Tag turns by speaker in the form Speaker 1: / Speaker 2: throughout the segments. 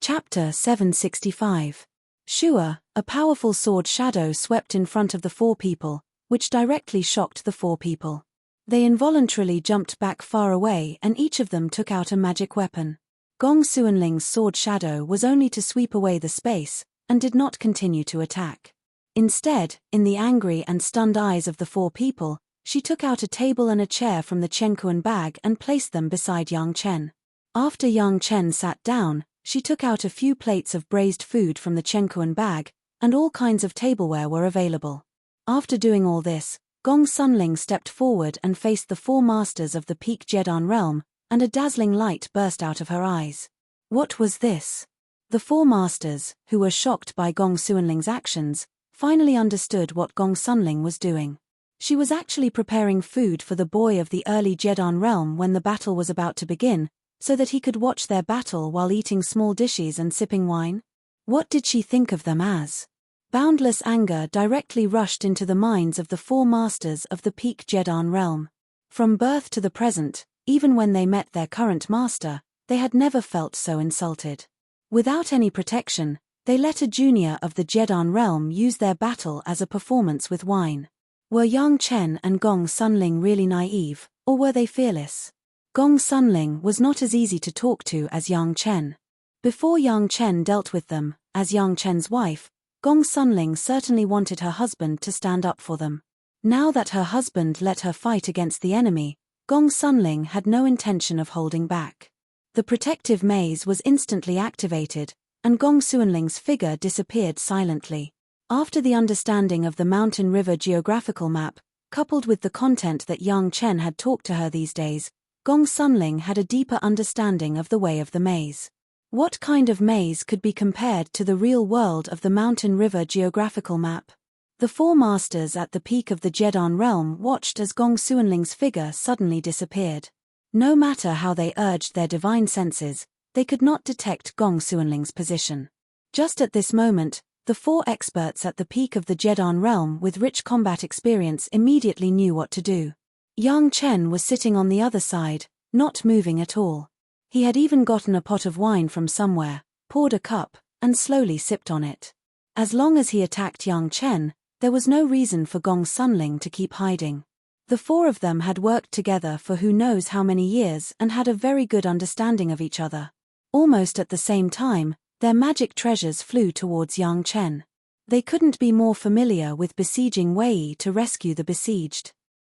Speaker 1: Chapter 765. Shua, a powerful sword shadow swept in front of the four people, which directly shocked the four people. They involuntarily jumped back far away and each of them took out a magic weapon. Gong Suanling's sword shadow was only to sweep away the space, and did not continue to attack. Instead, in the angry and stunned eyes of the four people, she took out a table and a chair from the Chenkuan bag and placed them beside Yang Chen. After Yang Chen sat down, she took out a few plates of braised food from the Chenkuan bag, and all kinds of tableware were available. After doing all this, Gong Sunling stepped forward and faced the four masters of the Peak Jedan realm, and a dazzling light burst out of her eyes. What was this? The four masters, who were shocked by Gong Suanling's actions, finally understood what Gong Sunling was doing. She was actually preparing food for the boy of the early Jedan realm when the battle was about to begin, so that he could watch their battle while eating small dishes and sipping wine? What did she think of them as? Boundless anger directly rushed into the minds of the four masters of the Peak Jedan realm. From birth to the present, even when they met their current master, they had never felt so insulted. Without any protection, they let a junior of the Jedan realm use their battle as a performance with wine. Were Yang Chen and Gong Sunling really naive, or were they fearless? Gong Sunling was not as easy to talk to as Yang Chen. Before Yang Chen dealt with them, as Yang Chen's wife, Gong Sunling certainly wanted her husband to stand up for them. Now that her husband let her fight against the enemy, Gong Sunling had no intention of holding back. The protective maze was instantly activated, and Gong Suanling's figure disappeared silently. After the understanding of the Mountain River geographical map, coupled with the content that Yang Chen had talked to her these days, Gong Sunling had a deeper understanding of the way of the maze. What kind of maze could be compared to the real world of the Mountain River geographical map? The four masters at the peak of the Jedan realm watched as Gong Suanling's figure suddenly disappeared. No matter how they urged their divine senses, they could not detect Gong Suanling's position. Just at this moment, the four experts at the peak of the Jedan realm with rich combat experience immediately knew what to do. Yang Chen was sitting on the other side, not moving at all. He had even gotten a pot of wine from somewhere, poured a cup, and slowly sipped on it. As long as he attacked Yang Chen, there was no reason for Gong Sunling to keep hiding. The four of them had worked together for who knows how many years and had a very good understanding of each other. Almost at the same time, their magic treasures flew towards Yang Chen. They couldn't be more familiar with besieging Wei to rescue the besieged.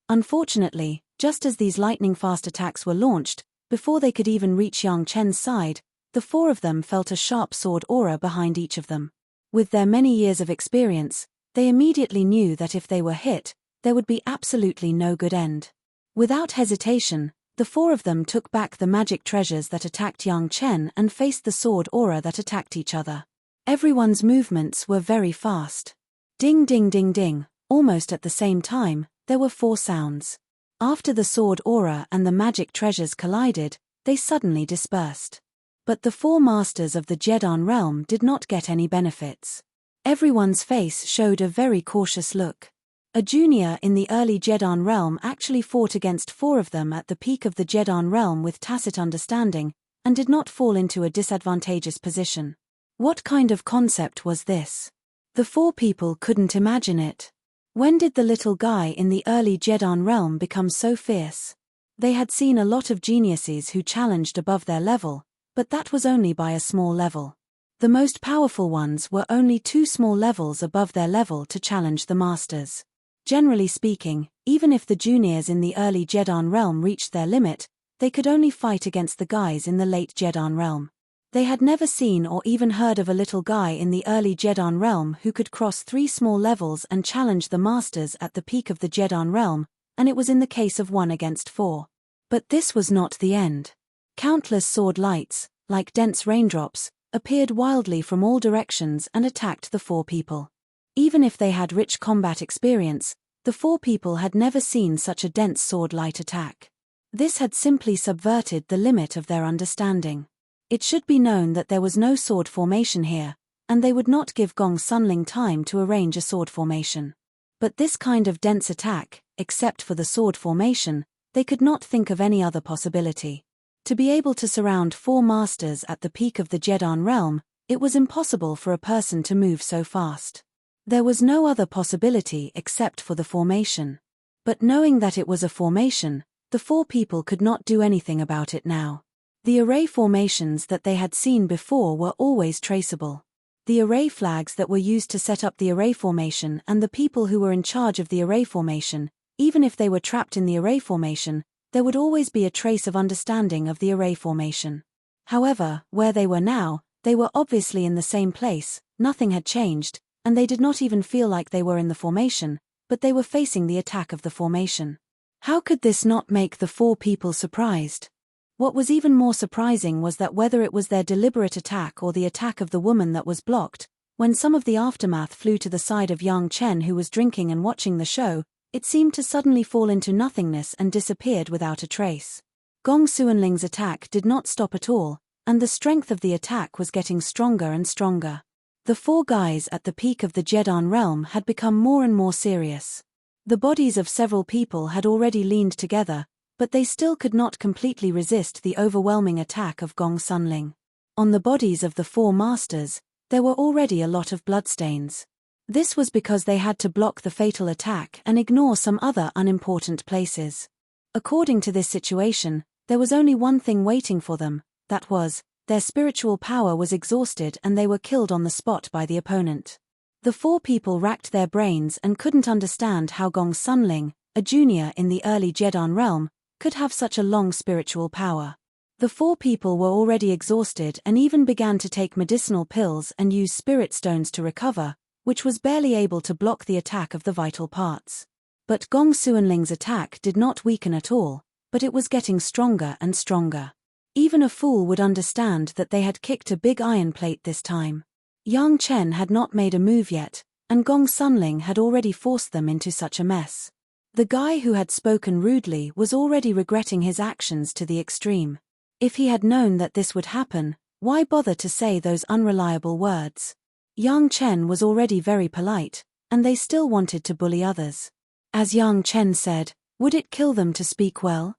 Speaker 1: Unfortunately, just as these lightning-fast attacks were launched, before they could even reach Yang Chen's side, the four of them felt a sharp sword aura behind each of them. With their many years of experience, they immediately knew that if they were hit, there would be absolutely no good end. Without hesitation, the four of them took back the magic treasures that attacked Yang Chen and faced the sword aura that attacked each other. Everyone's movements were very fast. Ding ding ding ding, almost at the same time, there were four sounds. After the sword aura and the magic treasures collided, they suddenly dispersed. But the four masters of the Jedan realm did not get any benefits. Everyone's face showed a very cautious look. A junior in the early Jedan realm actually fought against four of them at the peak of the Jedan realm with tacit understanding, and did not fall into a disadvantageous position. What kind of concept was this? The four people couldn't imagine it. When did the little guy in the early Jedan realm become so fierce? They had seen a lot of geniuses who challenged above their level, but that was only by a small level. The most powerful ones were only 2 small levels above their level to challenge the masters. Generally speaking, even if the juniors in the early Jedan realm reached their limit, they could only fight against the guys in the late Jedan realm. They had never seen or even heard of a little guy in the early Jedan realm who could cross 3 small levels and challenge the masters at the peak of the Jedan realm, and it was in the case of 1 against 4. But this was not the end. Countless sword lights, like dense raindrops, appeared wildly from all directions and attacked the 4 people. Even if they had rich combat experience, the 4 people had never seen such a dense sword light attack. This had simply subverted the limit of their understanding. It should be known that there was no sword formation here, and they would not give Gong Sunling time to arrange a sword formation. But this kind of dense attack, except for the sword formation, they could not think of any other possibility. To be able to surround 4 masters at the peak of the Jedan realm, it was impossible for a person to move so fast. There was no other possibility except for the formation. But knowing that it was a formation, the 4 people could not do anything about it now. The array formations that they had seen before were always traceable. The array flags that were used to set up the array formation and the people who were in charge of the array formation, even if they were trapped in the array formation, there would always be a trace of understanding of the array formation. However, where they were now, they were obviously in the same place, nothing had changed, and they did not even feel like they were in the formation, but they were facing the attack of the formation. How could this not make the 4 people surprised? What was even more surprising was that whether it was their deliberate attack or the attack of the woman that was blocked, when some of the aftermath flew to the side of Yang Chen who was drinking and watching the show, it seemed to suddenly fall into nothingness and disappeared without a trace. Gong Xuanling's attack did not stop at all, and the strength of the attack was getting stronger and stronger. The 4 guys at the peak of the Jedan realm had become more and more serious. The bodies of several people had already leaned together, but they still could not completely resist the overwhelming attack of Gong Xuanling. On the bodies of the 4 masters, there were already a lot of bloodstains. This was because they had to block the fatal attack and ignore some other unimportant places. According to this situation, there was only one thing waiting for them, that was, their spiritual power was exhausted and they were killed on the spot by the opponent. The 4 people racked their brains and couldn't understand how Gong Xuanling, a junior in the early Jedan realm, could have such a long spiritual power. The 4 people were already exhausted and even began to take medicinal pills and use spirit stones to recover, which was barely able to block the attack of the vital parts. But Gong Xuanling's attack did not weaken at all, but it was getting stronger and stronger. Even a fool would understand that they had kicked a big iron plate this time. Yang Chen had not made a move yet, and Gong Xuanling had already forced them into such a mess. The guy who had spoken rudely was already regretting his actions to the extreme. If he had known that this would happen, why bother to say those unreliable words? Yang Chen was already very polite, and they still wanted to bully others. As Yang Chen said, would it kill them to speak well?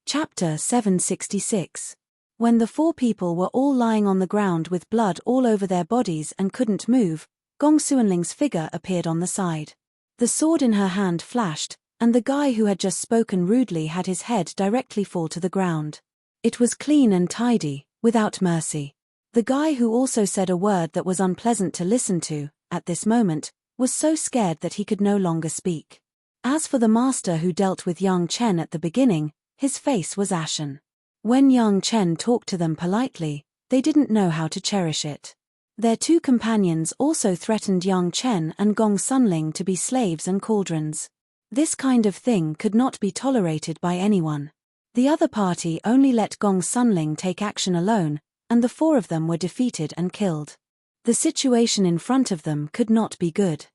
Speaker 1: Chapter 766. When the 4 people were all lying on the ground with blood all over their bodies and couldn't move, Gong Xuanling's figure appeared on the side. The sword in her hand flashed, and the guy who had just spoken rudely had his head directly fall to the ground. It was clean and tidy, without mercy. The guy who also said a word that was unpleasant to listen to, at this moment, was so scared that he could no longer speak. As for the master who dealt with Yang Chen at the beginning, his face was ashen. When Yang Chen talked to them politely, they didn't know how to cherish it. Their 2 companions also threatened Yang Chen and Gong Xuanling to be slaves and cauldrons. This kind of thing could not be tolerated by anyone. The other party only let Gong Xuanling take action alone, and the 4 of them were defeated and killed. The situation in front of them could not be good.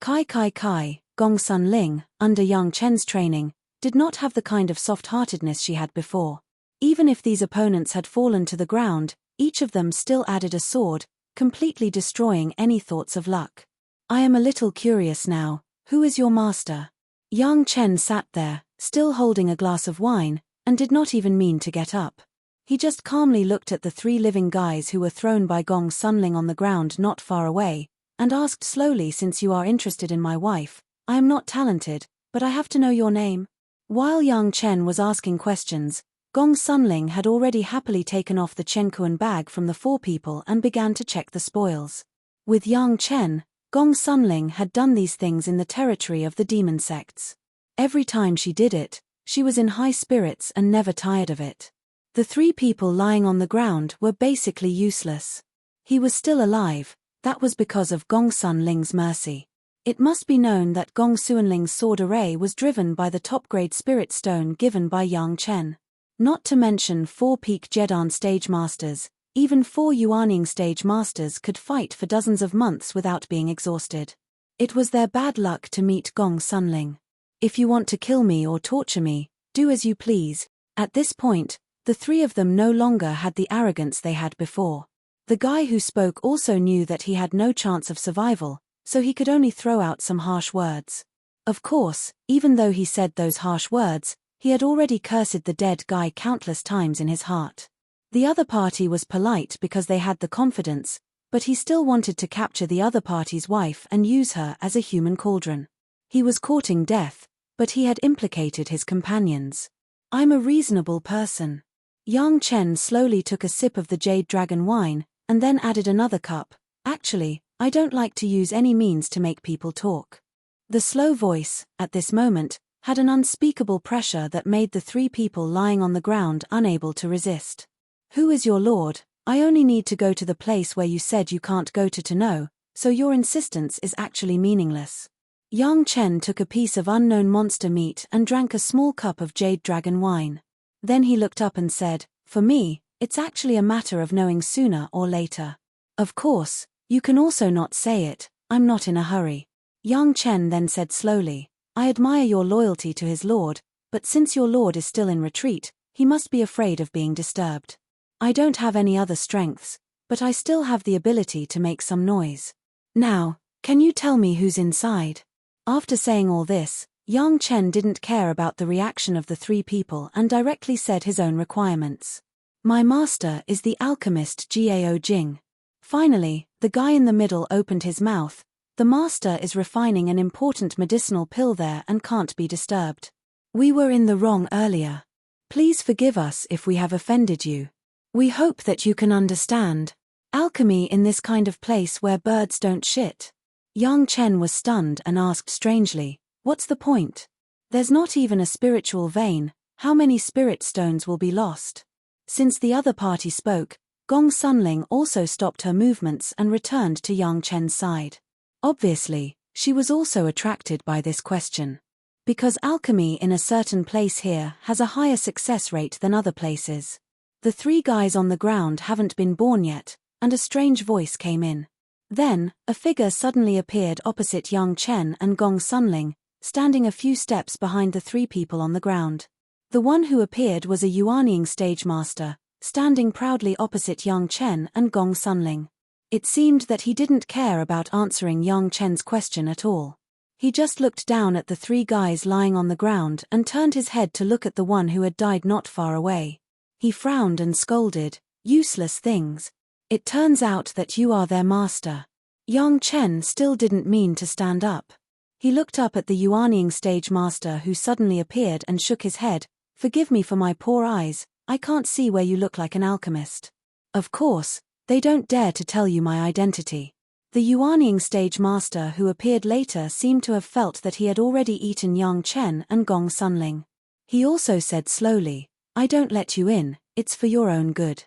Speaker 1: Kai, Gong Xuanling, under Yang Chen's training, did not have the kind of soft-heartedness she had before. Even if these opponents had fallen to the ground, each of them still added a sword, completely destroying any thoughts of luck. I am a little curious now, who is your master? Yang Chen sat there, still holding a glass of wine, and did not even mean to get up. He just calmly looked at the 3 living guys who were thrown by Gong Xuanling on the ground not far away, and asked slowly, since you are interested in my wife, I am not talented, but I have to know your name. While Yang Chen was asking questions, Gong Xuanling had already happily taken off the Chenkuan bag from the 4 people and began to check the spoils. With Yang Chen, Gong Xuanling had done these things in the territory of the demon sects. Every time she did it, she was in high spirits and never tired of it. The 3 people lying on the ground were basically useless. He was still alive, that was because of Gong Xuanling's mercy. It must be known that Gong Xuanling's sword array was driven by the top-grade spirit stone given by Yang Chen. Not to mention 4 peak Jedan stage masters, even 4 Yuaning stage masters could fight for dozens of months without being exhausted. It was their bad luck to meet Gong Xuanling. If you want to kill me or torture me, do as you please. At this point, the 3 of them no longer had the arrogance they had before. The guy who spoke also knew that he had no chance of survival, so he could only throw out some harsh words. Of course, even though he said those harsh words, He had already cursed the dead guy countless times in his heart. The other party was polite because they had the confidence, but he still wanted to capture the other party's wife and use her as a human cauldron. He was courting death, but he had implicated his companions. I'm a reasonable person. Yang Chen slowly took a sip of the Jade Dragon wine, and then added another cup. Actually, I don't like to use any means to make people talk. The slow voice, at this moment, had an unspeakable pressure that made the three people lying on the ground unable to resist. Who is your lord? I only need to go to the place where you said you can't go to know, so your insistence is actually meaningless. Yang Chen took a piece of unknown monster meat and drank a small cup of Jade Dragon wine. Then he looked up and said, for me, it's actually a matter of knowing sooner or later. Of course, you can also not say it, I'm not in a hurry. Yang Chen then said slowly, I admire your loyalty to his lord, but since your lord is still in retreat, he must be afraid of being disturbed. I don't have any other strengths, but I still have the ability to make some noise. Now, can you tell me who's inside? After saying all this, Yang Chen didn't care about the reaction of the three people and directly said his own requirements. My master is the alchemist Gao Jing. Finally, the guy in the middle opened his mouth. The master is refining an important medicinal pill there and can't be disturbed. We were in the wrong earlier. Please forgive us if we have offended you. We hope that you can understand. Alchemy in this kind of place where birds don't shit. Yang Chen was stunned and asked strangely, what's the point? There's not even a spiritual vein, how many spirit stones will be lost? Since the other party spoke, Gong Sunling also stopped her movements and returned to Yang Chen's side. Obviously, she was also attracted by this question. Because alchemy in a certain place here has a higher success rate than other places. The three guys on the ground haven't been born yet, and a strange voice came in. Then, a figure suddenly appeared opposite Yang Chen and Gong Sunling, standing a few steps behind the three people on the ground. The one who appeared was a Yuanying stage master, standing proudly opposite Yang Chen and Gong Sunling. It seemed that he didn't care about answering Yang Chen's question at all. He just looked down at the three guys lying on the ground and turned his head to look at the one who had died not far away. He frowned and scolded, useless things. It turns out that you are their master. Yang Chen still didn't mean to stand up. He looked up at the Yuanying stage master who suddenly appeared and shook his head. Forgive me for my poor eyes, I can't see where you look like an alchemist. Of course, they don't dare to tell you my identity. The Yuanying stage master who appeared later seemed to have felt that he had already eaten Yang Chen and Gong Sunling. He also said slowly, I don't let you in, it's for your own good.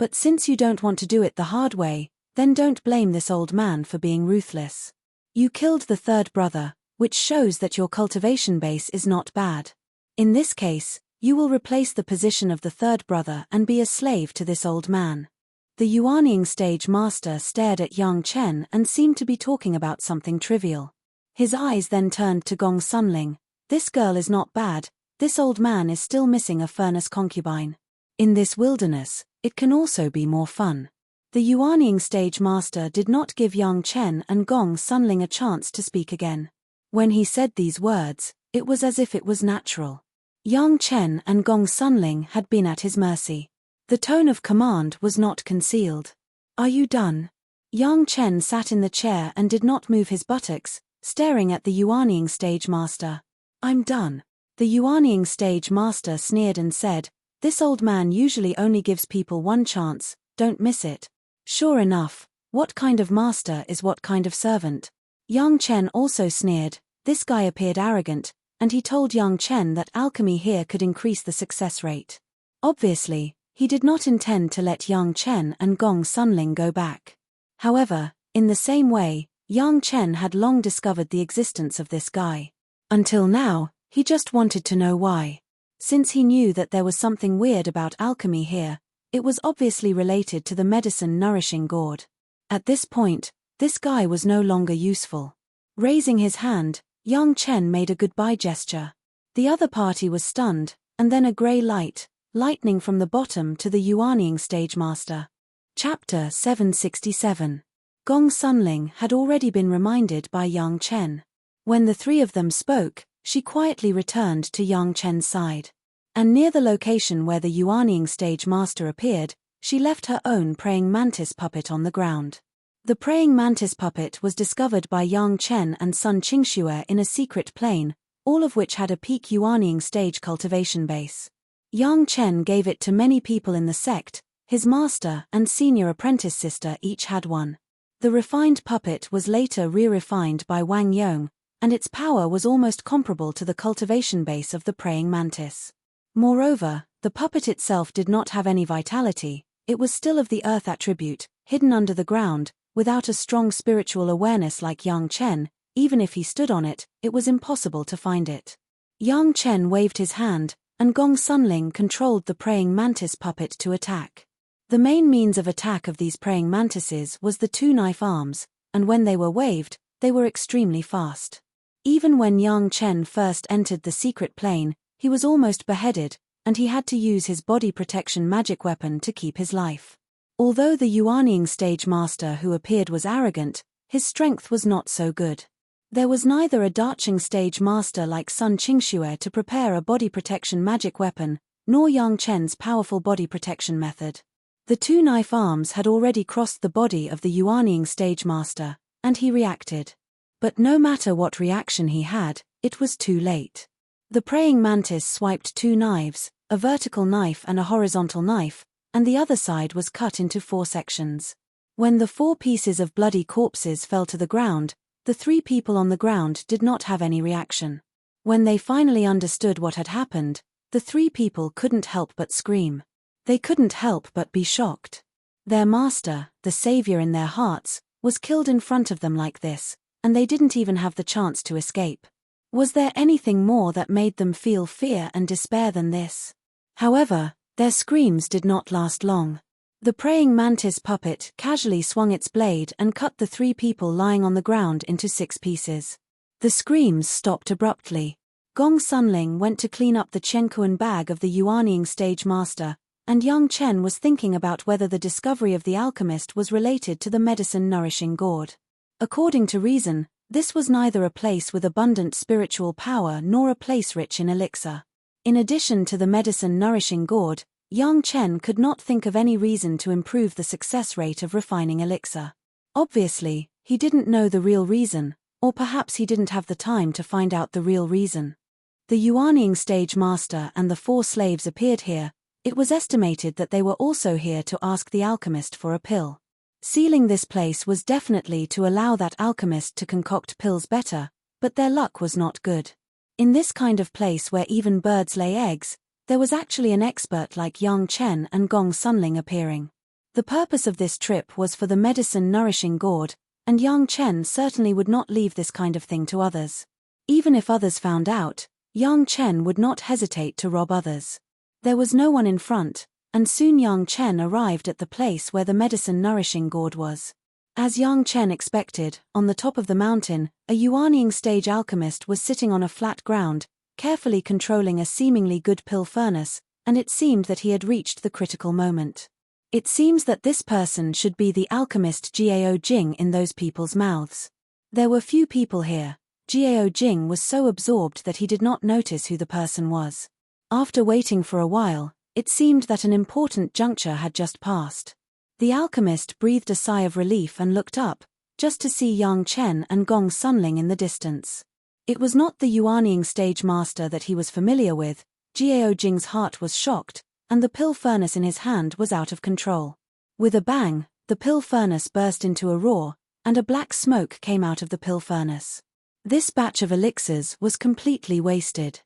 Speaker 1: But since you don't want to do it the hard way, then don't blame this old man for being ruthless. You killed the third brother, which shows that your cultivation base is not bad. In this case, you will replace the position of the third brother and be a slave to this old man. The Yuanying stage master stared at Yang Chen and seemed to be talking about something trivial. His eyes then turned to Gong Sunling. This girl is not bad, this old man is still missing a furnace concubine. In this wilderness, it can also be more fun. The Yuanying stage master did not give Yang Chen and Gong Sunling a chance to speak again. When he said these words, it was as if it was natural. Yang Chen and Gong Sunling had been at his mercy. The tone of command was not concealed. Are you done? Yang Chen sat in the chair and did not move his buttocks, staring at the Yuanying stage master. I'm done. The Yuanying stage master sneered and said, this old man usually only gives people one chance, don't miss it. Sure enough, what kind of master is what kind of servant? Yang Chen also sneered, this guy appeared arrogant, and he told Yang Chen that alchemy here could increase the success rate. Obviously, he did not intend to let Yang Chen and Gong Sunling go back. However, in the same way, Yang Chen had long discovered the existence of this guy. Until now, he just wanted to know why. Since he knew that there was something weird about alchemy here, it was obviously related to the medicine nourishing gourd. At this point, this guy was no longer useful. Raising his hand, Yang Chen made a goodbye gesture. The other party was stunned, and then a grey light, lightning from the bottom to the Yuanying stage master. Chapter 767. Gong Sunling had already been reminded by Yang Chen. When the three of them spoke, she quietly returned to Yang Chen's side. And near the location where the Yuanying stage master appeared, she left her own praying mantis puppet on the ground. The praying mantis puppet was discovered by Yang Chen and Sun Qingxue in a secret plane, all of which had a peak Yuanying stage cultivation base. Yang Chen gave it to many people in the sect. His master and senior apprentice sister each had one. The refined puppet was later re-refined by Wang Yong, and its power was almost comparable to the cultivation base of the praying mantis. Moreover, the puppet itself did not have any vitality. It was still of the earth attribute, hidden under the ground, without a strong spiritual awareness like Yang Chen. Even if he stood on it, it was impossible to find it. Yang Chen waved his hand, and Gong Sunling controlled the praying mantis puppet to attack. The main means of attack of these praying mantises was the two knife arms, and when they were waved, they were extremely fast. Even when Yang Chen first entered the secret plane, he was almost beheaded, and he had to use his body protection magic weapon to keep his life. Although the Yuanying stage master who appeared was arrogant, his strength was not so good. There was neither a Dacheng stage master like Sun Qingxue to prepare a body protection magic weapon, nor Yang Chen's powerful body protection method. The two knife arms had already crossed the body of the Yuanying stage master, and he reacted. But no matter what reaction he had, it was too late. The praying mantis swiped two knives, a vertical knife and a horizontal knife, and the other side was cut into 4 sections. When the 4 pieces of bloody corpses fell to the ground, the 3 people on the ground did not have any reaction. When they finally understood what had happened, the 3 people couldn't help but scream. They couldn't help but be shocked. Their master, the savior in their hearts, was killed in front of them like this, and they didn't even have the chance to escape. Was there anything more that made them feel fear and despair than this? However, their screams did not last long. The praying mantis puppet casually swung its blade and cut the 3 people lying on the ground into 6 pieces. The screams stopped abruptly. Gong Sunling went to clean up the Chenkuan bag of the Yuanying stage master, and Yang Chen was thinking about whether the discovery of the alchemist was related to the medicine-nourishing gourd. According to reason, this was neither a place with abundant spiritual power nor a place rich in elixir. In addition to the medicine-nourishing gourd, Yang Chen could not think of any reason to improve the success rate of refining elixir. Obviously, he didn't know the real reason, or perhaps he didn't have the time to find out the real reason. The Yuanying stage master and the 4 slaves appeared here. It was estimated that they were also here to ask the alchemist for a pill. Sealing this place was definitely to allow that alchemist to concoct pills better, but their luck was not good. In this kind of place where even birds lay eggs, there was actually an expert like Yang Chen and Gong Sunling appearing. The purpose of this trip was for the medicine-nourishing gourd, and Yang Chen certainly would not leave this kind of thing to others. Even if others found out, Yang Chen would not hesitate to rob others. There was no one in front, and soon Yang Chen arrived at the place where the medicine-nourishing gourd was. As Yang Chen expected, on the top of the mountain, a Yuanying stage alchemist was sitting on a flat ground, carefully controlling a seemingly good pill furnace, and it seemed that he had reached the critical moment. It seems that this person should be the alchemist Jiao Jing in those people's mouths. There were few people here. Jiao Jing was so absorbed that he did not notice who the person was. After waiting for a while, it seemed that an important juncture had just passed. The alchemist breathed a sigh of relief and looked up, just to see Yang Chen and Gong Sunling in the distance. It was not the Yuanying stage master that he was familiar with. Jiao Jing's heart was shocked, and the pill furnace in his hand was out of control. With a bang, the pill furnace burst into a roar, and a black smoke came out of the pill furnace. This batch of elixirs was completely wasted.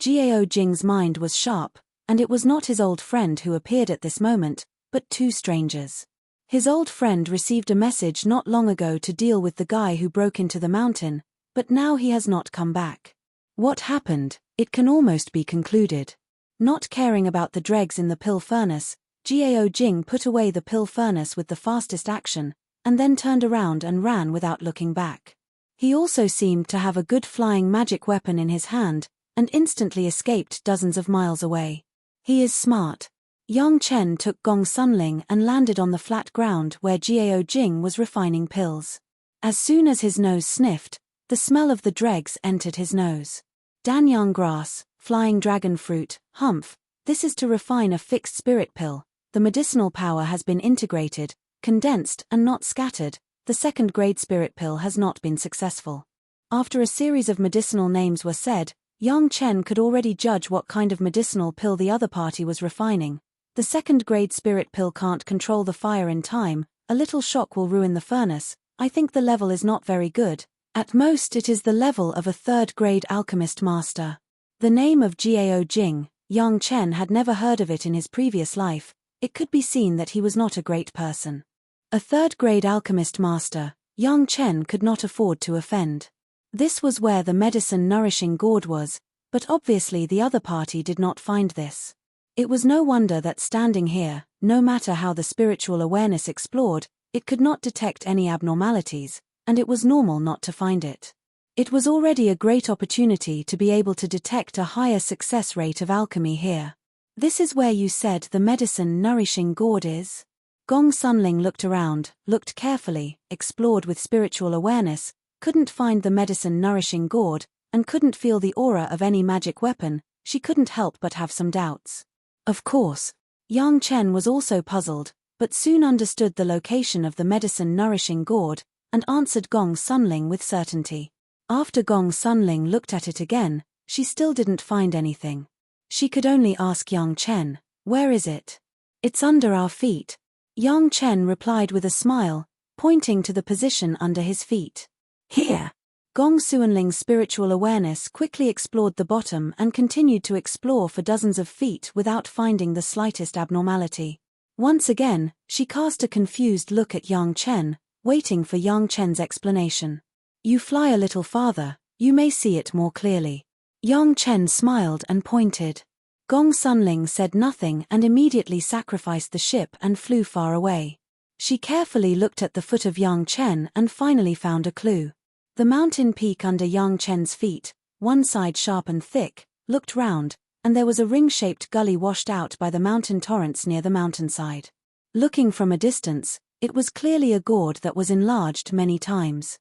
Speaker 1: Jiao Jing's mind was sharp, and it was not his old friend who appeared at this moment, but 2 strangers. His old friend received a message not long ago to deal with the guy who broke into the mountain, but now he has not come back. What happened, it can almost be concluded. Not caring about the dregs in the pill furnace, Jiao Jing put away the pill furnace with the fastest action, and then turned around and ran without looking back. He also seemed to have a good flying magic weapon in his hand, and instantly escaped dozens of miles away. He is smart. Yang Chen took Gong Sunling and landed on the flat ground where Jiao Jing was refining pills. As soon as his nose sniffed, the smell of the dregs entered his nose. Danyang grass, flying dragon fruit, humph. This is to refine a fixed spirit pill. The medicinal power has been integrated, condensed and not scattered. The second-grade spirit pill has not been successful. After a series of medicinal names were said, Yang Chen could already judge what kind of medicinal pill the other party was refining. The second-grade spirit pill can't control the fire in time. A little shock will ruin the furnace. I think the level is not very good. At most it is the level of a third-grade alchemist master. The name of Jiao Jing, Yang Chen had never heard of it in his previous life. It could be seen that he was not a great person. A third-grade alchemist master, Yang Chen could not afford to offend. This was where the medicine-nourishing gourd was, but obviously the other party did not find this. It was no wonder that standing here, no matter how the spiritual awareness explored, it could not detect any abnormalities, and it was normal not to find it. It was already a great opportunity to be able to detect a higher success rate of alchemy here. This is where you said the medicine-nourishing gourd is? Gong Sunling looked around, looked carefully, explored with spiritual awareness, couldn't find the medicine-nourishing gourd, and couldn't feel the aura of any magic weapon. She couldn't help but have some doubts. Of course, Yang Chen was also puzzled, but soon understood the location of the medicine-nourishing gourd, and answered Gong Sunling with certainty. After Gong Sunling looked at it again, she still didn't find anything. She could only ask Yang Chen, "Where is it?" "It's under our feet." Yang Chen replied with a smile, pointing to the position under his feet. "Here." Gong Sunling's spiritual awareness quickly explored the bottom and continued to explore for dozens of feet without finding the slightest abnormality. Once again, she cast a confused look at Yang Chen, waiting for Yang Chen's explanation. "You fly a little farther, you may see it more clearly." Yang Chen smiled and pointed. Gong Sunling said nothing and immediately sacrificed the ship and flew far away. She carefully looked at the foot of Yang Chen and finally found a clue. The mountain peak under Yang Chen's feet, one side sharp and thick, looked round, and there was a ring-shaped gully washed out by the mountain torrents near the mountainside. Looking from a distance, it was clearly a gourd that was enlarged many times.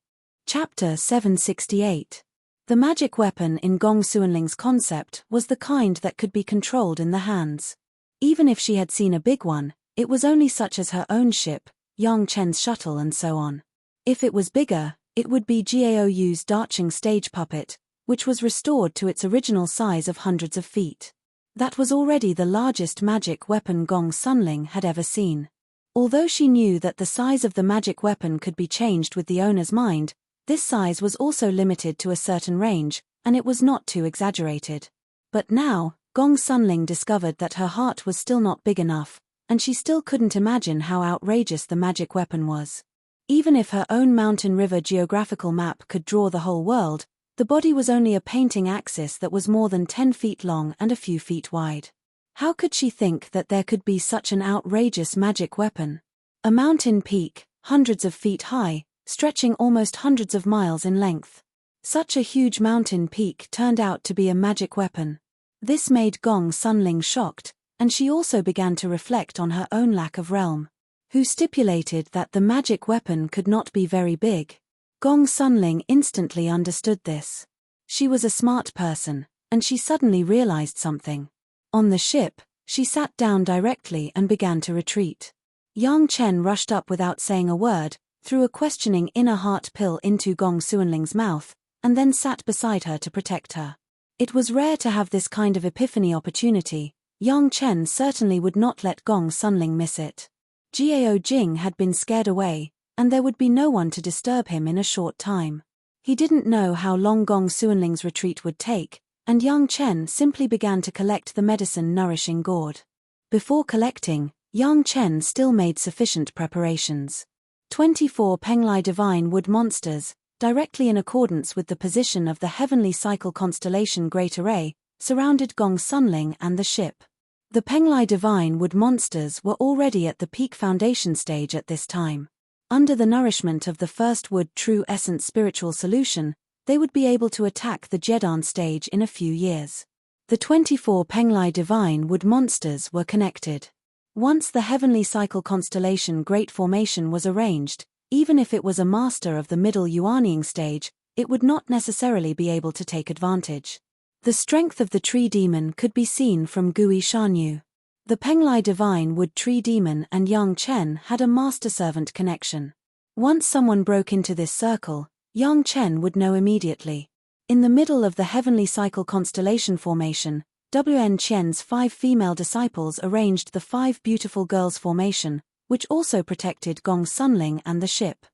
Speaker 1: Chapter 768. The magic weapon in Gong Sunling's concept was the kind that could be controlled in the hands. Even if she had seen a big one, it was only such as her own ship, Yang Chen's shuttle and so on. If it was bigger, it would be Jiao Yu's Darching stage puppet, which was restored to its original size of hundreds of feet. That was already the largest magic weapon Gong Sunling had ever seen. Although she knew that the size of the magic weapon could be changed with the owner's mind, this size was also limited to a certain range, and it was not too exaggerated. But now, Gong Sunling discovered that her heart was still not big enough, and she still couldn't imagine how outrageous the magic weapon was. Even if her own mountain river geographical map could draw the whole world, the body was only a painting axis that was more than 10 feet long and a few feet wide. How could she think that there could be such an outrageous magic weapon? A mountain peak, hundreds of feet high, stretching almost hundreds of miles in length. Such a huge mountain peak turned out to be a magic weapon. This made Gong Sunling shocked, and she also began to reflect on her own lack of realm. Who stipulated that the magic weapon could not be very big? Gong Sunling instantly understood this. She was a smart person, and she suddenly realized something. On the ship, she sat down directly and began to retreat. Yang Chen rushed up without saying a word, threw a questioning inner heart pill into Gong Sunling's mouth, and then sat beside her to protect her. It was rare to have this kind of epiphany opportunity. Yang Chen certainly would not let Gong Sunling miss it. Jiao Jing had been scared away, and there would be no one to disturb him in a short time. He didn't know how long Gong Sunling's retreat would take, and Yang Chen simply began to collect the medicine-nourishing gourd. Before collecting, Yang Chen still made sufficient preparations. 24 Penglai divine wood monsters, directly in accordance with the position of the heavenly cycle constellation Great Array, surrounded Gong Sunling and the ship. The Penglai divine wood monsters were already at the peak foundation stage at this time. Under the nourishment of the first wood true essence spiritual solution, they would be able to attack the Jedan stage in a few years. The 24 Penglai divine wood monsters were connected. Once the heavenly cycle constellation Great Formation was arranged, even if it was a master of the middle Yuanying stage, it would not necessarily be able to take advantage. The strength of the tree demon could be seen from Gui Shanyu. The Penglai divine wood tree demon and Yang Chen had a master-servant connection. Once someone broke into this circle, Yang Chen would know immediately. In the middle of the heavenly cycle constellation formation, Wn Chen's 5 female disciples arranged the 5 beautiful girls formation, which also protected Gong Sunling and the ship.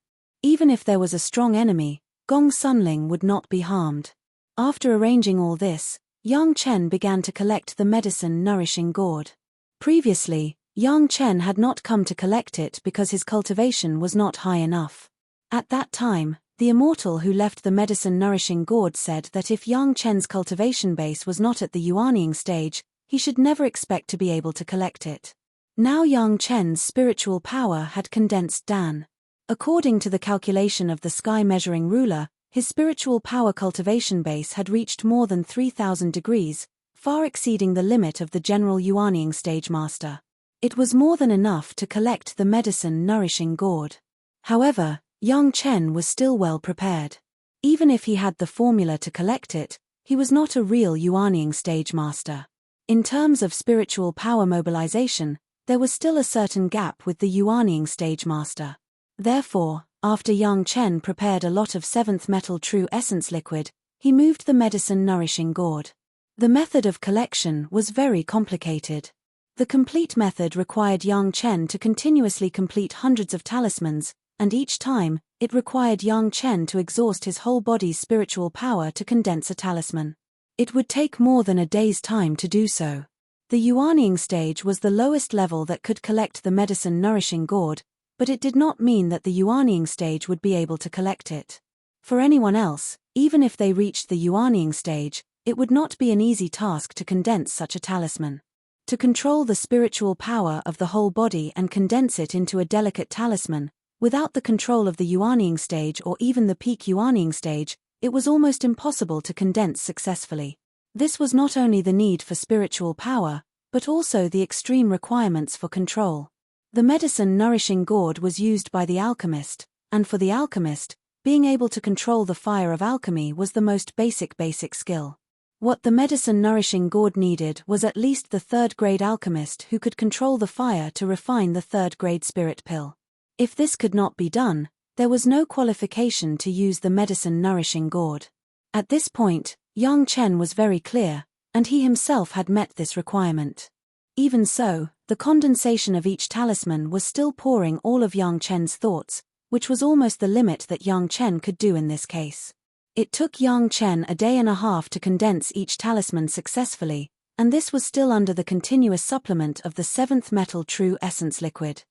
Speaker 1: Even if there was a strong enemy, Gong Sunling would not be harmed. After arranging all this, Yang Chen began to collect the medicine-nourishing gourd. Previously, Yang Chen had not come to collect it because his cultivation was not high enough. At that time, the immortal who left the medicine-nourishing gourd said that if Yang Chen's cultivation base was not at the yuanying stage, he should never expect to be able to collect it. Now Yang Chen's spiritual power had condensed Dan. According to the calculation of the sky measuring ruler, his spiritual power cultivation base had reached more than 3,000 degrees, far exceeding the limit of the general yuanying stage master. It was more than enough to collect the medicine-nourishing gourd. However, Yang Chen was still well prepared. Even if he had the formula to collect it, he was not a real yuanying stage master. In terms of spiritual power mobilization, there was still a certain gap with the yuanying stage master. Therefore, after Yang Chen prepared a lot of 7th metal true essence liquid, he moved the medicine-nourishing gourd. The method of collection was very complicated. The complete method required Yang Chen to continuously complete hundreds of talismans, and each time, it required Yang Chen to exhaust his whole body's spiritual power to condense a talisman. It would take more than a day's time to do so. The yuanying stage was the lowest level that could collect the medicine-nourishing gourd, but it did not mean that the yuanying stage would be able to collect it. For anyone else, even if they reached the yuanying stage, it would not be an easy task to condense such a talisman. To control the spiritual power of the whole body and condense it into a delicate talisman, without the control of the yuanying stage or even the peak yuanying stage, it was almost impossible to condense successfully. This was not only the need for spiritual power, but also the extreme requirements for control. The medicine-nourishing gourd was used by the alchemist, and for the alchemist, being able to control the fire of alchemy was the most basic skill. What the medicine-nourishing gourd needed was at least the 3rd-grade alchemist who could control the fire to refine the 3rd-grade spirit pill. If this could not be done, there was no qualification to use the medicine-nourishing gourd. At this point, Yang Chen was very clear, and he himself had met this requirement. Even so, the condensation of each talisman was still pouring all of Yang Chen's thoughts, which was almost the limit that Yang Chen could do in this case. It took Yang Chen a day and a half to condense each talisman successfully, and this was still under the continuous supplement of the 7th metal true essence liquid.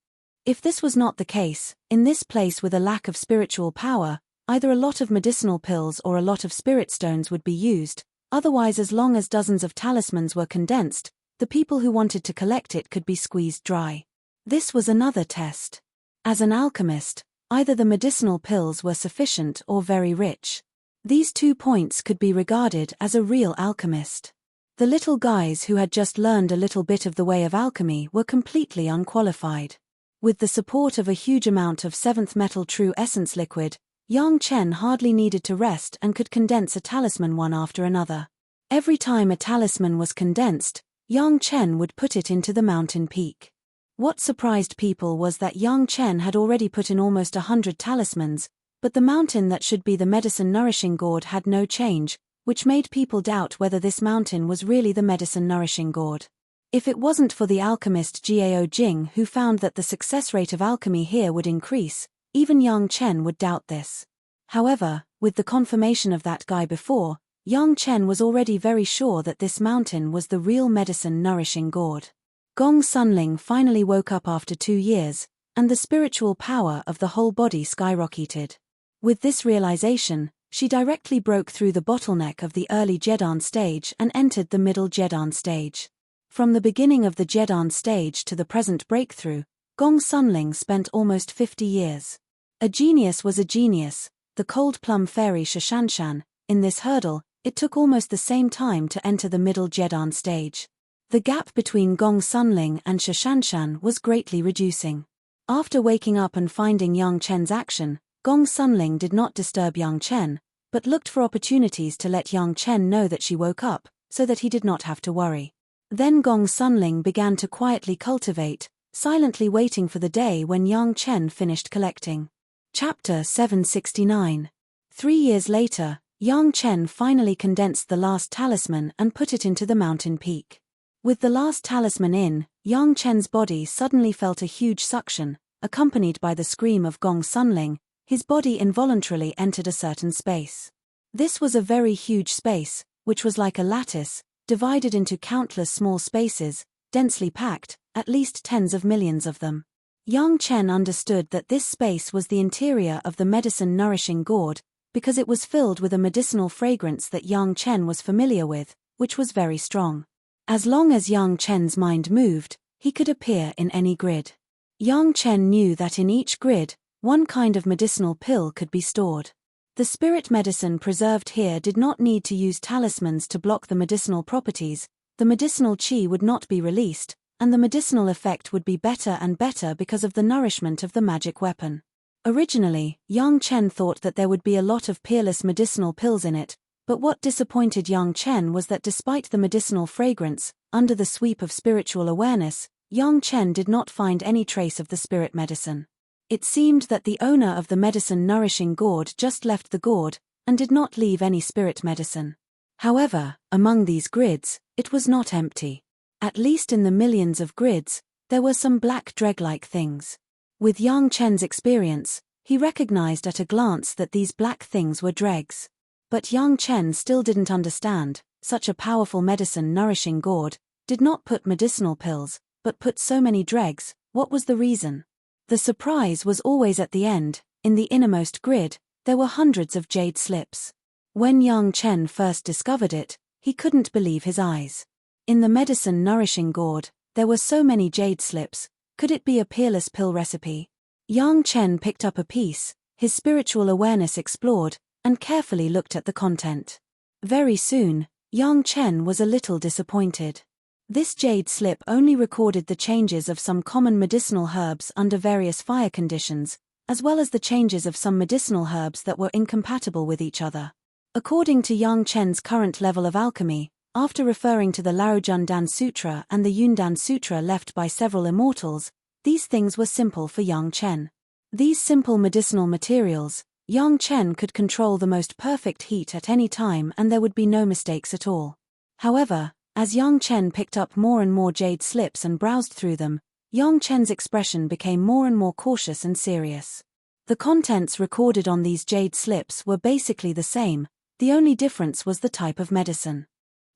Speaker 1: If this was not the case, in this place with a lack of spiritual power, either a lot of medicinal pills or a lot of spirit stones would be used, otherwise as long as dozens of talismans were condensed, the people who wanted to collect it could be squeezed dry. This was another test. As an alchemist, either the medicinal pills were sufficient or very rich. These 2 points could be regarded as a real alchemist. The little guys who had just learned a little bit of the way of alchemy were completely unqualified. With the support of a huge amount of 7th metal true essence liquid, Yang Chen hardly needed to rest and could condense a talisman one after another. Every time a talisman was condensed, Yang Chen would put it into the mountain peak. What surprised people was that Yang Chen had already put in almost 100 talismans, but the mountain that should be the medicine-nourishing gourd had no change, which made people doubt whether this mountain was really the medicine-nourishing gourd. If it wasn't for the alchemist Jiao Jing who found that the success rate of alchemy here would increase, even Yang Chen would doubt this. However, with the confirmation of that guy before, Yang Chen was already very sure that this mountain was the real medicine-nourishing gourd. Gong Sunling finally woke up after 2 years, and the spiritual power of the whole body skyrocketed. With this realization, she directly broke through the bottleneck of the early Jedan stage and entered the middle Jedan stage. From the beginning of the Jedan stage to the present breakthrough, Gong Sunling spent almost 50 years. A genius was a genius, the cold plum fairy Shashanshan. In this hurdle, it took almost the same time to enter the middle Jedan stage. The gap between Gong Sunling and Shashanshan was greatly reducing. After waking up and finding Yang Chen's action, Gong Sunling did not disturb Yang Chen, but looked for opportunities to let Yang Chen know that she woke up, so that he did not have to worry. Then Gong Sunling began to quietly cultivate, silently waiting for the day when Yang Chen finished collecting. Chapter 769. 3 years later, Yang Chen finally condensed the last talisman and put it into the mountain peak. With the last talisman in, Yang Chen's body suddenly felt a huge suction, accompanied by the scream of Gong Sunling. His body involuntarily entered a certain space. This was a very huge space, which was like a lattice, divided into countless small spaces, densely packed, at least tens of millions of them. Yang Chen understood that this space was the interior of the medicine-nourishing gourd, because it was filled with a medicinal fragrance that Yang Chen was familiar with, which was very strong. As long as Yang Chen's mind moved, he could appear in any grid. Yang Chen knew that in each grid, one kind of medicinal pill could be stored. The spirit medicine preserved here did not need to use talismans to block the medicinal properties, the medicinal qi would not be released, and the medicinal effect would be better and better because of the nourishment of the magic weapon. Originally, Yang Chen thought that there would be a lot of peerless medicinal pills in it, but what disappointed Yang Chen was that despite the medicinal fragrance, under the sweep of spiritual awareness, Yang Chen did not find any trace of the spirit medicine. It seemed that the owner of the medicine-nourishing gourd just left the gourd, and did not leave any spirit medicine. However, among these grids, it was not empty. At least in the millions of grids, there were some black dreg-like things. With Yang Chen's experience, he recognized at a glance that these black things were dregs. But Yang Chen still didn't understand, such a powerful medicine-nourishing gourd did not put medicinal pills, but put so many dregs. What was the reason? The surprise was always at the end. In the innermost grid, there were hundreds of jade slips. When Yang Chen first discovered it, he couldn't believe his eyes. In the medicine-nourishing gourd, there were so many jade slips. Could it be a peerless pill recipe? Yang Chen picked up a piece, his spiritual awareness explored, and carefully looked at the content. Very soon, Yang Chen was a little disappointed. This jade slip only recorded the changes of some common medicinal herbs under various fire conditions, as well as the changes of some medicinal herbs that were incompatible with each other. According to Yang Chen's current level of alchemy, after referring to the Laojun Dan Sutra and the Yundan Sutra left by several immortals, these things were simple for Yang Chen. These simple medicinal materials, Yang Chen could control the most perfect heat at any time and there would be no mistakes at all. However, as Yang Chen picked up more and more jade slips and browsed through them, Yang Chen's expression became more and more cautious and serious. The contents recorded on these jade slips were basically the same, the only difference was the type of medicine.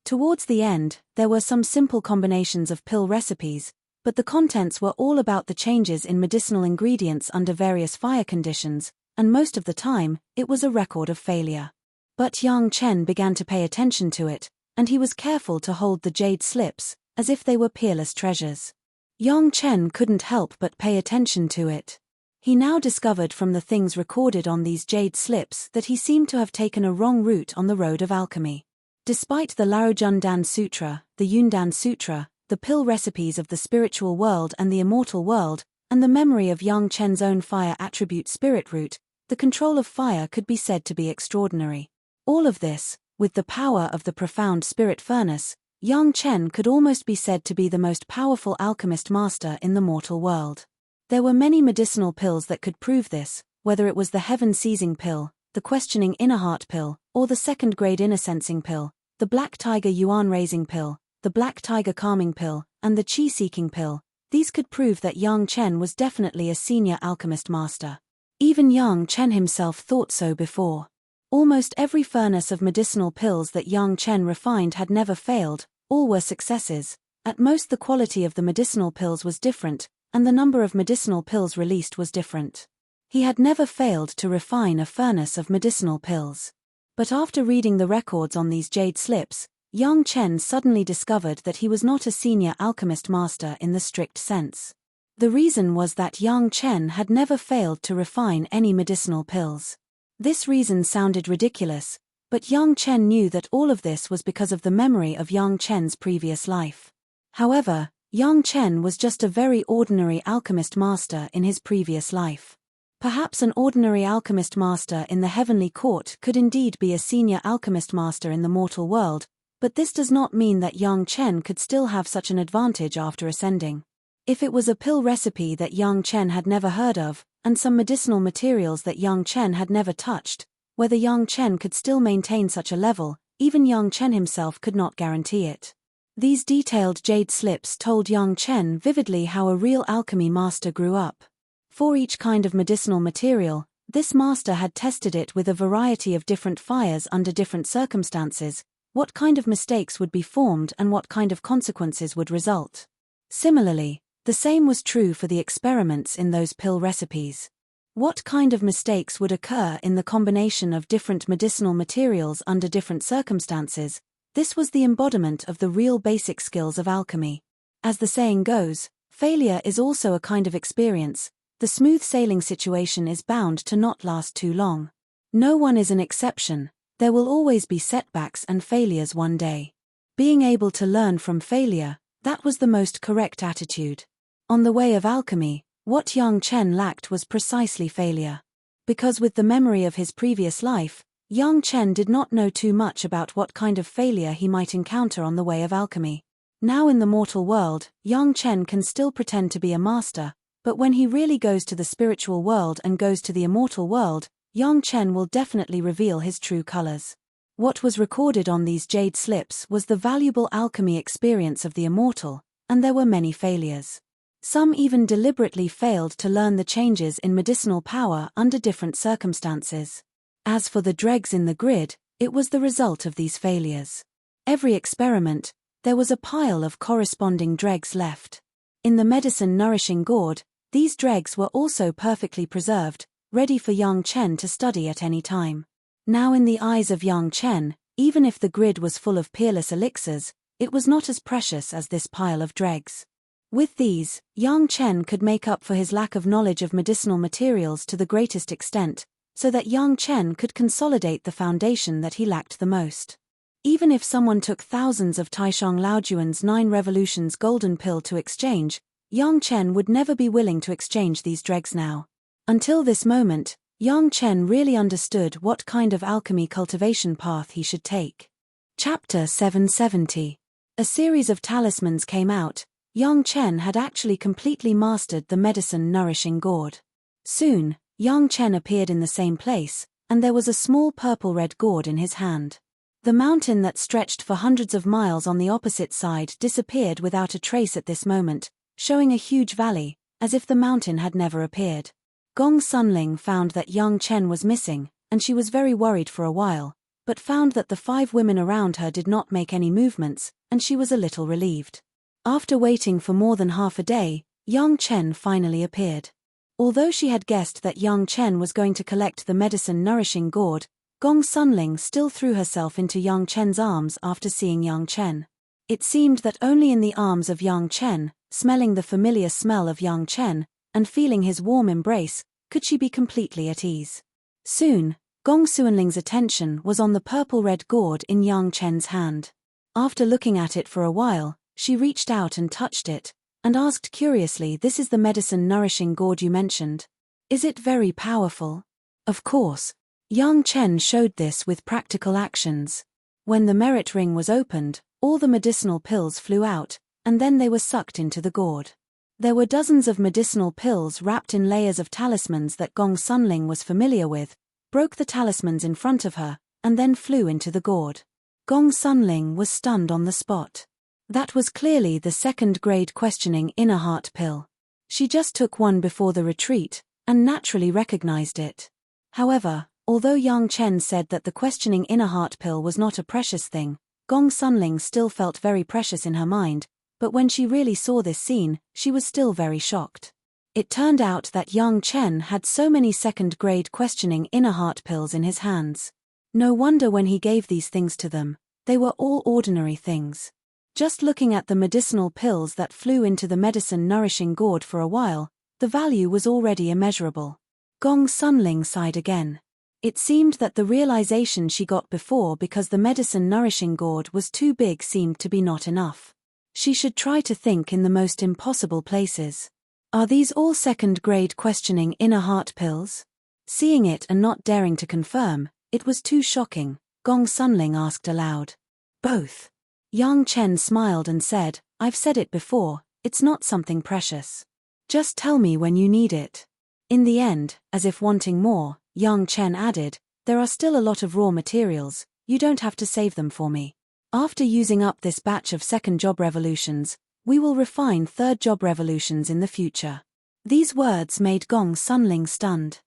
Speaker 1: Towards the end, there were some simple combinations of pill recipes, but the contents were all about the changes in medicinal ingredients under various fire conditions, and most of the time, it was a record of failure. But Yang Chen began to pay attention to it, and he was careful to hold the jade slips, as if they were peerless treasures. Yang Chen couldn't help but pay attention to it. He now discovered from the things recorded on these jade slips that he seemed to have taken a wrong route on the road of alchemy. Despite the Laojun Dan Sutra, the Yundan Sutra, the pill recipes of the spiritual world and the immortal world, and the memory of Yang Chen's own fire attribute spirit root, the control of fire could be said to be extraordinary. All of this, with the power of the profound spirit furnace, Yang Chen could almost be said to be the most powerful alchemist master in the mortal world. There were many medicinal pills that could prove this, whether it was the heaven-seizing pill, the questioning inner heart pill, or the second-grade inner sensing pill, the black tiger yuan-raising pill, the black tiger calming pill, and the qi-seeking pill. These could prove that Yang Chen was definitely a senior alchemist master. Even Yang Chen himself thought so before. Almost every furnace of medicinal pills that Yang Chen refined had never failed, all were successes. At most the quality of the medicinal pills was different, and the number of medicinal pills released was different. He had never failed to refine a furnace of medicinal pills. But after reading the records on these jade slips, Yang Chen suddenly discovered that he was not a senior alchemist master in the strict sense. The reason was that Yang Chen had never failed to refine any medicinal pills. This reason sounded ridiculous, but Yang Chen knew that all of this was because of the memory of Yang Chen's previous life. However, Yang Chen was just a very ordinary alchemist master in his previous life. Perhaps an ordinary alchemist master in the heavenly court could indeed be a senior alchemist master in the mortal world, but this does not mean that Yang Chen could still have such an advantage after ascending. If it was a pill recipe that Yang Chen had never heard of, and some medicinal materials that Yang Chen had never touched, whether Yang Chen could still maintain such a level, even Yang Chen himself could not guarantee it. These detailed jade slips told Yang Chen vividly how a real alchemy master grew up. For each kind of medicinal material, this master had tested it with a variety of different fires under different circumstances, what kind of mistakes would be formed and what kind of consequences would result. Similarly, the same was true for the experiments in those pill recipes. What kind of mistakes would occur in the combination of different medicinal materials under different circumstances? This was the embodiment of the real basic skills of alchemy. As the saying goes, failure is also a kind of experience. The smooth sailing situation is bound to not last too long. No one is an exception. There will always be setbacks and failures one day. Being able to learn from failure, that was the most correct attitude. On the way of alchemy, what Yang Chen lacked was precisely failure. Because with the memory of his previous life, Yang Chen did not know too much about what kind of failure he might encounter on the way of alchemy. Now in the mortal world, Yang Chen can still pretend to be a master, but when he really goes to the spiritual world and goes to the immortal world, Yang Chen will definitely reveal his true colors. What was recorded on these jade slips was the valuable alchemy experience of the immortal, and there were many failures. Some even deliberately failed to learn the changes in medicinal power under different circumstances. As for the dregs in the grid, it was the result of these failures. Every experiment, there was a pile of corresponding dregs left. In the medicine-nourishing gourd, these dregs were also perfectly preserved, ready for Yang Chen to study at any time. Now in the eyes of Yang Chen, even if the grid was full of peerless elixirs, it was not as precious as this pile of dregs. With these, Yang Chen could make up for his lack of knowledge of medicinal materials to the greatest extent, so that Yang Chen could consolidate the foundation that he lacked the most. Even if someone took thousands of Taishang Laojuan's 9 revolutions golden pill to exchange, Yang Chen would never be willing to exchange these dregs now. Until this moment, Yang Chen really understood what kind of alchemy cultivation path he should take. Chapter 770. A series of talismans came out. Yang Chen had actually completely mastered the medicine-nourishing gourd. Soon, Yang Chen appeared in the same place, and there was a small purple-red gourd in his hand. The mountain that stretched for hundreds of miles on the opposite side disappeared without a trace at this moment, showing a huge valley, as if the mountain had never appeared. Gong Sunling found that Yang Chen was missing, and she was very worried for a while, but found that the 5 women around her did not make any movements, and she was a little relieved. After waiting for more than half a day, Yang Chen finally appeared. Although she had guessed that Yang Chen was going to collect the medicine-nourishing gourd, Gong Sunling still threw herself into Yang Chen's arms after seeing Yang Chen. It seemed that only in the arms of Yang Chen, smelling the familiar smell of Yang Chen, and feeling his warm embrace, could she be completely at ease. Soon, Gong Sunling's attention was on the purple-red gourd in Yang Chen's hand. After looking at it for a while, she reached out and touched it, and asked curiously, "This is the medicine-nourishing gourd you mentioned. Is it very powerful?" Of course. Yang Chen showed this with practical actions. When the merit ring was opened, all the medicinal pills flew out, and then they were sucked into the gourd. There were dozens of medicinal pills wrapped in layers of talismans that Gong Sunling was familiar with, broke the talismans in front of her, and then flew into the gourd. Gong Sunling was stunned on the spot. That was clearly the second-grade questioning inner heart pill. She just took one before the retreat, and naturally recognized it. However, although Yang Chen said that the questioning inner heart pill was not a precious thing, Gong Sunling still felt very precious in her mind, but when she really saw this scene, she was still very shocked. It turned out that Yang Chen had so many second-grade questioning inner heart pills in his hands. No wonder when he gave these things to them, they were all ordinary things. Just looking at the medicinal pills that flew into the medicine-nourishing gourd for a while, the value was already immeasurable. Gong Sunling sighed again. It seemed that the realization she got before because the medicine-nourishing gourd was too big seemed to be not enough. She should try to think in the most impossible places. Are these all second-grade questioning inner heart pills? Seeing it and not daring to confirm, it was too shocking, Gong Sunling asked aloud. Both. Yang Chen smiled and said, I've said it before, it's not something precious. Just tell me when you need it. In the end, as if wanting more, Yang Chen added, there are still a lot of raw materials, you don't have to save them for me. After using up this batch of second job revolutions, we will refine third job revolutions in the future. These words made Gong Sunling stunned.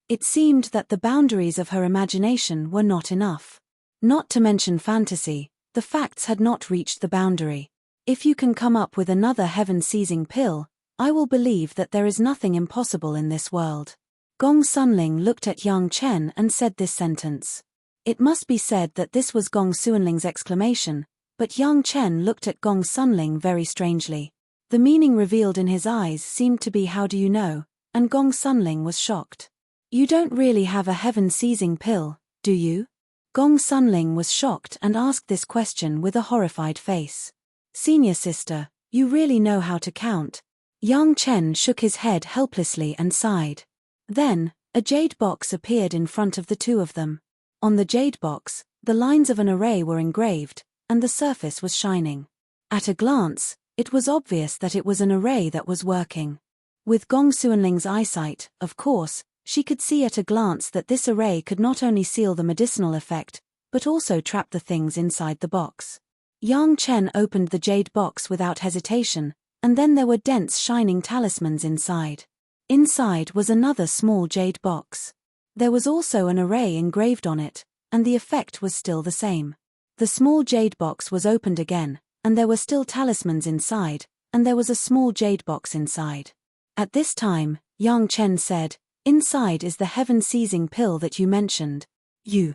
Speaker 1: It seemed that the boundaries of her imagination were not enough. Not to mention fantasy, the facts had not reached the boundary. If you can come up with another heaven-seizing pill, I will believe that there is nothing impossible in this world. Gong Sunling looked at Yang Chen and said this sentence. It must be said that this was Gong Sunling's exclamation, but Yang Chen looked at Gong Sunling very strangely. The meaning revealed in his eyes seemed to be how do you know, and Gong Sunling was shocked. You don't really have a heaven-seizing pill, do you? Gong Sunling was shocked and asked this question with a horrified face. Senior sister, you really know how to count. Yang Chen shook his head helplessly and sighed. Then, a jade box appeared in front of the two of them. On the jade box, the lines of an array were engraved, and the surface was shining. At a glance, it was obvious that it was an array that was working. With Gong Sunling's eyesight, of course, she could see at a glance that this array could not only seal the medicinal effect, but also trap the things inside the box. Yang Chen opened the jade box without hesitation, and then there were dense shining talismans inside. Inside was another small jade box. There was also an array engraved on it, and the effect was still the same. The small jade box was opened again, and there were still talismans inside, and there was a small jade box inside. At this time, Yang Chen said, inside is the heaven-seizing pill that you mentioned. You.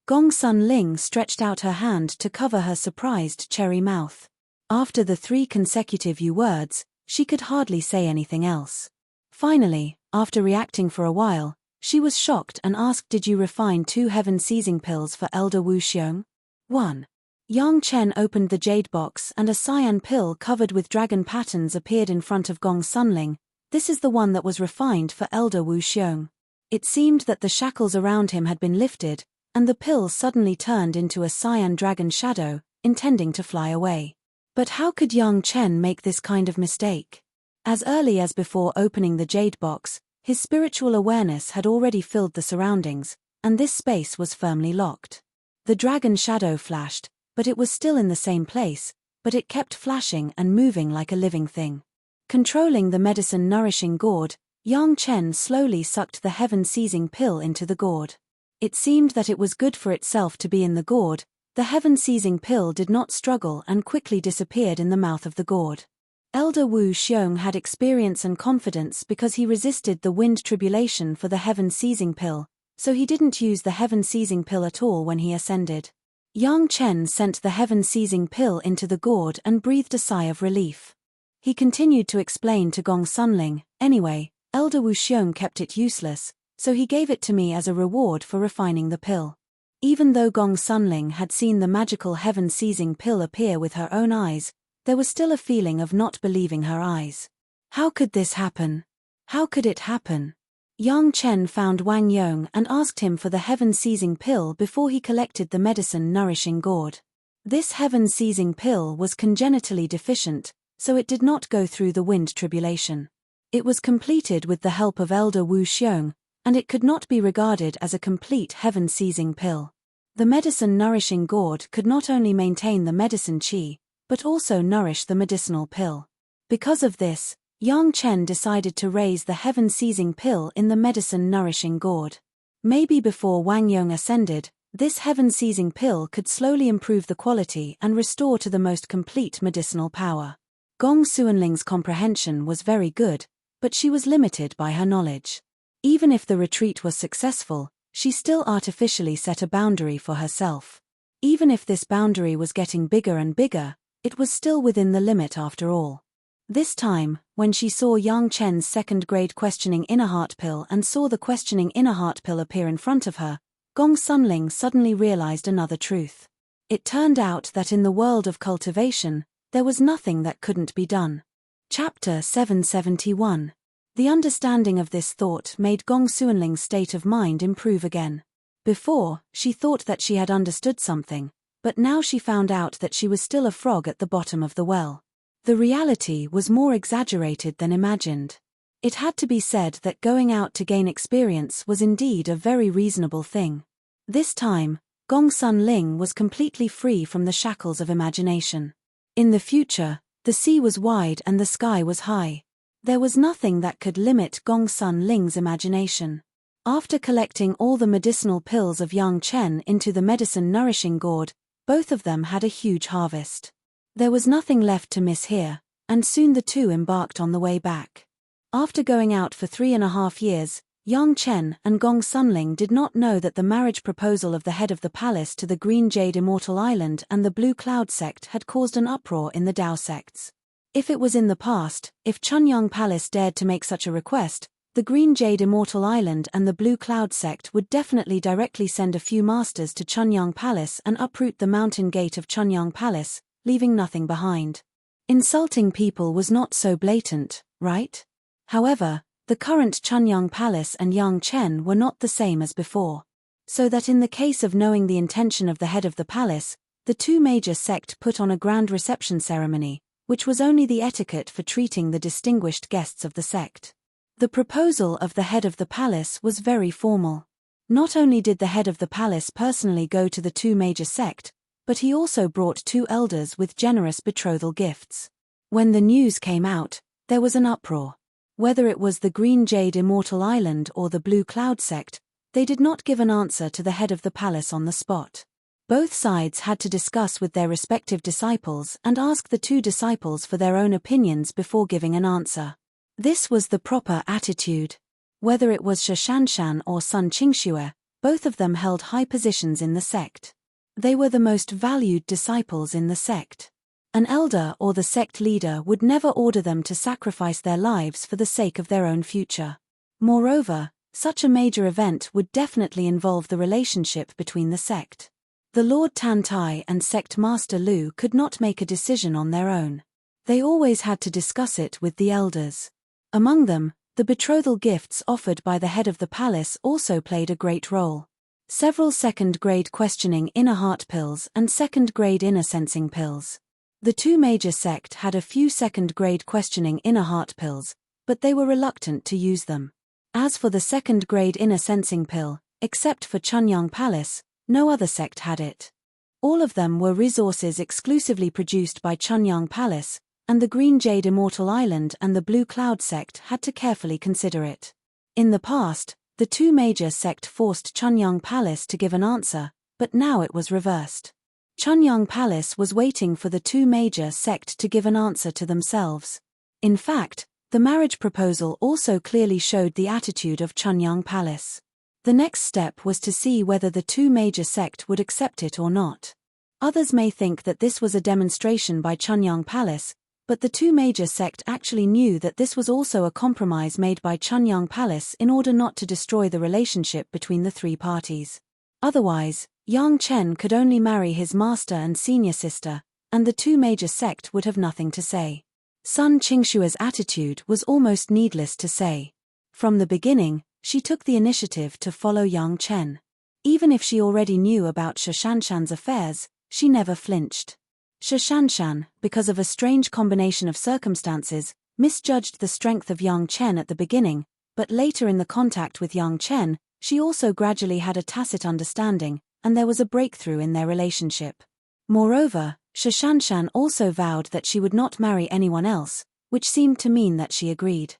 Speaker 1: Gong Sunling stretched out her hand to cover her surprised cherry mouth. After the 3 consecutive you words, she could hardly say anything else. Finally, after reacting for a while, she was shocked and asked, did you refine 2 heaven-seizing pills for Elder Wu Xiong? 1. Yang Chen opened the jade box and a cyan pill covered with dragon patterns appeared in front of Gong Sunling. This is the one that was refined for Elder Wu Xiong. It seemed that the shackles around him had been lifted, and the pill suddenly turned into a cyan dragon shadow, intending to fly away. But how could Yang Chen make this kind of mistake? As early as before opening the jade box, his spiritual awareness had already filled the surroundings, and this space was firmly locked. The dragon shadow flashed, but it was still in the same place, but it kept flashing and moving like a living thing. Controlling the medicine-nourishing gourd, Yang Chen slowly sucked the heaven-seizing pill into the gourd. It seemed that it was good for itself to be in the gourd. The heaven-seizing pill did not struggle and quickly disappeared in the mouth of the gourd. Elder Wu Xiong had experience and confidence because he resisted the wind tribulation for the heaven-seizing pill, so he didn't use the heaven-seizing pill at all when he ascended. Yang Chen sent the heaven-seizing pill into the gourd and breathed a sigh of relief. He continued to explain to Gong Sunling, anyway, Elder Wu Xiong kept it useless, so he gave it to me as a reward for refining the pill. Even though Gong Sunling had seen the magical heaven-seizing pill appear with her own eyes, there was still a feeling of not believing her eyes. How could this happen? How could it happen? Yang Chen found Wang Yong and asked him for the heaven-seizing pill before he collected the medicine-nourishing gourd. This heaven-seizing pill was congenitally deficient, so it did not go through the wind tribulation. It was completed with the help of Elder Wu Xiong, and it could not be regarded as a complete heaven-seizing pill. The medicine-nourishing gourd could not only maintain the medicine qi, but also nourish the medicinal pill. Because of this, Yang Chen decided to raise the heaven-seizing pill in the medicine-nourishing gourd. Maybe before Wang Yong ascended, this heaven-seizing pill could slowly improve the quality and restore to the most complete medicinal power. Gong Sunling's comprehension was very good, but she was limited by her knowledge. Even if the retreat was successful, she still artificially set a boundary for herself. Even if this boundary was getting bigger and bigger, it was still within the limit after all. This time, when she saw Yang Chen's second-grade questioning inner heart pill and saw the questioning inner heart pill appear in front of her, Gong Sunling suddenly realized another truth. It turned out that in the world of cultivation, there was nothing that couldn't be done. Chapter 771. The understanding of this thought made Gong Xuanling's state of mind improve again. Before, she thought that she had understood something, but now she found out that she was still a frog at the bottom of the well. The reality was more exaggerated than imagined. It had to be said that going out to gain experience was indeed a very reasonable thing. This time, Gong Xuanling was completely free from the shackles of imagination. In the future, the sea was wide and the sky was high. There was nothing that could limit Gong Xuanling's imagination. After collecting all the medicinal pills of Yang Chen into the medicine-nourishing gourd, both of them had a huge harvest. There was nothing left to miss here, and soon the two embarked on the way back. After going out for 3.5 years, Yang Chen and Gong Xuanling did not know that the marriage proposal of the head of the palace to the Green Jade Immortal Island and the Blue Cloud sect had caused an uproar in the Dao sects. If it was in the past, if Chunyang Palace dared to make such a request, the Green Jade Immortal Island and the Blue Cloud sect would definitely directly send a few masters to Chunyang Palace and uproot the mountain gate of Chunyang Palace, leaving nothing behind. Insulting people was not so blatant, right? However, the current Chunyang Palace and Yang Chen were not the same as before. So that in the case of knowing the intention of the head of the palace, the two major sect put on a grand reception ceremony, which was only the etiquette for treating the distinguished guests of the sect. The proposal of the head of the palace was very formal. Not only did the head of the palace personally go to the two major sect, but he also brought 2 elders with generous betrothal gifts. When the news came out, there was an uproar. Whether it was the Green Jade Immortal Island or the Blue Cloud sect, they did not give an answer to the head of the palace on the spot. Both sides had to discuss with their respective disciples and ask the 2 disciples for their own opinions before giving an answer. This was the proper attitude. Whether it was Shishanshan or Sun Qingxue, both of them held high positions in the sect. They were the most valued disciples in the sect. An elder or the sect leader would never order them to sacrifice their lives for the sake of their own future. Moreover, such a major event would definitely involve the relationship between the sect. The Lord Tantai and sect master Lu could not make a decision on their own. They always had to discuss it with the elders. Among them, the betrothal gifts offered by the head of the palace also played a great role. Several second-grade questioning inner heart pills and second-grade inner sensing pills. The two major sect had a few second-grade questioning inner heart pills, but they were reluctant to use them. As for the second-grade inner sensing pill, except for Chunyang Palace, no other sect had it. All of them were resources exclusively produced by Chunyang Palace, and the Green Jade Immortal Island and the Blue Cloud sect had to carefully consider it. In the past, the two major sect forced Chunyang Palace to give an answer, but now it was reversed. Chunyang Palace was waiting for the two major sect to give an answer to themselves. In fact, the marriage proposal also clearly showed the attitude of Chunyang Palace. The next step was to see whether the two major sect would accept it or not. Others may think that this was a demonstration by Chunyang Palace, but the two major sect actually knew that this was also a compromise made by Chunyang Palace in order not to destroy the relationship between the three parties. Otherwise, Yang Chen could only marry his master and senior sister, and the two major sect would have nothing to say. Sun Qingxue's attitude was almost needless to say. From the beginning, she took the initiative to follow Yang Chen. Even if she already knew about Shishanshan's affairs, she never flinched. Shishanshan, because of a strange combination of circumstances, misjudged the strength of Yang Chen at the beginning, but later in the contact with Yang Chen, she also gradually had a tacit understanding, and there was a breakthrough in their relationship. Moreover, Shishanshan also vowed that she would not marry anyone else, which seemed to mean that she agreed.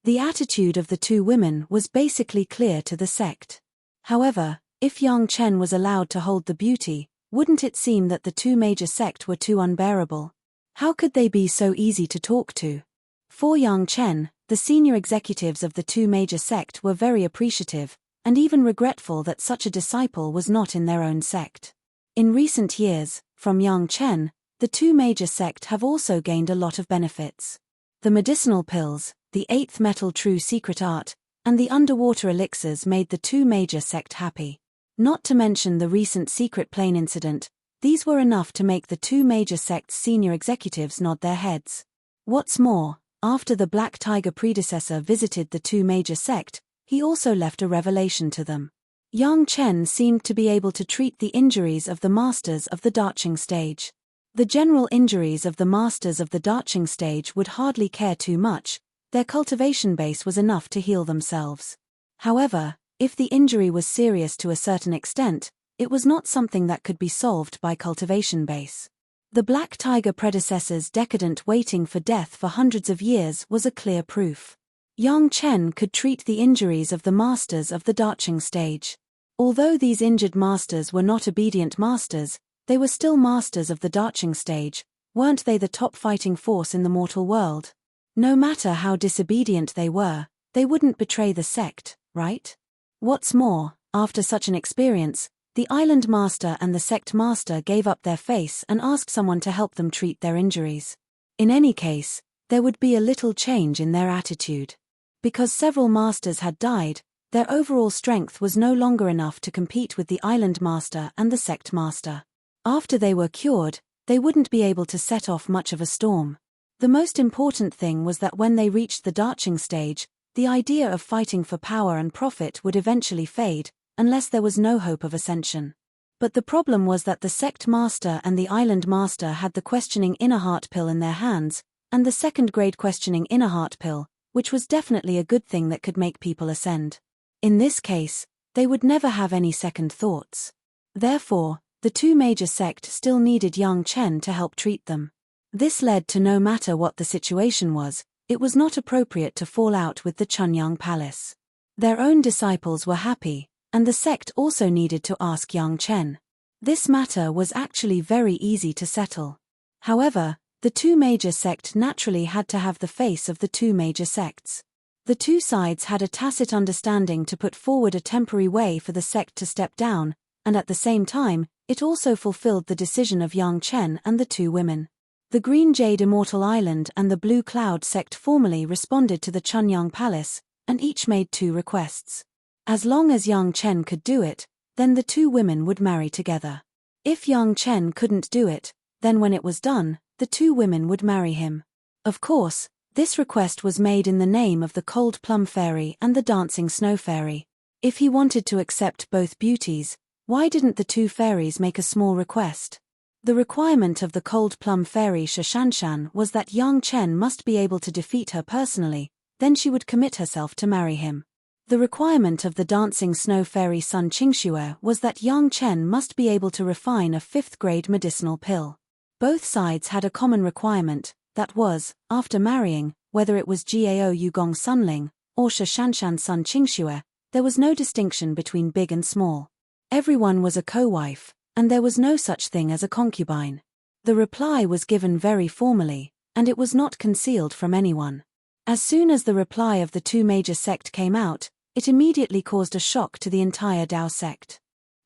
Speaker 1: The attitude of the two women was basically clear to the sect. However, if Yang Chen was allowed to hold the beauty, wouldn't it seem that the two major sect were too unbearable? How could they be so easy to talk to? For Yang Chen, the senior executives of the two major sect were very appreciative, and even regretful that such a disciple was not in their own sect. In recent years, from Yang Chen, the two major sect have also gained a lot of benefits. The medicinal pills, the 8th metal true secret art, and the underwater elixirs made the two major sect happy. Not to mention the recent secret plane incident, these were enough to make the two major sects' senior executives nod their heads. What's more, After the Black Tiger predecessor visited the two major sect, he also left a revelation to them. Yang Chen seemed to be able to treat the injuries of the masters of the Darching stage. The general injuries of the masters of the Darching stage would hardly care too much, their cultivation base was enough to heal themselves. However, if the injury was serious to a certain extent, it was not something that could be solved by cultivation base. The Black Tiger predecessor's decadent waiting for death for hundreds of years was a clear proof. Yang Chen could treat the injuries of the masters of the Darching stage. Although these injured masters were not obedient masters, they were still masters of the Darching stage, weren't they the top fighting force in the mortal world? No matter how disobedient they wouldn't betray the sect, right? What's more, after such an experience, the island master and the sect master gave up their face and asked someone to help them treat their injuries. In any case, there would be a little change in their attitude. Because several masters had died, their overall strength was no longer enough to compete with the island master and the sect master. After they were cured, they wouldn't be able to set off much of a storm. The most important thing was that when they reached the Darching stage, the idea of fighting for power and profit would eventually fade, unless there was no hope of ascension. But the problem was that the sect master and the island master had the questioning inner heart pill in their hands, and the second-grade questioning inner heart pill, which was definitely a good thing that could make people ascend. In this case, they would never have any second thoughts. Therefore, the two major sects still needed Yang Chen to help treat them. This led to no matter what the situation was, it was not appropriate to fall out with the Chunyang Palace. Their own disciples were happy, and the sect also needed to ask Yang Chen. This matter was actually very easy to settle. However, the two major sects naturally had to have the face of the two major sects. The two sides had a tacit understanding to put forward a temporary way for the sect to step down, and at the same time, it also fulfilled the decision of Yang Chen and the two women. The Green Jade Immortal Island and the Blue Cloud sect formally responded to the Chunyang Palace, and each made two requests. As long as Yang Chen could do it, then the two women would marry together. If Yang Chen couldn't do it, then when it was done, the two women would marry him. Of course, this request was made in the name of the Cold Plum Fairy and the Dancing Snow Fairy. If he wanted to accept both beauties, why didn't the two fairies make a small request? The requirement of the Cold Plum Fairy Shashanshan was that Yang Chen must be able to defeat her personally, then she would commit herself to marry him. The requirement of the Dancing Snow Fairy Sun Qingxue was that Yang Chen must be able to refine a 5th-grade medicinal pill. Both sides had a common requirement, that was, after marrying, whether it was Gao Yugong Sunling, or Shashanshan Sun Qingxue, there was no distinction between big and small. Everyone was a co-wife, and there was no such thing as a concubine. The reply was given very formally, and it was not concealed from anyone. As soon as the reply of the two major sects came out, it immediately caused a shock to the entire Dao sect.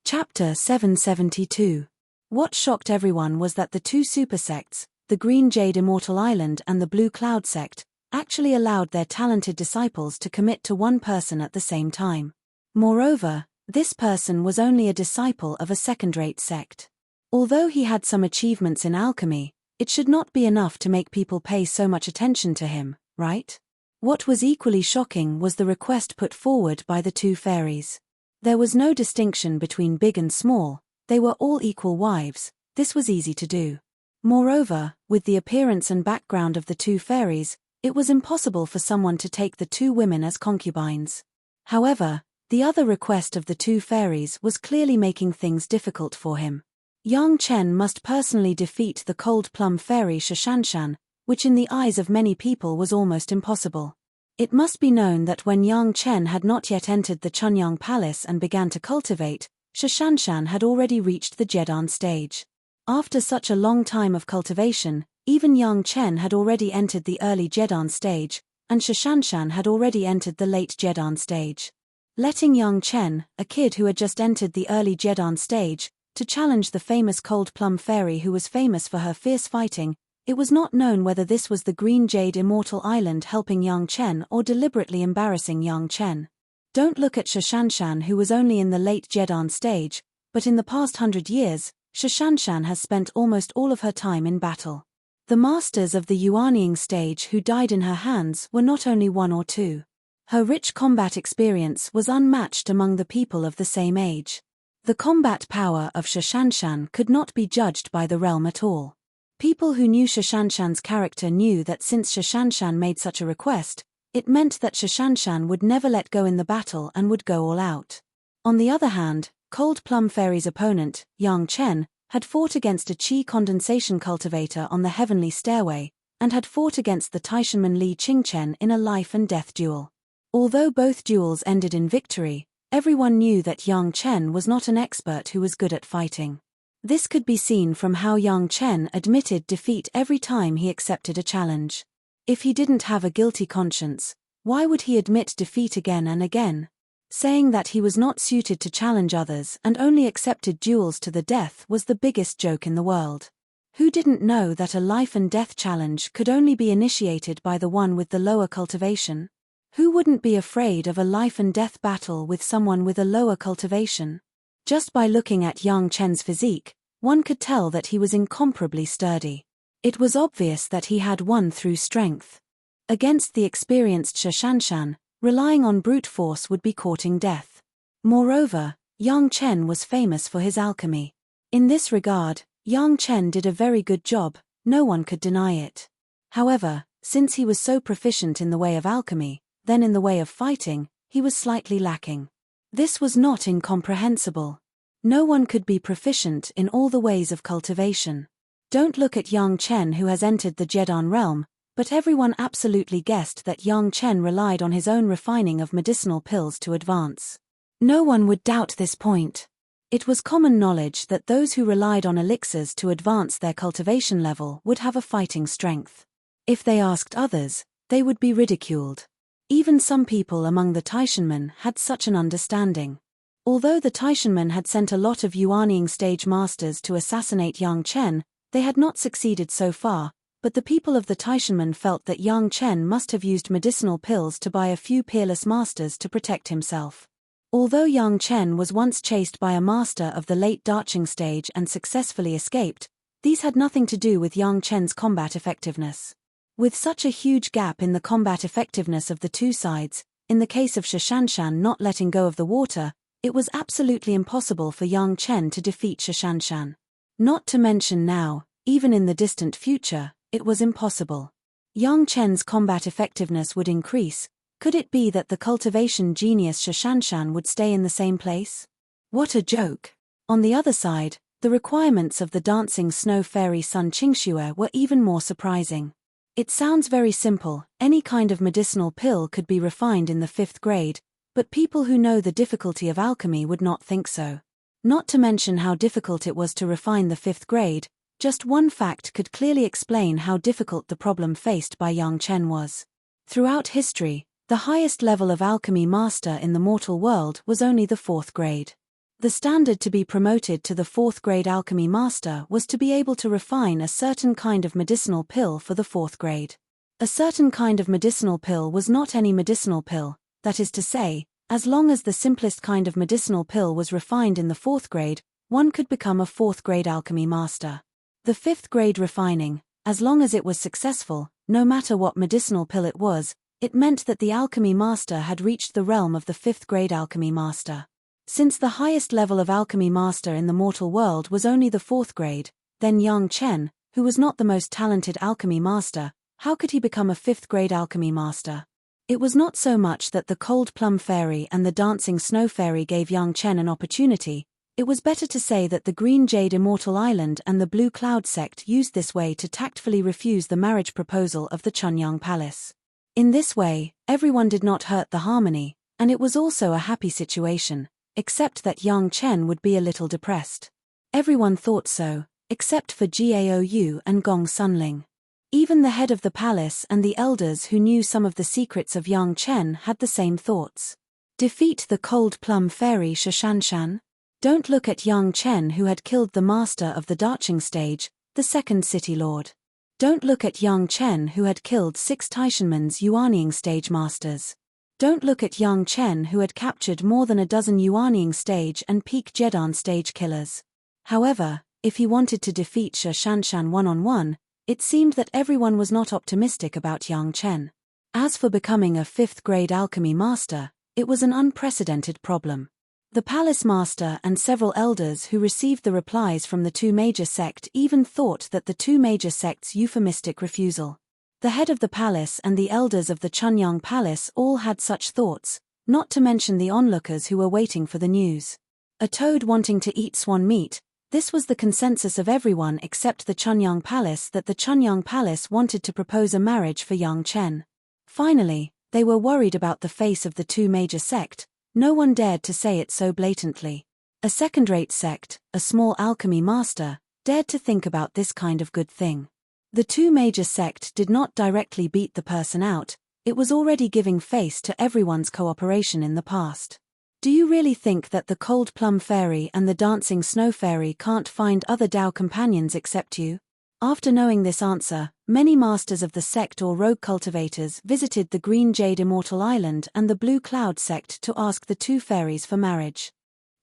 Speaker 1: Chapter 772. What shocked everyone was that the two super sects, the Green Jade Immortal Island and the Blue Cloud sect, actually allowed their talented disciples to commit to one person at the same time. Moreover, this person was only a disciple of a second-rate sect. Although he had some achievements in alchemy, it should not be enough to make people pay so much attention to him, right? What was equally shocking was the request put forward by the two fairies. There was no distinction between big and small, they were all equal wives, this was easy to do. Moreover, with the appearance and background of the two fairies, it was impossible for someone to take the two women as concubines. However, the other request of the two fairies was clearly making things difficult for him. Yang Chen must personally defeat the Cold Plum Fairy Shashanshan, which in the eyes of many people was almost impossible. It must be known that when Yang Chen had not yet entered the Chunyang Palace and began to cultivate, Shashanshan had already reached the Jedan stage. After such a long time of cultivation, even Yang Chen had already entered the early Jedan stage, and Shashanshan had already entered the late Jedan stage. Letting Yang Chen, a kid who had just entered the early Jedan stage, to challenge the famous Cold Plum Fairy who was famous for her fierce fighting, it was not known whether this was the Green Jade Immortal Island helping Yang Chen or deliberately embarrassing Yang Chen. Don't look at Shashanshan who was only in the late Jedan stage, but in the past 100 years, Shashanshan has spent almost all of her time in battle. The masters of the Yuanying stage who died in her hands were not only one or two. Her rich combat experience was unmatched among the people of the same age. The combat power of Shashanshan could not be judged by the realm at all. People who knew Shashanshan's character knew that since Shashanshan made such a request, it meant that Shashanshan would never let go in the battle and would go all out. On the other hand, Cold Plum Fairy's opponent, Yang Chen, had fought against a qi condensation cultivator on the heavenly stairway, and had fought against the Taishanman Li Qingchen in a life-and-death duel. Although both duels ended in victory, everyone knew that Yang Chen was not an expert who was good at fighting. This could be seen from how Yang Chen admitted defeat every time he accepted a challenge. If he didn't have a guilty conscience, why would he admit defeat again and again? Saying that he was not suited to challenge others and only accepted duels to the death was the biggest joke in the world. Who didn't know that a life-and-death challenge could only be initiated by the one with the lower cultivation? Who wouldn't be afraid of a life-and-death battle with someone with a lower cultivation? Just by looking at Yang Chen's physique, one could tell that he was incomparably sturdy. It was obvious that he had won through strength. Against the experienced Shashanshan, relying on brute force would be courting death. Moreover, Yang Chen was famous for his alchemy. In this regard, Yang Chen did a very good job, no one could deny it. However, since he was so proficient in the way of alchemy, then in the way of fighting, he was slightly lacking. This was not incomprehensible. No one could be proficient in all the ways of cultivation. Don't look at Yang Chen who has entered the Jedan realm, but everyone absolutely guessed that Yang Chen relied on his own refining of medicinal pills to advance. No one would doubt this point. It was common knowledge that those who relied on elixirs to advance their cultivation level would have a fighting strength. If they asked others, they would be ridiculed. Even some people among the Taishanmen had such an understanding. Although the Taishanmen had sent a lot of Yuanying stage masters to assassinate Yang Chen, they had not succeeded so far, but the people of the Taishanmen felt that Yang Chen must have used medicinal pills to buy a few peerless masters to protect himself. Although Yang Chen was once chased by a master of the late Darching stage and successfully escaped, these had nothing to do with Yang Chen's combat effectiveness. With such a huge gap in the combat effectiveness of the two sides, in the case of Shashanshan not letting go of the water, it was absolutely impossible for Yang Chen to defeat Shashanshan. Not to mention now, even in the distant future, it was impossible. Yang Chen's combat effectiveness would increase. Could it be that the cultivation genius Shashanshan would stay in the same place? What a joke! On the other side, the requirements of the dancing snow fairy Sun Qingxue were even more surprising. It sounds very simple, any kind of medicinal pill could be refined in the 5th grade, but people who know the difficulty of alchemy would not think so. Not to mention how difficult it was to refine the 5th grade, just one fact could clearly explain how difficult the problem faced by Yang Chen was. Throughout history, the highest level of alchemy master in the mortal world was only the 4th grade. The standard to be promoted to the 4th grade alchemy master was to be able to refine a certain kind of medicinal pill for the 4th grade. A certain kind of medicinal pill was not any medicinal pill, that is to say, as long as the simplest kind of medicinal pill was refined in the 4th grade, one could become a 4th grade alchemy master. The 5th grade refining, as long as it was successful, no matter what medicinal pill it was, it meant that the alchemy master had reached the realm of the 5th grade alchemy master. Since the highest level of alchemy master in the mortal world was only the 4th grade, then Yang Chen, who was not the most talented alchemy master, how could he become a 5th grade alchemy master? It was not so much that the Cold Plum Fairy and the Dancing Snow Fairy gave Yang Chen an opportunity. It was better to say that the Green Jade Immortal Island and the Blue Cloud sect used this way to tactfully refuse the marriage proposal of the Chunyang Palace. In this way, everyone did not hurt the harmony, and it was also a happy situation, except that Yang Chen would be a little depressed. Everyone thought so, except for Gaou and Gong Sunling. Even the head of the palace and the elders who knew some of the secrets of Yang Chen had the same thoughts. Defeat the Cold Plum Fairy Shashanshan? Don't look at Yang Chen who had killed the master of the Darching stage, the 2nd city lord. Don't look at Yang Chen who had killed 6 Taishanmen's Yuanying stage masters. Don't look at Yang Chen who had captured more than a dozen Yuanying stage and peak Jedan stage killers. However, if he wanted to defeat Shashanshan one-on-one, it seemed that everyone was not optimistic about Yang Chen. As for becoming a 5th-grade alchemy master, it was an unprecedented problem. The palace master and several elders who received the replies from the two major sects even thought that the two major sects' euphemistic refusal. The head of the palace and the elders of the Chunyang Palace all had such thoughts, not to mention the onlookers who were waiting for the news. A toad wanting to eat swan meat, this was the consensus of everyone except the Chunyang Palace, that the Chunyang Palace wanted to propose a marriage for Yang Chen. Finally, they were worried about the face of the two major sect. No one dared to say it so blatantly. A second-rate sect, a small alchemy master, dared to think about this kind of good thing. The two major sect did not directly beat the person out, it was already giving face to everyone's cooperation in the past. Do you really think that the cold plum fairy and the dancing snow fairy can't find other Dao companions except you? After knowing this answer, many masters of the sect or rogue cultivators visited the Green Jade Immortal Island and the Blue Cloud sect to ask the two fairies for marriage.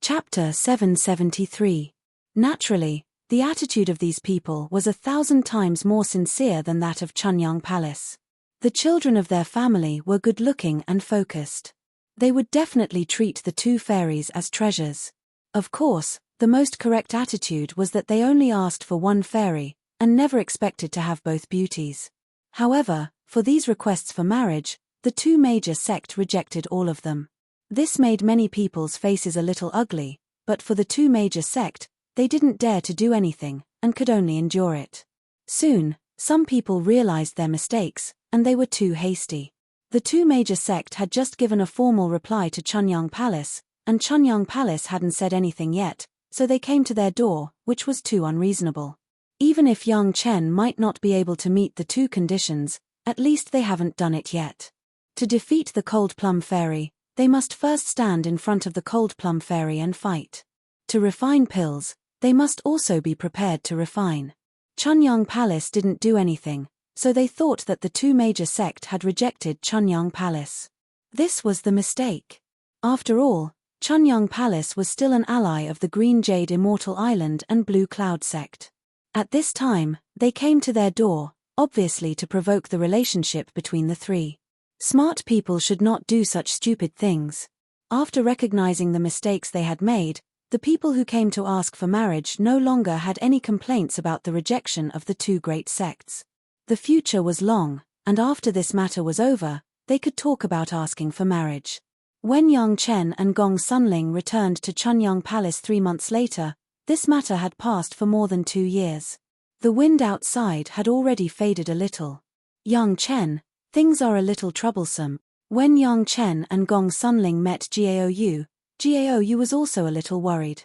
Speaker 1: Chapter 773. Naturally, the attitude of these people was 1,000 times more sincere than that of Chunyang Palace. The children of their family were good-looking and focused. They would definitely treat the two fairies as treasures. Of course, the most correct attitude was that they only asked for one fairy, and never expected to have both beauties. However, for these requests for marriage, the two major sect rejected all of them. This made many people's faces a little ugly, but for the two major sect, they didn't dare to do anything, and could only endure it. Soon, some people realized their mistakes, and they were too hasty. The two major sect had just given a formal reply to Chunyang Palace, and Chunyang Palace hadn't said anything yet, so they came to their door, which was too unreasonable. Even if Yang Chen might not be able to meet the two conditions, at least they haven't done it yet. To defeat the Cold Plum Fairy, they must first stand in front of the Cold Plum Fairy and fight. To refine pills, they must also be prepared to refine. Chunyang Palace didn't do anything, so they thought that the two major sect had rejected Chunyang Palace. This was the mistake. After all, Chunyang Palace was still an ally of the Green Jade Immortal Island and Blue Cloud sect. At this time, they came to their door, obviously to provoke the relationship between the three. Smart people should not do such stupid things. After recognizing the mistakes they had made, the people who came to ask for marriage no longer had any complaints about the rejection of the two great sects. The future was long, and after this matter was over, they could talk about asking for marriage. When Yang Chen and Gong Sunling returned to Chunyang Palace 3 months later, this matter had passed for more than 2 years. The wind outside had already faded a little. Yang Chen, things are a little troublesome. When Yang Chen and Gong Sunling met Gaou was also a little worried.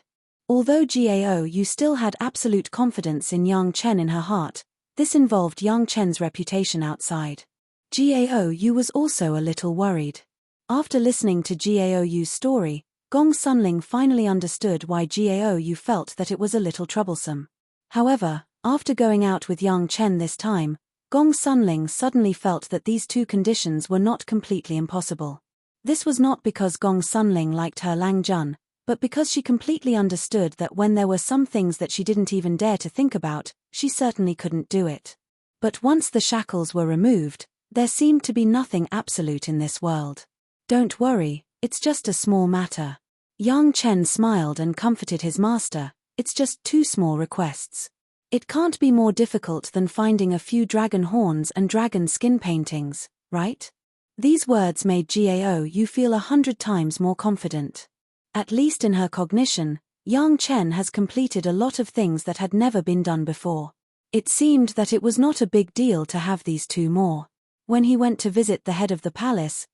Speaker 1: Although Gaou still had absolute confidence in Yang Chen in her heart, this involved Yang Chen's reputation outside. Gaou was also a little worried. After listening to Gaou's story, Gong Sunling finally understood why Gaou felt that it was a little troublesome. However, after going out with Yang Chen this time, Gong Sunling suddenly felt that these two conditions were not completely impossible. This was not because Gong Sunling liked her Lang Jun, but because she completely understood that when there were some things that she didn't even dare to think about, she certainly couldn't do it. But once the shackles were removed, there seemed to be nothing absolute in this world. Don't worry, it's just a small matter. Yang Chen smiled and comforted his master, it's just 2 small requests. It can't be more difficult than finding a few dragon horns and dragon skin paintings, right? These words made Gaou feel 100 times more confident. At least in her cognition, Yang Chen has completed a lot of things that had never been done before. It seemed that it was not a big deal to have these 2 more. When he went to visit the head of the palace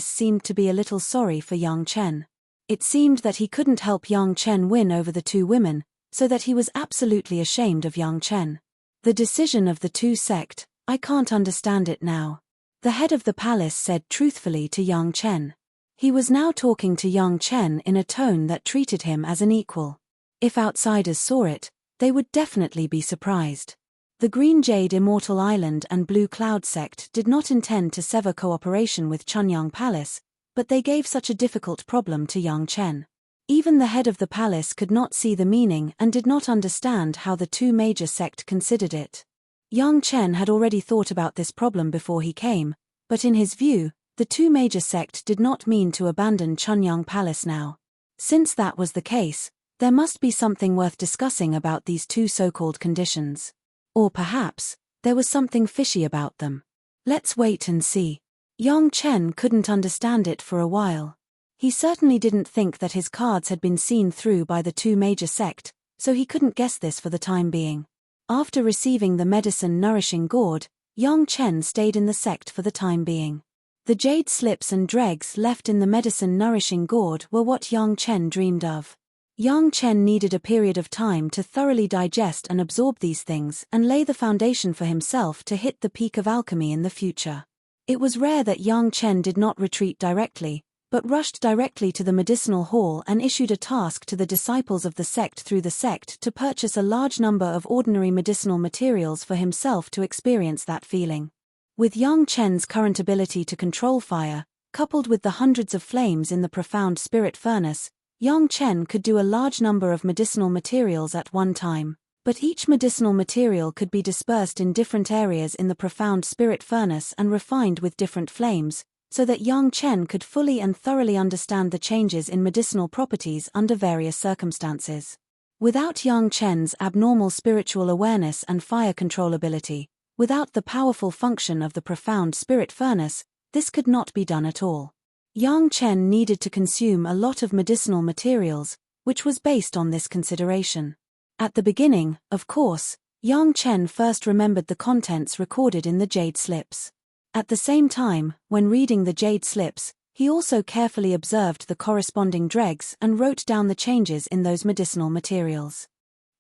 Speaker 1: seemed to be a little sorry for Yang Chen. It seemed that he couldn't help Yang Chen win over the 2 women, so that he was absolutely ashamed of Yang Chen. The decision of the 2 sect, I can't understand it now. The head of the palace said truthfully to Yang Chen. He was now talking to Yang Chen in a tone that treated him as an equal. If outsiders saw it, they would definitely be surprised. The Green Jade Immortal Island and Blue Cloud sect did not intend to sever cooperation with Chunyang Palace, but they gave such a difficult problem to Yang Chen. Even the head of the palace could not see the meaning and did not understand how the 2 major sect considered it. Yang Chen had already thought about this problem before he came, but in his view, the two major sect did not mean to abandon Chunyang Palace now. Since that was the case, there must be something worth discussing about these two so-called conditions. Or perhaps, there was something fishy about them. Let's wait and see. Yang Chen couldn't understand it for a while. He certainly didn't think that his cards had been seen through by the two major sect, so he couldn't guess this for the time being. After receiving the medicine nourishing gourd, Yang Chen stayed in the sect for the time being. The jade slips and dregs left in the medicine nourishing gourd were what Yang Chen dreamed of. Yang Chen needed a period of time to thoroughly digest and absorb these things and lay the foundation for himself to hit the peak of alchemy in the future. It was rare that Yang Chen did not retreat directly, but rushed directly to the medicinal hall and issued a task to the disciples of the sect through the sect to purchase a large number of ordinary medicinal materials for himself to experience that feeling. With Yang Chen's current ability to control fire, coupled with the hundreds of flames in the profound spirit furnace, Yang Chen could do a large number of medicinal materials at one time, but each medicinal material could be dispersed in different areas in the profound spirit furnace and refined with different flames, so that Yang Chen could fully and thoroughly understand the changes in medicinal properties under various circumstances. Without Yang Chen's abnormal spiritual awareness and fire control ability, without the powerful function of the profound spirit furnace, this could not be done at all. Yang Chen needed to consume a lot of medicinal materials, which was based on this consideration. At the beginning, of course, Yang Chen first remembered the contents recorded in the jade slips. At the same time, when reading the jade slips, he also carefully observed the corresponding dregs and wrote down the changes in those medicinal materials.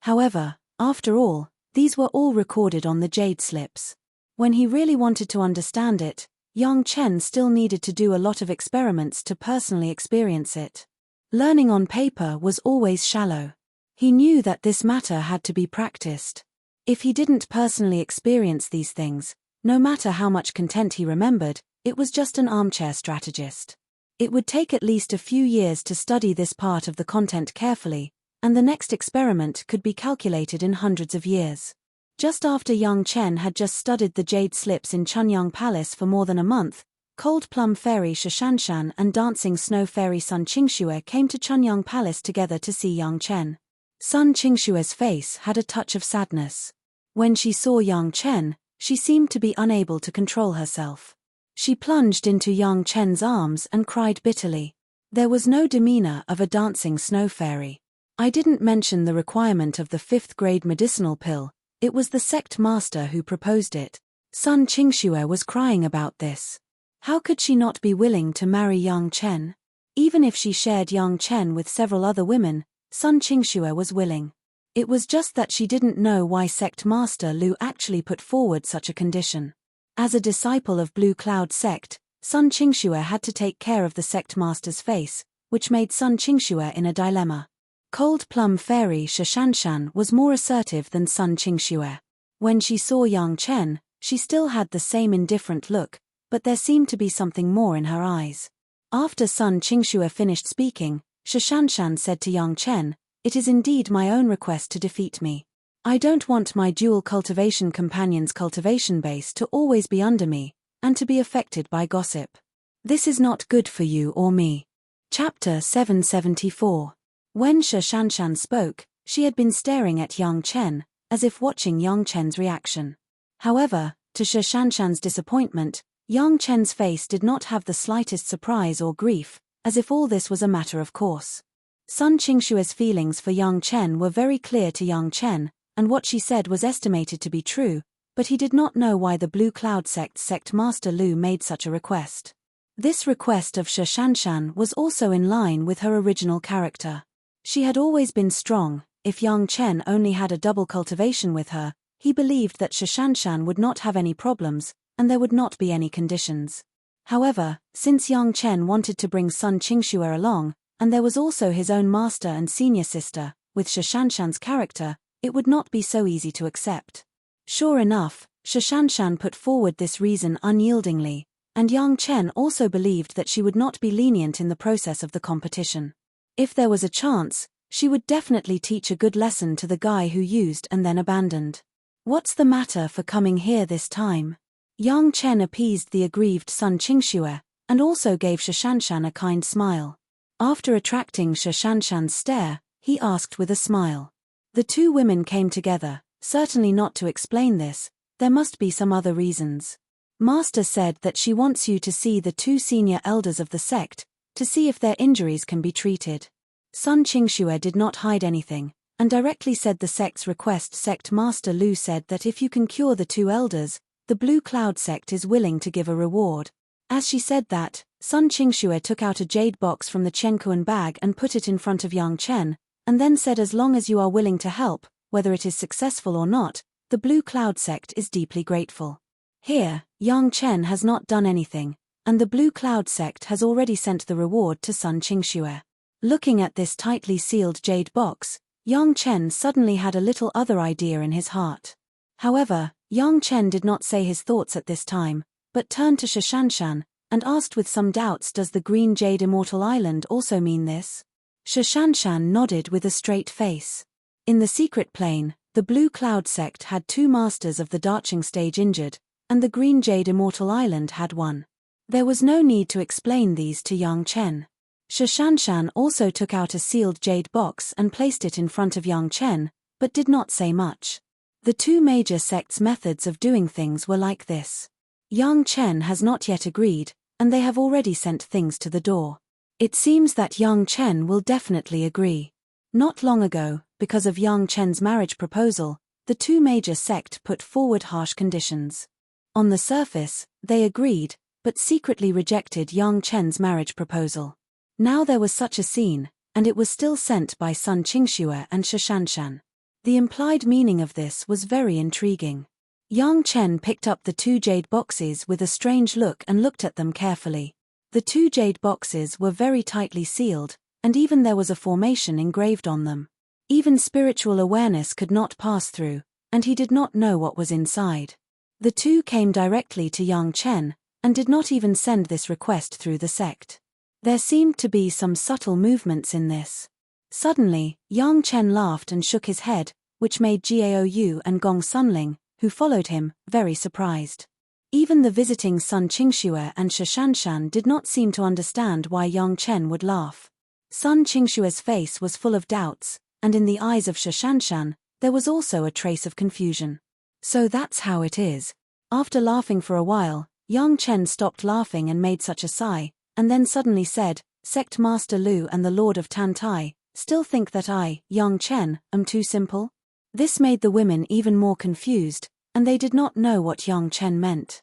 Speaker 1: However, after all, these were all recorded on the jade slips. When he really wanted to understand it, Yang Chen still needed to do a lot of experiments to personally experience it. Learning on paper was always shallow. He knew that this matter had to be practiced. If he didn't personally experience these things, no matter how much content he remembered, it was just an armchair strategist. It would take at least a few years to study this part of the content carefully, and the next experiment could be calculated in hundreds of years. Just after Yang Chen had just studied the jade slips in Chunyang Palace for more than a month, Cold Plum Fairy Shishanshan and Dancing Snow Fairy Sun Qingxue came to Chunyang Palace together to see Yang Chen. Sun Qingxue's face had a touch of sadness. When she saw Yang Chen, she seemed to be unable to control herself. She plunged into Yang Chen's arms and cried bitterly. There was no demeanor of a dancing snow fairy. I didn't mention the requirement of the 5th grade medicinal pill, it was the sect master who proposed it. Sun Qingxue was crying about this. How could she not be willing to marry Yang Chen? Even if she shared Yang Chen with several other women, Sun Qingxue was willing. It was just that she didn't know why sect master Lu actually put forward such a condition. As a disciple of Blue Cloud sect, Sun Qingxue had to take care of the sect master's face, which made Sun Qingxue in a dilemma. Cold Plum Fairy Shishanshan was more assertive than Sun Qingxue. When she saw Yang Chen, she still had the same indifferent look, but there seemed to be something more in her eyes. After Sun Qingxue finished speaking, Shishanshan said to Yang Chen, "It is indeed my own request to defeat me. I don't want my dual cultivation companion's cultivation base to always be under me, and to be affected by gossip. This is not good for you or me." Chapter 774. When Shishanshan spoke, she had been staring at Yang Chen, as if watching Yang Chen's reaction. However, to Shishanshan's disappointment, Yang Chen's face did not have the slightest surprise or grief, as if all this was a matter of course. Sun Qingxue's feelings for Yang Chen were very clear to Yang Chen, and what she said was estimated to be true, but he did not know why the Blue Cloud sect's sect master Lu made such a request. This request of Shishanshan was also in line with her original character. She had always been strong. If Yang Chen only had a double cultivation with her, he believed that Shishanshan would not have any problems, and there would not be any conditions. However, since Yang Chen wanted to bring Sun Qingxue along, and there was also his own master and senior sister, with Shishanshan's character, it would not be so easy to accept. Sure enough, Shishanshan put forward this reason unyieldingly, and Yang Chen also believed that she would not be lenient in the process of the competition. If there was a chance, she would definitely teach a good lesson to the guy who used and then abandoned. What's the matter for coming here this time? Yang Chen appeased the aggrieved Sun Qingxue, and also gave Shishanshan a kind smile. After attracting Shishanshan's stare, he asked with a smile. The two women came together, certainly not to explain this, there must be some other reasons. Master said that she wants you to see the two senior elders of the sect, to see if their injuries can be treated. Sun Qingxue did not hide anything, and directly said the sect's request. Sect Master Lu said that if you can cure the two elders, the Blue Cloud sect is willing to give a reward. As she said that, Sun Qingxue took out a jade box from the Chenkuan bag and put it in front of Yang Chen, and then said as long as you are willing to help, whether it is successful or not, the Blue Cloud sect is deeply grateful. Here, Yang Chen has not done anything, and the Blue Cloud sect has already sent the reward to Sun Qingxue. Looking at this tightly sealed jade box, Yang Chen suddenly had a little other idea in his heart. However, Yang Chen did not say his thoughts at this time, but turned to Shishanshan, and asked with some doubts, does the Green Jade Immortal Island also mean this? Shishanshan nodded with a straight face. In the secret plane, the Blue Cloud sect had two masters of the Darching stage injured, and the Green Jade Immortal Island had one. There was no need to explain these to Yang Chen. Shishanshan also took out a sealed jade box and placed it in front of Yang Chen, but did not say much. The two major sects' methods of doing things were like this. Yang Chen has not yet agreed, and they have already sent things to the door. It seems that Yang Chen will definitely agree. Not long ago, because of Yang Chen's marriage proposal, the two major sects put forward harsh conditions. On the surface, they agreed, but secretly rejected Yang Chen's marriage proposal. Now there was such a scene, and it was still sent by Sun Qingxue and Shishanshan. The implied meaning of this was very intriguing. Yang Chen picked up the two jade boxes with a strange look and looked at them carefully. The two jade boxes were very tightly sealed, and even there was a formation engraved on them. Even spiritual awareness could not pass through, and he did not know what was inside. The two came directly to Yang Chen, and did not even send this request through the sect. There seemed to be some subtle movements in this. Suddenly, Yang Chen laughed and shook his head, which made Gao Yu and Gong Sunling, who followed him, very surprised. Even the visiting Sun Qingxue and Shishanshan did not seem to understand why Yang Chen would laugh. Sun Qingxue's face was full of doubts, and in the eyes of Shishanshan, there was also a trace of confusion. So that's how it is. After laughing for a while, Yang Chen stopped laughing and made such a sigh, and then suddenly said, Sect Master Lu and the Lord of Tantai, still think that I, Yang Chen, am too simple? This made the women even more confused, and they did not know what Yang Chen meant.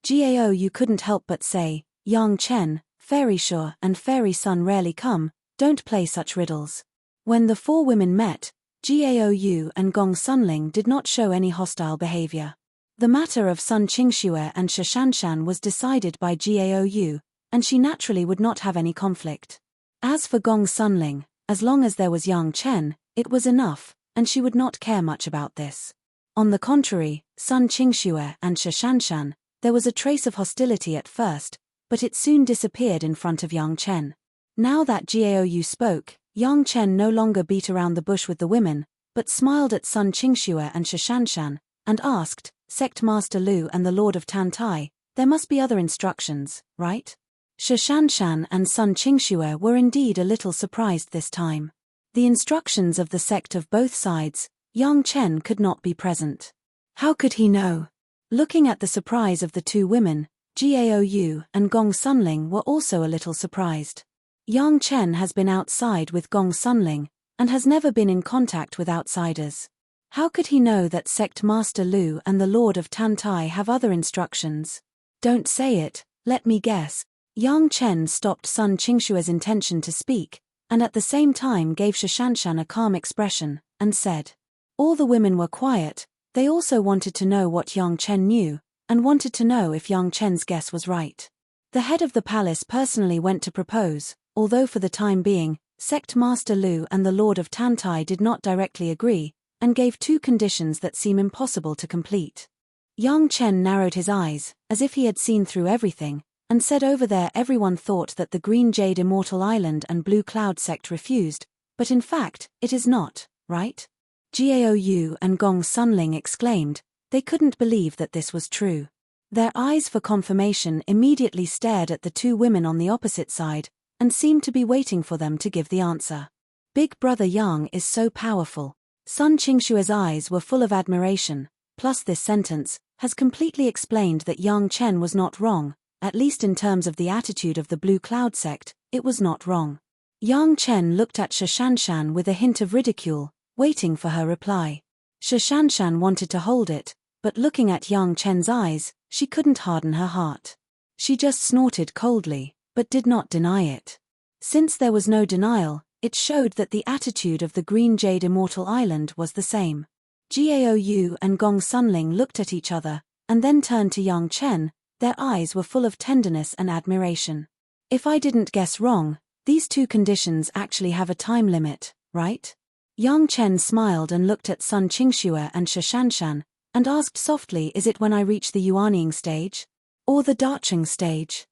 Speaker 1: Gao Yu couldn't help but say, Yang Chen, Fairy Sure and Fairy Sun rarely come, don't play such riddles. When the four women met, Gao Yu and Gong Sunling did not show any hostile behavior. The matter of Sun Qingxue and Shishanshan was decided by Gao Yu, and she naturally would not have any conflict. As for Gong Sunling, as long as there was Yang Chen, it was enough, and she would not care much about this. On the contrary, Sun Qingxue and Shishanshan, there was a trace of hostility at first, but it soon disappeared in front of Yang Chen. Now that Gao Yu spoke, Yang Chen no longer beat around the bush with the women, but smiled at Sun Qingxue and Shishanshan, and asked, Sect Master Lu and the Lord of Tantai, there must be other instructions, right? Shishanshan and Sun Qingxue were indeed a little surprised this time. The instructions of the sect of both sides, Yang Chen could not be present. How could he know? Looking at the surprise of the two women, Gao Yu and Gong Sunling were also a little surprised. Yang Chen has been outside with Gong Sunling, and has never been in contact with outsiders. How could he know that Sect Master Lu and the Lord of Tantai have other instructions? Don't say it, let me guess. Yang Chen stopped Sun Qingxue's intention to speak, and at the same time gave Shishanshan a calm expression, and said. All the women were quiet, they also wanted to know what Yang Chen knew, and wanted to know if Yang Chen's guess was right. The head of the palace personally went to propose, although for the time being, Sect Master Lu and the Lord of Tantai did not directly agree, and gave two conditions that seem impossible to complete. Yang Chen narrowed his eyes, as if he had seen through everything, and said over there everyone thought that the Green Jade Immortal Island and Blue Cloud sect refused, but in fact, it is not, right? Gao Yu and Gong Sunling exclaimed, They couldn't believe that this was true. Their eyes for confirmation immediately stared at the two women on the opposite side, and seemed to be waiting for them to give the answer. Big Brother Yang is so powerful. Sun Qingshue's eyes were full of admiration, plus this sentence has completely explained that Yang Chen was not wrong, at least in terms of the attitude of the Blue Cloud sect, it was not wrong. Yang Chen looked at Shishanshan with a hint of ridicule, waiting for her reply. Shishanshan wanted to hold it, but looking at Yang Chen's eyes, she couldn't harden her heart. She just snorted coldly, but did not deny it. Since there was no denial, it showed that the attitude of the Green Jade Immortal Island was the same. Gaou and Gong Sunling looked at each other, and then turned to Yang Chen. Their eyes were full of tenderness and admiration. If I didn't guess wrong, these two conditions actually have a time limit, right? Yang Chen smiled and looked at Sun Qingxue and Shishanshan, and asked softly, is it when I reach the Yuanying stage? Or the Dacheng stage?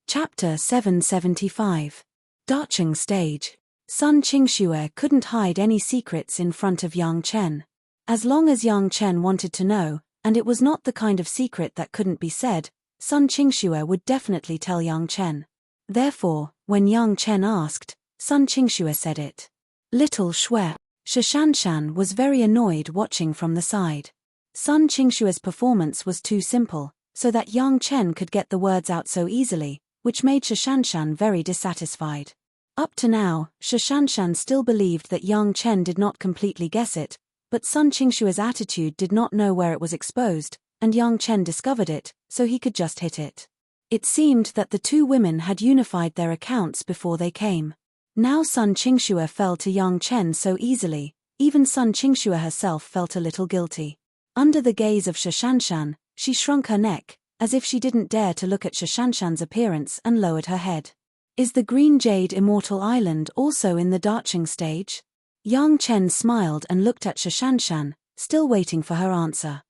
Speaker 1: Chapter 775. Dacheng stage. Sun Qingxue couldn't hide any secrets in front of Yang Chen. As long as Yang Chen wanted to know, and it was not the kind of secret that couldn't be said, Sun Qingxue would definitely tell Yang Chen. Therefore, when Yang Chen asked, Sun Qingxue said it. Little Xue. Shishanshan was very annoyed watching from the side. Sun Qingshue's performance was too simple, so that Yang Chen could get the words out so easily, which made Shishanshan very dissatisfied. Up to now, Shishanshan still believed that Yang Chen did not completely guess it, but Sun Qingshue's attitude did not know where it was exposed, and Yang Chen discovered it, so he could just hit it. It seemed that the two women had unified their accounts before they came. Now Sun Qingxue fell to Yang Chen so easily, even Sun Qingxue herself felt a little guilty. Under the gaze of Shishanshan, she shrunk her neck, as if she didn't dare to look at Shishanshan's appearance, and lowered her head. Is the Green Jade Immortal Island also in the Dacheng stage? Yang Chen smiled and looked at Shishanshan, still waiting for her answer.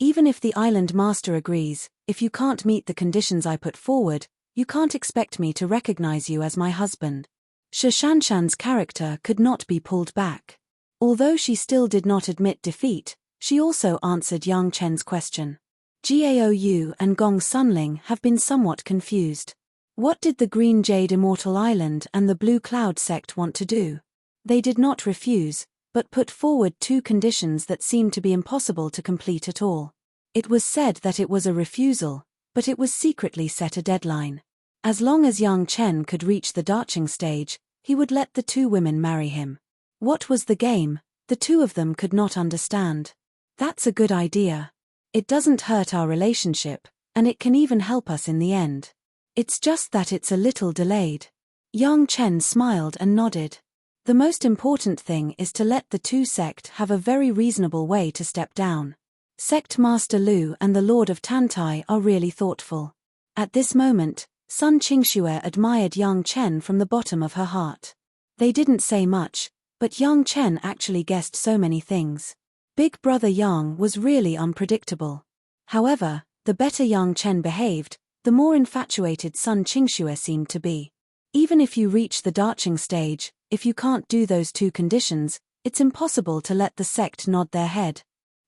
Speaker 1: Even if the island master agrees, if you can't meet the conditions I put forward, you can't expect me to recognize you as my husband. Shishanshan's character could not be pulled back. Although she still did not admit defeat, she also answered Yang Chen's question. Gaou and Gong Sunling have been somewhat confused. What did the Green Jade Immortal Island and the Blue Cloud sect want to do? They did not refuse, but put forward two conditions that seemed to be impossible to complete at all. It was said that it was a refusal, but it was secretly set a deadline. As long as Yang Chen could reach the Dacheng stage, he would let the two women marry him. What was the game? The two of them could not understand. That's a good idea. It doesn't hurt our relationship, and it can even help us in the end. It's just that it's a little delayed. Yang Chen smiled and nodded. The most important thing is to let the two sect have a very reasonable way to step down. Sect Master Lu and the Lord of Tantai are really thoughtful. At this moment, Sun Qingxue admired Yang Chen from the bottom of her heart. They didn't say much, but Yang Chen actually guessed so many things. Big Brother Yang was really unpredictable. However, the better Yang Chen behaved, the more infatuated Sun Qingxue seemed to be. Even if you reach the Dacheng stage, if you can't do those two conditions, it's impossible to let the sect nod their head.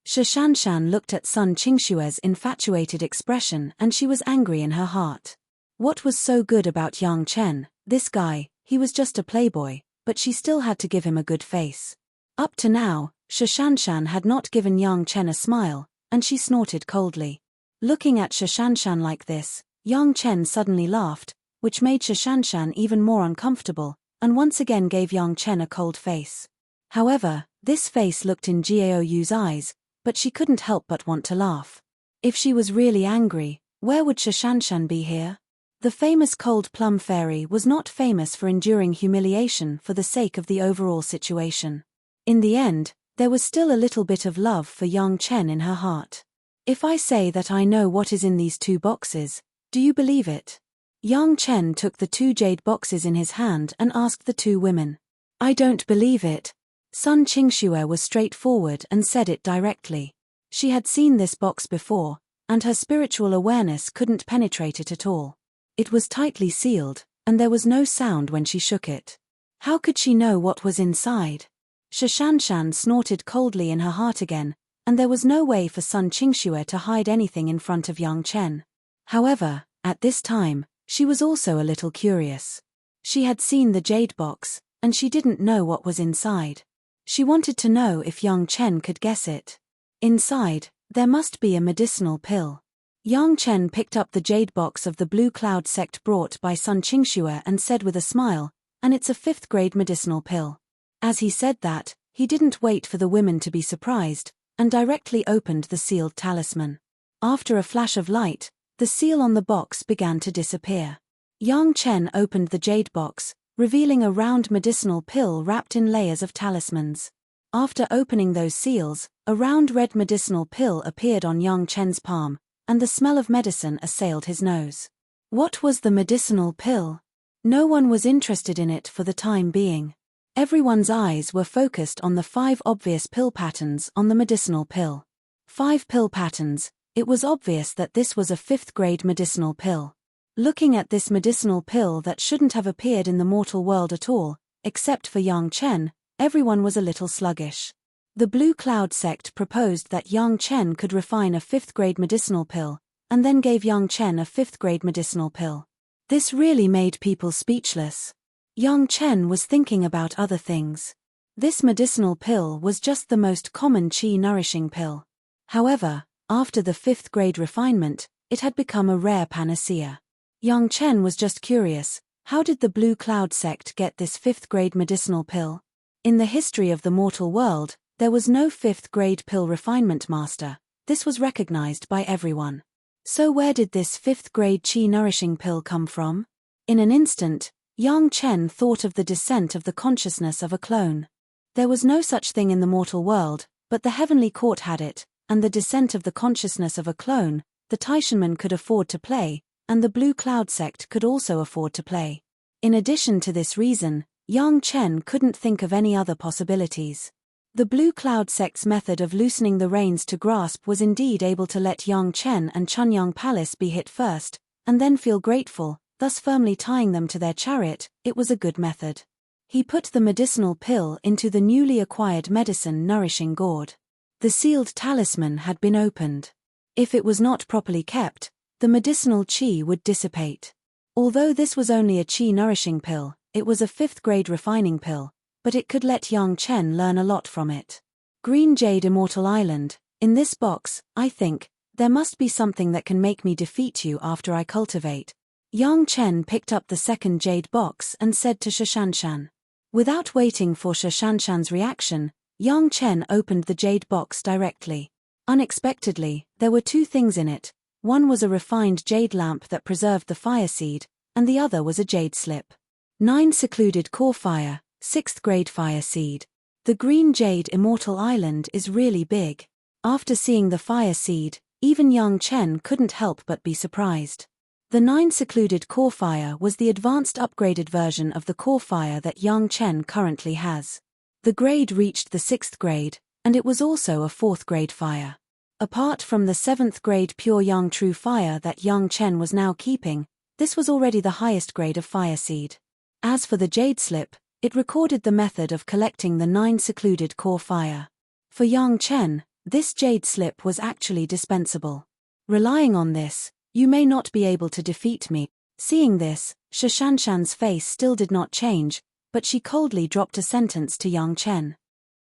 Speaker 1: Shishanshan looked at Sun Qingxue's infatuated expression, and she was angry in her heart. What was so good about Yang Chen? This guy, he was just a playboy, but she still had to give him a good face. Up to now, Shishanshan had not given Yang Chen a smile, and she snorted coldly. Looking at Shishanshan like this, Yang Chen suddenly laughed, which made Shishanshan even more uncomfortable, and once again gave Yang Chen a cold face. However, this face looked in Gaou's eyes, but she couldn't help but want to laugh. If she was really angry, where would Shishanshan be here? The famous Cold Plum Fairy was not famous for enduring humiliation for the sake of the overall situation. In the end, there was still a little bit of love for Yang Chen in her heart. If I say that I know what is in these two boxes, do you believe it? Yang Chen took the two jade boxes in his hand and asked the two women. I don't believe it. Sun Qingxue was straightforward and said it directly. She had seen this box before, and her spiritual awareness couldn't penetrate it at all. It was tightly sealed, and there was no sound when she shook it. How could she know what was inside? Shishanshan snorted coldly in her heart again, and there was no way for Sun Qingxue to hide anything in front of Yang Chen. However, at this time, she was also a little curious. She had seen the jade box, and she didn't know what was inside. She wanted to know if Yang Chen could guess it. Inside, there must be a medicinal pill. Yang Chen picked up the jade box of the Blue Cloud sect brought by Sun Qingxue and said with a smile, "And it's a 5th grade medicinal pill." As he said that, he didn't wait for the women to be surprised, and directly opened the sealed talisman. After a flash of light, the seal on the box began to disappear. Yang Chen opened the jade box, revealing a round medicinal pill wrapped in layers of talismans. After opening those seals, a round red medicinal pill appeared on Yang Chen's palm, and the smell of medicine assailed his nose. What was the medicinal pill? No one was interested in it for the time being. Everyone's eyes were focused on the 5 obvious pill patterns on the medicinal pill. 5 pill patterns. It was obvious that this was a 5th grade medicinal pill. Looking at this medicinal pill that shouldn't have appeared in the mortal world at all, except for Yang Chen, everyone was a little sluggish. The Blue Cloud sect proposed that Yang Chen could refine a 5th grade medicinal pill, and then gave Yang Chen a 5th grade medicinal pill. This really made people speechless. Yang Chen was thinking about other things. This medicinal pill was just the most common qi nourishing pill. However, after the 5th grade refinement, it had become a rare panacea. Yang Chen was just curious, how did the Blue Cloud sect get this 5th grade medicinal pill? In the history of the mortal world, there was no 5th grade pill refinement master. This was recognized by everyone. So where did this 5th grade qi nourishing pill come from? In an instant, Yang Chen thought of the descent of the consciousness of a clone. There was no such thing in the mortal world, but the heavenly court had it, and the descent of the consciousness of a clone, the Taishanmen could afford to play, and the Blue Cloud sect could also afford to play. In addition to this reason, Yang Chen couldn't think of any other possibilities. The Blue Cloud sect's method of loosening the reins to grasp was indeed able to let Yang Chen and Chunyang Palace be hit first, and then feel grateful, thus firmly tying them to their chariot. It was a good method. He put the medicinal pill into the newly acquired medicine nourishing gourd. The sealed talisman had been opened. If it was not properly kept, the medicinal qi would dissipate. Although this was only a qi nourishing pill, it was a 5th grade refining pill, but it could let Yang Chen learn a lot from it. Green Jade Immortal Island. In this box, I think, there must be something that can make me defeat you after I cultivate. Yang Chen picked up the second jade box and said to Shishanshan. Without waiting for Shishanshan's reaction, Yang Chen opened the jade box directly. Unexpectedly, there were 2 things in it. One was a refined jade lamp that preserved the fire seed, and the other was a jade slip. 9 secluded core fire, 6th grade fire seed. The Green Jade Immortal Island is really big. After seeing the fire seed, even Yang Chen couldn't help but be surprised. The 9 secluded core fire was the advanced upgraded version of the core fire that Yang Chen currently has. The grade reached the 6th grade, and it was also a 4th grade fire. Apart from the 7th grade pure Yang True fire that Yang Chen was now keeping, this was already the highest grade of fire seed. As for the jade slip, it recorded the method of collecting the 9 secluded core fire. For Yang Chen, this jade slip was actually dispensable. Relying on this, you may not be able to defeat me. Seeing this, Shishanshan's face still did not change, but she coldly dropped a sentence to Yang Chen.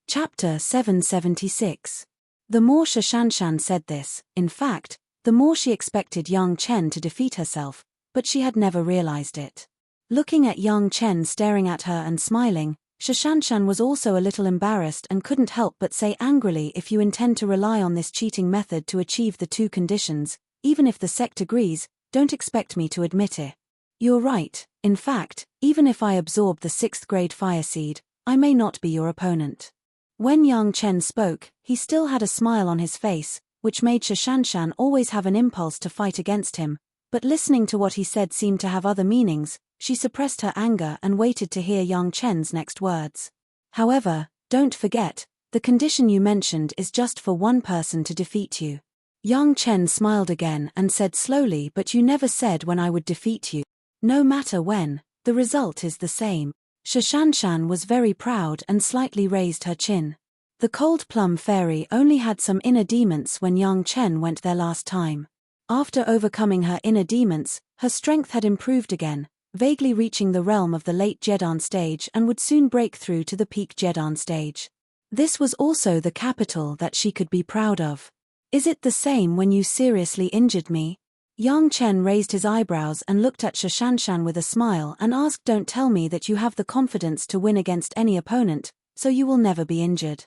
Speaker 1: Chapter 776. The more Shishanshan said this, in fact, the more she expected Yang Chen to defeat herself, but she had never realized it. Looking at Yang Chen staring at her and smiling, Shishanshan was also a little embarrassed and couldn't help but say angrily, if you intend to rely on this cheating method to achieve the 2 conditions, even if the sect agrees, don't expect me to admit it. You're right. In fact, even if I absorb the 6th grade fire seed, I may not be your opponent. When Yang Chen spoke, he still had a smile on his face, which made Shishanshan always have an impulse to fight against him, but listening to what he said seemed to have other meanings. She suppressed her anger and waited to hear Yang Chen's next words. However, don't forget, the condition you mentioned is just for one person to defeat you. Yang Chen smiled again and said slowly, but you never said when I would defeat you. No matter when, the result is the same. Shishanshan was very proud and slightly raised her chin. The cold plum fairy only had some inner demons when Yang Chen went there last time. After overcoming her inner demons, her strength had improved again, vaguely reaching the realm of the late Jedan stage and would soon break through to the peak Jedan stage. This was also the capital that she could be proud of. Is it the same when you seriously injured me? Yang Chen raised his eyebrows and looked at Shashanshan with a smile and asked, don't tell me that you have the confidence to win against any opponent, so you will never be injured.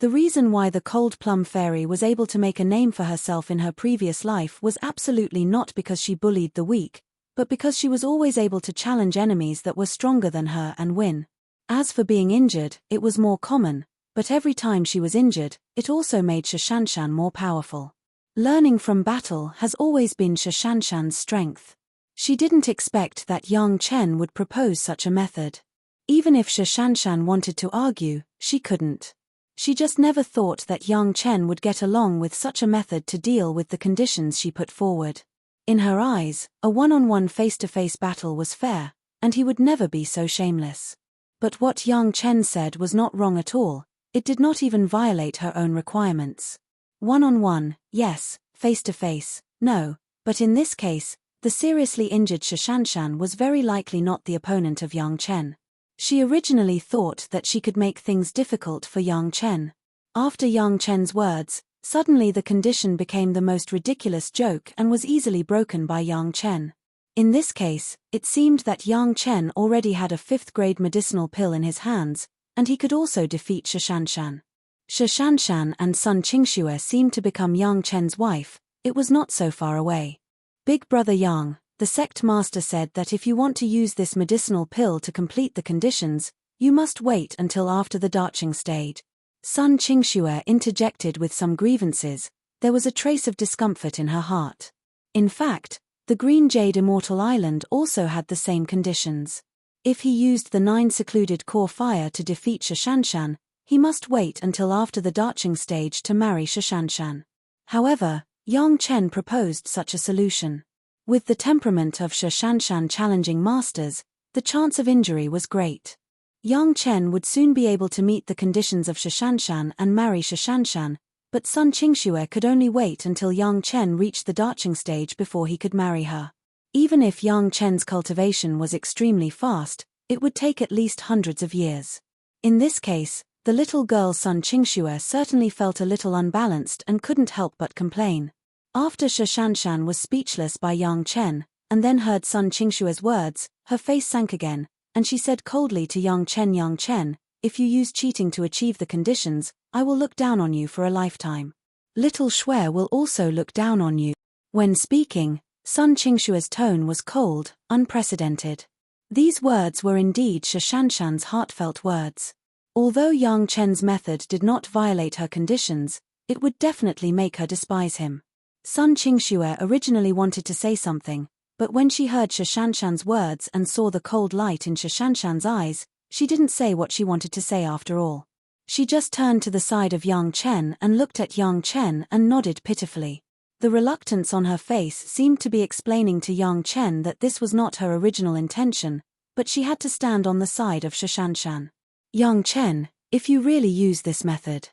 Speaker 1: The reason why the cold plum fairy was able to make a name for herself in her previous life was absolutely not because she bullied the weak, but because she was always able to challenge enemies that were stronger than her and win. As for being injured, it was more common, but every time she was injured, it also made Shashanshan more powerful. Learning from battle has always been Shashanshan's strength. She didn't expect that Yang Chen would propose such a method. Even if Shashanshan wanted to argue, she couldn't. She just never thought that Yang Chen would get along with such a method to deal with the conditions she put forward. In her eyes, a one-on-one face-to-face battle was fair, and he would never be so shameless. But what Yang Chen said was not wrong at all. It did not even violate her own requirements. One-on-one, yes; face-to-face, no, but in this case, the seriously injured Shashanshan was very likely not the opponent of Yang Chen. She originally thought that she could make things difficult for Yang Chen. After Yang Chen's words, suddenly the condition became the most ridiculous joke and was easily broken by Yang Chen. In this case, it seemed that Yang Chen already had a 5th-grade medicinal pill in his hands, and he could also defeat Shashanshan. Shashanshan and Sun Qingxue seemed to become Yang Chen's wife. It was not so far away. Big brother Yang, the sect master, said that if you want to use this medicinal pill to complete the conditions, you must wait until after the Daching stage. Sun Qingxue interjected with some grievances. There was a trace of discomfort in her heart. In fact, the Green Jade Immortal Island also had the same conditions. If he used the 9 secluded core fire to defeat Shashanshan, he must wait until after the Daching stage to marry Shashanshan. However, Yang Chen proposed such a solution. With the temperament of Shashanshan challenging masters, the chance of injury was great. Yang Chen would soon be able to meet the conditions of Shashanshan and marry Shashanshan, but Sun Qingxue could only wait until Yang Chen reached the Daching stage before he could marry her. Even if Yang Chen's cultivation was extremely fast, it would take at least hundreds of years. In this case, the little girl Sun Qingxue certainly felt a little unbalanced and couldn't help but complain. After Shashanshan was speechless by Yang Chen, and then heard Sun Qingxue's words, her face sank again, and she said coldly to Yang Chen, if you use cheating to achieve the conditions, I will look down on you for a lifetime. Little Shui will also look down on you. When speaking, Sun Qingxue's tone was cold, unprecedented. These words were indeed Shashanshan's heartfelt words. Although Yang Chen's method did not violate her conditions, it would definitely make her despise him. Sun Qingxue originally wanted to say something, but when she heard Shashanshan's words and saw the cold light in Shashanshan's eyes, she didn't say what she wanted to say after all. She just turned to the side of Yang Chen and looked at Yang Chen and nodded pitifully. The reluctance on her face seemed to be explaining to Yang Chen that this was not her original intention, but she had to stand on the side of Shashanshan. Yang Chen, if you really use this method.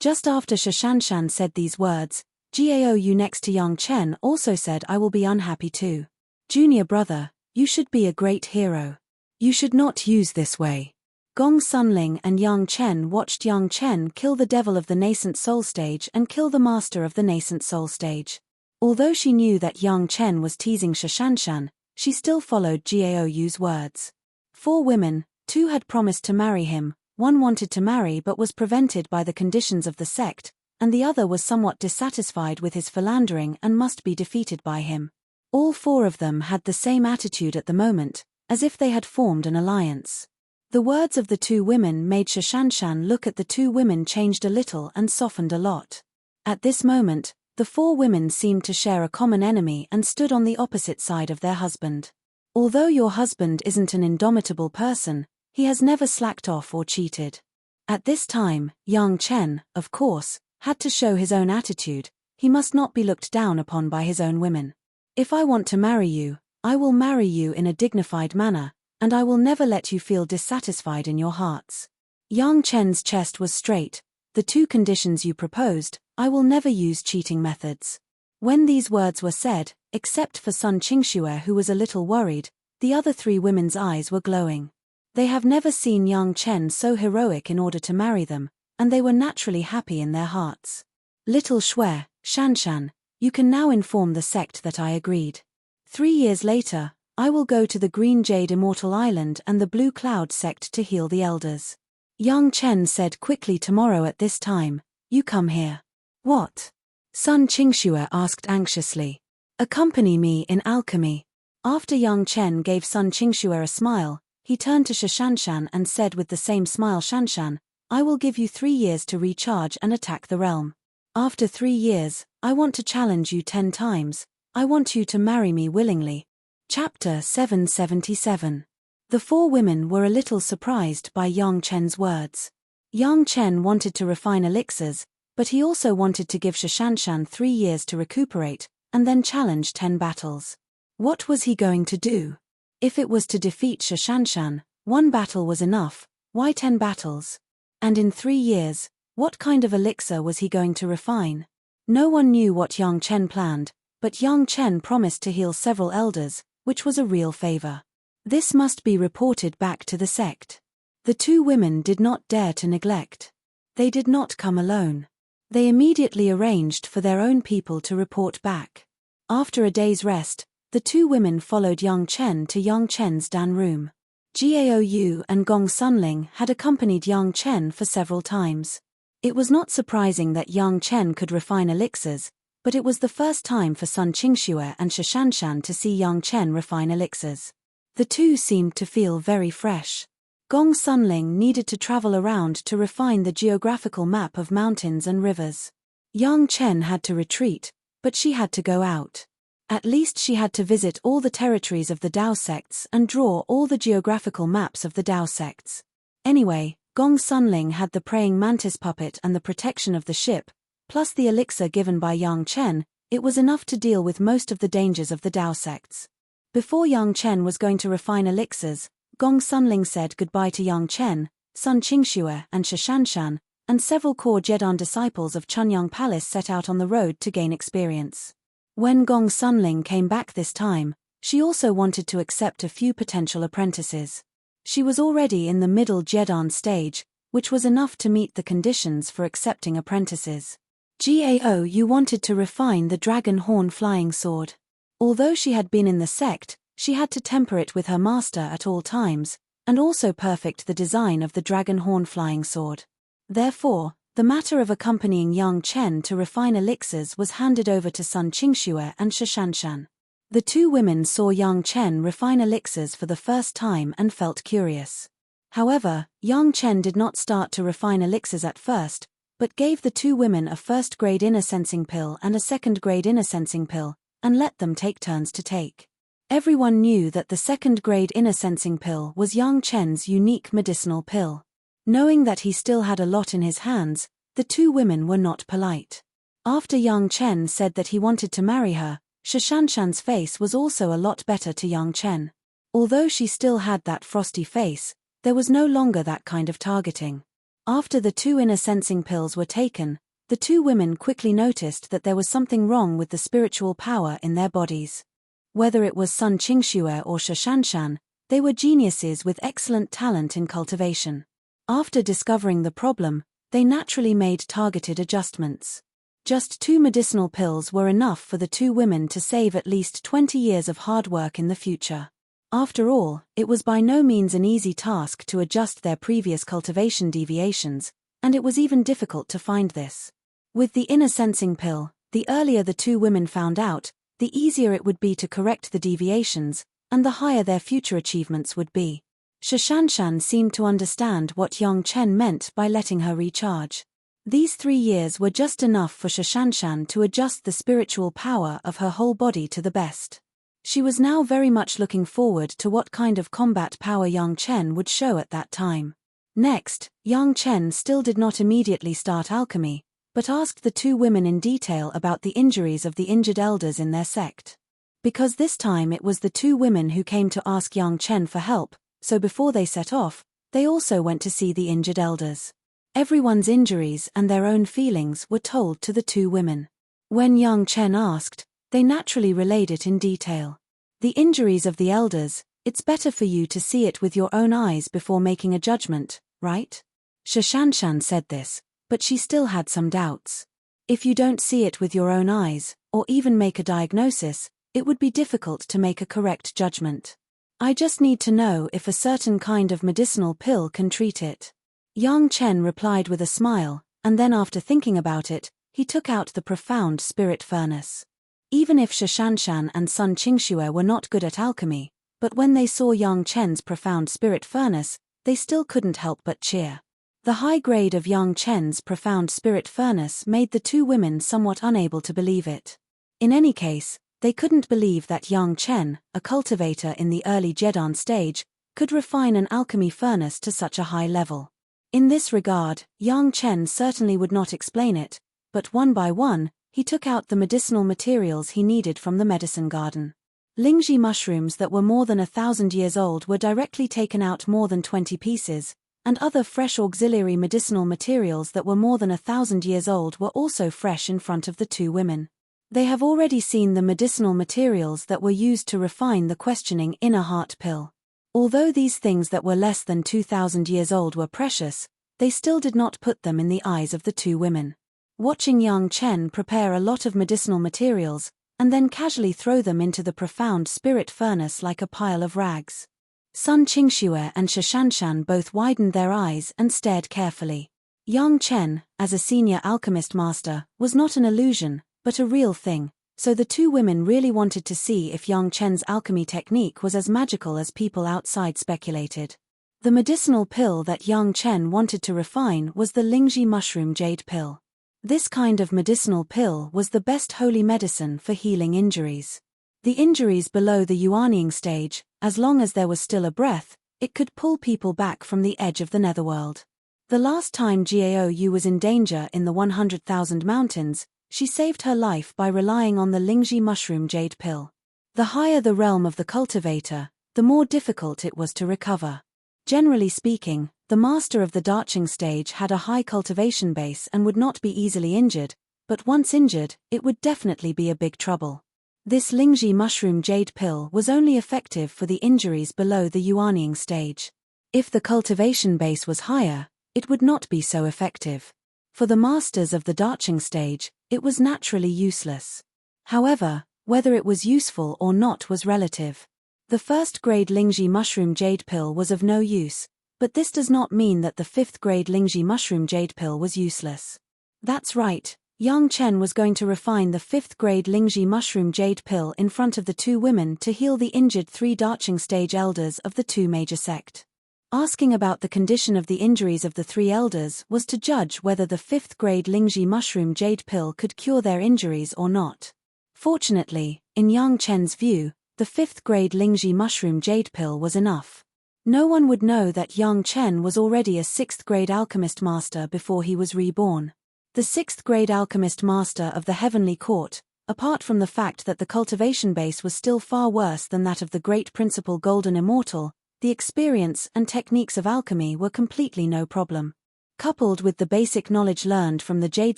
Speaker 1: Just after Shashanshan said these words, Gaou next to Yang Chen also said, I will be unhappy too. Junior brother, you should be a great hero. You should not use this way. Gong Sunling and Yang Chen watched Yang Chen kill the devil of the nascent soul stage and kill the master of the nascent soul stage. Although she knew that Yang Chen was teasing Shashanshan, she still followed Gaou's words. 4 women, 2 had promised to marry him, 1 wanted to marry but was prevented by the conditions of the sect, and the other was somewhat dissatisfied with his philandering and must be defeated by him. All 4 of them had the same attitude at the moment, as if they had formed an alliance. The words of the 2 women made Shashanshan look at the 2 women changed a little and softened a lot. At this moment, the 4 women seemed to share a common enemy and stood on the opposite side of their husband. Although your husband isn't an indomitable person, he has never slacked off or cheated. At this time, Yang Chen, of course, had to show his own attitude. He must not be looked down upon by his own women. If I want to marry you, I will marry you in a dignified manner, and I will never let you feel dissatisfied in your hearts. Yang Chen's chest was straight, the 2 conditions you proposed, I will never use cheating methods. When these words were said, except for Sun Qingxue who was a little worried, the other 3 women's eyes were glowing. They have never seen Yang Chen so heroic in order to marry them, and they were naturally happy in their hearts. Little Shui, Shanshan, you can now inform the sect that I agreed. 3 years later, I will go to the Green Jade Immortal Island and the Blue Cloud sect to heal the elders. Yang Chen said quickly. Tomorrow at this time, you come here. What? Sun Qingxue asked anxiously. Accompany me in alchemy. After Yang Chen gave Sun Qingxue a smile, he turned to Shanshan and said with the same smile, Shanshan, I will give you 3 years to recharge and attack the realm. After 3 years, I want to challenge you 10 times. I want you to marry me willingly. Chapter 777. The 4 women were a little surprised by Yang Chen's words. Yang Chen wanted to refine elixirs, but he also wanted to give Shanshan 3 years to recuperate, and then challenge 10 battles. What was he going to do? If it was to defeat Shanshan, 1 battle was enough, why 10 battles? And in 3 years, what kind of elixir was he going to refine? No one knew what Yang Chen planned, but Yang Chen promised to heal several elders, which was a real favor. This must be reported back to the sect. The 2 women did not dare to neglect. They did not come alone. They immediately arranged for their own people to report back. After a day's rest, the 2 women followed Yang Chen to Yang Chen's Dan room. Gao Yu and Gong Sunling had accompanied Yang Chen for several times. It was not surprising that Yang Chen could refine elixirs, but it was the first time for Sun Qingxue and Shanshan to see Yang Chen refine elixirs. The 2 seemed to feel very fresh. Gong Sunling needed to travel around to refine the geographical map of mountains and rivers. Yang Chen had to retreat, but she had to go out. At least she had to visit all the territories of the Dao sects and draw all the geographical maps of the Dao sects. Anyway, Gong Sunling had the praying mantis puppet and the protection of the ship, plus the elixir given by Yang Chen. It was enough to deal with most of the dangers of the Dao sects. Before Yang Chen was going to refine elixirs, Gong Sunling said goodbye to Yang Chen, Sun Qingxue and Shanshan, and several core Jedan disciples of Chunyang Palace set out on the road to gain experience. When Gong Sunling came back this time, she also wanted to accept a few potential apprentices. She was already in the middle Jedan stage, which was enough to meet the conditions for accepting apprentices. Gao Yu wanted to refine the dragon horn flying sword. Although she had been in the sect, she had to temper it with her master at all times, and also perfect the design of the dragon horn flying sword. Therefore, the matter of accompanying Yang Chen to refine elixirs was handed over to Sun Qingxue and Shanshan. The 2 women saw Yang Chen refine elixirs for the first time and felt curious. However, Yang Chen did not start to refine elixirs at first, but gave the 2 women a first-grade inner sensing pill and a second-grade inner sensing pill, and let them take turns to take. Everyone knew that the second-grade inner sensing pill was Yang Chen's unique medicinal pill. Knowing that he still had a lot in his hands, the 2 women were not polite. After Yang Chen said that he wanted to marry her, Shanshan's face was also a lot better to Yang Chen. Although she still had that frosty face, there was no longer that kind of targeting. After the 2 inner sensing pills were taken, the 2 women quickly noticed that there was something wrong with the spiritual power in their bodies. Whether it was Sun Qingxue or Shanshan, they were geniuses with excellent talent in cultivation. After discovering the problem, they naturally made targeted adjustments. Just 2 medicinal pills were enough for the 2 women to save at least 20 years of hard work in the future. After all, it was by no means an easy task to adjust their previous cultivation deviations, and it was even difficult to find this. With the inner sensing pill, the earlier the 2 women found out, the easier it would be to correct the deviations, and the higher their future achievements would be. Shanshan seemed to understand what Yang Chen meant by letting her recharge. These 3 years were just enough for Shanshan to adjust the spiritual power of her whole body to the best. She was now very much looking forward to what kind of combat power Yang Chen would show at that time. Next, Yang Chen still did not immediately start alchemy, but asked the 2 women in detail about the injuries of the injured elders in their sect. Because this time it was the 2 women who came to ask Yang Chen for help, so before they set off, they also went to see the injured elders. Everyone's injuries and their own feelings were told to the two women. When Yang Chen asked, they naturally relayed it in detail. The injuries of the elders, it's better for you to see it with your own eyes before making a judgment, right? Shashanshan said this, but she still had some doubts. If you don't see it with your own eyes, or even make a diagnosis, it would be difficult to make a correct judgment. I just need to know if a certain kind of medicinal pill can treat it. Yang Chen replied with a smile, and then after thinking about it, he took out the profound spirit furnace. Even if Shashanshan and Sun Qingxue were not good at alchemy, but when they saw Yang Chen's profound spirit furnace, they still couldn't help but cheer. The high grade of Yang Chen's profound spirit furnace made the two women somewhat unable to believe it. In any case, they couldn't believe that Yang Chen, a cultivator in the early Jedan stage, could refine an alchemy furnace to such a high level. In this regard, Yang Chen certainly would not explain it, but one by one, he took out the medicinal materials he needed from the medicine garden. Lingji mushrooms that were more than 1,000 years old were directly taken out, more than 20 pieces, and other fresh auxiliary medicinal materials that were more than 1,000 years old were also fresh in front of the two women. They have already seen the medicinal materials that were used to refine the questioning inner heart pill. Although these things that were less than 2,000 years old were precious, they still did not put them in the eyes of the two women. Watching Yang Chen prepare a lot of medicinal materials, and then casually throw them into the profound spirit furnace like a pile of rags. Sun Qingxue and Shashanshan both widened their eyes and stared carefully. Yang Chen, as a senior alchemist master, was not an illusion, but a real thing, so the two women really wanted to see if Yang Chen's alchemy technique was as magical as people outside speculated. The medicinal pill that Yang Chen wanted to refine was the Lingji mushroom jade pill. This kind of medicinal pill was the best holy medicine for healing injuries. The injuries below the Yuanying stage, as long as there was still a breath, it could pull people back from the edge of the netherworld. The last time Jiao Yu was in danger in the 100,000 mountains, she saved her life by relying on the Lingji mushroom jade pill. The higher the realm of the cultivator, the more difficult it was to recover. Generally speaking, the master of the Darching stage had a high cultivation base and would not be easily injured, but once injured, it would definitely be a big trouble. This Lingji mushroom jade pill was only effective for the injuries below the Yuanying stage. If the cultivation base was higher, it would not be so effective. For the masters of the Darching stage, it was naturally useless. However, whether it was useful or not was relative. The first-grade Lingji mushroom jade pill was of no use, but this does not mean that the fifth-grade Lingji mushroom jade pill was useless. That's right, Yang Chen was going to refine the fifth-grade Lingji mushroom jade pill in front of the two women to heal the injured three Darching stage elders of the two major sect. Asking about the condition of the injuries of the three elders was to judge whether the fifth-grade Lingji mushroom jade pill could cure their injuries or not. Fortunately, in Yang Chen's view, the fifth-grade Lingji mushroom jade pill was enough. No one would know that Yang Chen was already a sixth-grade alchemist master before he was reborn. The sixth-grade alchemist master of the Heavenly Court, apart from the fact that the cultivation base was still far worse than that of the great principal Golden Immortal, the experience and techniques of alchemy were completely no problem. Coupled with the basic knowledge learned from the jade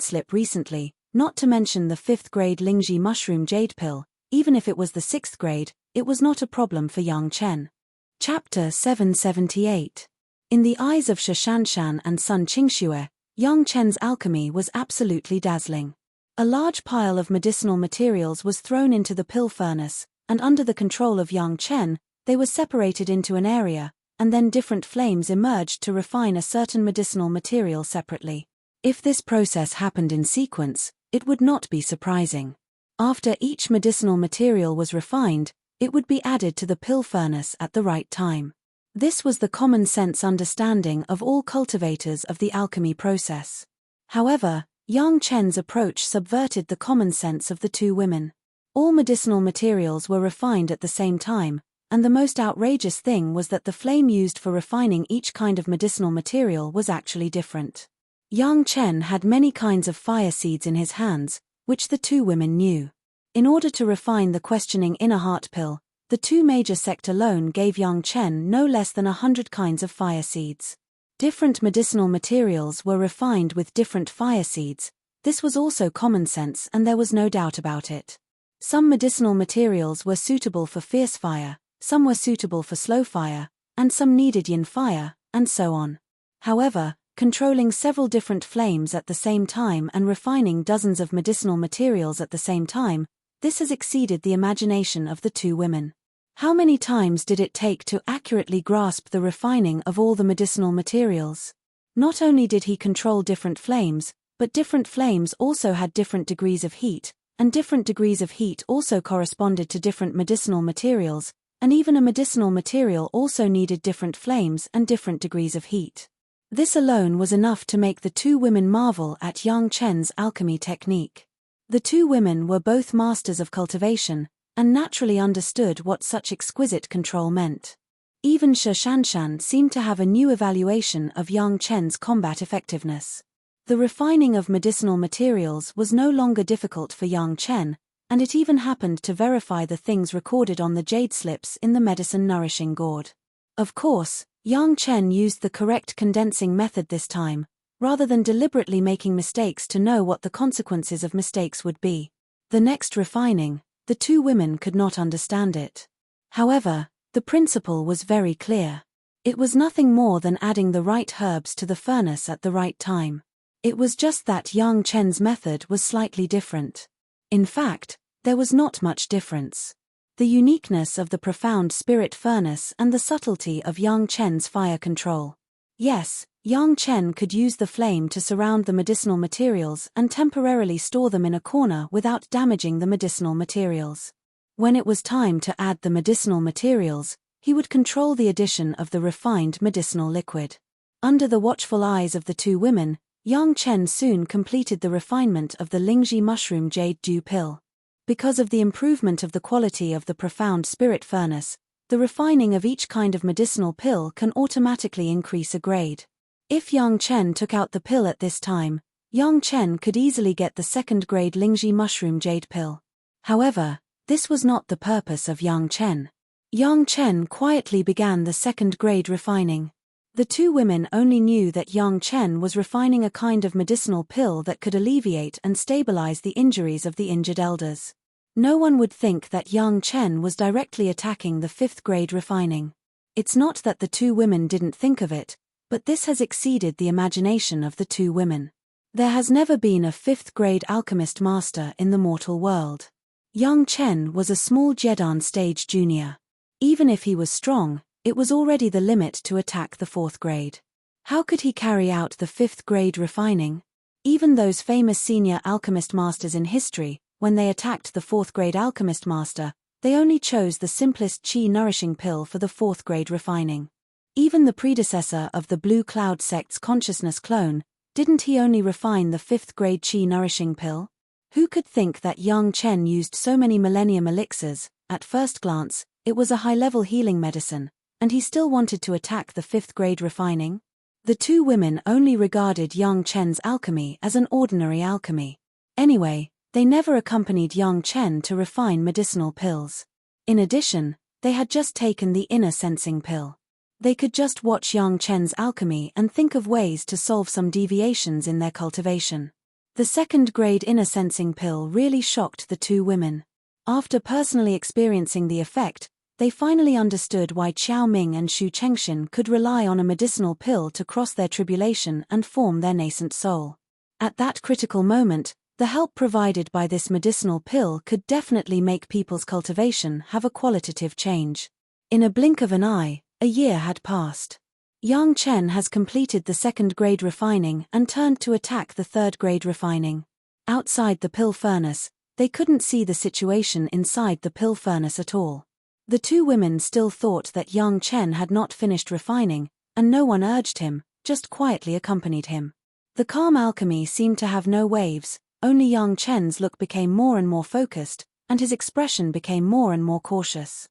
Speaker 1: slip recently, not to mention the fifth-grade Lingji mushroom jade pill, even if it was the sixth grade, it was not a problem for Yang Chen. Chapter 778. In the eyes of Shashanshan and Sun Qingxue, Yang Chen's alchemy was absolutely dazzling. A large pile of medicinal materials was thrown into the pill furnace, and under the control of Yang Chen, they were separated into an area, and then different flames emerged to refine a certain medicinal material separately. If this process happened in sequence, it would not be surprising. After each medicinal material was refined, it would be added to the pill furnace at the right time. This was the common sense understanding of all cultivators of the alchemy process. However, Yang Chen's approach subverted the common sense of the two women. All medicinal materials were refined at the same time, and the most outrageous thing was that the flame used for refining each kind of medicinal material was actually different. Yang Chen had many kinds of fire seeds in his hands, which the two women knew. In order to refine the questioning inner heart pill, the two major sect alone gave Yang Chen no less than 100 kinds of fire seeds. Different medicinal materials were refined with different fire seeds. This was also common sense and there was no doubt about it. Some medicinal materials were suitable for fierce fire, some were suitable for slow fire, and some needed yin fire, and so on. However, controlling several different flames at the same time and refining dozens of medicinal materials at the same time, this has exceeded the imagination of the two women. How many times did it take to accurately grasp the refining of all the medicinal materials? Not only did he control different flames, but different flames also had different degrees of heat, and different degrees of heat also corresponded to different medicinal materials, and even a medicinal material also needed different flames and different degrees of heat. This alone was enough to make the two women marvel at Yang Chen's alchemy technique. The two women were both masters of cultivation, and naturally understood what such exquisite control meant. Even Shi Shanshan seemed to have a new evaluation of Yang Chen's combat effectiveness. The refining of medicinal materials was no longer difficult for Yang Chen, and it even happened to verify the things recorded on the jade slips in the medicine-nourishing gourd. Of course, Yang Chen used the correct condensing method this time, rather than deliberately making mistakes to know what the consequences of mistakes would be. The next refining, the two women could not understand it. However, the principle was very clear. It was nothing more than adding the right herbs to the furnace at the right time. It was just that Yang Chen's method was slightly different. In fact, there was not much difference. The uniqueness of the profound spirit furnace and the subtlety of Yang Chen's fire control. Yes, Yang Chen could use the flame to surround the medicinal materials and temporarily store them in a corner without damaging the medicinal materials. When it was time to add the medicinal materials, he would control the addition of the refined medicinal liquid. Under the watchful eyes of the two women, Yang Chen soon completed the refinement of the Lingji mushroom jade dew pill. Because of the improvement of the quality of the profound spirit furnace, the refining of each kind of medicinal pill can automatically increase a grade. If Yang Chen took out the pill at this time, Yang Chen could easily get the second-grade Lingji mushroom jade pill. However, this was not the purpose of Yang Chen. Yang Chen quietly began the second-grade refining. The two women only knew that Yang Chen was refining a kind of medicinal pill that could alleviate and stabilize the injuries of the injured elders. No one would think that Yang Chen was directly attacking the fifth-grade refining. It's not that the two women didn't think of it, but this has exceeded the imagination of the two women. There has never been a fifth-grade alchemist master in the mortal world. Yang Chen was a small Jedan stage junior. Even if he was strong, it was already the limit to attack the fourth grade. How could he carry out the fifth-grade refining? Even those famous senior alchemist masters in history, when they attacked the fourth-grade alchemist master, they only chose the simplest qi-nourishing pill for the fourth-grade refining. Even the predecessor of the Blue Cloud sect's consciousness clone, didn't he only refine the fifth-grade qi-nourishing pill? Who could think that Yang Chen used so many millennium elixirs? At first glance, it was a high-level healing medicine, and he still wanted to attack the fifth-grade refining? The two women only regarded Yang Chen's alchemy as an ordinary alchemy. Anyway, they never accompanied Yang Chen to refine medicinal pills. In addition, they had just taken the inner sensing pill. They could just watch Yang Chen's alchemy and think of ways to solve some deviations in their cultivation. The second-grade inner sensing pill really shocked the two women. After personally experiencing the effect, they finally understood why Qiao Ming and Xu Chengxin could rely on a medicinal pill to cross their tribulation and form their nascent soul. At that critical moment, the help provided by this medicinal pill could definitely make people's cultivation have a qualitative change. In a blink of an eye, a year had passed. Yang Chen has completed the second-grade refining and turned to attack the third-grade refining. Outside the pill furnace, they couldn't see the situation inside the pill furnace at all. The two women still thought that Yang Chen had not finished refining, and no one urged him, just quietly accompanied him. The calm alchemy seemed to have no waves, only Yang Chen's look became more and more focused, and his expression became more and more cautious.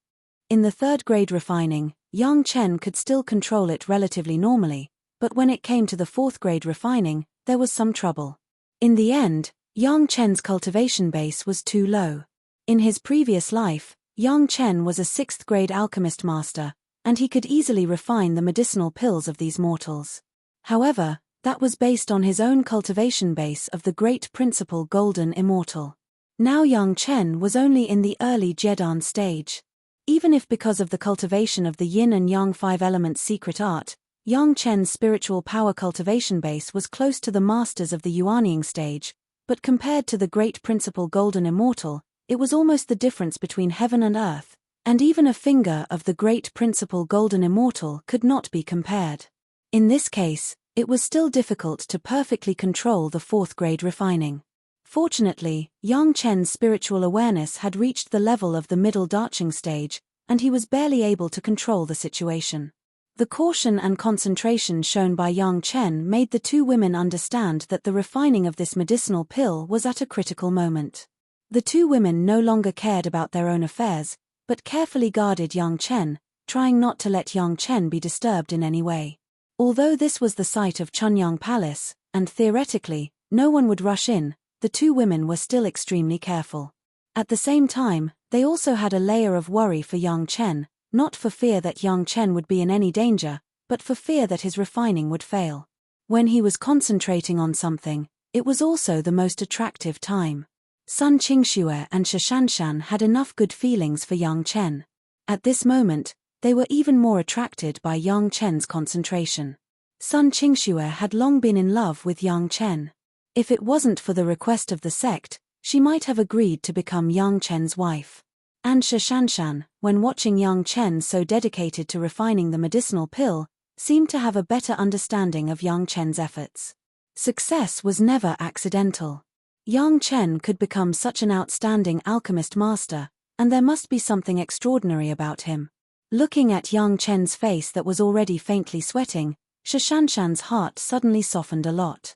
Speaker 1: In the third-grade refining, Yang Chen could still control it relatively normally, but when it came to the fourth-grade refining, there was some trouble. In the end, Yang Chen's cultivation base was too low. In his previous life, Yang Chen was a sixth-grade alchemist master, and he could easily refine the medicinal pills of these mortals. However, that was based on his own cultivation base of the great principle golden immortal. Now Yang Chen was only in the early Jedan stage. Even if because of the cultivation of the yin and yang 5-element secret art, Yang Chen's spiritual power cultivation base was close to the masters of the Yuanying stage, but compared to the great principle golden immortal, it was almost the difference between heaven and earth, and even a finger of the great principle golden immortal could not be compared. In this case, it was still difficult to perfectly control the fourth grade refining. Fortunately, Yang Chen's spiritual awareness had reached the level of the middle Daching stage, and he was barely able to control the situation. The caution and concentration shown by Yang Chen made the two women understand that the refining of this medicinal pill was at a critical moment. The two women no longer cared about their own affairs, but carefully guarded Yang Chen, trying not to let Yang Chen be disturbed in any way. Although this was the site of Chunyang Palace, and theoretically, no one would rush in, the two women were still extremely careful. At the same time, they also had a layer of worry for Yang Chen, not for fear that Yang Chen would be in any danger, but for fear that his refining would fail. When he was concentrating on something, it was also the most attractive time. Sun Qingxue and Shishanshan had enough good feelings for Yang Chen. At this moment, they were even more attracted by Yang Chen's concentration. Sun Qingxue had long been in love with Yang Chen. If it wasn't for the request of the sect, she might have agreed to become Yang Chen's wife. And Shishanshan, when watching Yang Chen so dedicated to refining the medicinal pill, seemed to have a better understanding of Yang Chen's efforts. Success was never accidental. Yang Chen could become such an outstanding alchemist master, and there must be something extraordinary about him. Looking at Yang Chen's face that was already faintly sweating, Shishanshan's heart suddenly softened a lot.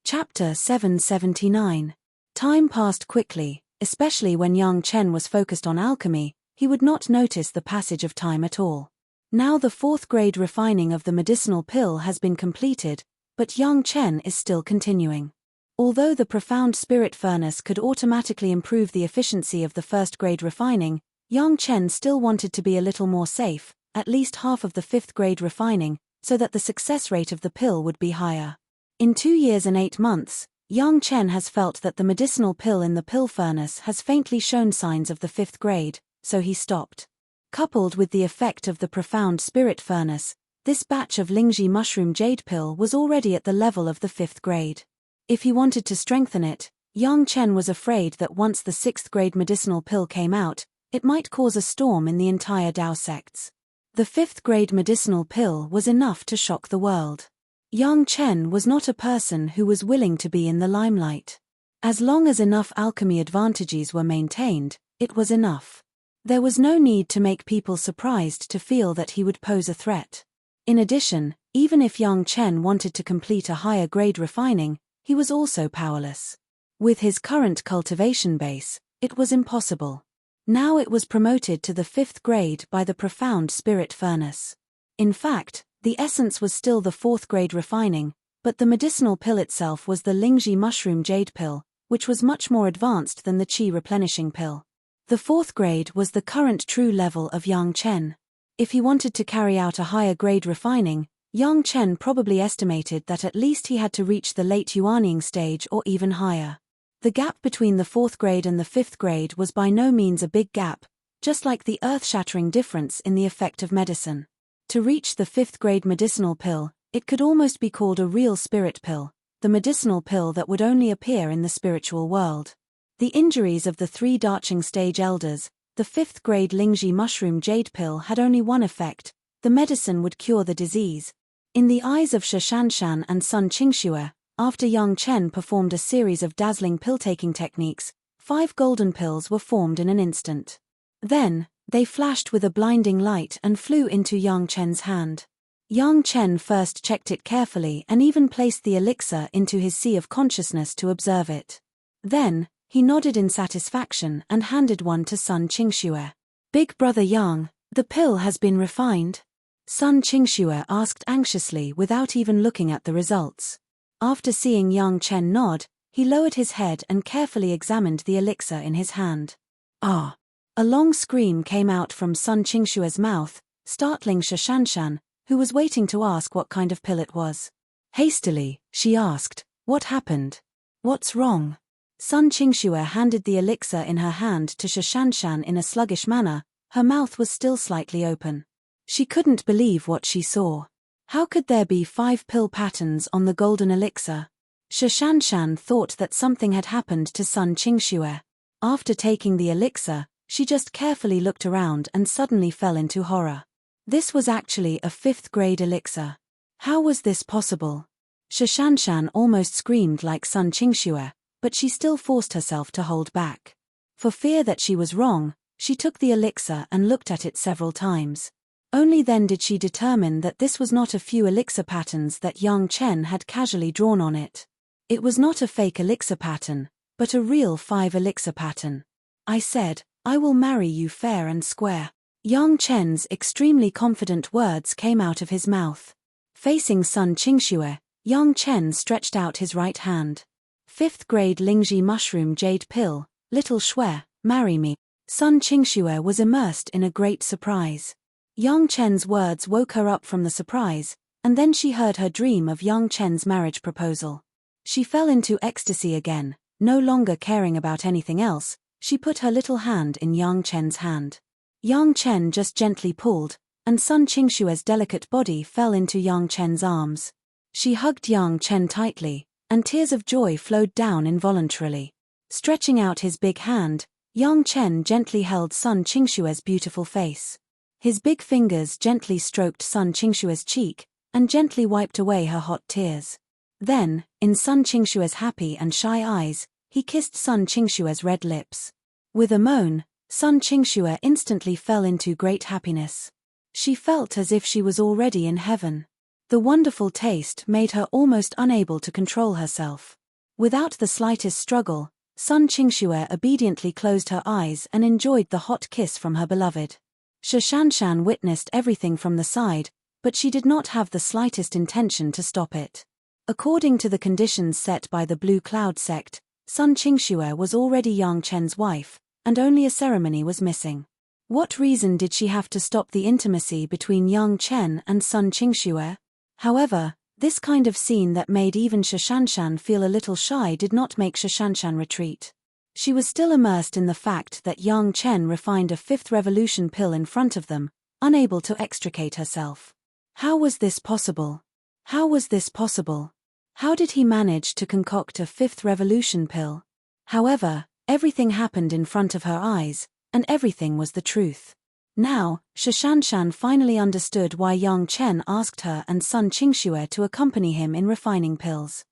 Speaker 1: Chapter 779. Time passed quickly, especially when Yang Chen was focused on alchemy. He would not notice the passage of time at all. Now the fourth grade refining of the medicinal pill has been completed, but Yang Chen is still continuing. Although the profound spirit furnace could automatically improve the efficiency of the first grade refining, Yang Chen still wanted to be a little more safe, at least half of the fifth grade refining, so that the success rate of the pill would be higher. In 2 years and 8 months, Yang Chen has felt that the medicinal pill in the pill furnace has faintly shown signs of the fifth grade, so he stopped. Coupled with the effect of the profound spirit furnace, this batch of Lingji mushroom jade pill was already at the level of the fifth grade. If he wanted to strengthen it, Yang Chen was afraid that once the sixth grade medicinal pill came out, it might cause a storm in the entire Dao sects. The fifth grade medicinal pill was enough to shock the world. Yang Chen was not a person who was willing to be in the limelight. As long as enough alchemy advantages were maintained, it was enough. There was no need to make people surprised to feel that he would pose a threat. In addition, even if Yang Chen wanted to complete a higher grade refining, he was also powerless. With his current cultivation base, it was impossible. Now it was promoted to the fifth grade by the profound spirit furnace. In fact, the essence was still the fourth grade refining, but the medicinal pill itself was the Lingji mushroom jade pill, which was much more advanced than the qi replenishing pill. The fourth grade was the current true level of Yang Chen. If he wanted to carry out a higher grade refining, Yang Chen probably estimated that at least he had to reach the late Yuanying stage or even higher. The gap between the fourth grade and the fifth grade was by no means a big gap, just like the earth-shattering difference in the effect of medicine. To reach the fifth grade medicinal pill, it could almost be called a real spirit pill, the medicinal pill that would only appear in the spiritual world. The injuries of the 3 Daching stage elders, the fifth grade Lingji mushroom jade pill had only one effect: the medicine would cure the disease. In the eyes of Shishanshan and Sun Qingxue, after Yang Chen performed a series of dazzling pill-taking techniques, 5 golden pills were formed in an instant. Then, they flashed with a blinding light and flew into Yang Chen's hand. Yang Chen first checked it carefully and even placed the elixir into his sea of consciousness to observe it. Then, he nodded in satisfaction and handed one to Sun Qingxue. "Big brother Yang, the pill has been refined?" Sun Qingxue asked anxiously without even looking at the results. After seeing Yang Chen nod, he lowered his head and carefully examined the elixir in his hand. "Ah!" A long scream came out from Sun Qingxue's mouth, startling Shishanshan, who was waiting to ask what kind of pill it was. Hastily, she asked, "What happened? What's wrong?" Sun Qingxue handed the elixir in her hand to Shishanshan in a sluggish manner. Her mouth was still slightly open. She couldn't believe what she saw. How could there be 5 pill patterns on the golden elixir? Shishanshan thought that something had happened to Sun Qingxue. After taking the elixir, she just carefully looked around and suddenly fell into horror. This was actually a 5th grade elixir. How was this possible? Shishanshan almost screamed like Sun Qingxue, but she still forced herself to hold back. For fear that she was wrong, she took the elixir and looked at it several times. Only then did she determine that this was not a few elixir patterns that Yang Chen had casually drawn on it. It was not a fake elixir pattern, but a real 5 elixir pattern. "I said, I will marry you fair and square." Yang Chen's extremely confident words came out of his mouth. Facing Sun Qingxue, Yang Chen stretched out his right hand. 5th grade Lingji mushroom jade pill, little Shui, marry me. Sun Qingxue was immersed in a great surprise. Yang Chen's words woke her up from the surprise, and then she heard her dream of Yang Chen's marriage proposal. She fell into ecstasy again, no longer caring about anything else. She put her little hand in Yang Chen's hand. Yang Chen just gently pulled, and Sun Qingxue's delicate body fell into Yang Chen's arms. She hugged Yang Chen tightly, and tears of joy flowed down involuntarily. Stretching out his big hand, Yang Chen gently held Sun Qingxue's beautiful face. His big fingers gently stroked Sun Qingxue's cheek, and gently wiped away her hot tears. Then, in Sun Qingxue's happy and shy eyes, he kissed Sun Qingxue's red lips. With a moan, Sun Qingxue instantly fell into great happiness. She felt as if she was already in heaven. The wonderful taste made her almost unable to control herself. Without the slightest struggle, Sun Qingxue obediently closed her eyes and enjoyed the hot kiss from her beloved. Shishanshan witnessed everything from the side, but she did not have the slightest intention to stop it. According to the conditions set by the Blue Cloud sect, Sun Qingxue was already Yang Chen's wife, and only a ceremony was missing. What reason did she have to stop the intimacy between Yang Chen and Sun Qingxue? However, this kind of scene that made even Shishanshan feel a little shy did not make Shishanshan retreat. She was still immersed in the fact that Yang Chen refined a 5th revolution pill in front of them, unable to extricate herself. How was this possible? How was this possible? How did he manage to concoct a 5th revolution pill? However, everything happened in front of her eyes, and everything was the truth. Now, Shishanshan finally understood why Yang Chen asked her and Sun Qingxue to accompany him in refining pills.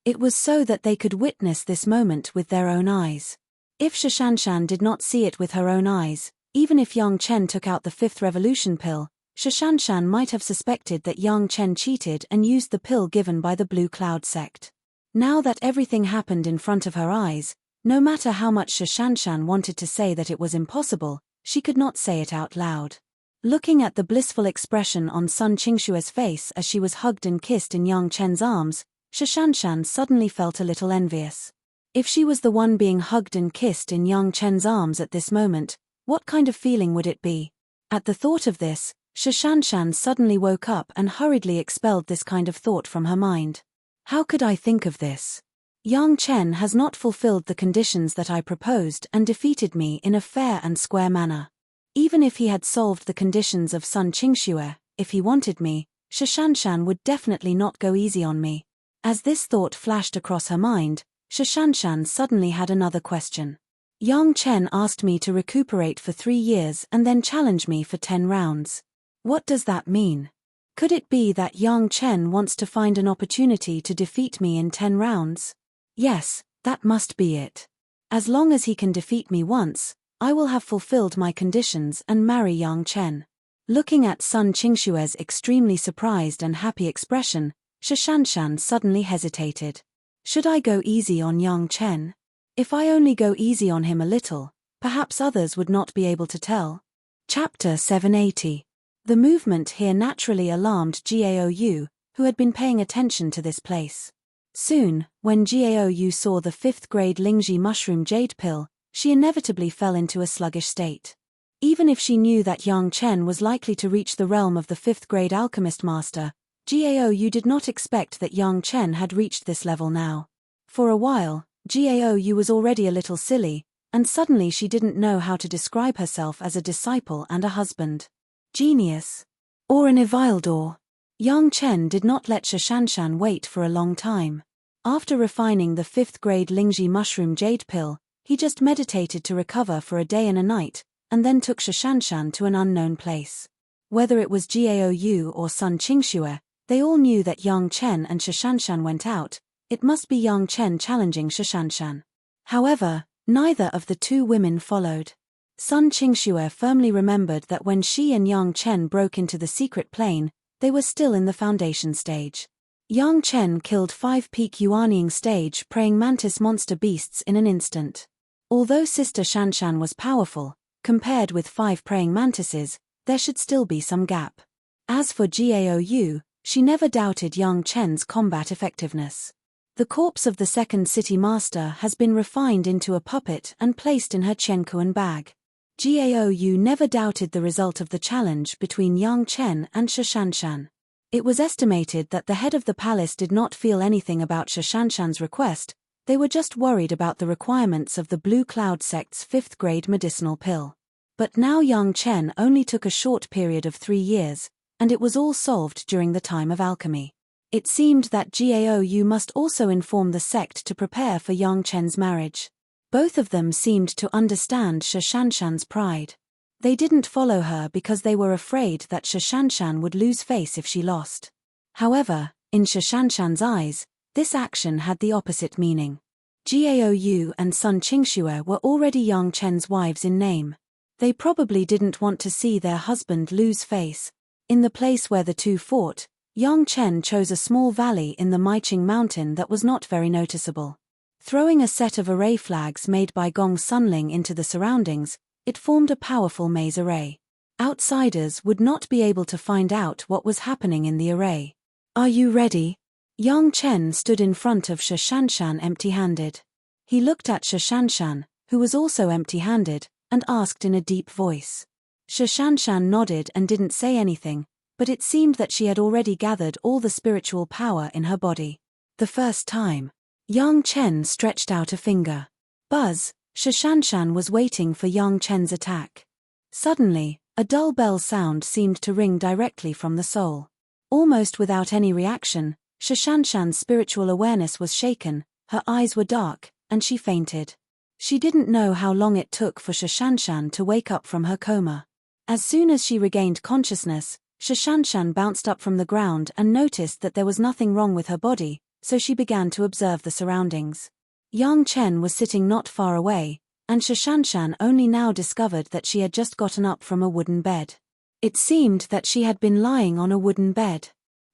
Speaker 1: It was so that they could witness this moment with their own eyes. If Shishanshan did not see it with her own eyes, even if Yang Chen took out the 5th revolution pill, Shishanshan might have suspected that Yang Chen cheated and used the pill given by the Blue Cloud sect. Now that everything happened in front of her eyes, no matter how much Shishanshan wanted to say that it was impossible, she could not say it out loud. Looking at the blissful expression on Sun Qingxue's face as she was hugged and kissed in Yang Chen's arms, Shishanshan suddenly felt a little envious. If she was the one being hugged and kissed in Yang Chen's arms at this moment, what kind of feeling would it be? At the thought of this, Shishanshan suddenly woke up and hurriedly expelled this kind of thought from her mind. How could I think of this? Yang Chen has not fulfilled the conditions that I proposed and defeated me in a fair and square manner. Even if he had solved the conditions of Sun Qingxue, if he wanted me, Shishanshan would definitely not go easy on me. As this thought flashed across her mind, Shishanshan suddenly had another question. Yang Chen asked me to recuperate for 3 years and then challenge me for 10 rounds. What does that mean? Could it be that Yang Chen wants to find an opportunity to defeat me in 10 rounds? Yes, that must be it. As long as he can defeat me once, I will have fulfilled my conditions and marry Yang Chen. Looking at Sun Qingxue's extremely surprised and happy expression, Shishanshan suddenly hesitated. Should I go easy on Yang Chen? If I only go easy on him a little, perhaps others would not be able to tell. Chapter 780. The movement here naturally alarmed Gaou, who had been paying attention to this place. Soon, when Gaou saw the 5th grade Lingji mushroom jade pill, she inevitably fell into a sluggish state. Even if she knew that Yang Chen was likely to reach the realm of the 5th grade alchemist master, Gao Yu did not expect that Yang Chen had reached this level now. For a while, Gao Yu was already a little silly, and suddenly she didn't know how to describe herself as a disciple and a husband. Genius. Or an Evildor. Yang Chen did not let Shashanshan wait for a long time. After refining the 5th grade Lingji mushroom jade pill, he just meditated to recover for a day and a night, and then took Shashanshan to an unknown place. Whether it was Gao Yu or Sun Qingxue, they all knew that Yang Chen and Shashanshan went out. It must be Yang Chen challenging Shashanshan. However, neither of the two women followed. Sun Qingxue firmly remembered that when she and Yang Chen broke into the secret plane, they were still in the foundation stage. Yang Chen killed 5 peak Yuanying stage praying mantis monster beasts in an instant. Although Sister Shanshan was powerful, compared with 5 praying mantises, there should still be some gap. As for Gao Yu, she never doubted Yang Chen's combat effectiveness. The corpse of the second city master has been refined into a puppet and placed in her Qiankuan bag. Gao Yu never doubted the result of the challenge between Yang Chen and Shashanshan. It was estimated that the head of the palace did not feel anything about Shashanshan's request, they were just worried about the requirements of the Blue Cloud sect's 5th grade medicinal pill. But now Yang Chen only took a short period of 3 years, and it was all solved during the time of alchemy. It seemed that Gao Yu must also inform the sect to prepare for Yang Chen's marriage. Both of them seemed to understand Shashanshan's pride. They didn't follow her because they were afraid that Shashanshan would lose face if she lost. However, in Shashanshan's eyes, this action had the opposite meaning. Gao Yu and Sun Qingxue were already Yang Chen's wives in name. They probably didn't want to see their husband lose face. In the place where the two fought, Yang Chen chose a small valley in the Maiqing mountain that was not very noticeable. Throwing a set of array flags made by Gong Sunling into the surroundings, it formed a powerful maze array. Outsiders would not be able to find out what was happening in the array. "Are you ready?" Yang Chen stood in front of Shashanshan empty-handed. He looked at Shashanshan, who was also empty-handed, and asked in a deep voice. Shashanshan nodded and didn't say anything, but it seemed that she had already gathered all the spiritual power in her body. The first time, Yang Chen stretched out a finger. Buzz, Shashanshan was waiting for Yang Chen's attack. Suddenly, a dull bell sound seemed to ring directly from the soul. Almost without any reaction, Shashanshan's spiritual awareness was shaken, her eyes were dark, and she fainted. She didn't know how long it took for Shashanshan to wake up from her coma. As soon as she regained consciousness, Shashanshan bounced up from the ground and noticed that there was nothing wrong with her body, so she began to observe the surroundings. Yang Chen was sitting not far away, and Shashanshan only now discovered that she had just gotten up from a wooden bed. It seemed that she had been lying on a wooden bed.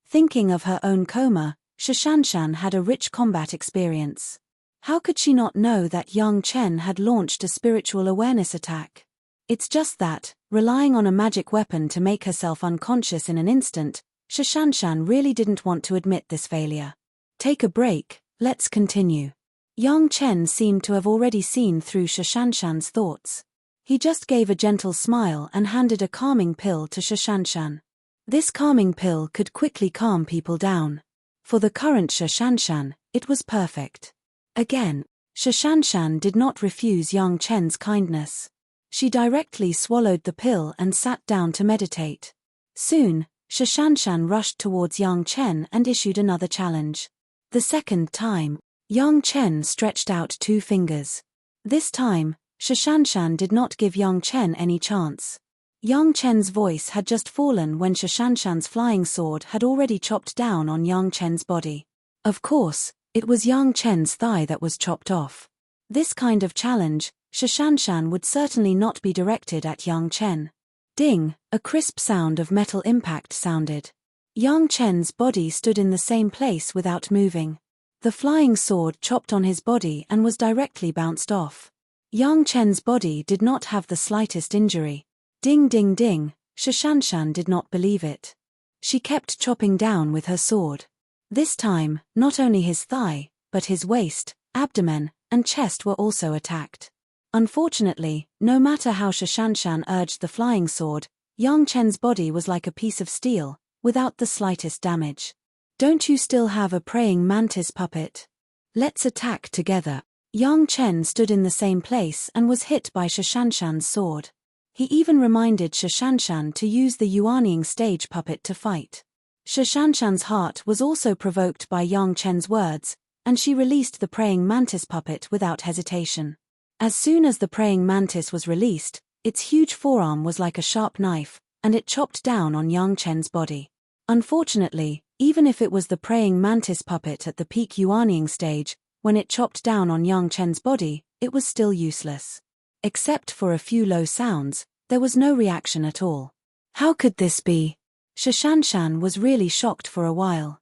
Speaker 1: Thinking of her own coma, Shashanshan had a rich combat experience. How could she not know that Yang Chen had launched a spiritual awareness attack? It's just that, relying on a magic weapon to make herself unconscious in an instant, Shashanshan really didn't want to admit this failure. Take a break, let's continue. Yang Chen seemed to have already seen through Shashanshan's thoughts. He just gave a gentle smile and handed a calming pill to Shashanshan. This calming pill could quickly calm people down. For the current Shashanshan, it was perfect. Again, Shashanshan did not refuse Yang Chen's kindness. She directly swallowed the pill and sat down to meditate. Soon, Shashanshan rushed towards Yang Chen and issued another challenge. The second time, Yang Chen stretched out 2 fingers. This time, Shashanshan did not give Yang Chen any chance. Yang Chen's voice had just fallen when Shashanshan's flying sword had already chopped down on Yang Chen's body. Of course, it was Yang Chen's thigh that was chopped off. This kind of challenge, Shashanshan would certainly not be directed at Yang Chen. Ding, a crisp sound of metal impact sounded. Yang Chen's body stood in the same place without moving. The flying sword chopped on his body and was directly bounced off. Yang Chen's body did not have the slightest injury. Ding ding ding, Shashanshan did not believe it. She kept chopping down with her sword. This time, not only his thigh, but his waist, abdomen, and chest were also attacked. Unfortunately, no matter how Shashanshan urged the flying sword, Yang Chen's body was like a piece of steel, without the slightest damage. Don't you still have a praying mantis puppet? Let's attack together. Yang Chen stood in the same place and was hit by Shashanshan's sword. He even reminded Shashanshan to use the Yuanying stage puppet to fight. Shashanshan's heart was also provoked by Yang Chen's words, and she released the praying mantis puppet without hesitation. As soon as the praying mantis was released, its huge forearm was like a sharp knife, and it chopped down on Yang Chen's body. Unfortunately, even if it was the praying mantis puppet at the peak Yuanying stage, when it chopped down on Yang Chen's body, it was still useless. Except for a few low sounds, there was no reaction at all. How could this be? Shashanshan was really shocked for a while.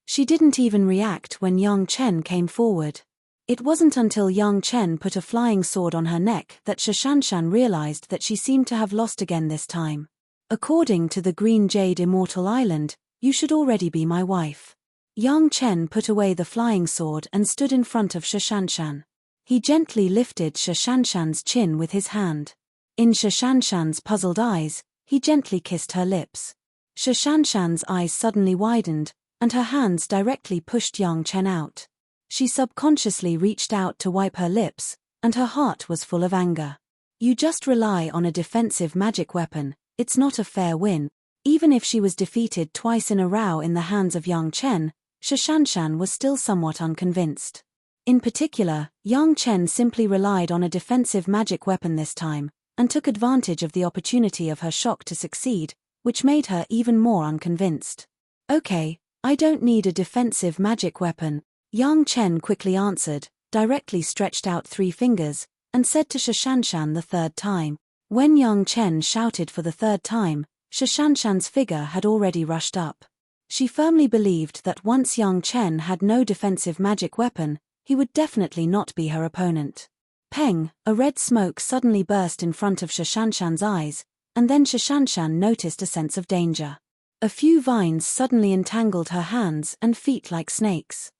Speaker 1: She didn't even react when Yang Chen came forward. It wasn't until Yang Chen put a flying sword on her neck that Shashanshan realized that she seemed to have lost again this time. According to the Green Jade Immortal Island, you should already be my wife. Yang Chen put away the flying sword and stood in front of Shashanshan. He gently lifted Shashanshan's chin with his hand. In Shashanshan's puzzled eyes, he gently kissed her lips. Shashanshan's eyes suddenly widened, and her hands directly pushed Yang Chen out. She subconsciously reached out to wipe her lips, and her heart was full of anger. You just rely on a defensive magic weapon, it's not a fair win. Even if she was defeated twice in a row in the hands of Yang Chen, Shashanshan was still somewhat unconvinced. In particular, Yang Chen simply relied on a defensive magic weapon this time, and took advantage of the opportunity of her shock to succeed, which made her even more unconvinced. Okay, I don't need a defensive magic weapon, Yang Chen quickly answered, directly stretched out 3 fingers, and said to Shashanshan the third time. When Yang Chen shouted for the third time, Shashanshan's figure had already rushed up. She firmly believed that once Yang Chen had no defensive magic weapon, he would definitely not be her opponent. Peng, a red smoke suddenly burst in front of Shashanshan's eyes, and then Shashanshan noticed a sense of danger. A few vines suddenly entangled her hands and feet like snakes.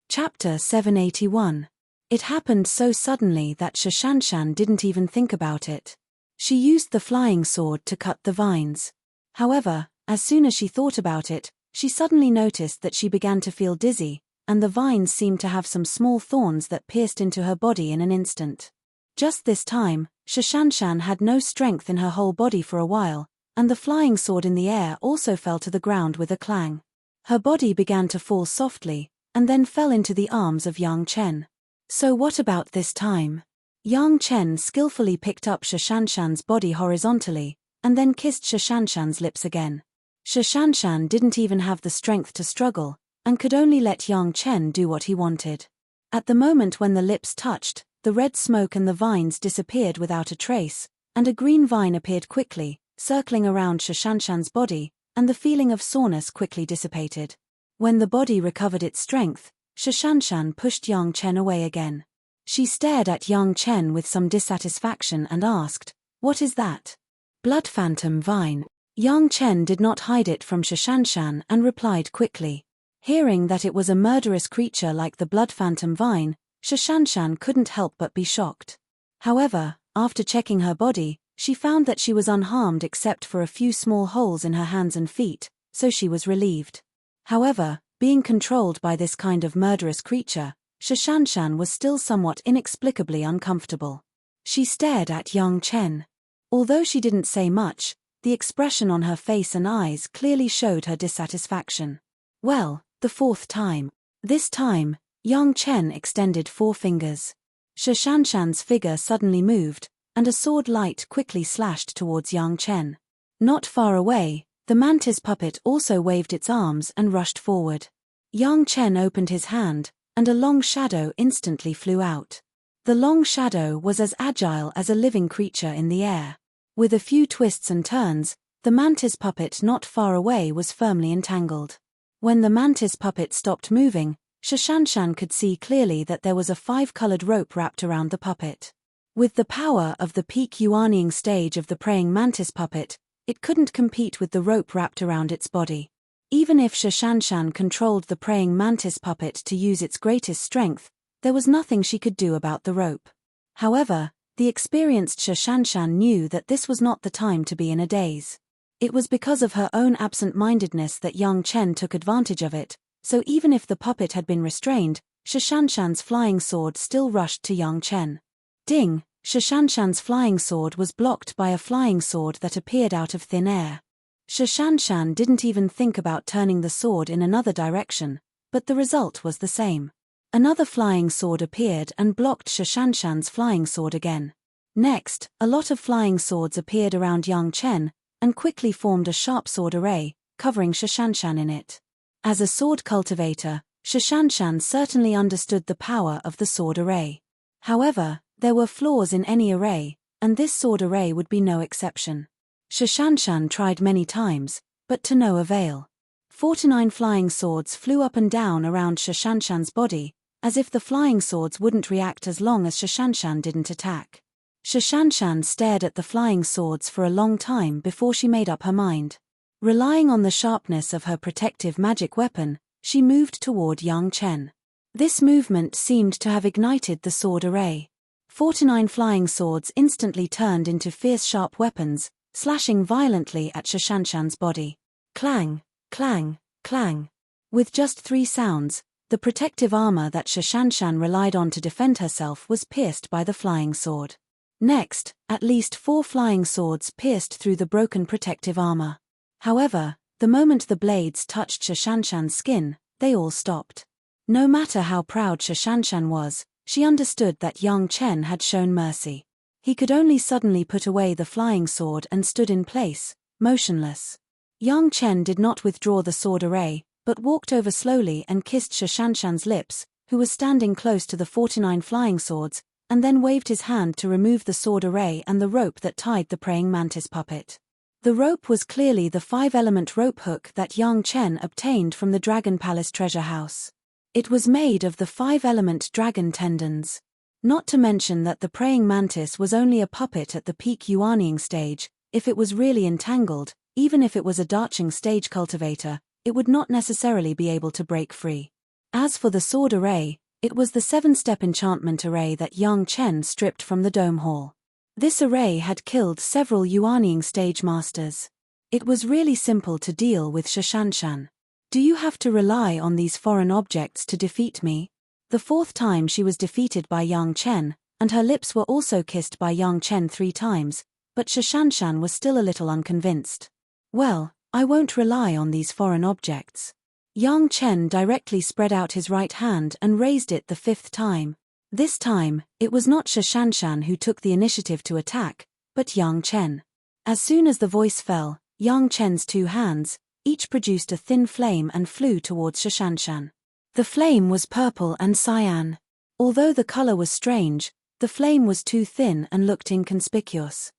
Speaker 1: Chapter 781. It happened so suddenly that Shashanshan didn't even think about it. She used the flying sword to cut the vines. However, as soon as she thought about it, she suddenly noticed that she began to feel dizzy, and the vines seemed to have some small thorns that pierced into her body in an instant. Just this time, Shashanshan had no strength in her whole body for a while, and the flying sword in the air also fell to the ground with a clang. Her body began to fall softly, and then fell into the arms of Yang Chen. So what about this time? Yang Chen skillfully picked up Shashanshan's body horizontally, and then kissed Shashanshan's lips again. Shashanshan didn't even have the strength to struggle, and could only let Yang Chen do what he wanted. At the moment when the lips touched, the red smoke and the vines disappeared without a trace, and a green vine appeared quickly, circling around Shashanshan's body, and the feeling of soreness quickly dissipated. When the body recovered its strength, Shashanshan pushed Yang Chen away again. She stared at Yang Chen with some dissatisfaction and asked, "What is that?" "Blood phantom vine." Yang Chen did not hide it from Shashanshan and replied quickly. Hearing that it was a murderous creature like the blood phantom vine, Shashanshan couldn't help but be shocked. However, after checking her body, she found that she was unharmed except for a few small holes in her hands and feet, so she was relieved. However, being controlled by this kind of murderous creature, Shashanshan was still somewhat inexplicably uncomfortable. She stared at Yang Chen. Although she didn't say much, the expression on her face and eyes clearly showed her dissatisfaction. Well, the fourth time. This time, Yang Chen extended 4 fingers. Shashanshan's figure suddenly moved, and a sword light quickly slashed towards Yang Chen. Not far away, the mantis puppet also waved its arms and rushed forward. Yang Chen opened his hand, and a long shadow instantly flew out. The long shadow was as agile as a living creature in the air. With a few twists and turns, the mantis puppet not far away was firmly entangled. When the mantis puppet stopped moving, Shashanshan could see clearly that there was a 5-colored rope wrapped around the puppet. With the power of the peak Yuanying stage of the praying mantis puppet, it couldn't compete with the rope wrapped around its body. Even if Shashanshan controlled the praying mantis puppet to use its greatest strength, there was nothing she could do about the rope. However, the experienced Shashanshan knew that this was not the time to be in a daze. It was because of her own absent-mindedness that Yang Chen took advantage of it, so even if the puppet had been restrained, Shashanshan's flying sword still rushed to Yang Chen. Ding! Shashanshan's flying sword was blocked by a flying sword that appeared out of thin air. Shashanshan didn't even think about turning the sword in another direction, but the result was the same. Another flying sword appeared and blocked Shashanshan's flying sword again. Next, a lot of flying swords appeared around Yang Chen, and quickly formed a sharp sword array, covering Shashanshan in it. As a sword cultivator, Shashanshan certainly understood the power of the sword array. However, there were flaws in any array, and this sword array would be no exception. Shashanshan tried many times, but to no avail. 49 flying swords flew up and down around Shashanshan's body, as if the flying swords wouldn't react as long as Shashanshan didn't attack. Shashanshan stared at the flying swords for a long time before she made up her mind. Relying on the sharpness of her protective magic weapon, she moved toward Yang Chen. This movement seemed to have ignited the sword array. 49 flying swords instantly turned into fierce sharp weapons, slashing violently at Shashanshan's body. Clang, clang, clang. With just 3 sounds, the protective armor that Shashanshan relied on to defend herself was pierced by the flying sword. Next, at least 4 flying swords pierced through the broken protective armor. However, the moment the blades touched Shashanshan's skin, they all stopped. No matter how proud Shashanshan was, she understood that Yang Chen had shown mercy. He could only suddenly put away the flying sword and stood in place, motionless. Yang Chen did not withdraw the sword array, but walked over slowly and kissed Shashanshan's lips, who was standing close to the 49 flying swords, and then waved his hand to remove the sword array and the rope that tied the praying mantis puppet. The rope was clearly the 5-element rope hook that Yang Chen obtained from the Dragon Palace treasure house. It was made of the 5-element dragon tendons. Not to mention that the praying mantis was only a puppet at the peak Yuanying stage. If it was really entangled, even if it was a Dacheng stage cultivator, it would not necessarily be able to break free. As for the sword array, it was the 7-step enchantment array that Yang Chen stripped from the Dome Hall. This array had killed several Yuanying stage masters. It was really simple to deal with Shashanshan. Do you have to rely on these foreign objects to defeat me? The 4th time she was defeated by Yang Chen, and her lips were also kissed by Yang Chen 3 times, but Shashanshan was still a little unconvinced. Well, I won't rely on these foreign objects. Yang Chen directly spread out his right hand and raised it the 5th time. This time, it was not Shashanshan who took the initiative to attack, but Yang Chen. As soon as the voice fell, Yang Chen's 2 hands, each produced a thin flame and flew towards Shashanshan. The flame was purple and cyan. Although the color was strange, the flame was too thin and looked inconspicuous.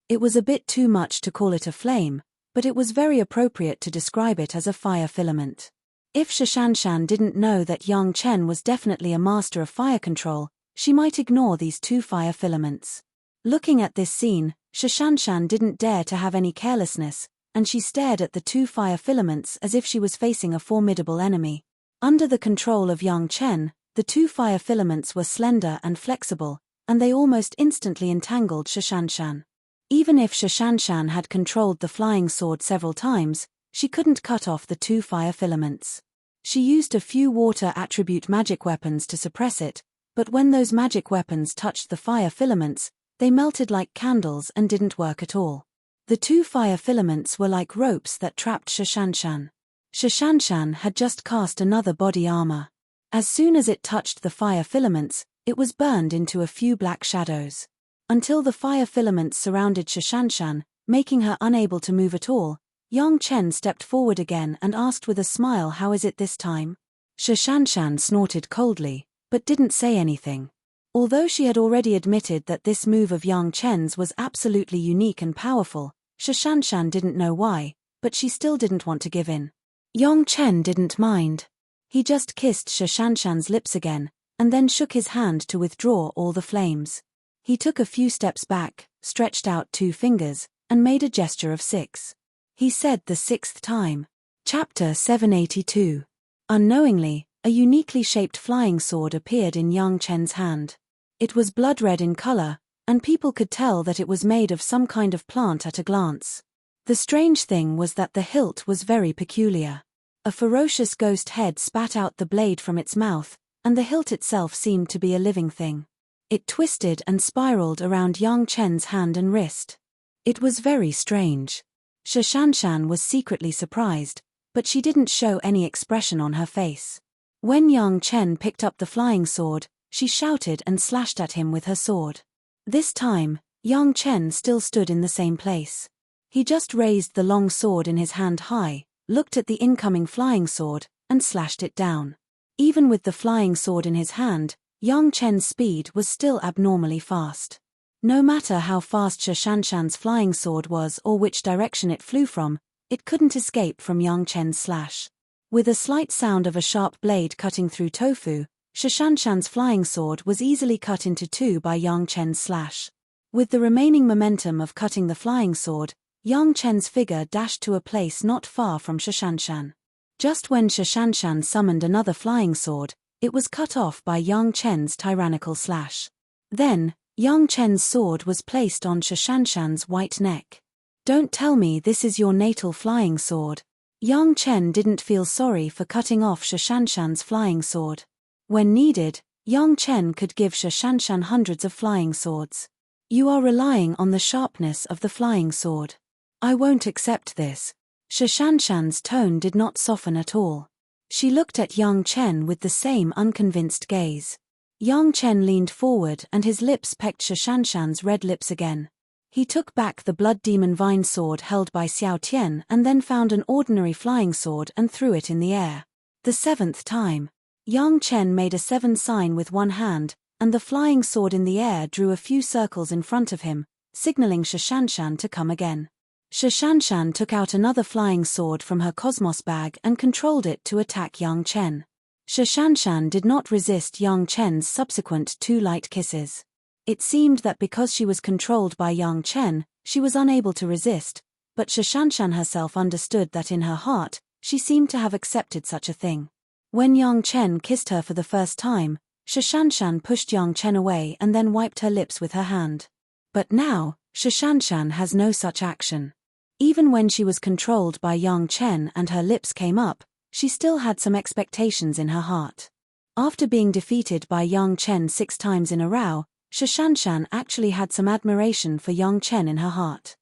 Speaker 1: It was a bit too much to call it a flame, but it was very appropriate to describe it as a fire filament. If Shashanshan didn't know that Yang Chen was definitely a master of fire control, she might ignore these 2 fire filaments. Looking at this scene, Shashanshan didn't dare to have any carelessness, and she stared at the 2 fire filaments as if she was facing a formidable enemy. Under the control of Yang Chen, the 2 fire filaments were slender and flexible, and they almost instantly entangled Shashanshan. Even if Shashanshan had controlled the flying sword several times, she couldn't cut off the 2 fire filaments. She used a few water attribute magic weapons to suppress it, but when those magic weapons touched the fire filaments, they melted like candles and didn't work at all. The 2 fire filaments were like ropes that trapped Shashanshan. Shashanshan had just cast another body armor. As soon as it touched the fire filaments, it was burned into a few black shadows. Until the fire filaments surrounded Shashanshan, making her unable to move at all, Yang Chen stepped forward again and asked with a smile, "How is it this time?" Shashanshan snorted coldly, but didn't say anything. Although she had already admitted that this move of Yang Chen's was absolutely unique and powerful, Shashanshan didn't know why, but she still didn't want to give in. Yang Chen didn't mind. He just kissed Shashanshan's lips again, and then shook his hand to withdraw all the flames. He took a few steps back, stretched out 2 fingers, and made a gesture of 6. He said the 6th time. Chapter 782. Unknowingly, a uniquely shaped flying sword appeared in Yang Chen's hand. It was blood red in color, and people could tell that it was made of some kind of plant at a glance. The strange thing was that the hilt was very peculiar. A ferocious ghost head spat out the blade from its mouth, and the hilt itself seemed to be a living thing. It twisted and spiraled around Yang Chen's hand and wrist. It was very strange. Shishanshan was secretly surprised, but she didn't show any expression on her face. When Yang Chen picked up the flying sword, she shouted and slashed at him with her sword. This time, Yang Chen still stood in the same place. He just raised the long sword in his hand high, looked at the incoming flying sword, and slashed it down. Even with the flying sword in his hand, Yang Chen's speed was still abnormally fast. No matter how fast Shishanshan's flying sword was or which direction it flew from, it couldn't escape from Yang Chen's slash. With a slight sound of a sharp blade cutting through tofu, Shishanshan's flying sword was easily cut into two by Yang Chen's slash. With the remaining momentum of cutting the flying sword, Yang Chen's figure dashed to a place not far from Shishanshan. Just when Shishanshan summoned another flying sword, it was cut off by Yang Chen's tyrannical slash. Then, Yang Chen's sword was placed on Shishanshan's white neck. "Don't tell me this is your natal flying sword." Yang Chen didn't feel sorry for cutting off Shishanshan's flying sword. When needed, Yang Chen could give Shishanshan hundreds of flying swords. "You are relying on the sharpness of the flying sword. I won't accept this." Shishanshan's tone did not soften at all. She looked at Yang Chen with the same unconvinced gaze. Yang Chen leaned forward and his lips pecked Shishanshan's red lips again. He took back the blood demon vine sword held by Xiao Tian and then found an ordinary flying sword and threw it in the air. The seventh time, Yang Chen made a 7 sign with one hand, and the flying sword in the air drew a few circles in front of him, signaling Shishanshan to come again. Shishanshan took out another flying sword from her cosmos bag and controlled it to attack Yang Chen. Shishanshan did not resist Yang Chen's subsequent 2 light kisses. It seemed that because she was controlled by Yang Chen, she was unable to resist, but Shishanshan herself understood that in her heart, she seemed to have accepted such a thing. When Yang Chen kissed her for the first time, Shishanshan pushed Yang Chen away and then wiped her lips with her hand. But now, Shishanshan has no such action. Even when she was controlled by Yang Chen and her lips came up, she still had some expectations in her heart. After being defeated by Yang Chen 6 times in a row, Shishanshan actually had some admiration for Yang Chen in her heart.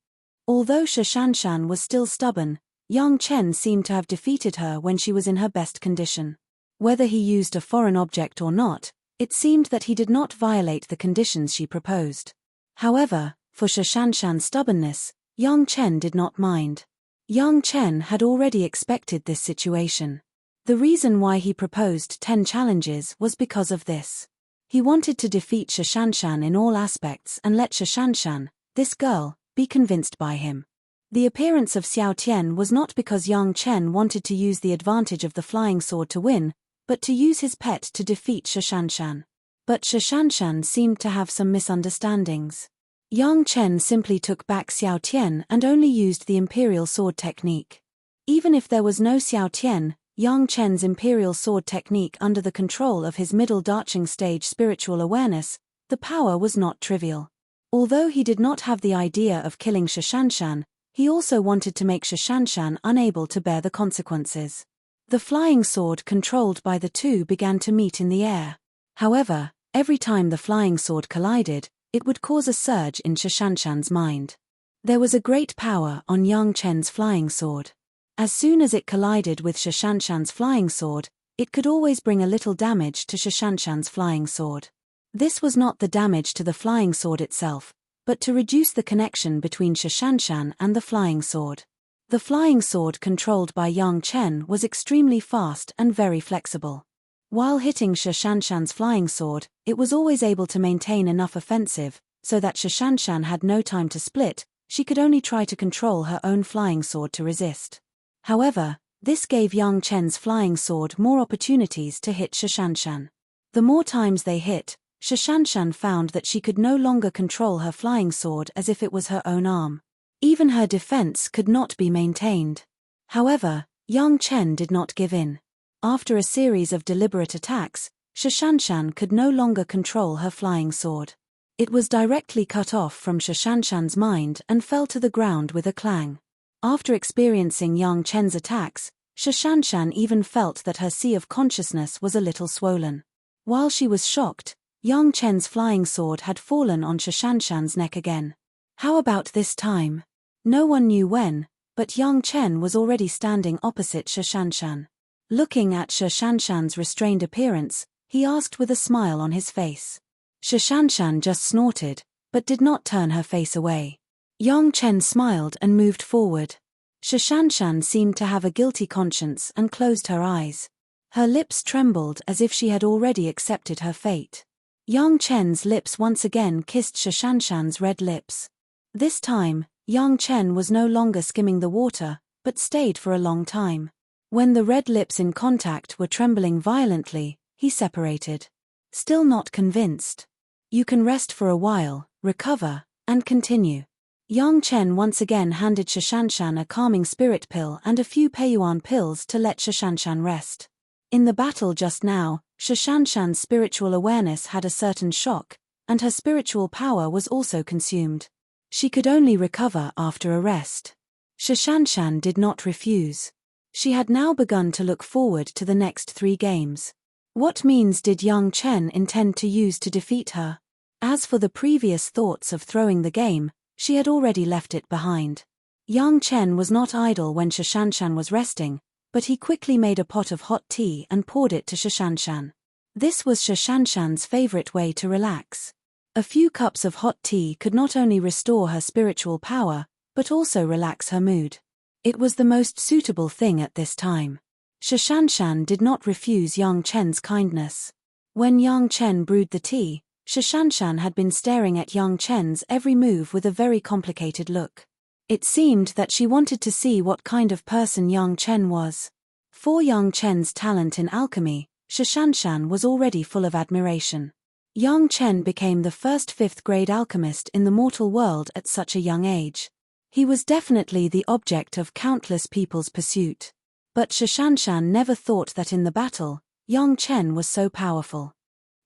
Speaker 1: Although Shishanshan was still stubborn, Yang Chen seemed to have defeated her when she was in her best condition. Whether he used a foreign object or not, it seemed that he did not violate the conditions she proposed. However, for Shishanshan's stubbornness, Yang Chen did not mind. Yang Chen had already expected this situation. The reason why he proposed 10 challenges was because of this. He wanted to defeat Shishanshan in all aspects and let Shishanshan, this girl, be convinced by him. The appearance of Xiao Tian was not because Yang Chen wanted to use the advantage of the flying sword to win, but to use his pet to defeat Shishanshan. But Shishanshan seemed to have some misunderstandings. Yang Chen simply took back Xiao Tian and only used the imperial sword technique. Even if there was no Xiao Tian, Yang Chen's imperial sword technique under the control of his middle darching stage spiritual awareness, the power was not trivial. Although he did not have the idea of killing Shishanshan, he also wanted to make Shishanshan unable to bear the consequences. The flying sword controlled by the two began to meet in the air. However, every time the flying sword collided, it would cause a surge in Shishanshan's mind. There was a great power on Yang Chen's flying sword. As soon as it collided with Shishanshan's flying sword, it could always bring a little damage to Shishanshan's flying sword. This was not the damage to the flying sword itself, but to reduce the connection between Shishanshan and the flying sword. The flying sword controlled by Yang Chen was extremely fast and very flexible. While hitting Shishanshan's flying sword, it was always able to maintain enough offensive, so that Shishanshan had no time to split, she could only try to control her own flying sword to resist. However, this gave Yang Chen's flying sword more opportunities to hit Shishanshan. The more times they hit, Shishanshan found that she could no longer control her flying sword as if it was her own arm. Even her defense could not be maintained. However, Yang Chen did not give in. After a series of deliberate attacks, Shishanshan could no longer control her flying sword. It was directly cut off from Shishanshan's mind and fell to the ground with a clang. After experiencing Yang Chen's attacks, Shashanshan even felt that her sea of consciousness was a little swollen. While she was shocked, Yang Chen's flying sword had fallen on Shashanshan's neck again. How about this time? No one knew when, but Yang Chen was already standing opposite Shashanshan. Looking at Shashanshan's restrained appearance, he asked with a smile on his face. Shashanshan just snorted, but did not turn her face away. Yang Chen smiled and moved forward. Shashanshan seemed to have a guilty conscience and closed her eyes. Her lips trembled as if she had already accepted her fate. Yang Chen's lips once again kissed Shashanshan's red lips. This time, Yang Chen was no longer skimming the water, but stayed for a long time. When the red lips in contact were trembling violently, he separated. Still not convinced. You can rest for a while, recover, and continue. Yang Chen once again handed Shashanshan a calming spirit pill and a few Peiyuan pills to let Shashanshan rest. In the battle just now, Shashanshan's spiritual awareness had a certain shock, and her spiritual power was also consumed. She could only recover after a rest. Shashanshan did not refuse. She had now begun to look forward to the next 3 games. What means did Yang Chen intend to use to defeat her? As for the previous thoughts of throwing the game, she had already left it behind. Yang Chen was not idle when Shashanshan was resting, but he quickly made a pot of hot tea and poured it to Shashanshan. This was Shashanshan's favorite way to relax. A few cups of hot tea could not only restore her spiritual power, but also relax her mood. It was the most suitable thing at this time. Shashanshan did not refuse Yang Chen's kindness. When Yang Chen brewed the tea, Shashanshan had been staring at Yang Chen's every move with a very complicated look. It seemed that she wanted to see what kind of person Yang Chen was. For Yang Chen's talent in alchemy, Shashanshan was already full of admiration. Yang Chen became the first 5th-grade alchemist in the mortal world at such a young age. He was definitely the object of countless people's pursuit. But Shashanshan never thought that in the battle, Yang Chen was so powerful.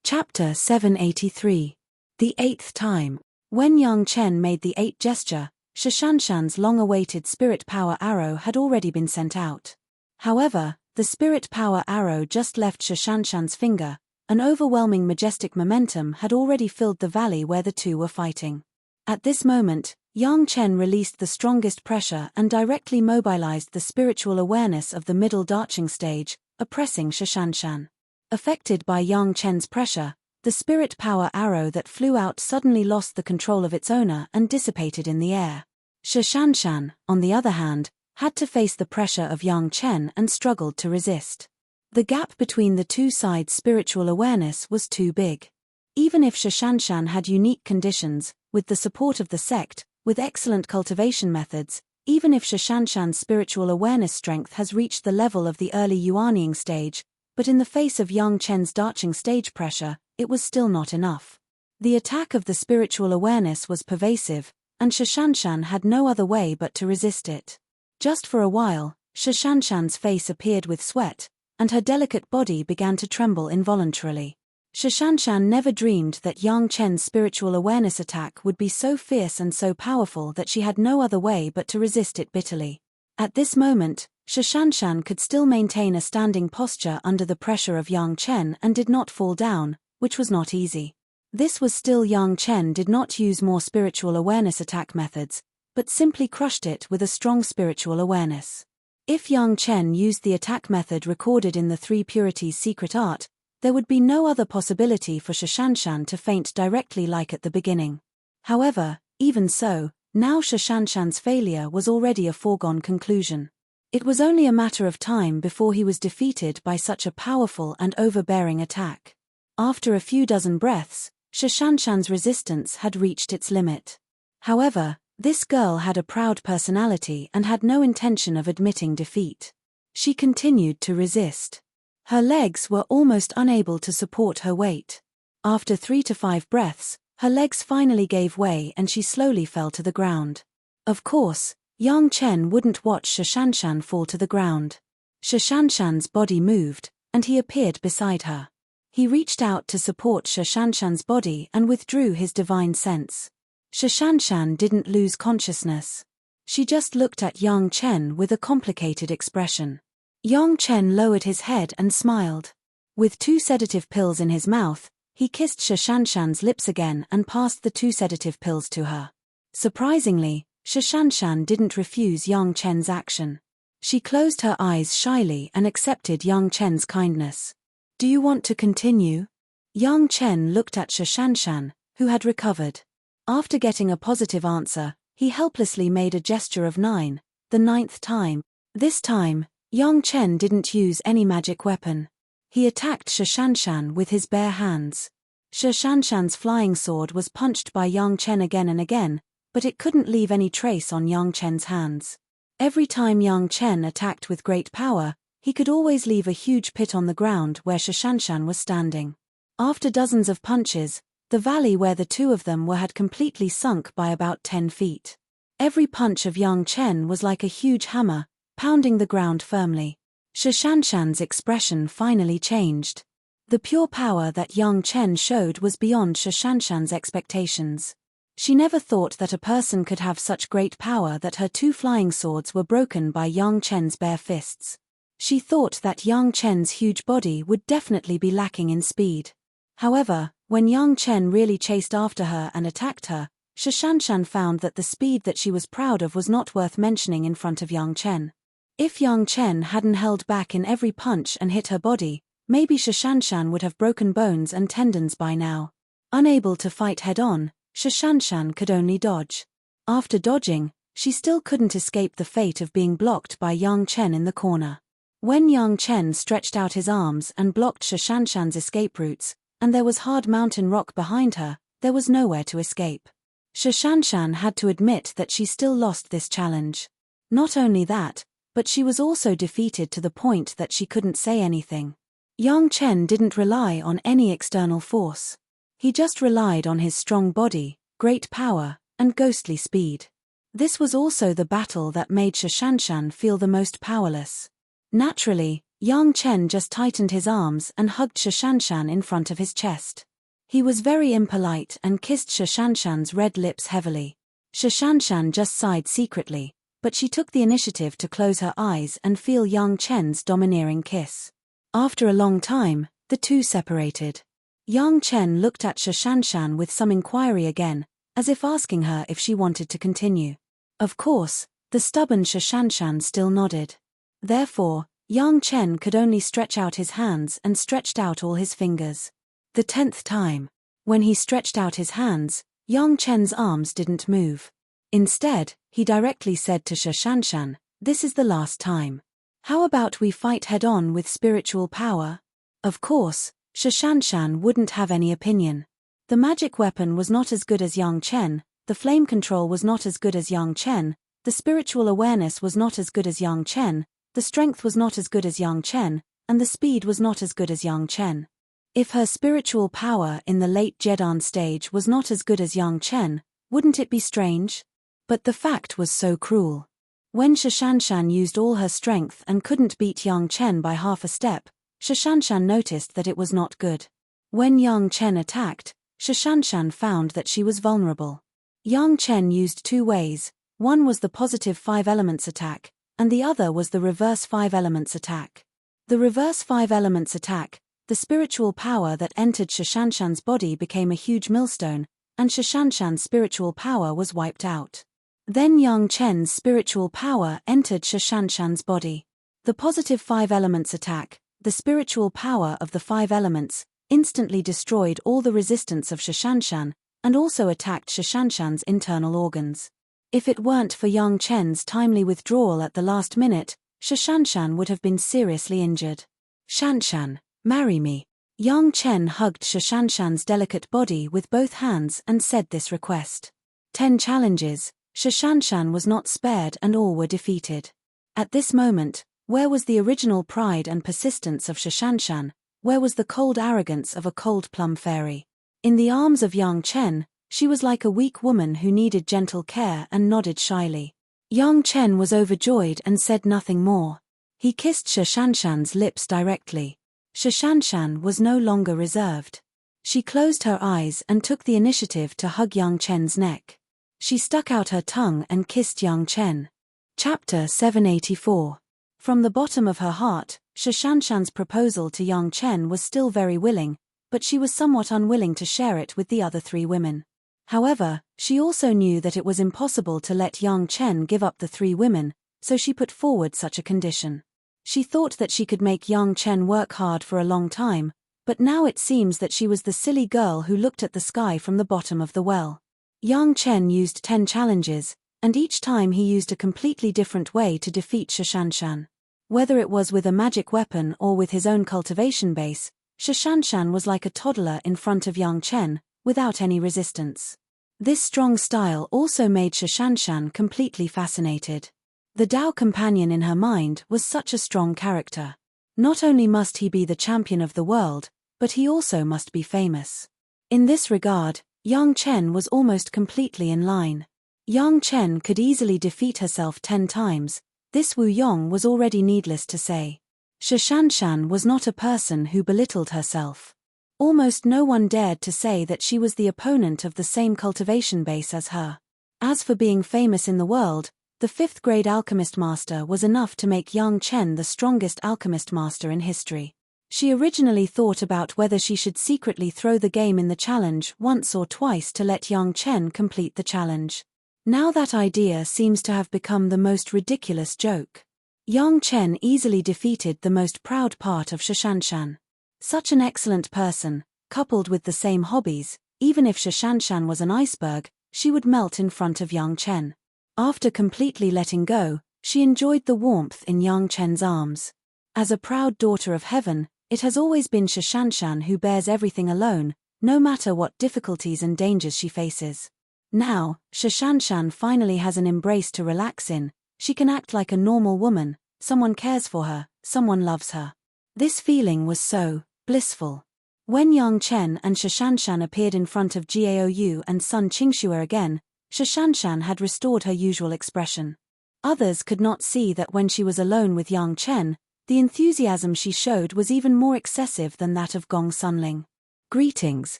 Speaker 1: Chapter 783. The 8th time. When Yang Chen made the 8 gesture, Shashanshan's long-awaited spirit power arrow had already been sent out. However, the spirit power arrow just left Shashanshan's finger. An overwhelming majestic momentum had already filled the valley where the two were fighting. At this moment, Yang Chen released the strongest pressure and directly mobilized the spiritual awareness of the middle darching stage, oppressing Shashanshan. Affected by Yang Chen's pressure, the spirit power arrow that flew out suddenly lost the control of its owner and dissipated in the air. Shashanshan, on the other hand, had to face the pressure of Yang Chen and struggled to resist. The gap between the two sides' spiritual awareness was too big. Even if Shashanshan had unique conditions, with the support of the sect, with excellent cultivation methods, even if Shashanshan's spiritual awareness strength has reached the level of the early Yuanying stage, but in the face of Yang Chen's darching stage pressure, it was still not enough. The attack of the spiritual awareness was pervasive, and Shashanshan had no other way but to resist it. Just for a while, Shashanshan's face appeared with sweat, and her delicate body began to tremble involuntarily. Shashanshan never dreamed that Yang Chen's spiritual awareness attack would be so fierce and so powerful that she had no other way but to resist it bitterly. At this moment, Shashanshan could still maintain a standing posture under the pressure of Yang Chen and did not fall down, which was not easy. This was still Yang Chen did not use more spiritual awareness attack methods, but simply crushed it with a strong spiritual awareness. If Yang Chen used the attack method recorded in the 3 Purities secret art, there would be no other possibility for Shashanshan to faint directly like at the beginning. However, even so, now Shashanshan's failure was already a foregone conclusion. It was only a matter of time before he was defeated by such a powerful and overbearing attack. After a few dozen breaths, Shashanshan's resistance had reached its limit. However, this girl had a proud personality and had no intention of admitting defeat. She continued to resist. Her legs were almost unable to support her weight. After 3 to 5 breaths, her legs finally gave way and she slowly fell to the ground. Of course, Yang Chen wouldn't watch Shashanshan fall to the ground. Shashanshan's body moved, and he appeared beside her. He reached out to support Shashanshan's body and withdrew his divine sense. Shashanshan didn't lose consciousness. She just looked at Yang Chen with a complicated expression. Yang Chen lowered his head and smiled. With 2 sedative pills in his mouth, he kissed Shashanshan's lips again and passed the 2 sedative pills to her. Surprisingly, Shashanshan didn't refuse Yang Chen's action. She closed her eyes shyly and accepted Yang Chen's kindness. Do you want to continue? Yang Chen looked at Shashanshan, who had recovered. After getting a positive answer, he helplessly made a gesture of 9, the 9th time. This time, Yang Chen didn't use any magic weapon. He attacked Shashanshan with his bare hands. Shashanshan's flying sword was punched by Yang Chen again and again, but it couldn't leave any trace on Yang Chen's hands. Every time Yang Chen attacked with great power, he could always leave a huge pit on the ground where Shashanshan was standing. After dozens of punches, the valley where the 2 of them were had completely sunk by about 10 feet. Every punch of Yang Chen was like a huge hammer, pounding the ground firmly. Shashanshan's expression finally changed. The pure power that Yang Chen showed was beyond Shashanshan's expectations. She never thought that a person could have such great power that her 2 flying swords were broken by Yang Chen's bare fists. She thought that Yang Chen's huge body would definitely be lacking in speed. However, when Yang Chen really chased after her and attacked her, Shashanshan found that the speed that she was proud of was not worth mentioning in front of Yang Chen. If Yang Chen hadn't held back in every punch and hit her body, maybe Shashanshan would have broken bones and tendons by now. Unable to fight head-on, Shashanshan could only dodge. After dodging, she still couldn't escape the fate of being blocked by Yang Chen in the corner. When Yang Chen stretched out his arms and blocked Shashanshan's escape routes, and there was hard mountain rock behind her, there was nowhere to escape. Shashanshan had to admit that she still lost this challenge. Not only that, but she was also defeated to the point that she couldn't say anything. Yang Chen didn't rely on any external force. He just relied on his strong body, great power, and ghostly speed. This was also the battle that made Shashanshan feel the most powerless. Naturally, Yang Chen just tightened his arms and hugged Shashanshan in front of his chest. He was very impolite and kissed Shashanshan's red lips heavily. Shashanshan just sighed secretly, but she took the initiative to close her eyes and feel Yang Chen's domineering kiss. After a long time, the 2 separated. Yang Chen looked at Shashanshan with some inquiry again, as if asking her if she wanted to continue. Of course, the stubborn Shashanshan still nodded. Therefore, Yang Chen could only stretch out his hands and stretched out all his fingers. The 10th time. When he stretched out his hands, Yang Chen's arms didn't move. Instead, he directly said to Shashanshan, "This is the last time. How about we fight head-on with spiritual power?" Of course, Shashanshan wouldn't have any opinion. The magic weapon was not as good as Yang Chen, the flame control was not as good as Yang Chen, the spiritual awareness was not as good as Yang Chen, the strength was not as good as Yang Chen, and the speed was not as good as Yang Chen. If her spiritual power in the late Jedan stage was not as good as Yang Chen, wouldn't it be strange? But the fact was so cruel. When Shashanshan used all her strength and couldn't beat Yang Chen by half a step, Shashanshan noticed that it was not good. When Yang Chen attacked, Shashanshan found that she was vulnerable. Yang Chen used 2 ways, one was the positive 5 elements attack, and the other was the reverse 5 elements attack. The reverse 5 elements attack, the spiritual power that entered Shashanshan's body became a huge millstone, and Shashanshan's spiritual power was wiped out. Then Yang Chen's spiritual power entered Shashanshan's body. The positive 5 elements attack, the spiritual power of the 5 elements, instantly destroyed all the resistance of Shashanshan, and also attacked Shashanshan's internal organs. If it weren't for Yang Chen's timely withdrawal at the last minute, Shashanshan would have been seriously injured. "Shanshan, marry me." Yang Chen hugged Shashanshan's delicate body with both hands and said this request. 10 challenges, Shashanshan was not spared and all were defeated. At this moment, where was the original pride and persistence of Shashanshan, where was the cold arrogance of a cold plum fairy? In the arms of Yang Chen, she was like a weak woman who needed gentle care and nodded shyly. Yang Chen was overjoyed and said nothing more. He kissed Shashanshan's lips directly. Shashanshan was no longer reserved. She closed her eyes and took the initiative to hug Yang Chen's neck. She stuck out her tongue and kissed Yang Chen. Chapter 784. From the bottom of her heart, Shashanshan's proposal to Yang Chen was still very willing, but she was somewhat unwilling to share it with the other 3 women. However, she also knew that it was impossible to let Yang Chen give up the 3 women, so she put forward such a condition. She thought that she could make Yang Chen work hard for a long time, but now it seems that she was the silly girl who looked at the sky from the bottom of the well. Yang Chen used 10 challenges, and each time he used a completely different way to defeat Shashanshan. Whether it was with a magic weapon or with his own cultivation base, Shashanshan was like a toddler in front of Yang Chen, without any resistance. This strong style also made Shashanshan completely fascinated. The Dao companion in her mind was such a strong character. Not only must he be the champion of the world, but he also must be famous. In this regard, Yang Chen was almost completely in line. Yang Chen could easily defeat herself 10 times, this Wu Yong was already needless to say. Shashanshan was not a person who belittled herself. Almost no one dared to say that she was the opponent of the same cultivation base as her. As for being famous in the world, the 5th grade alchemist master was enough to make Yang Chen the strongest alchemist master in history. She originally thought about whether she should secretly throw the game in the challenge once or twice to let Yang Chen complete the challenge. Now that idea seems to have become the most ridiculous joke. Yang Chen easily defeated the most proud part of Shashanshan. Such an excellent person, coupled with the same hobbies, even if Shashanshan was an iceberg, she would melt in front of Yang Chen. After completely letting go, she enjoyed the warmth in Yang Chen's arms. As a proud daughter of heaven, it has always been Shashanshan who bears everything alone, no matter what difficulties and dangers she faces. Now, Shashanshan finally has an embrace to relax in, she can act like a normal woman, someone cares for her, someone loves her. This feeling was so blissful. When Yang Chen and Shashanshan appeared in front of Gaoyu and Sun Qingxue again, Shashanshan had restored her usual expression. Others could not see that when she was alone with Yang Chen, the enthusiasm she showed was even more excessive than that of Gong Sunling. Greetings,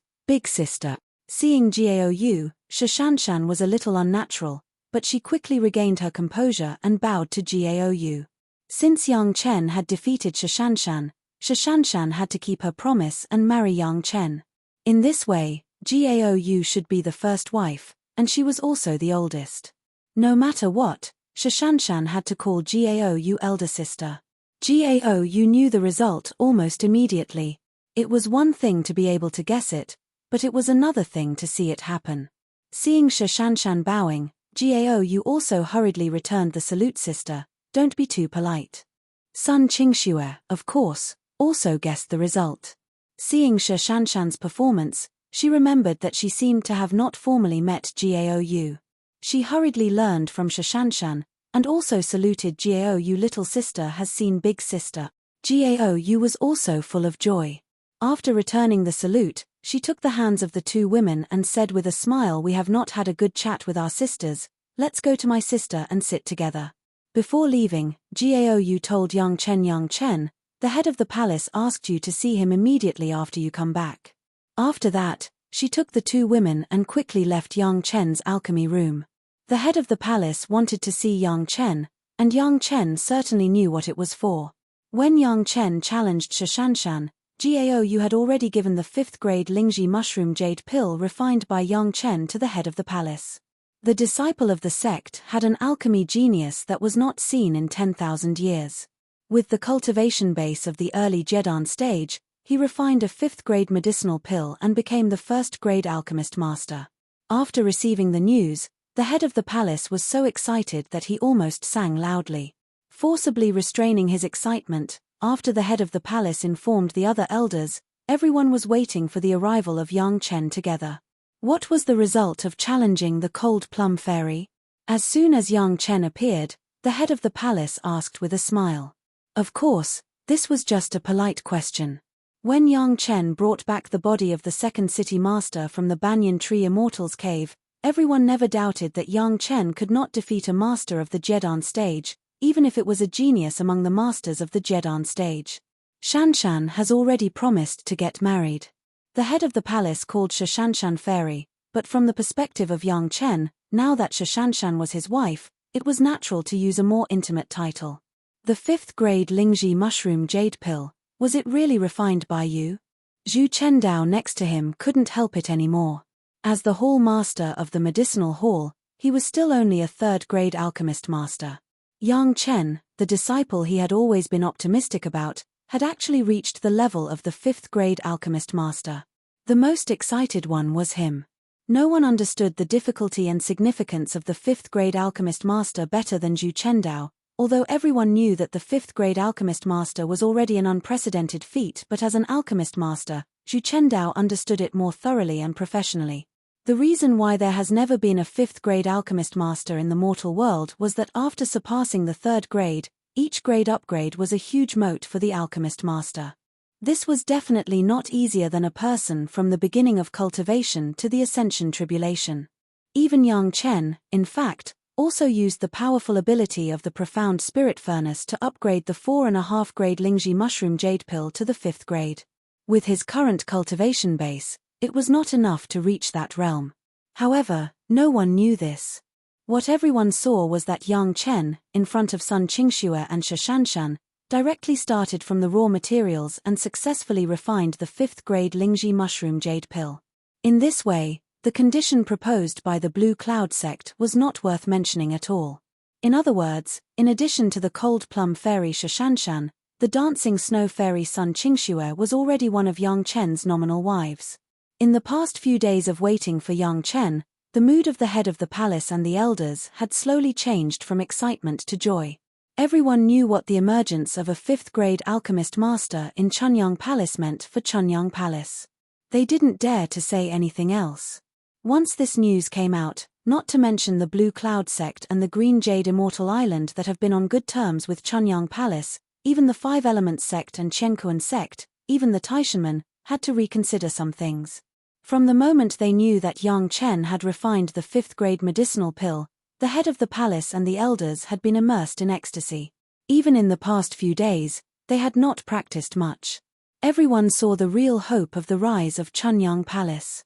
Speaker 1: big sister. Seeing Gaoyu, Shashanshan was a little unnatural, but she quickly regained her composure and bowed to Gaoyu. Since Yang Chen had defeated Shashanshan, Shashanshan had to keep her promise and marry Yang Chen. In this way, Gaoyu should be the first wife, and she was also the oldest. No matter what, Shashanshan had to call Gaoyu elder sister. Gaoyu knew the result almost immediately. It was one thing to be able to guess it, but it was another thing to see it happen. Seeing Shashanshan bowing, Gaoyu also hurriedly returned the salute sister, don't be too polite. Sun Qingxue, of course, also guessed the result. Seeing Shashanshan's performance, she remembered that she seemed to have not formally met Gaoyu. She hurriedly learned from Shashanshan, and also saluted Gaoyu. Little sister has seen big sister. Gaoyu was also full of joy. After returning the salute, she took the hands of the 2 women and said with a smile, we have not had a good chat with our sisters, let's go to my sister and sit together. Before leaving, Gaoyu told Yang Chen, the head of the palace asked you to see him immediately after you come back. After that, she took the 2 women and quickly left Yang Chen's alchemy room. The head of the palace wanted to see Yang Chen, and Yang Chen certainly knew what it was for. When Yang Chen challenged Shashanshan, Gaoyu had already given the 5th grade Lingji mushroom jade pill refined by Yang Chen to the head of the palace. The disciple of the sect had an alchemy genius that was not seen in 10,000 years. With the cultivation base of the early Jedan stage, he refined a 5th grade medicinal pill and became the 1st grade alchemist master. After receiving the news, the head of the palace was so excited that he almost sang loudly. Forcibly restraining his excitement, after the head of the palace informed the other elders, everyone was waiting for the arrival of Yang Chen together. What was the result of challenging the cold plum fairy? As soon as Yang Chen appeared, the head of the palace asked with a smile. Of course, this was just a polite question. When Yang Chen brought back the body of the 2nd city master from the Banyan Tree Immortals cave, everyone never doubted that Yang Chen could not defeat a master of the Jedan stage, even if it was a genius among the masters of the Jedan stage. Shanshan has already promised to get married. The head of the palace called Shashanshan Fairy, but from the perspective of Yang Chen, now that Shashanshan was his wife, it was natural to use a more intimate title. The 5th grade Lingji mushroom jade pill, was it really refined by you? Zhu Chendao next to him couldn't help it anymore. As the hall master of the medicinal hall, he was still only a 3rd grade alchemist master. Yang Chen, the disciple he had always been optimistic about, had actually reached the level of the 5th grade alchemist master. The most excited one was him. No one understood the difficulty and significance of the 5th grade alchemist master better than Zhu Chendao, although everyone knew that the 5th grade alchemist master was already an unprecedented feat, but as an alchemist master, Zhu Chendao understood it more thoroughly and professionally. The reason why there has never been a 5th grade alchemist master in the mortal world was that after surpassing the 3rd grade, each grade upgrade was a huge moat for the alchemist master. This was definitely not easier than a person from the beginning of cultivation to the ascension tribulation. Even Yang Chen, in fact, also used the powerful ability of the profound spirit furnace to upgrade the 4.5 grade Lingji mushroom jade pill to the 5th grade. With his current cultivation base, it was not enough to reach that realm. However, no one knew this. What everyone saw was that Yang Chen, in front of Sun Qingxue and Shashanshan, directly started from the raw materials and successfully refined the 5th grade Lingji mushroom jade pill. In this way, the condition proposed by the Blue Cloud sect was not worth mentioning at all. In other words, in addition to the cold plum fairy Shashanshan, the dancing snow fairy Sun Qingxue was already one of Yang Chen's nominal wives. In the past few days of waiting for Yang Chen, the mood of the head of the palace and the elders had slowly changed from excitement to joy. Everyone knew what the emergence of a 5th grade alchemist master in Chunyang Palace meant for Chunyang Palace. They didn't dare to say anything else. Once this news came out, not to mention the Blue Cloud sect and the Green Jade Immortal Island that have been on good terms with Chunyang Palace, even the 5 Elements sect and Qiankuan sect, even the Taishanmen, had to reconsider some things. From the moment they knew that Yang Chen had refined the 5th grade medicinal pill, the head of the palace and the elders had been immersed in ecstasy. Even in the past few days, they had not practiced much. Everyone saw the real hope of the rise of Chunyang Palace.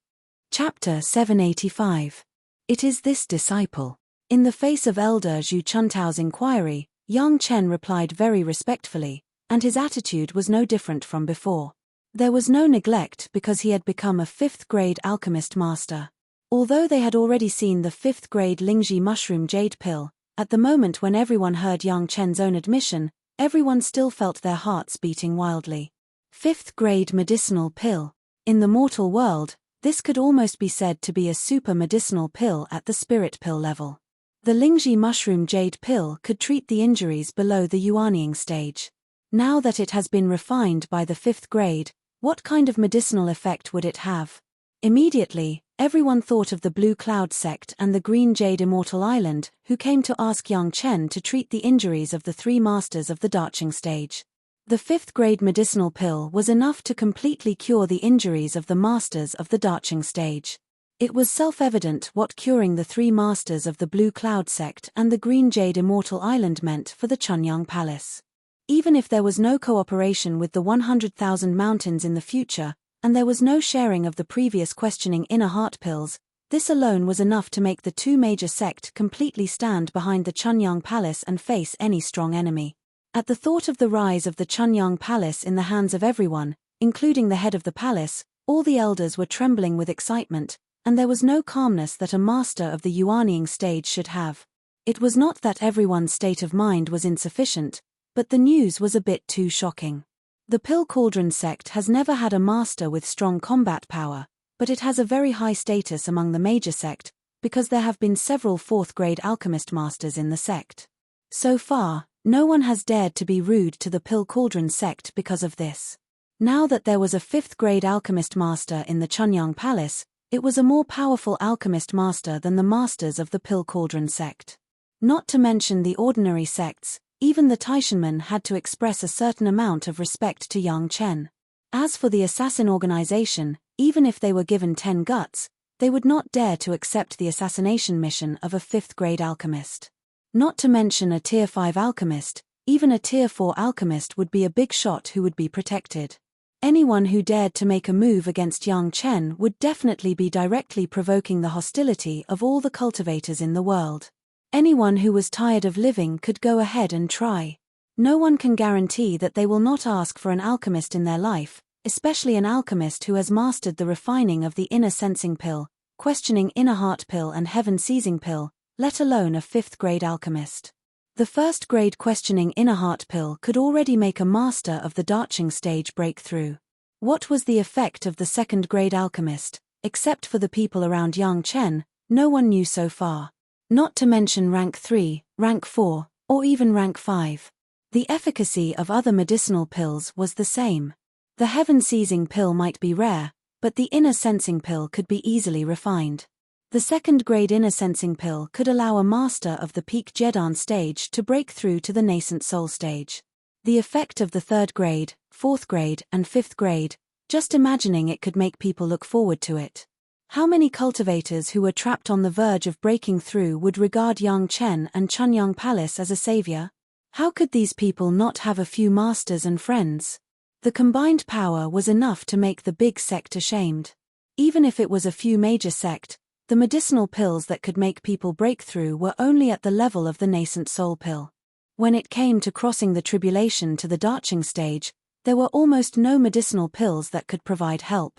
Speaker 1: Chapter 785. It is this disciple. In the face of Elder Zhu Chuntao's inquiry, Yang Chen replied very respectfully, and his attitude was no different from before. There was no neglect because he had become a 5th grade alchemist master. Although they had already seen the 5th grade Lingji mushroom jade pill, at the moment when everyone heard Yang Chen's own admission, everyone still felt their hearts beating wildly. 5th grade medicinal pill. In the mortal world, this could almost be said to be a super medicinal pill at the spirit pill level. The Lingji mushroom jade pill could treat the injuries below the Yuanying stage. Now that it has been refined by the 5th grade, what kind of medicinal effect would it have? Immediately, everyone thought of the Blue Cloud sect and the Green Jade Immortal Island, who came to ask Yang Chen to treat the injuries of the 3 masters of the Darching stage. The 5th grade medicinal pill was enough to completely cure the injuries of the masters of the Darching stage. It was self-evident what curing the 3 masters of the Blue Cloud sect and the Green Jade Immortal Island meant for the Chunyang Palace. Even if there was no cooperation with the 100,000 mountains in the future, and there was no sharing of the previous questioning inner heart pills, this alone was enough to make the 2 major sect completely stand behind the Chunyang Palace and face any strong enemy. At the thought of the rise of the Chunyang Palace in the hands of everyone, including the head of the palace, all the elders were trembling with excitement, and there was no calmness that a master of the Yuanying stage should have. It was not that everyone's state of mind was insufficient, but the news was a bit too shocking. The Pill Cauldron sect has never had a master with strong combat power, but it has a very high status among the major sect, because there have been several 4th grade alchemist masters in the sect. So far, no one has dared to be rude to the Pill Cauldron sect because of this. Now that there was a 5th grade alchemist master in the Chunyang Palace, it was a more powerful alchemist master than the masters of the Pill Cauldron sect. Not to mention the ordinary sects, even the Taishanmen had to express a certain amount of respect to Yang Chen. As for the assassin organization, even if they were given 10 guts, they would not dare to accept the assassination mission of a 5th grade alchemist. Not to mention a tier 5 alchemist, even a tier 4 alchemist would be a big shot who would be protected. Anyone who dared to make a move against Yang Chen would definitely be directly provoking the hostility of all the cultivators in the world. Anyone who was tired of living could go ahead and try. No one can guarantee that they will not ask for an alchemist in their life, especially an alchemist who has mastered the refining of the inner sensing pill, questioning inner heart pill and heaven seizing pill, let alone a 5th grade alchemist. The 1st grade questioning inner heart pill could already make a master of the Darching stage breakthrough. What was the effect of the 2nd grade alchemist? Except for the people around Yang Chen, no one knew so far. Not to mention rank 3, rank 4, or even rank 5. The efficacy of other medicinal pills was the same. The heaven seizing pill might be rare, but the inner sensing pill could be easily refined. The 2nd grade inner sensing pill could allow a master of the peak Jedan stage to break through to the nascent soul stage. The effect of the 3rd grade, 4th grade, and 5th grade, just imagining it could make people look forward to it. How many cultivators who were trapped on the verge of breaking through would regard Yang Chen and Chunyang Palace as a savior? How could these people not have a few masters and friends? The combined power was enough to make the big sect ashamed. Even if it was a few major sect, the medicinal pills that could make people break through were only at the level of the nascent soul pill. When it came to crossing the tribulation to the Darching stage, there were almost no medicinal pills that could provide help.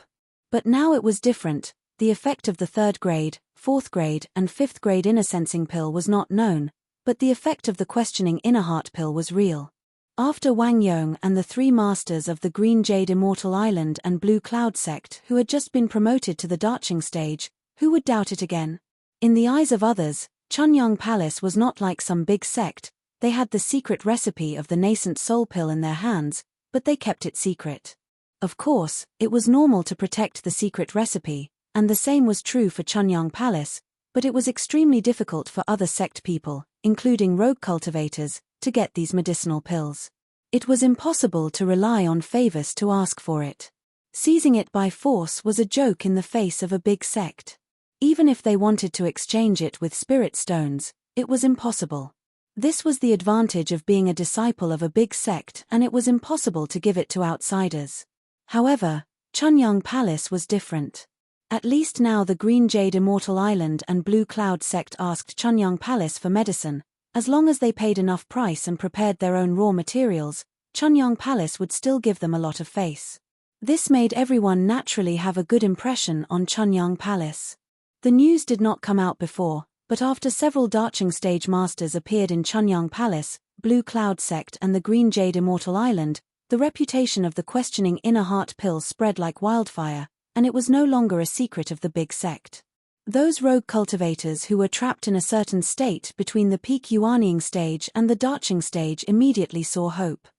Speaker 1: But now it was different. The effect of the 3rd grade, 4th grade, and 5th grade inner sensing pill was not known, but the effect of the questioning inner heart pill was real. After Wang Yong and the 3 masters of the Green Jade Immortal Island and Blue Cloud sect who had just been promoted to the Darching stage, who would doubt it again? In the eyes of others, Chunyang Palace was not like some big sect. They had the secret recipe of the nascent soul pill in their hands, but they kept it secret. Of course, it was normal to protect the secret recipe, and the same was true for Chunyang Palace, but it was extremely difficult for other sect people, including rogue cultivators, to get these medicinal pills. It was impossible to rely on favors to ask for it. Seizing it by force was a joke in the face of a big sect. Even if they wanted to exchange it with spirit stones, it was impossible. This was the advantage of being a disciple of a big sect, and it was impossible to give it to outsiders. However, Chunyang Palace was different. At least now the Green Jade Immortal Island and Blue Cloud sect asked Chunyang Palace for medicine. As long as they paid enough price and prepared their own raw materials, Chunyang Palace would still give them a lot of face. This made everyone naturally have a good impression on Chunyang Palace. The news did not come out before, but after several Darching stage masters appeared in Chunyang Palace, Blue Cloud sect and the Green Jade Immortal Island, the reputation of the questioning inner heart pill spread like wildfire, and it was no longer a secret of the big sect. Those rogue cultivators who were trapped in a certain state between the peak Yuanying stage and the Darching stage immediately saw hope.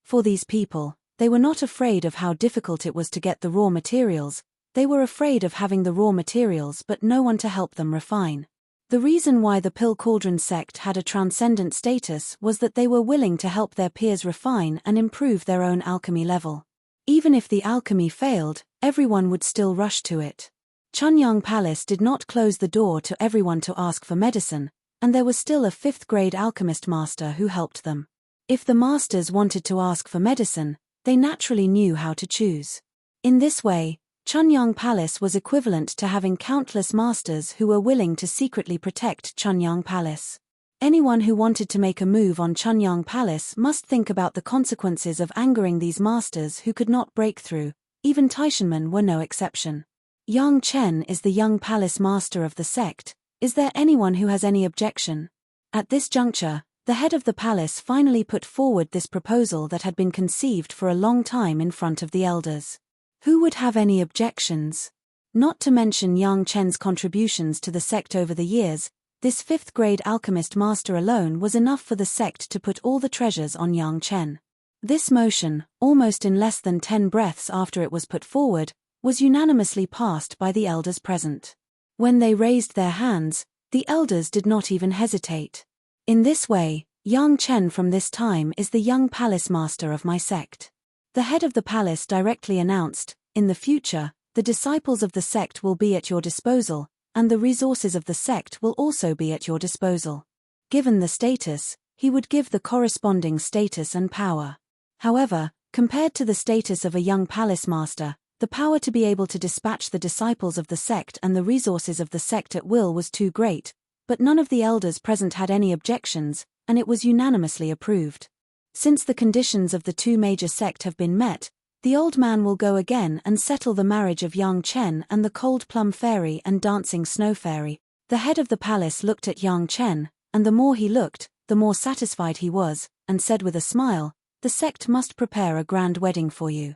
Speaker 1: For these people, they were not afraid of how difficult it was to get the raw materials. They were afraid of having the raw materials but no one to help them refine. The reason why the Pill Cauldron sect had a transcendent status was that they were willing to help their peers refine and improve their own alchemy level. Even if the alchemy failed, everyone would still rush to it. Chunyang Palace did not close the door to everyone to ask for medicine, and there was still a 5th grade alchemist master who helped them. If the masters wanted to ask for medicine, they naturally knew how to choose. In this way, Chunyang Palace was equivalent to having countless masters who were willing to secretly protect Chunyang Palace. Anyone who wanted to make a move on Chunyang Palace must think about the consequences of angering these masters who could not break through. Even Taishanmen were no exception. Yang Chen is the young palace master of the sect. Is there anyone who has any objection? At this juncture, the head of the palace finally put forward this proposal that had been conceived for a long time in front of the elders. Who would have any objections? Not to mention Yang Chen's contributions to the sect over the years, this 5th grade alchemist master alone was enough for the sect to put all the treasures on Yang Chen. This motion, almost in less than 10 breaths after it was put forward, was unanimously passed by the elders present. When they raised their hands, the elders did not even hesitate. In this way, Yang Chen from this time is the young palace master of my sect. The head of the palace directly announced, in the future, the disciples of the sect will be at your disposal, and the resources of the sect will also be at your disposal. Given the status, he would give the corresponding status and power. However, Compared to the status of a young palace master, the power to be able to dispatch the disciples of the sect and the resources of the sect at will was too great, but none of the elders present had any objections, and it was unanimously approved. Since the conditions of the two major sect have been met, the old man will go again and settle the marriage of Yang Chen and the cold plum fairy and dancing snow fairy. The head of the palace looked at Yang Chen, and the more he looked, the more satisfied he was, and said with a smile, "The sect must prepare a grand wedding for you."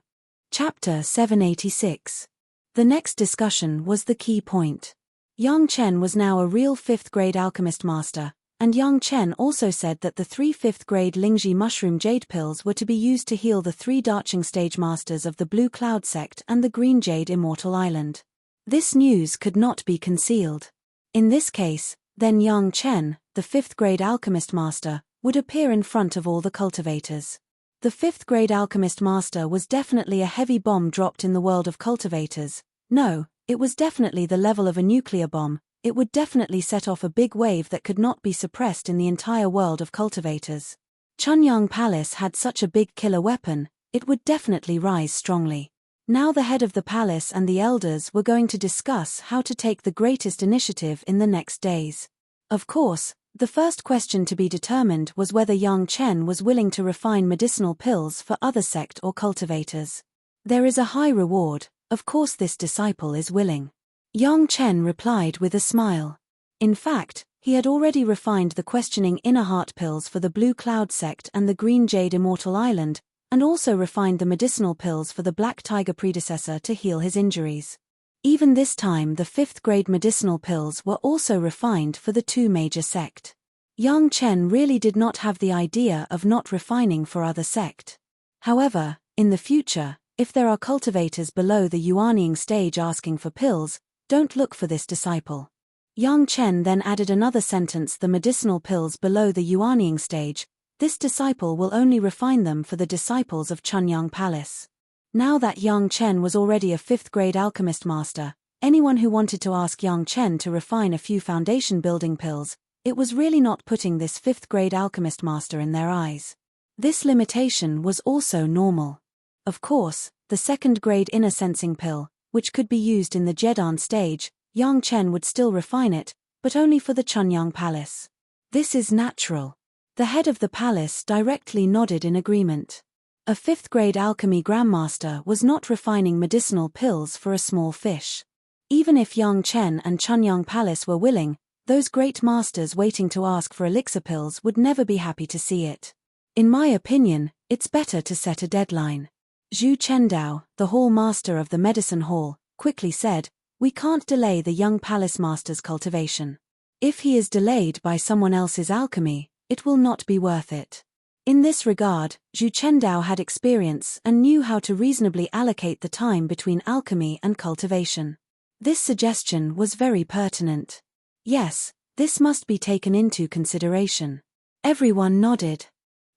Speaker 1: Chapter 786. The next discussion was the key point. Yang Chen was now a real 5th grade alchemist master, and Yang Chen also said that the 3 5th grade Lingji mushroom jade pills were to be used to heal the 3 Darching stage masters of the Blue Cloud sect and the Green Jade Immortal Island. This news could not be concealed. In this case, then Yang Chen, the 5th grade alchemist master, would appear in front of all the cultivators. The 5th grade alchemist master was definitely a heavy bomb dropped in the world of cultivators. No, it was definitely the level of a nuclear bomb. It would definitely set off a big wave that could not be suppressed in the entire world of cultivators. Chunyang Palace had such a big killer weapon, it would definitely rise strongly. Now the head of the palace and the elders were going to discuss how to take the greatest initiative in the next days. Of course, the first question to be determined was whether Yang Chen was willing to refine medicinal pills for other sect or cultivators. There is a high reward, of course this disciple is willing. Yang Chen replied with a smile. In fact, he had already refined the questioning inner heart pills for the Blue Cloud sect and the Green Jade Immortal Island, and also refined the medicinal pills for the Black Tiger predecessor to heal his injuries. Even this time the 5th grade medicinal pills were also refined for the two major sect. Yang Chen really did not have the idea of not refining for other sect. However, in the future, if there are cultivators below the Yuanying stage asking for pills, don't look for this disciple. Yang Chen then added another sentence: the medicinal pills below the Yuanying stage, this disciple will only refine them for the disciples of Chunyang Palace. Now that Yang Chen was already a 5th grade alchemist master, anyone who wanted to ask Yang Chen to refine a few foundation building pills, it was really not putting this 5th grade alchemist master in their eyes. This limitation was also normal. Of course, the 2nd grade inner sensing pill, which could be used in the Jedan stage, Yang Chen would still refine it, but only for the Chunyang Palace. This is natural. The head of the palace directly nodded in agreement. A 5th grade alchemy grandmaster was not refining medicinal pills for a small fish. Even if Yang Chen and Chunyang Palace were willing, those great masters waiting to ask for elixir pills would never be happy to see it. In my opinion, it's better to set a deadline. Zhu Chendao, the hall master of the medicine hall, quickly said, "We can't delay the young palace master's cultivation. If he is delayed by someone else's alchemy, it will not be worth it." In this regard, Zhu Chendao had experience and knew how to reasonably allocate the time between alchemy and cultivation. This suggestion was very pertinent. Yes, this must be taken into consideration. Everyone nodded.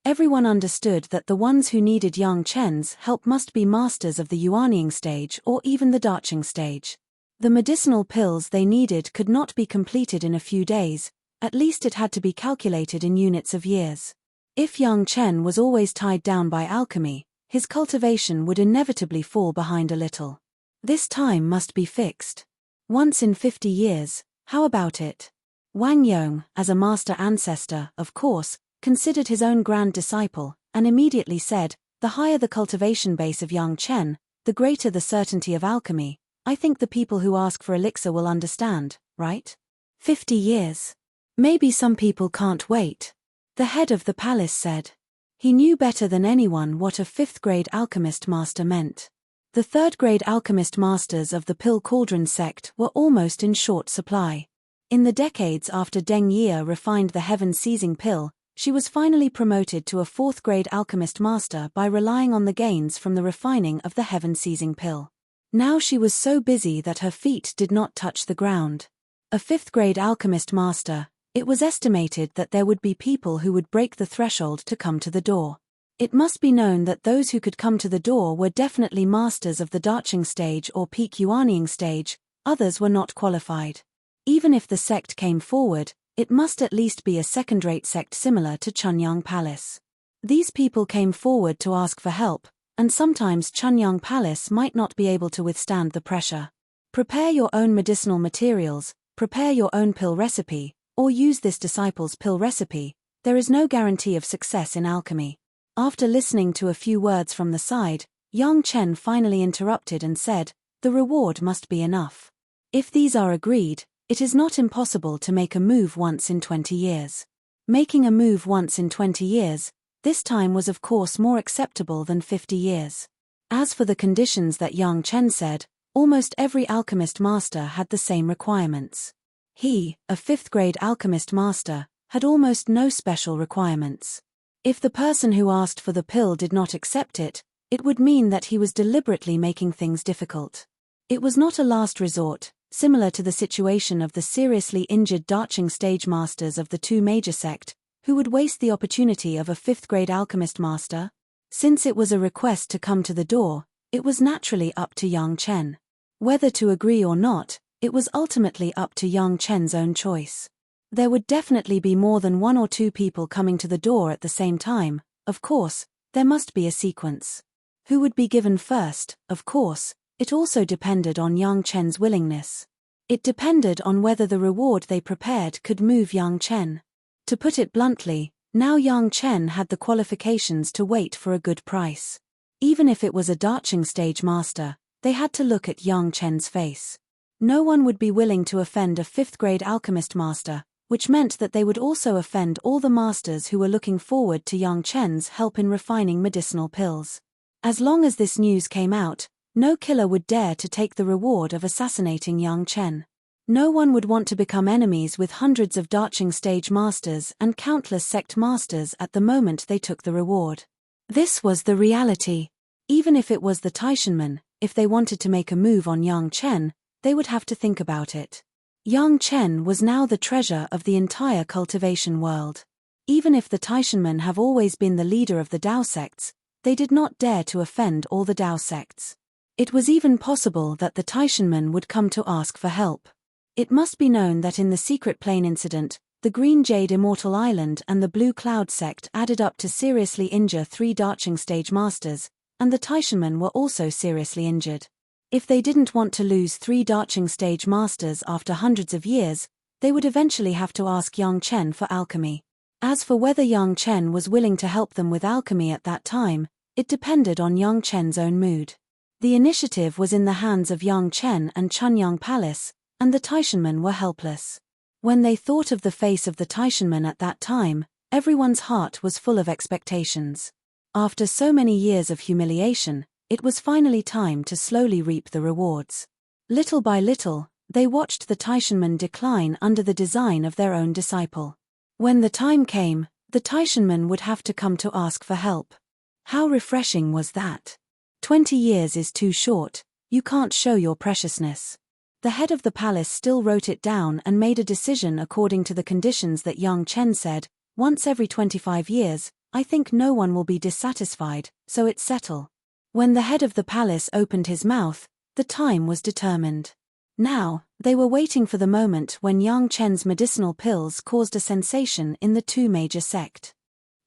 Speaker 1: Everyone understood that the ones who needed Yang Chen's help must be masters of the Yuanying stage or even the Darching stage. The medicinal pills they needed could not be completed in a few days, at least it had to be calculated in units of years. If Yang Chen was always tied down by alchemy, his cultivation would inevitably fall behind a little. This time must be fixed. Once in 50 years, how about it? Wang Yong, as a master ancestor, of course, considered his own grand disciple, and immediately said, "The higher the cultivation base of Yang Chen, the greater the certainty of alchemy. I think the people who ask for elixir will understand, right? 50 years. Maybe some people can't wait." The head of the palace said. He knew better than anyone what a 5th grade alchemist master meant. The 3rd grade alchemist masters of the Pill Cauldron sect were almost in short supply. In the decades after Deng Ye refined the Heaven Seizing pill, she was finally promoted to a 4th grade alchemist master by relying on the gains from the refining of the Heaven Seizing pill. Now she was so busy that her feet did not touch the ground. A 5th grade alchemist master, it was estimated that there would be people who would break the threshold to come to the door. It must be known that those who could come to the door were definitely masters of the Darching stage or peak Yuanying stage, others were not qualified. Even if the sect came forward, it must at least be a second-rate sect similar to Chunyang Palace. These people came forward to ask for help, and sometimes Chunyang Palace might not be able to withstand the pressure. Prepare your own medicinal materials, prepare your own pill recipe, or use this disciple's pill recipe. There is no guarantee of success in alchemy. After listening to a few words from the side, Yang Chen finally interrupted and said, "The reward must be enough. If these are agreed, it is not impossible to make a move once in 20 years. Making a move once in 20 years, this time was of course more acceptable than 50 years. As for the conditions that Yang Chen said, almost every alchemist master had the same requirements. He, a 5th grade alchemist master, had almost no special requirements. If the person who asked for the pill did not accept it, it would mean that he was deliberately making things difficult. It was not a last resort, similar to the situation of the seriously injured Darching stage masters of the 2 major sect, who would waste the opportunity of a 5th grade alchemist master. Since it was a request to come to the door, it was naturally up to Yang Chen. Whether to agree or not, it was ultimately up to Yang Chen's own choice. There would definitely be more than 1 or 2 people coming to the door at the same time. Of course, there must be a sequence. Who would be given first? Of course, it also depended on Yang Chen's willingness. It depended on whether the reward they prepared could move Yang Chen. To put it bluntly, now Yang Chen had the qualifications to wait for a good price. Even if it was a Darching stage master, they had to look at Yang Chen's face. No one would be willing to offend a 5th grade alchemist master, which meant that they would also offend all the masters who were looking forward to Yang Chen's help in refining medicinal pills. As long as this news came out, no killer would dare to take the reward of assassinating Yang Chen. No one would want to become enemies with hundreds of Darching stage masters and countless sect masters at the moment they took the reward. This was the reality. Even if it was the Taishanmen, if they wanted to make a move on Yang Chen, they would have to think about it. Yang Chen was now the treasure of the entire cultivation world. Even if the Taishanmen have always been the leader of the Dao sects, they did not dare to offend all the Dao sects. It was even possible that the Taishanmen would come to ask for help. It must be known that in the Secret Plane incident, the Green Jade Immortal Island and the Blue Cloud sect added up to seriously injure 3 Darching stage masters, and the Taishanmen were also seriously injured. If they didn't want to lose 3 Darching stage masters after hundreds of years, they would eventually have to ask Yang Chen for alchemy. As for whether Yang Chen was willing to help them with alchemy at that time, it depended on Yang Chen's own mood. The initiative was in the hands of Yang Chen and Chunyang Palace, and the Taishanmen were helpless. When they thought of the face of the Taishanmen at that time, everyone's heart was full of expectations. After so many years of humiliation, it was finally time to slowly reap the rewards. Little by little, they watched the Taishanmen decline under the design of their own disciple. When the time came, the Taishanmen would have to come to ask for help. How refreshing was that? 20 years is too short, you can't show your preciousness. The head of the palace still wrote it down and made a decision according to the conditions that Yang Chen said, once every 25 years, I think no one will be dissatisfied, so it's settled. When the head of the palace opened his mouth, the time was determined. Now, they were waiting for the moment when Yang Chen's medicinal pills caused a sensation in the 2 major sect.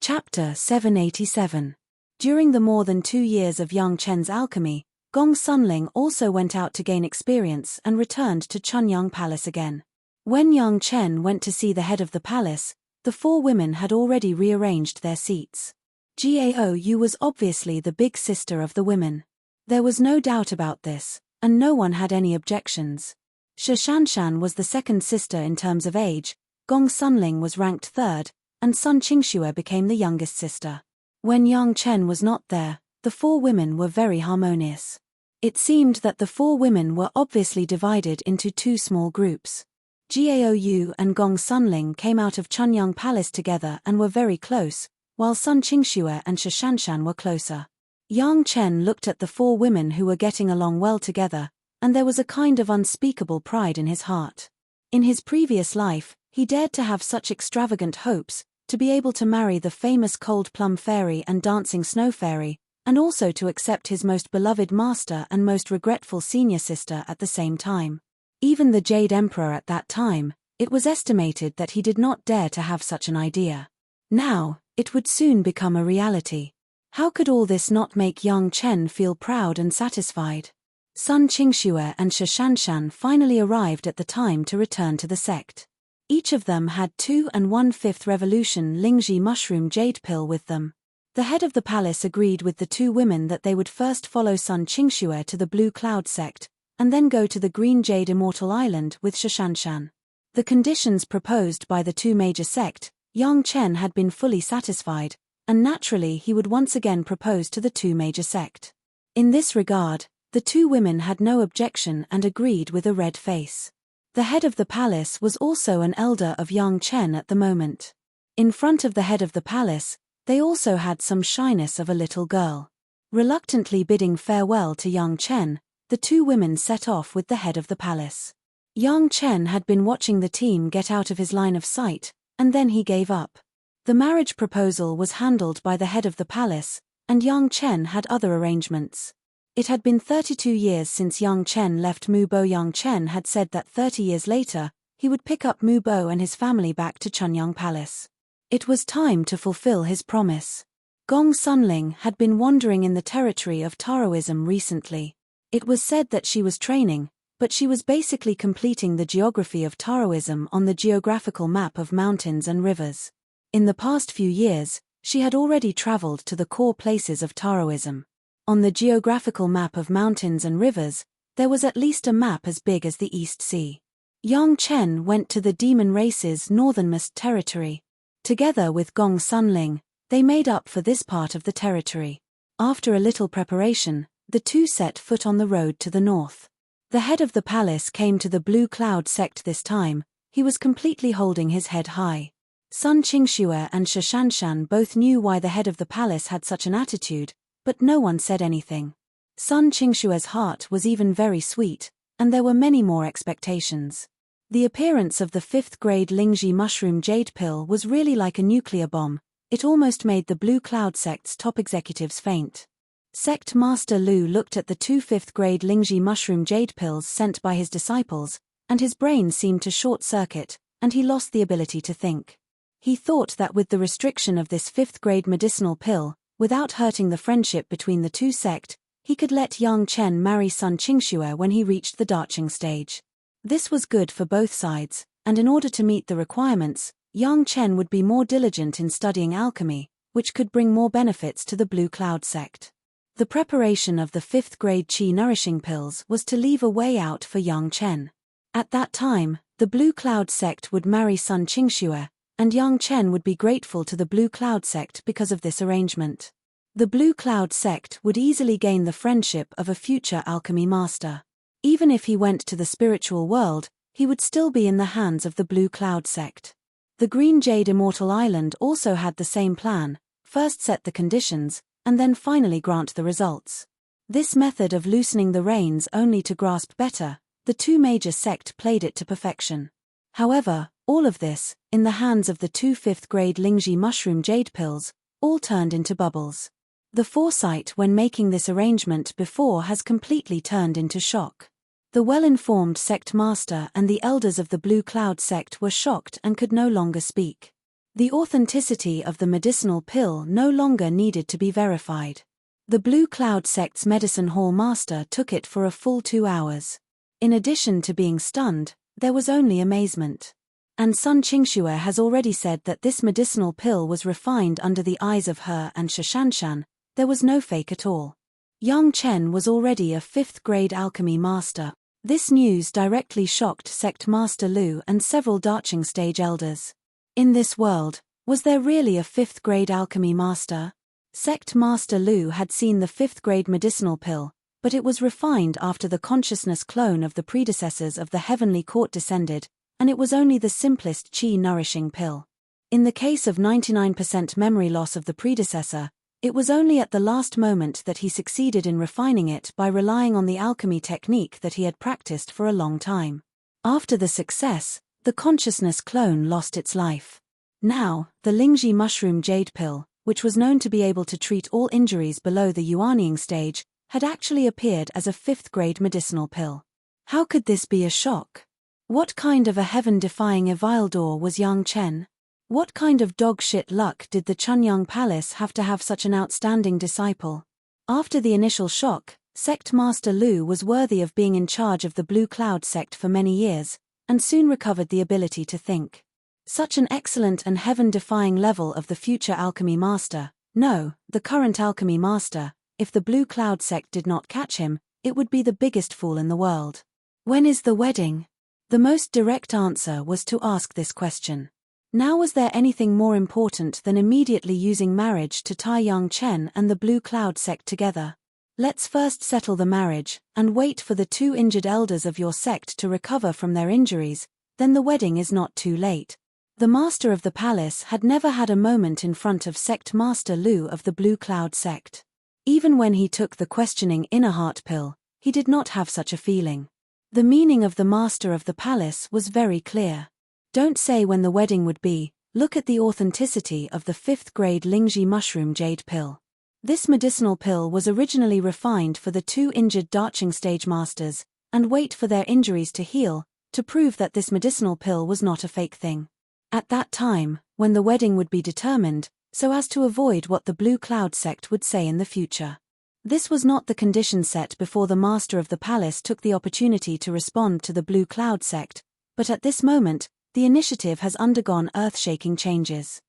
Speaker 1: Chapter 787. During the more than 2 years of Yang Chen's alchemy, Gong Sunling also went out to gain experience and returned to Chunyang Palace again. When Yang Chen went to see the head of the palace, the 4 women had already rearranged their seats. Gao Yu was obviously the big sister of the women. There was no doubt about this, and no one had any objections. Shanshan was the second sister in terms of age, Gong Sunling was ranked 3rd, and Sun Qingxue became the youngest sister. When Yang Chen was not there, the 4 women were very harmonious. It seemed that the 4 women were obviously divided into 2 small groups. Gao Yu and Gong Sunling came out of Chunyang Palace together and were very close, while Sun Qingxue and Shanshan were closer. Yang Chen looked at the 4 women who were getting along well together, and there was a kind of unspeakable pride in his heart. In his previous life, he dared to have such extravagant hopes, to be able to marry the famous Cold Plum Fairy and Dancing Snow Fairy, and also to accept his most beloved master and most regretful senior sister at the same time. Even the Jade Emperor at that time, it was estimated that he did not dare to have such an idea. Now, it would soon become a reality. How could all this not make Yang Chen feel proud and satisfied? Sun Qingxue and Shishanshan finally arrived at the time to return to the sect. Each of them had 2 1/5 revolution Lingji mushroom jade pill with them. The head of the palace agreed with the 2 women that they would first follow Sun Qingxue to the Blue Cloud sect, and then go to the Green Jade Immortal Island with Shishanshan. The conditions proposed by the 2 major sect, Yang Chen had been fully satisfied, and naturally he would once again propose to the 2 major sect. In this regard, the 2 women had no objection and agreed with a red face. The head of the palace was also an elder of Yang Chen at the moment. In front of the head of the palace, they also had some shyness of a little girl. Reluctantly bidding farewell to Yang Chen, the 2 women set off with the head of the palace. Yang Chen had been watching the team get out of his line of sight, and then he gave up. The marriage proposal was handled by the head of the palace, and Yang Chen had other arrangements. It had been 32 years since Yang Chen left Mubo. Yang Chen had said that 30 years later, he would pick up Mubo and his family back to Chunyang Palace. It was time to fulfill his promise. Gong Sunling had been wandering in the territory of Taoism recently. It was said that she was training, but she was basically completing the geography of Taoism on the geographical map of mountains and rivers. In the past few years, she had already traveled to the core places of Taoism. On the geographical map of mountains and rivers, there was at least a map as big as the East Sea. Yang Chen went to the demon race's northernmost territory. Together with Gong Sunling, they made up for this part of the territory. After a little preparation, the 2 set foot on the road to the north. The head of the palace came to the Blue Cloud sect this time. He was completely holding his head high. Sun Qingxue and Shishanshan both knew why the head of the palace had such an attitude, but no one said anything. Sun Qingxue's heart was even very sweet, and there were many more expectations. The appearance of the 5th grade Lingji mushroom jade pill was really like a nuclear bomb. It almost made the Blue Cloud sect's top executives faint. Sect Master Lu looked at the 2 5th grade Lingji mushroom jade pills sent by his disciples, and his brain seemed to short-circuit, and he lost the ability to think. He thought that with the restriction of this 5th grade medicinal pill, without hurting the friendship between the 2 sect, he could let Yang Chen marry Sun Qingxue when he reached the Dacheng stage. This was good for both sides, and in order to meet the requirements, Yang Chen would be more diligent in studying alchemy, which could bring more benefits to the Blue Cloud sect. The preparation of the 5th grade qi nourishing pills was to leave a way out for Yang Chen. At that time, the Blue Cloud sect would marry Sun Qingxue, and Yang Chen would be grateful to the Blue Cloud sect because of this arrangement. The Blue Cloud sect would easily gain the friendship of a future alchemy master. Even if he went to the spiritual world, he would still be in the hands of the Blue Cloud sect. The Green Jade Immortal Island also had the same plan: first set the conditions, and then finally grant the results. This method of loosening the reins only to grasp better, the 2 major sect played it to perfection. However, all of this, in the hands of the 2 5th grade Lingji mushroom jade pills, all turned into bubbles. The foresight when making this arrangement before has completely turned into shock. The well-informed sect master and the elders of the Blue Cloud sect were shocked and could no longer speak. The authenticity of the medicinal pill no longer needed to be verified. The Blue Cloud sect's medicine hall master took it for a full 2 hours. In addition to being stunned, there was only amazement. And Sun Qingxue has already said that this medicinal pill was refined under the eyes of her and Shishanshan. There was no fake at all. Yang Chen was already a 5th grade alchemy master. This news directly shocked Sect Master Lu and several Dacheng stage elders. In this world, was there really a 5th grade alchemy master? Sect Master Lu had seen the 5th grade medicinal pill, but it was refined after the consciousness clone of the predecessors of the Heavenly Court descended, and it was only the simplest qi nourishing pill. In the case of 99% memory loss of the predecessor, it was only at the last moment that he succeeded in refining it by relying on the alchemy technique that he had practiced for a long time. After the success, the consciousness clone lost its life. Now, the Lingji mushroom jade pill, which was known to be able to treat all injuries below the Yuanying stage, had actually appeared as a 5th grade medicinal pill. How could this be a shock? What kind of a heaven-defying Evildor was Yang Chen? What kind of dog shit luck did the Chunyang Palace have to have such an outstanding disciple? After the initial shock, Sect Master Lu was worthy of being in charge of the Blue Cloud sect for many years, and soon recovered the ability to think. Such an excellent and heaven-defying level of the future alchemy master, no, the current alchemy master, if the Blue Cloud sect did not catch him, it would be the biggest fool in the world. When is the wedding? The most direct answer was to ask this question. Now was there anything more important than immediately using marriage to tie Yang Chen and the Blue Cloud sect together? Let's first settle the marriage, and wait for the 2 injured elders of your sect to recover from their injuries, then the wedding is not too late. The master of the palace had never had a moment in front of Sect Master Lu of the Blue Cloud sect. Even when he took the questioning inner heart pill, he did not have such a feeling. The meaning of the master of the palace was very clear. Don't say when the wedding would be, look at the authenticity of the 5th grade Lingji mushroom jade pill. This medicinal pill was originally refined for the 2 injured Darching stage masters, and wait for their injuries to heal, to prove that this medicinal pill was not a fake thing. At that time, when the wedding would be determined, so as to avoid what the Blue Cloud sect would say in the future. This was not the condition set before the master of the palace took the opportunity to respond to the Blue Cloud sect, but at this moment, the initiative has undergone earth-shaking changes.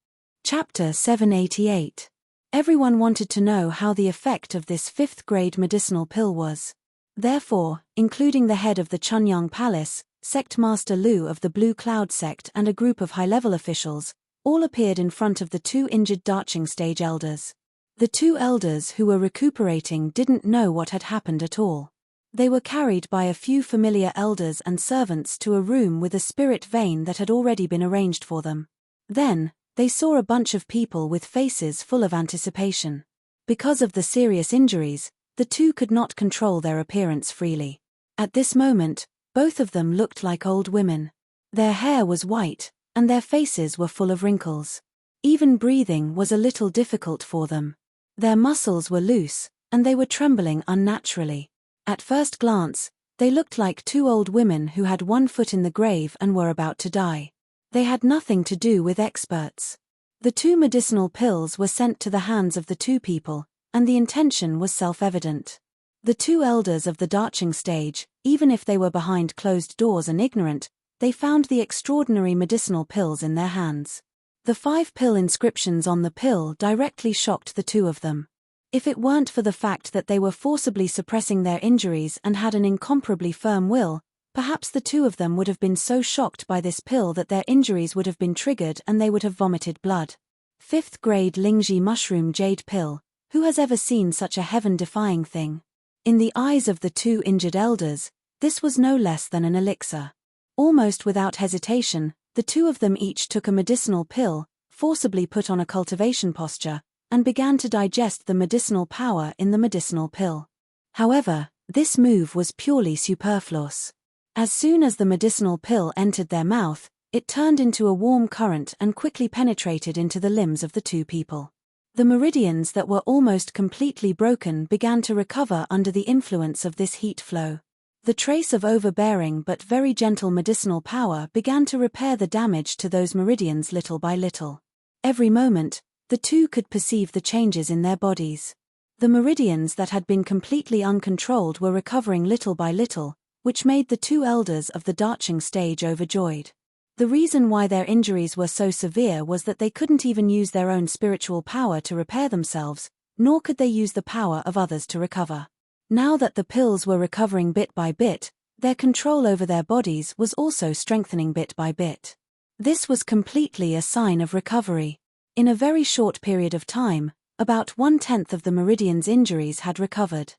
Speaker 1: Chapter 788. Everyone wanted to know how the effect of this 5th grade medicinal pill was. Therefore, including the head of the Chunyang Palace, Sect Master Lu of the Blue Cloud sect and a group of high-level officials, all appeared in front of the 2 injured Darching stage elders. The 2 elders who were recuperating didn't know what had happened at all. They were carried by a few familiar elders and servants to a room with a spirit vein that had already been arranged for them. Then, they saw a bunch of people with faces full of anticipation. Because of the serious injuries, the 2 could not control their appearance freely. At this moment, both of them looked like old women. Their hair was white, and their faces were full of wrinkles. Even breathing was a little difficult for them. Their muscles were loose, and they were trembling unnaturally. At first glance, they looked like 2 old women who had 1 foot in the grave and were about to die. They had nothing to do with experts. The 2 medicinal pills were sent to the hands of the 2 people, and the intention was self-evident. The 2 elders of the Darching stage, even if they were behind closed doors and ignorant, they found the extraordinary medicinal pills in their hands. The 5 pill inscriptions on the pill directly shocked the 2 of them. If it weren't for the fact that they were forcibly suppressing their injuries and had an incomparably firm will, perhaps the 2 of them would have been so shocked by this pill that their injuries would have been triggered and they would have vomited blood. 5th grade Lingji mushroom jade pill, who has ever seen such a heaven-defying thing? In the eyes of the 2 injured elders, this was no less than an elixir. Almost without hesitation, the 2 of them each took a medicinal pill, forcibly put on a cultivation posture, and began to digest the medicinal power in the medicinal pill. However, this move was purely superfluous. As soon as the medicinal pill entered their mouth, it turned into a warm current and quickly penetrated into the limbs of the 2 people. The meridians that were almost completely broken began to recover under the influence of this heat flow. The trace of overbearing but very gentle medicinal power began to repair the damage to those meridians little by little. Every moment, the 2 could perceive the changes in their bodies. The meridians that had been completely uncontrolled were recovering little by little, which made the 2 elders of the Darching stage overjoyed. The reason why their injuries were so severe was that they couldn't even use their own spiritual power to repair themselves, nor could they use the power of others to recover. Now that the pills were recovering bit by bit, their control over their bodies was also strengthening bit by bit. This was completely a sign of recovery. In a very short period of time, about 1/10 of the meridian's injuries had recovered.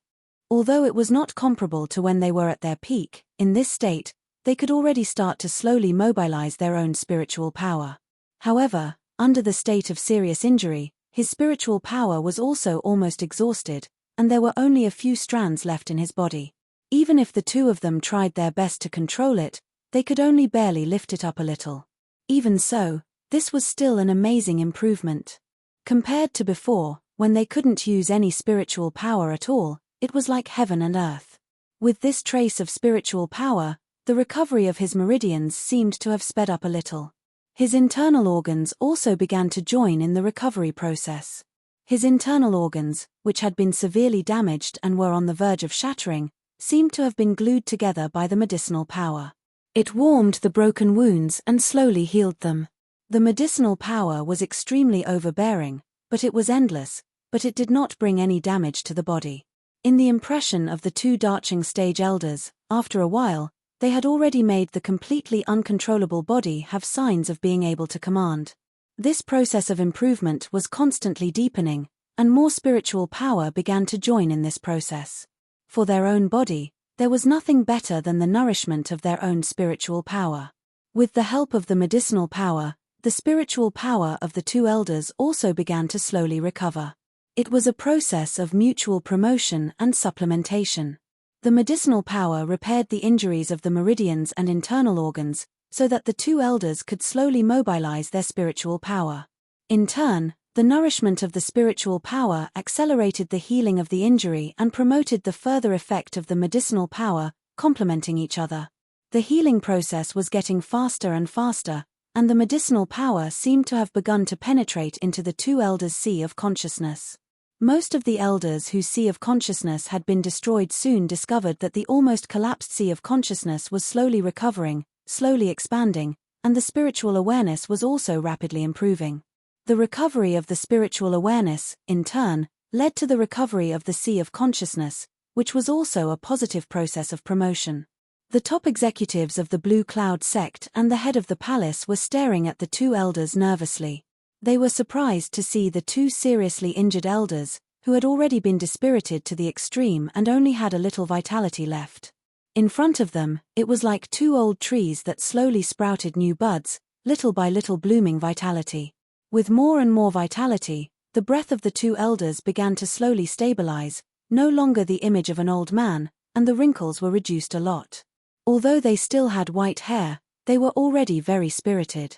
Speaker 1: Although it was not comparable to when they were at their peak, in this state, they could already start to slowly mobilize their own spiritual power. However, under the state of serious injury, his spiritual power was also almost exhausted, and there were only a few strands left in his body. Even if the 2 of them tried their best to control it, they could only barely lift it up a little. Even so, this was still an amazing improvement. Compared to before, when they couldn't use any spiritual power at all, it was like heaven and earth. With this trace of spiritual power, the recovery of his meridians seemed to have sped up a little. His internal organs also began to join in the recovery process. His internal organs, which had been severely damaged and were on the verge of shattering, seemed to have been glued together by the medicinal power. It warmed the broken wounds and slowly healed them. The medicinal power was extremely overbearing, but it was endless, but it did not bring any damage to the body. In the impression of the two Darching stage elders, after a while, they had already made the completely uncontrollable body have signs of being able to command. This process of improvement was constantly deepening, and more spiritual power began to join in this process. For their own body, there was nothing better than the nourishment of their own spiritual power. With the help of the medicinal power, the spiritual power of the two elders also began to slowly recover. It was a process of mutual promotion and supplementation. The medicinal power repaired the injuries of the meridians and internal organs, so that the two elders could slowly mobilize their spiritual power. In turn, the nourishment of the spiritual power accelerated the healing of the injury and promoted the further effect of the medicinal power, complementing each other. The healing process was getting faster and faster, and the medicinal power seemed to have begun to penetrate into the two elders' sea of consciousness. Most of the elders whose sea of consciousness had been destroyed soon discovered that the almost collapsed sea of consciousness was slowly recovering, slowly expanding, and the spiritual awareness was also rapidly improving. The recovery of the spiritual awareness, in turn, led to the recovery of the sea of consciousness, which was also a positive process of promotion. The top executives of the Blue Cloud sect and the head of the palace were staring at the two elders nervously. They were surprised to see the two seriously injured elders, who had already been dispirited to the extreme and only had a little vitality left. In front of them, it was like two old trees that slowly sprouted new buds, little by little blooming vitality. With more and more vitality, the breath of the two elders began to slowly stabilize, no longer the image of an old man, and the wrinkles were reduced a lot. Although they still had white hair, they were already very spirited.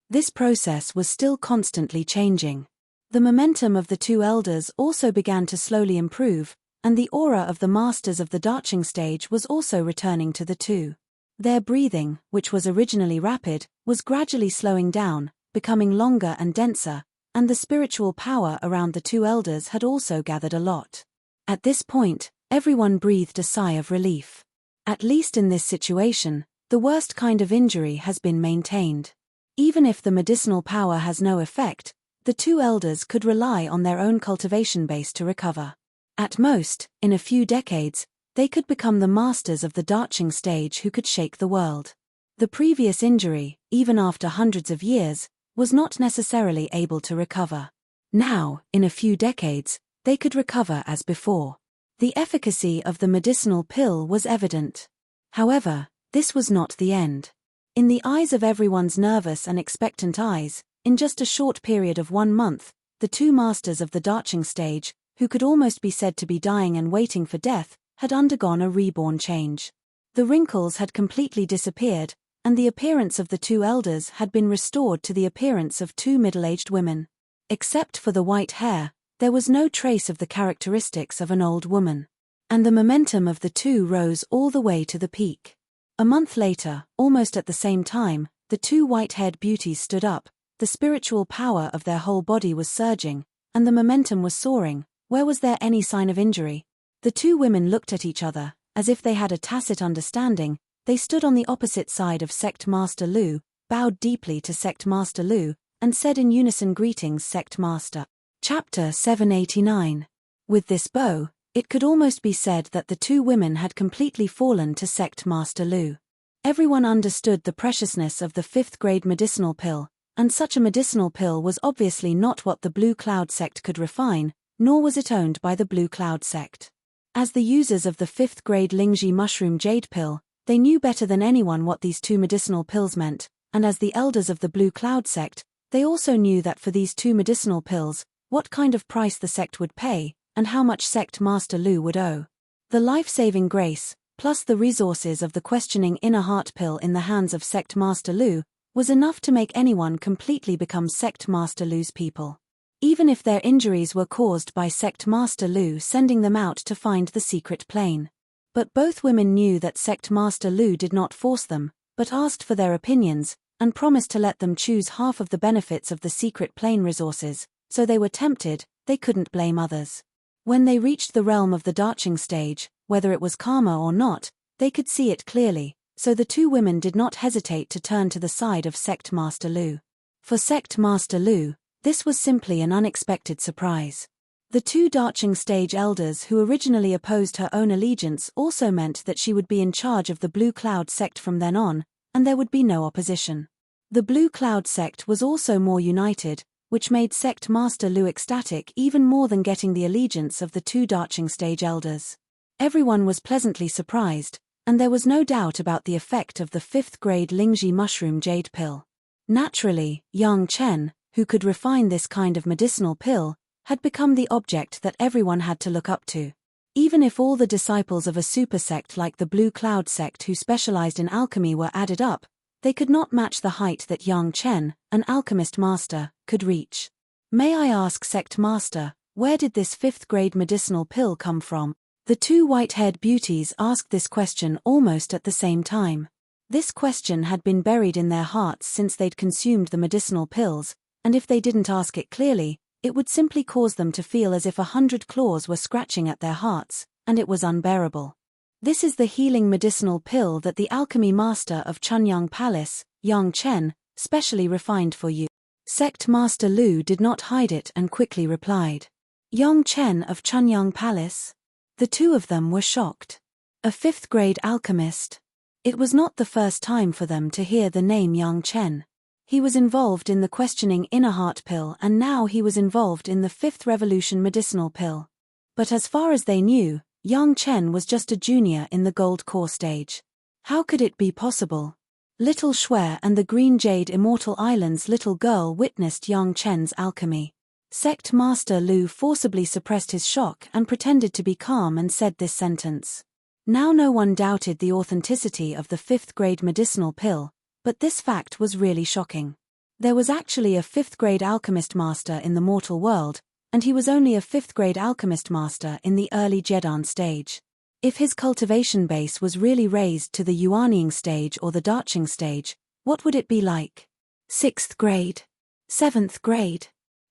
Speaker 1: This process was still constantly changing. The momentum of the two elders also began to slowly improve, and the aura of the masters of the Darching stage was also returning to the two. Their breathing, which was originally rapid, was gradually slowing down, becoming longer and denser, and the spiritual power around the two elders had also gathered a lot. At this point, everyone breathed a sigh of relief. At least in this situation, the worst kind of injury has been maintained. Even if the medicinal power has no effect, the two elders could rely on their own cultivation base to recover. At most, in a few decades, they could become the masters of the Darching stage who could shake the world. The previous injury, even after hundreds of years, was not necessarily able to recover. Now, in a few decades, they could recover as before. The efficacy of the medicinal pill was evident. However, this was not the end. In the eyes of everyone's nervous and expectant eyes, in just a short period of 1 month, the two masters of the Darching stage, who could almost be said to be dying and waiting for death, had undergone a reborn change. The wrinkles had completely disappeared, and the appearance of the two elders had been restored to the appearance of two middle-aged women. Except for the white hair, there was no trace of the characteristics of an old woman. And the momentum of the two rose all the way to the peak. A month later, almost at the same time, the two white-haired beauties stood up, the spiritual power of their whole body was surging, and the momentum was soaring. Where was there any sign of injury? The two women looked at each other, as if they had a tacit understanding. They stood on the opposite side of Sect Master Lu, bowed deeply to Sect Master Lu, and said in unison, "Greetings, Sect Master." Chapter 789. With this bow, it could almost be said that the two women had completely fallen to Sect Master Lu. Everyone understood the preciousness of the 5th-grade medicinal pill, and such a medicinal pill was obviously not what the Blue Cloud sect could refine, nor was it owned by the Blue Cloud sect. As the users of the 5th-grade Lingji mushroom jade pill, they knew better than anyone what these two medicinal pills meant, and as the elders of the Blue Cloud sect, they also knew that for these two medicinal pills, what kind of price the sect would pay, and how much Sect Master Lu would owe. The life-saving grace, plus the resources of the questioning inner heart pill in the hands of Sect Master Lu, was enough to make anyone completely become Sect Master Lu's people. Even if their injuries were caused by Sect Master Lu sending them out to find the secret plane. But both women knew that Sect Master Lu did not force them, but asked for their opinions, and promised to let them choose half of the benefits of the secret plane resources, so they were tempted. They couldn't blame others. When they reached the realm of the Darching stage, whether it was karma or not, they could see it clearly, so the two women did not hesitate to turn to the side of Sect Master Lu. For Sect Master Lu, this was simply an unexpected surprise. The two Darching stage elders who originally opposed her own allegiance also meant that she would be in charge of the Blue Cloud sect from then on, and there would be no opposition. The Blue Cloud sect was also more united, which made Sect Master Lu ecstatic even more than getting the allegiance of the two Darching stage elders. Everyone was pleasantly surprised, and there was no doubt about the effect of the 5th grade Lingji mushroom jade pill. Naturally, Yang Chen, who could refine this kind of medicinal pill, had become the object that everyone had to look up to. Even if all the disciples of a super sect like the Blue Cloud sect who specialized in alchemy were added up, they could not match the height that Yang Chen, an alchemist master, could reach. May I ask, Sect Master, where did this 5th grade medicinal pill come from? The two white-haired beauties asked this question almost at the same time. This question had been buried in their hearts since they'd consumed the medicinal pills, and if they didn't ask it clearly, it would simply cause them to feel as if 100 claws were scratching at their hearts, and it was unbearable. This is the healing medicinal pill that the alchemy master of Chunyang Palace, Yang Chen, specially refined for you. Sect Master Lu did not hide it and quickly replied. Yang Chen of Chunyang Palace? The two of them were shocked. A 5th grade alchemist? It was not the first time for them to hear the name Yang Chen. He was involved in the questioning inner heart pill, and now he was involved in the 5th revolution medicinal pill. But as far as they knew, Yang Chen was just a junior in the gold core stage. How could it be possible? Little Shui and the Green Jade Immortal Island's little girl witnessed Yang Chen's alchemy. Sect Master Lu forcibly suppressed his shock and pretended to be calm and said this sentence. Now no one doubted the authenticity of the 5th grade medicinal pill, but this fact was really shocking. There was actually a 5th grade alchemist master in the mortal world, and he was only a 5th grade alchemist master in the early Jedan stage. If his cultivation base was really raised to the Yuanying stage or the Darching stage, what would it be like? 6th grade? 7th grade?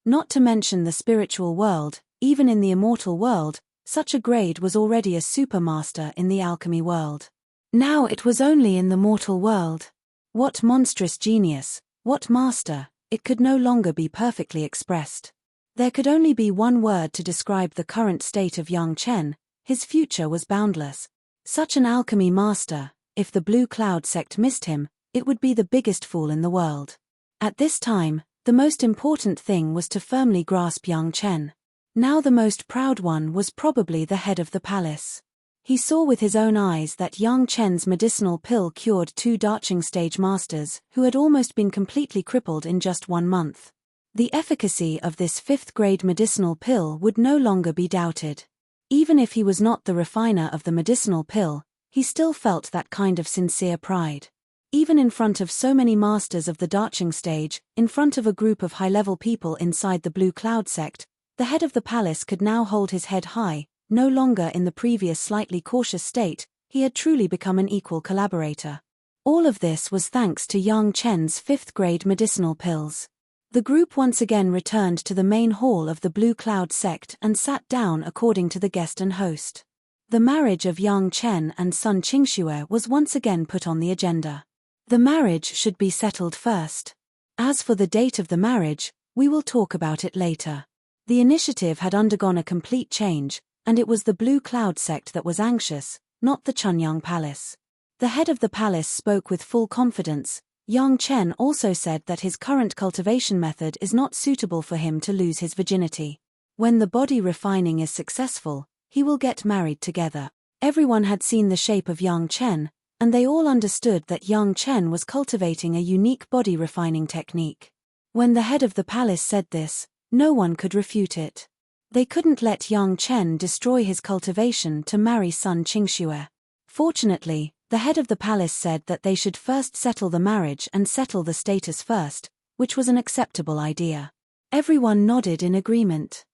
Speaker 1: Not to mention the spiritual world, even in the immortal world, such a grade was already a supermaster in the alchemy world. Now it was only in the mortal world. What monstrous genius, what master, it could no longer be perfectly expressed. There could only be one word to describe the current state of Yang Chen: his future was boundless. Such an alchemy master, if the Blue Cloud sect missed him, it would be the biggest fool in the world. At this time, the most important thing was to firmly grasp Yang Chen. Now the most proud one was probably the head of the palace. He saw with his own eyes that Yang Chen's medicinal pill cured two Darching stage masters who had almost been completely crippled in just 1 month. The efficacy of this 5th grade medicinal pill would no longer be doubted. Even if he was not the refiner of the medicinal pill, he still felt that kind of sincere pride. Even in front of so many masters of the Darching stage, in front of a group of high-level people inside the Blue Cloud sect, the head of the palace could now hold his head high. No longer in the previous slightly cautious state, he had truly become an equal collaborator. All of this was thanks to Yang Chen's 5th grade medicinal pills. The group once again returned to the main hall of the Blue Cloud sect and sat down according to the guest and host. The marriage of Yang Chen and Sun Qingxue was once again put on the agenda. The marriage should be settled first. As for the date of the marriage, we will talk about it later. The initiative had undergone a complete change, and it was the Blue Cloud sect that was anxious, not the Chunyang Palace. The head of the palace spoke with full confidence. Yang Chen also said that his current cultivation method is not suitable for him to lose his virginity. When the body refining is successful, he will get married together. Everyone had seen the shape of Yang Chen, and they all understood that Yang Chen was cultivating a unique body refining technique. When the head of the palace said this, no one could refute it. They couldn't let Yang Chen destroy his cultivation to marry Sun Qingxue. Fortunately, the head of the palace said that they should first settle the marriage and settle the status first, which was an acceptable idea. Everyone nodded in agreement.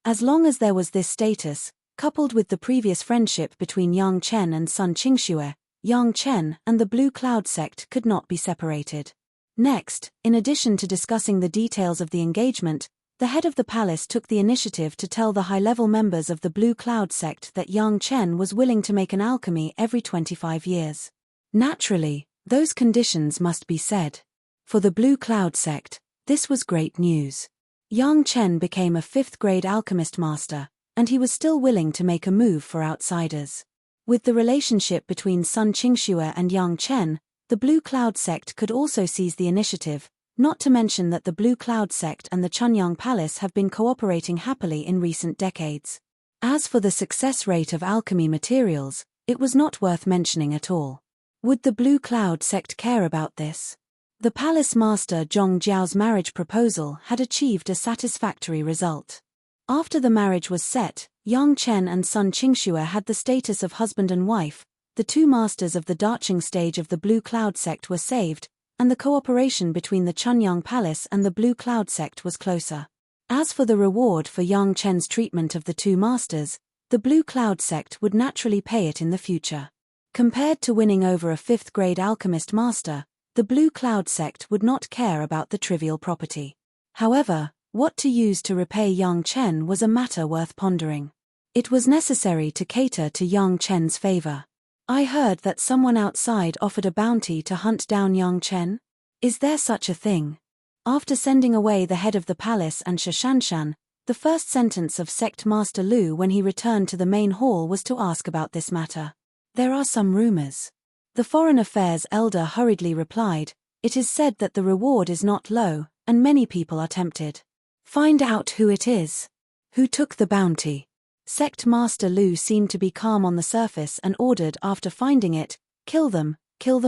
Speaker 1: As long as there was this status, coupled with the previous friendship between Yang Chen and Sun Qingxue, Yang Chen and the Blue Cloud sect could not be separated. Next, in addition to discussing the details of the engagement, the head of the palace took the initiative to tell the high-level members of the Blue Cloud sect that Yang Chen was willing to make an alchemy every 25 years. Naturally, those conditions must be said. For the Blue Cloud sect, this was great news. Yang Chen became a 5th-grade alchemist master, and he was still willing to make a move for outsiders. With the relationship between Sun Qingxue and Yang Chen, the Blue Cloud sect could also seize the initiative, not to mention that the Blue Cloud sect and the Chunyang Palace have been cooperating happily in recent decades. As for the success rate of alchemy materials, it was not worth mentioning at all. Would the Blue Cloud sect care about this? The palace master Zhong Jiao's marriage proposal had achieved a satisfactory result. After the marriage was set, Yang Chen and Sun Qingxue had the status of husband and wife, the two masters of the Dacheng stage of the Blue Cloud sect were saved, and the cooperation between the Chunyang Palace and the Blue Cloud sect was closer. As for the reward for Yang Chen's treatment of the two masters, the Blue Cloud sect would naturally pay it in the future. Compared to winning over a 5th-grade alchemist master, the Blue Cloud sect would not care about the trivial property. However, what to use to repay Yang Chen was a matter worth pondering. It was necessary to cater to Yang Chen's favor. I heard that someone outside offered a bounty to hunt down Yang Chen. Is there such a thing? After sending away the head of the palace and Shashanshan, the first sentence of Sect Master Lu when he returned to the main hall was to ask about this matter. There are some rumors. The Foreign Affairs elder hurriedly replied, "It is said that the reward is not low, and many people are tempted." Find out who it is. Who took the bounty? Sect Master Lu seemed to be calm on the surface and ordered after finding it, kill them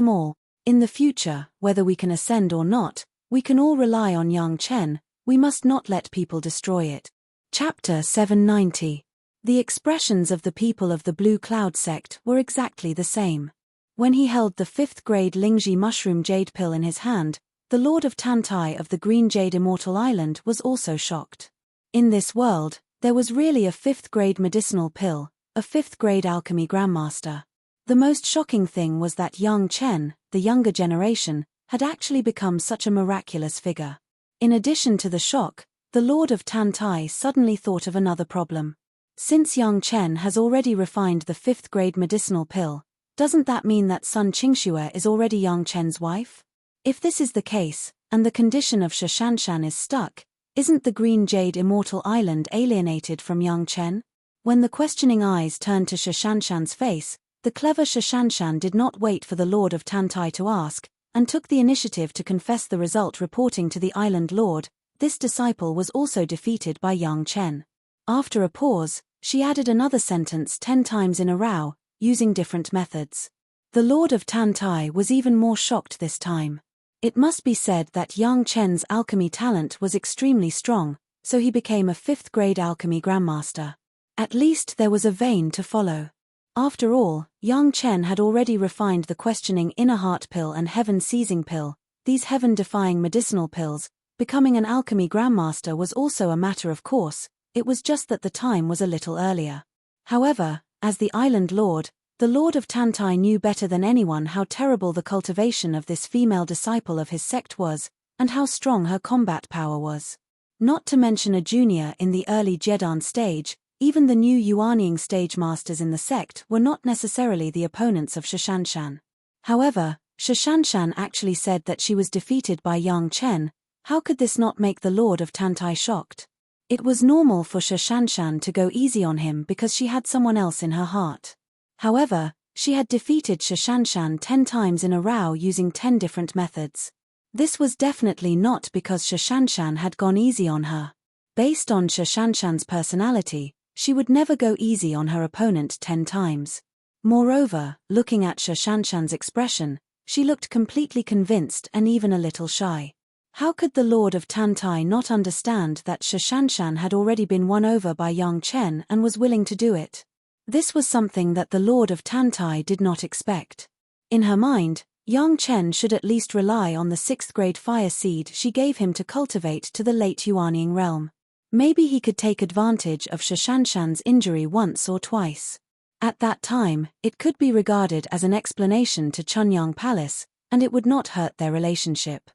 Speaker 1: all. In the future, whether we can ascend or not, we can all rely on Yang Chen, we must not let people destroy it. Chapter 790. The expressions of the people of the Blue Cloud sect were exactly the same. When he held the 5th-grade Lingji mushroom jade pill in his hand, the Lord of Tantai of the Green Jade Immortal Island was also shocked. In this world, there was really a 5th-grade medicinal pill, a 5th-grade alchemy grandmaster. The most shocking thing was that Yang Chen, the younger generation, had actually become such a miraculous figure. In addition to the shock, the Lord of Tantai suddenly thought of another problem. Since Yang Chen has already refined the 5th-grade medicinal pill, doesn't that mean that Sun Qingxue is already Yang Chen's wife? If this is the case, and the condition of Shashanshan is stuck, isn't the Green Jade Immortal Island alienated from Yang Chen? When the questioning eyes turned to Shashanshan's face, the clever Shashanshan did not wait for the Lord of Tantai to ask, and took the initiative to confess the result, reporting to the Island Lord. This disciple was also defeated by Yang Chen. After a pause, she added another sentence 10 times in a row, using different methods. The Lord of Tantai was even more shocked this time. It must be said that Yang Chen's alchemy talent was extremely strong, so he became a 5th-grade alchemy grandmaster. At least there was a vein to follow. After all, Yang Chen had already refined the questioning inner heart pill and heaven-seizing pill, these heaven-defying medicinal pills. Becoming an alchemy grandmaster was also a matter of course, it was just that the time was a little earlier. However, as the Island Lord, the Lord of Tantai knew better than anyone how terrible the cultivation of this female disciple of his sect was, and how strong her combat power was. Not to mention a junior in the early Jedan stage, even the new Yuanying stage masters in the sect were not necessarily the opponents of Shashanshan. However, Shashanshan actually said that she was defeated by Yang Chen. How could this not make the Lord of Tantai shocked? It was normal for Shashanshan to go easy on him because she had someone else in her heart. However, she had defeated Shashanshan 10 times in a row using 10 different methods. This was definitely not because Shashanshan had gone easy on her. Based on Shashanshan's personality, she would never go easy on her opponent 10 times. Moreover, looking at Shashanshan's expression, she looked completely convinced and even a little shy. How could the Lord of Tantai not understand that Shashanshan had already been won over by Yang Chen and was willing to do it? This was something that the Lord of Tantai did not expect. In her mind, Yang Chen should at least rely on the 6th-grade fire seed she gave him to cultivate to the late Yuanying realm. Maybe he could take advantage of Shashanshan's injury once or twice. At that time, it could be regarded as an explanation to Chunyang Palace, and it would not hurt their relationship.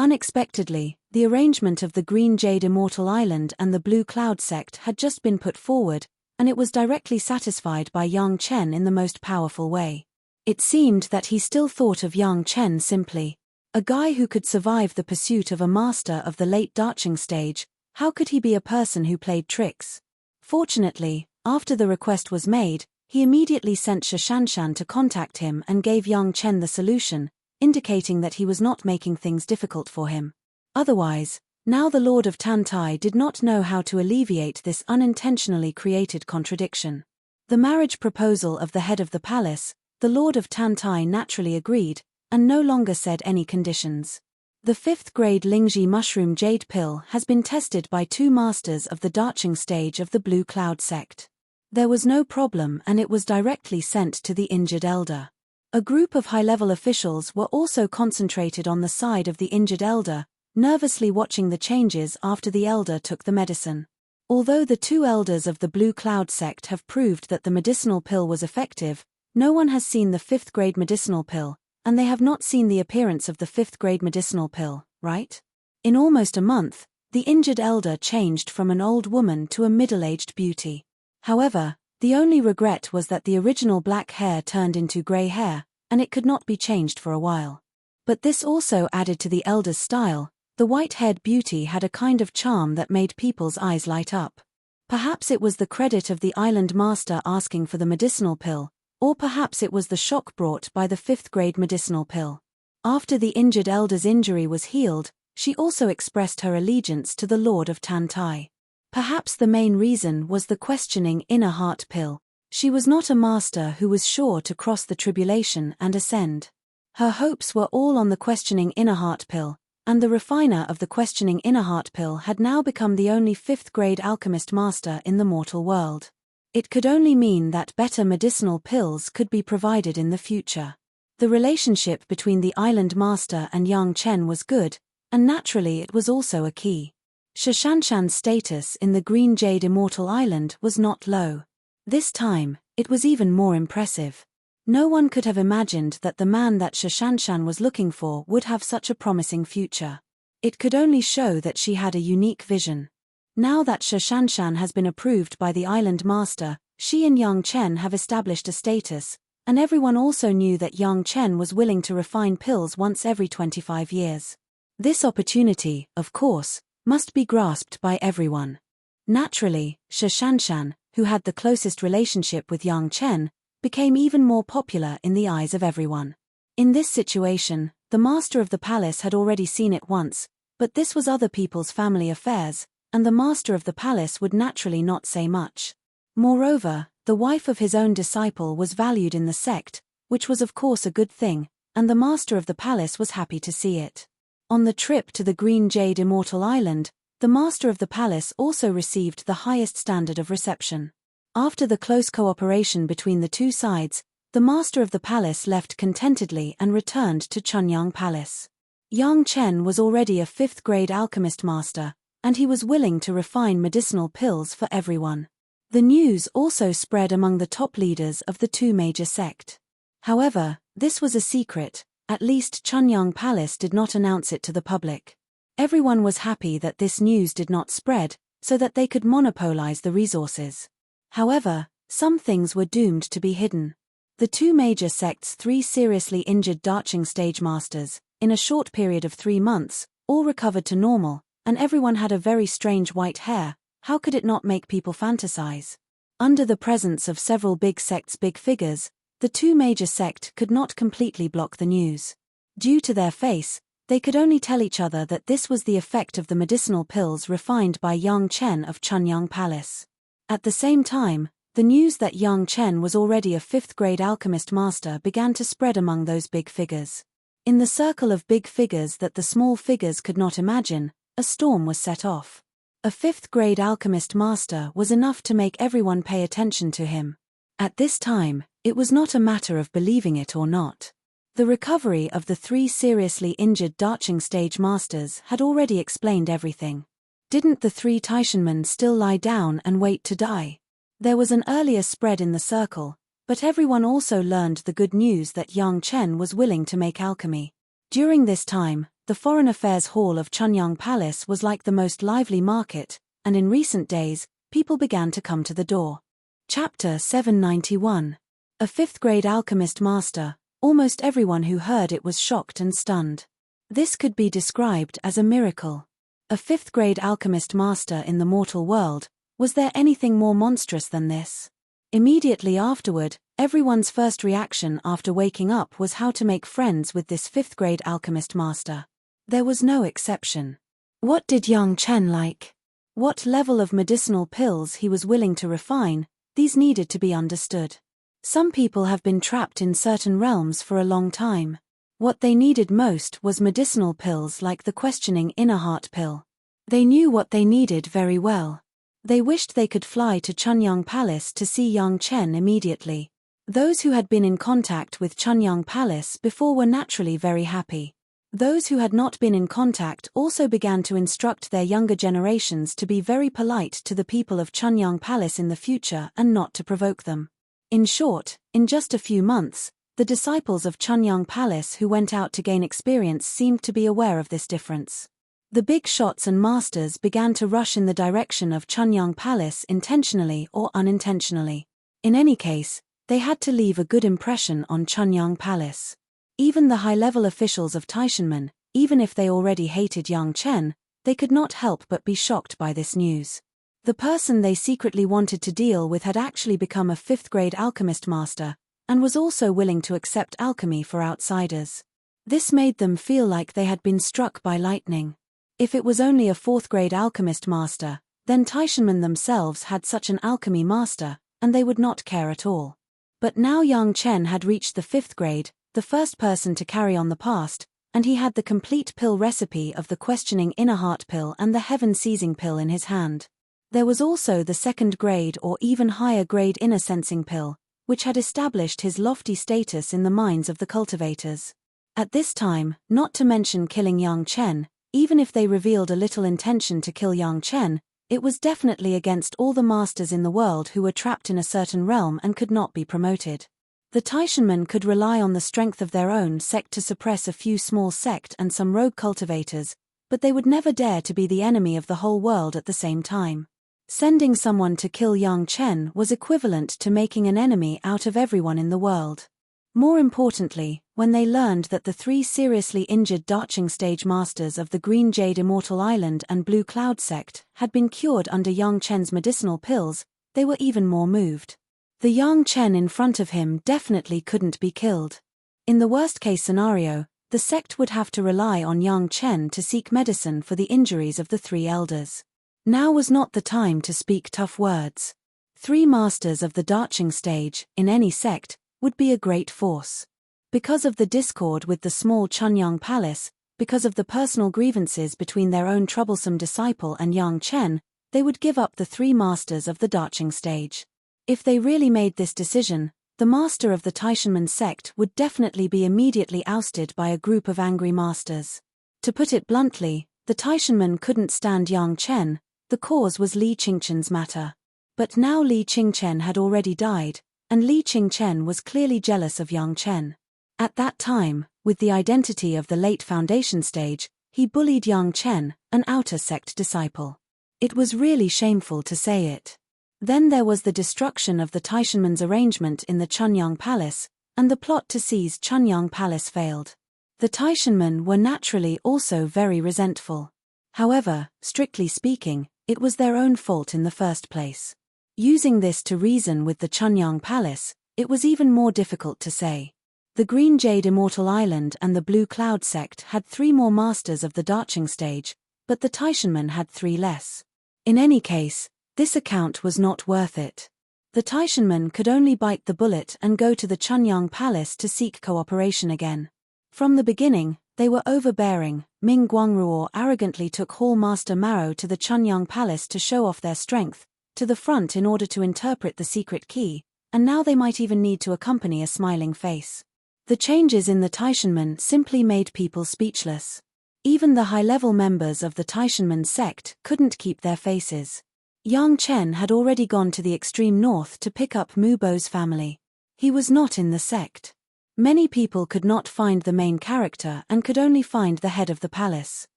Speaker 1: Unexpectedly, the arrangement of the Green Jade Immortal Island and the Blue Cloud sect had just been put forward, and it was directly satisfied by Yang Chen in the most powerful way. It seemed that he still thought of Yang Chen simply a guy who could survive the pursuit of a master of the late Darching stage. How could he be a person who played tricks? Fortunately, after the request was made, he immediately sent Shashanshan to contact him and gave Yang Chen the solution, indicating that he was not making things difficult for him. Otherwise, now the Lord of Tantai did not know how to alleviate this unintentionally created contradiction. The marriage proposal of the head of the palace, the Lord of Tantai naturally agreed, and no longer said any conditions. The 5th grade Lingji mushroom jade pill has been tested by 2 masters of the Darching stage of the Blue Cloud sect. There was no problem and it was directly sent to the injured elder. A group of high-level officials were also concentrated on the side of the injured elder, nervously watching the changes after the elder took the medicine. Although the 2 elders of the Blue Cloud sect have proved that the medicinal pill was effective, no one has seen the 5th grade medicinal pill, and they have not seen the appearance of the 5th grade medicinal pill, right? In almost a month, the injured elder changed from an old woman to a middle-aged beauty. However, the only regret was that the original black hair turned into grey hair, and it could not be changed for a while. But this also added to the elder's style. The white-haired beauty had a kind of charm that made people's eyes light up. Perhaps it was the credit of the island master asking for the medicinal pill, or perhaps it was the shock brought by the 5th grade medicinal pill. After the injured elder's injury was healed, she also expressed her allegiance to the Lord of Tantai. Perhaps the main reason was the questioning inner heart pill. She was not a master who was sure to cross the tribulation and ascend. Her hopes were all on the questioning inner heart pill, and the refiner of the questioning inner heart pill had now become the only 5th grade alchemist master in the mortal world. It could only mean that better medicinal pills could be provided in the future. The relationship between the island master and Yang Chen was good, and naturally it was also a key. Shashanshan's status in the Green Jade Immortal Island was not low. This time, it was even more impressive. No one could have imagined that the man that Shashanshan was looking for would have such a promising future. It could only show that she had a unique vision. Now that Shashanshan has been approved by the island master, she and Yang Chen have established a status, and everyone also knew that Yang Chen was willing to refine pills once every 25 years. This opportunity, of course, must be grasped by everyone. Naturally, Shashanshan, who had the closest relationship with Yang Chen, became even more popular in the eyes of everyone. In this situation, the master of the palace had already seen it once, but this was other people's family affairs, and the master of the palace would naturally not say much. Moreover, the wife of his own disciple was valued in the sect, which was of course a good thing, and the master of the palace was happy to see it. On the trip to the Green Jade Immortal Island, the master of the palace also received the highest standard of reception. After the close cooperation between the 2 sides, the master of the palace left contentedly and returned to Chunyang Palace. Yang Chen was already a 5th grade alchemist master, and he was willing to refine medicinal pills for everyone. The news also spread among the top leaders of the 2 major sects. However, this was a secret. At least Chunyang Palace did not announce it to the public. Everyone was happy that this news did not spread, so that they could monopolize the resources. However, some things were doomed to be hidden. The 2 major sects' 3 seriously injured Darching stage masters, in a short period of 3 months, all recovered to normal, and everyone had a very strange white hair. How could it not make people fantasize? Under the presence of several big sects' big figures, the 2 major sects could not completely block the news. Due to their face, they could only tell each other that this was the effect of the medicinal pills refined by Yang Chen of Chunyang Palace. At the same time, the news that Yang Chen was already a 5th grade alchemist master began to spread among those big figures. In the circle of big figures that the small figures could not imagine, a storm was set off. A 5th grade alchemist master was enough to make everyone pay attention to him. At this time, it was not a matter of believing it or not. The recovery of the 3 seriously injured Darching stage masters had already explained everything. Didn't the 3 Taishanmen still lie down and wait to die? There was an earlier spread in the circle, but everyone also learned the good news that Yang Chen was willing to make alchemy. During this time, the Foreign Affairs Hall of Chunyang Palace was like the most lively market, and in recent days, people began to come to the door. Chapter 791. A fifth-grade alchemist master. Almost everyone who heard it was shocked and stunned. This could be described as a miracle. A fifth-grade alchemist master in the mortal world. Was there anything more monstrous than this? Immediately afterward, everyone's first reaction after waking up was how to make friends with this fifth-grade alchemist master. There was no exception. What did Yang Chen like? What level of medicinal pills he was willing to refine, these needed to be understood. Some people have been trapped in certain realms for a long time. What they needed most was medicinal pills like the questioning inner heart pill. They knew what they needed very well. They wished they could fly to Chunyang Palace to see Yang Chen immediately. Those who had been in contact with Chunyang Palace before were naturally very happy. Those who had not been in contact also began to instruct their younger generations to be very polite to the people of Chunyang Palace in the future and not to provoke them. In short, in just a few months, the disciples of Chunyang Palace who went out to gain experience seemed to be aware of this difference. The big shots and masters began to rush in the direction of Chunyang Palace intentionally or unintentionally. In any case, they had to leave a good impression on Chunyang Palace. Even the high-level officials of Taishanmen, even if they already hated Yang Chen, they could not help but be shocked by this news. The person they secretly wanted to deal with had actually become a fifth-grade alchemist master, and was also willing to accept alchemy for outsiders. This made them feel like they had been struck by lightning. If it was only a fourth-grade alchemist master, then Taishanmen themselves had such an alchemy master, and they would not care at all. But now Yang Chen had reached the fifth grade, the first person to carry on the past, and he had the complete pill recipe of the questioning inner heart pill and the heaven-seizing pill in his hand. There was also the second grade or even higher grade inner sensing pill, which had established his lofty status in the minds of the cultivators. At this time, not to mention killing Yang Chen, even if they revealed a little intention to kill Yang Chen, it was definitely against all the masters in the world who were trapped in a certain realm and could not be promoted. The Taishanmen could rely on the strength of their own sect to suppress a few small sect and some rogue cultivators, but they would never dare to be the enemy of the whole world at the same time. Sending someone to kill Yang Chen was equivalent to making an enemy out of everyone in the world. More importantly, when they learned that the three seriously injured Darching stage masters of the Green Jade Immortal Island and Blue Cloud sect had been cured under Yang Chen's medicinal pills, they were even more moved. The Yang Chen in front of him definitely couldn't be killed. In the worst-case scenario, the sect would have to rely on Yang Chen to seek medicine for the injuries of the three elders. Now was not the time to speak tough words. Three masters of the Darching stage, in any sect, would be a great force. Because of the discord with the small Chunyang Palace, because of the personal grievances between their own troublesome disciple and Yang Chen, they would give up the three masters of the Darching stage. If they really made this decision, the master of the Taishanmen sect would definitely be immediately ousted by a group of angry masters. To put it bluntly, the Taishanmen couldn't stand Yang Chen, the cause was Li Qingchen's matter. But now Li Qingchen had already died, and Li Qingchen was clearly jealous of Yang Chen. At that time, with the identity of the late foundation stage, he bullied Yang Chen, an outer sect disciple. It was really shameful to say it. Then there was the destruction of the Taishanmen's arrangement in the Chunyang Palace, and the plot to seize Chunyang Palace failed. The Taishanmen were naturally also very resentful. However, strictly speaking, it was their own fault in the first place. Using this to reason with the Chunyang Palace, it was even more difficult to say. The Green Jade Immortal Island and the Blue Cloud sect had three more masters of the Darching stage, but the Taishanmen had three less. In any case, this account was not worth it. The Taishanmen could only bite the bullet and go to the Chunyang Palace to seek cooperation again. From the beginning, they were overbearing. Ming Guangruo arrogantly took Hall Master Maro to the Chunyang Palace to show off their strength, to the front in order to interpret the secret key, and now they might even need to accompany a smiling face. The changes in the Taishanmen simply made people speechless. Even the high-level members of the Taishanmen sect couldn't keep their faces. Yang Chen had already gone to the extreme north to pick up Mu Bo's family. He was not in the sect. Many people could not find the main character and could only find the head of the palace.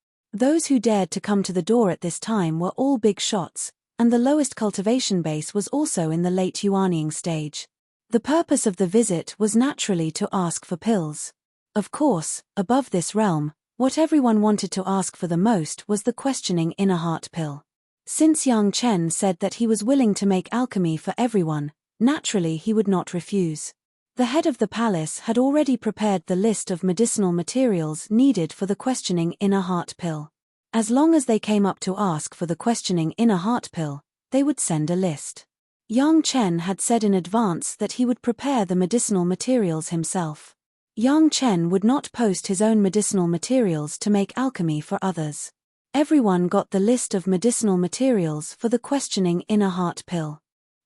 Speaker 1: Those who dared to come to the door at this time were all big shots, and the lowest cultivation base was also in the late Yuanying stage. The purpose of the visit was naturally to ask for pills. Of course, above this realm, what everyone wanted to ask for the most was the questioning inner heart pill. Since Yang Chen said that he was willing to make alchemy for everyone, naturally he would not refuse. The head of the palace had already prepared the list of medicinal materials needed for the questioning inner heart pill. As long as they came up to ask for the questioning inner heart pill, they would send a list. Yang Chen had said in advance that he would prepare the medicinal materials himself. Yang Chen would not post his own medicinal materials to make alchemy for others. Everyone got the list of medicinal materials for the questioning inner heart pill.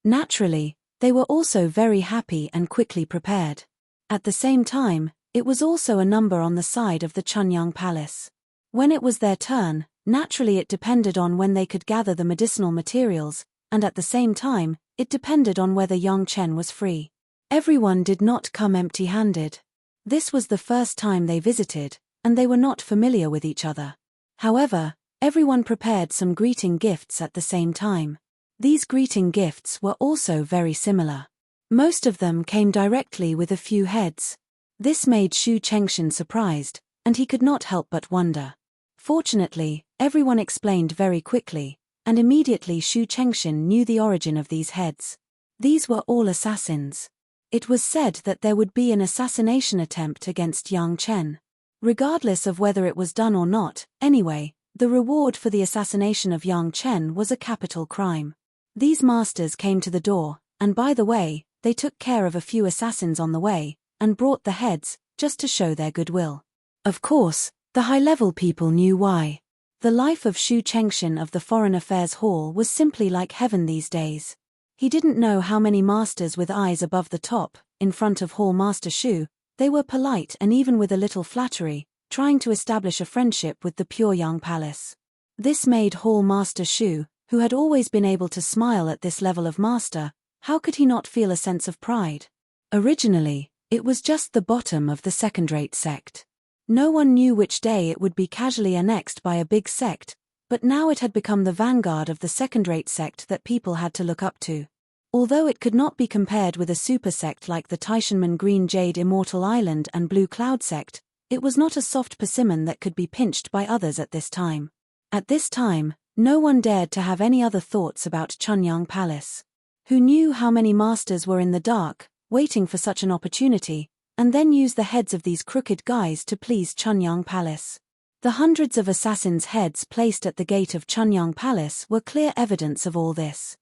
Speaker 1: Naturally, they were also very happy and quickly prepared. At the same time, it was also a number on the side of the Chunyang Palace. When it was their turn, naturally it depended on when they could gather the medicinal materials, and at the same time, it depended on whether Yang Chen was free. Everyone did not come empty-handed. This was the first time they visited, and they were not familiar with each other. However, everyone prepared some greeting gifts at the same time. These greeting gifts were also very similar. Most of them came directly with a few heads. This made Xu Chengshan surprised, and he could not help but wonder. Fortunately, everyone explained very quickly, and immediately Xu Chengshan knew the origin of these heads. These were all assassins. It was said that there would be an assassination attempt against Yang Chen. Regardless of whether it was done or not, anyway, the reward for the assassination of Yang Chen was a capital crime. These masters came to the door, and by the way, they took care of a few assassins on the way, and brought the heads, just to show their goodwill. Of course, the high-level people knew why. The life of Xu Chengshan of the Foreign Affairs Hall was simply like heaven these days. He didn't know how many masters with eyes above the top, in front of Hall Master Xu. They were polite and even with a little flattery, trying to establish a friendship with the Pure Yang Palace. This made Hall Master Xu, who had always been able to smile at this level of master, how could he not feel a sense of pride? Originally, it was just the bottom of the second-rate sect. No one knew which day it would be casually annexed by a big sect, but now it had become the vanguard of the second-rate sect that people had to look up to. Although it could not be compared with a super sect like the Taishanmen Green Jade Immortal Island and Blue Cloud sect, it was not a soft persimmon that could be pinched by others at this time. At this time, no one dared to have any other thoughts about Chunyang Palace. Who knew how many masters were in the dark, waiting for such an opportunity, and then use the heads of these crooked guys to please Chunyang Palace? The hundreds of assassins' heads placed at the gate of Chunyang Palace were clear evidence of all this.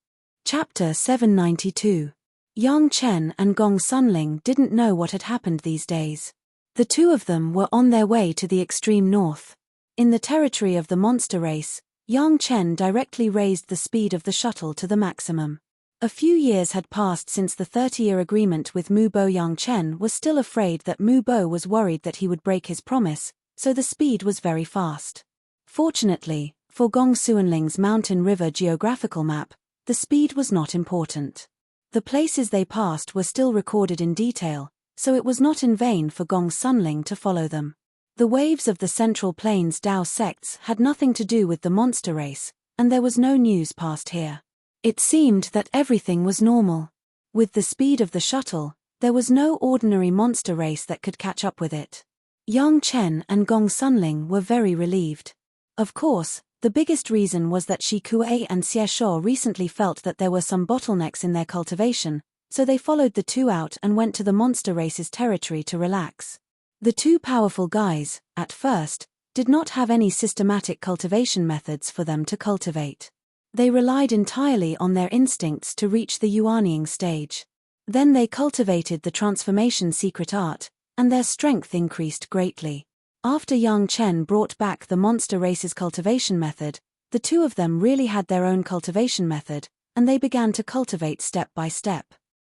Speaker 1: Chapter 792. Yang Chen and Gong Sunling didn't know what had happened these days. The two of them were on their way to the extreme north. In the territory of the monster race, Yang Chen directly raised the speed of the shuttle to the maximum. A few years had passed since the 30-year agreement with Mu Bo. Yang Chen was still afraid that Mu Bo was worried that he would break his promise, so the speed was very fast. Fortunately, for Gong Suanling's mountain river geographical map, the speed was not important. The places they passed were still recorded in detail, so it was not in vain for Gong Sunling to follow them. The waves of the Central Plains Dao sects had nothing to do with the monster race, and there was no news passed here. It seemed that everything was normal. With the speed of the shuttle, there was no ordinary monster race that could catch up with it. Yang Chen and Gong Sunling were very relieved. Of course, the biggest reason was that Shi Kuei and Xie Shuo recently felt that there were some bottlenecks in their cultivation, so they followed the two out and went to the monster race's territory to relax. The two powerful guys, at first, did not have any systematic cultivation methods for them to cultivate. They relied entirely on their instincts to reach the Yuanying stage. Then they cultivated the transformation secret art, and their strength increased greatly. After Yang Chen brought back the monster race's cultivation method, the two of them really had their own cultivation method, and they began to cultivate step by step.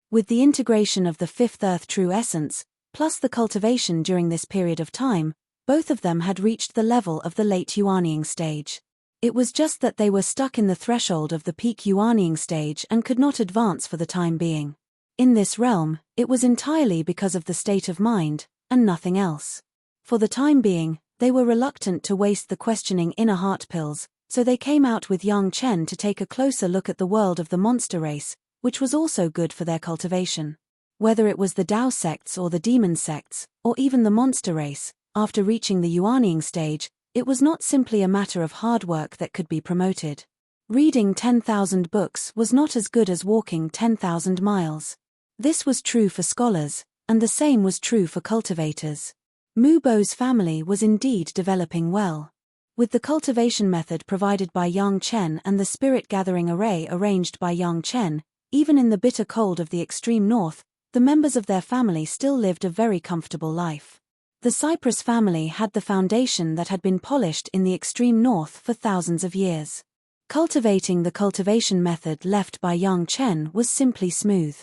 Speaker 1: With the integration of the fifth earth true essence, plus the cultivation during this period of time, both of them had reached the level of the late Yuanying stage. It was just that they were stuck in the threshold of the peak Yuanying stage and could not advance for the time being. In this realm, it was entirely because of the state of mind, and nothing else. For the time being, they were reluctant to waste the questioning inner heart pills, so they came out with Yang Chen to take a closer look at the world of the monster race, which was also good for their cultivation. Whether it was the Dao sects or the demon sects, or even the monster race, after reaching the Yuanying stage, it was not simply a matter of hard work that could be promoted. Reading 10,000 books was not as good as walking 10,000 miles. This was true for scholars, and the same was true for cultivators. Mu Bo's family was indeed developing well. With the cultivation method provided by Yang Chen and the spirit-gathering array arranged by Yang Chen, even in the bitter cold of the extreme north, the members of their family still lived a very comfortable life. The Cypress family had the foundation that had been polished in the extreme north for thousands of years. Cultivating the cultivation method left by Yang Chen was simply smooth.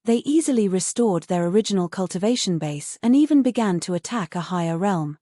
Speaker 1: They easily restored their original cultivation base and even began to attack a higher realm.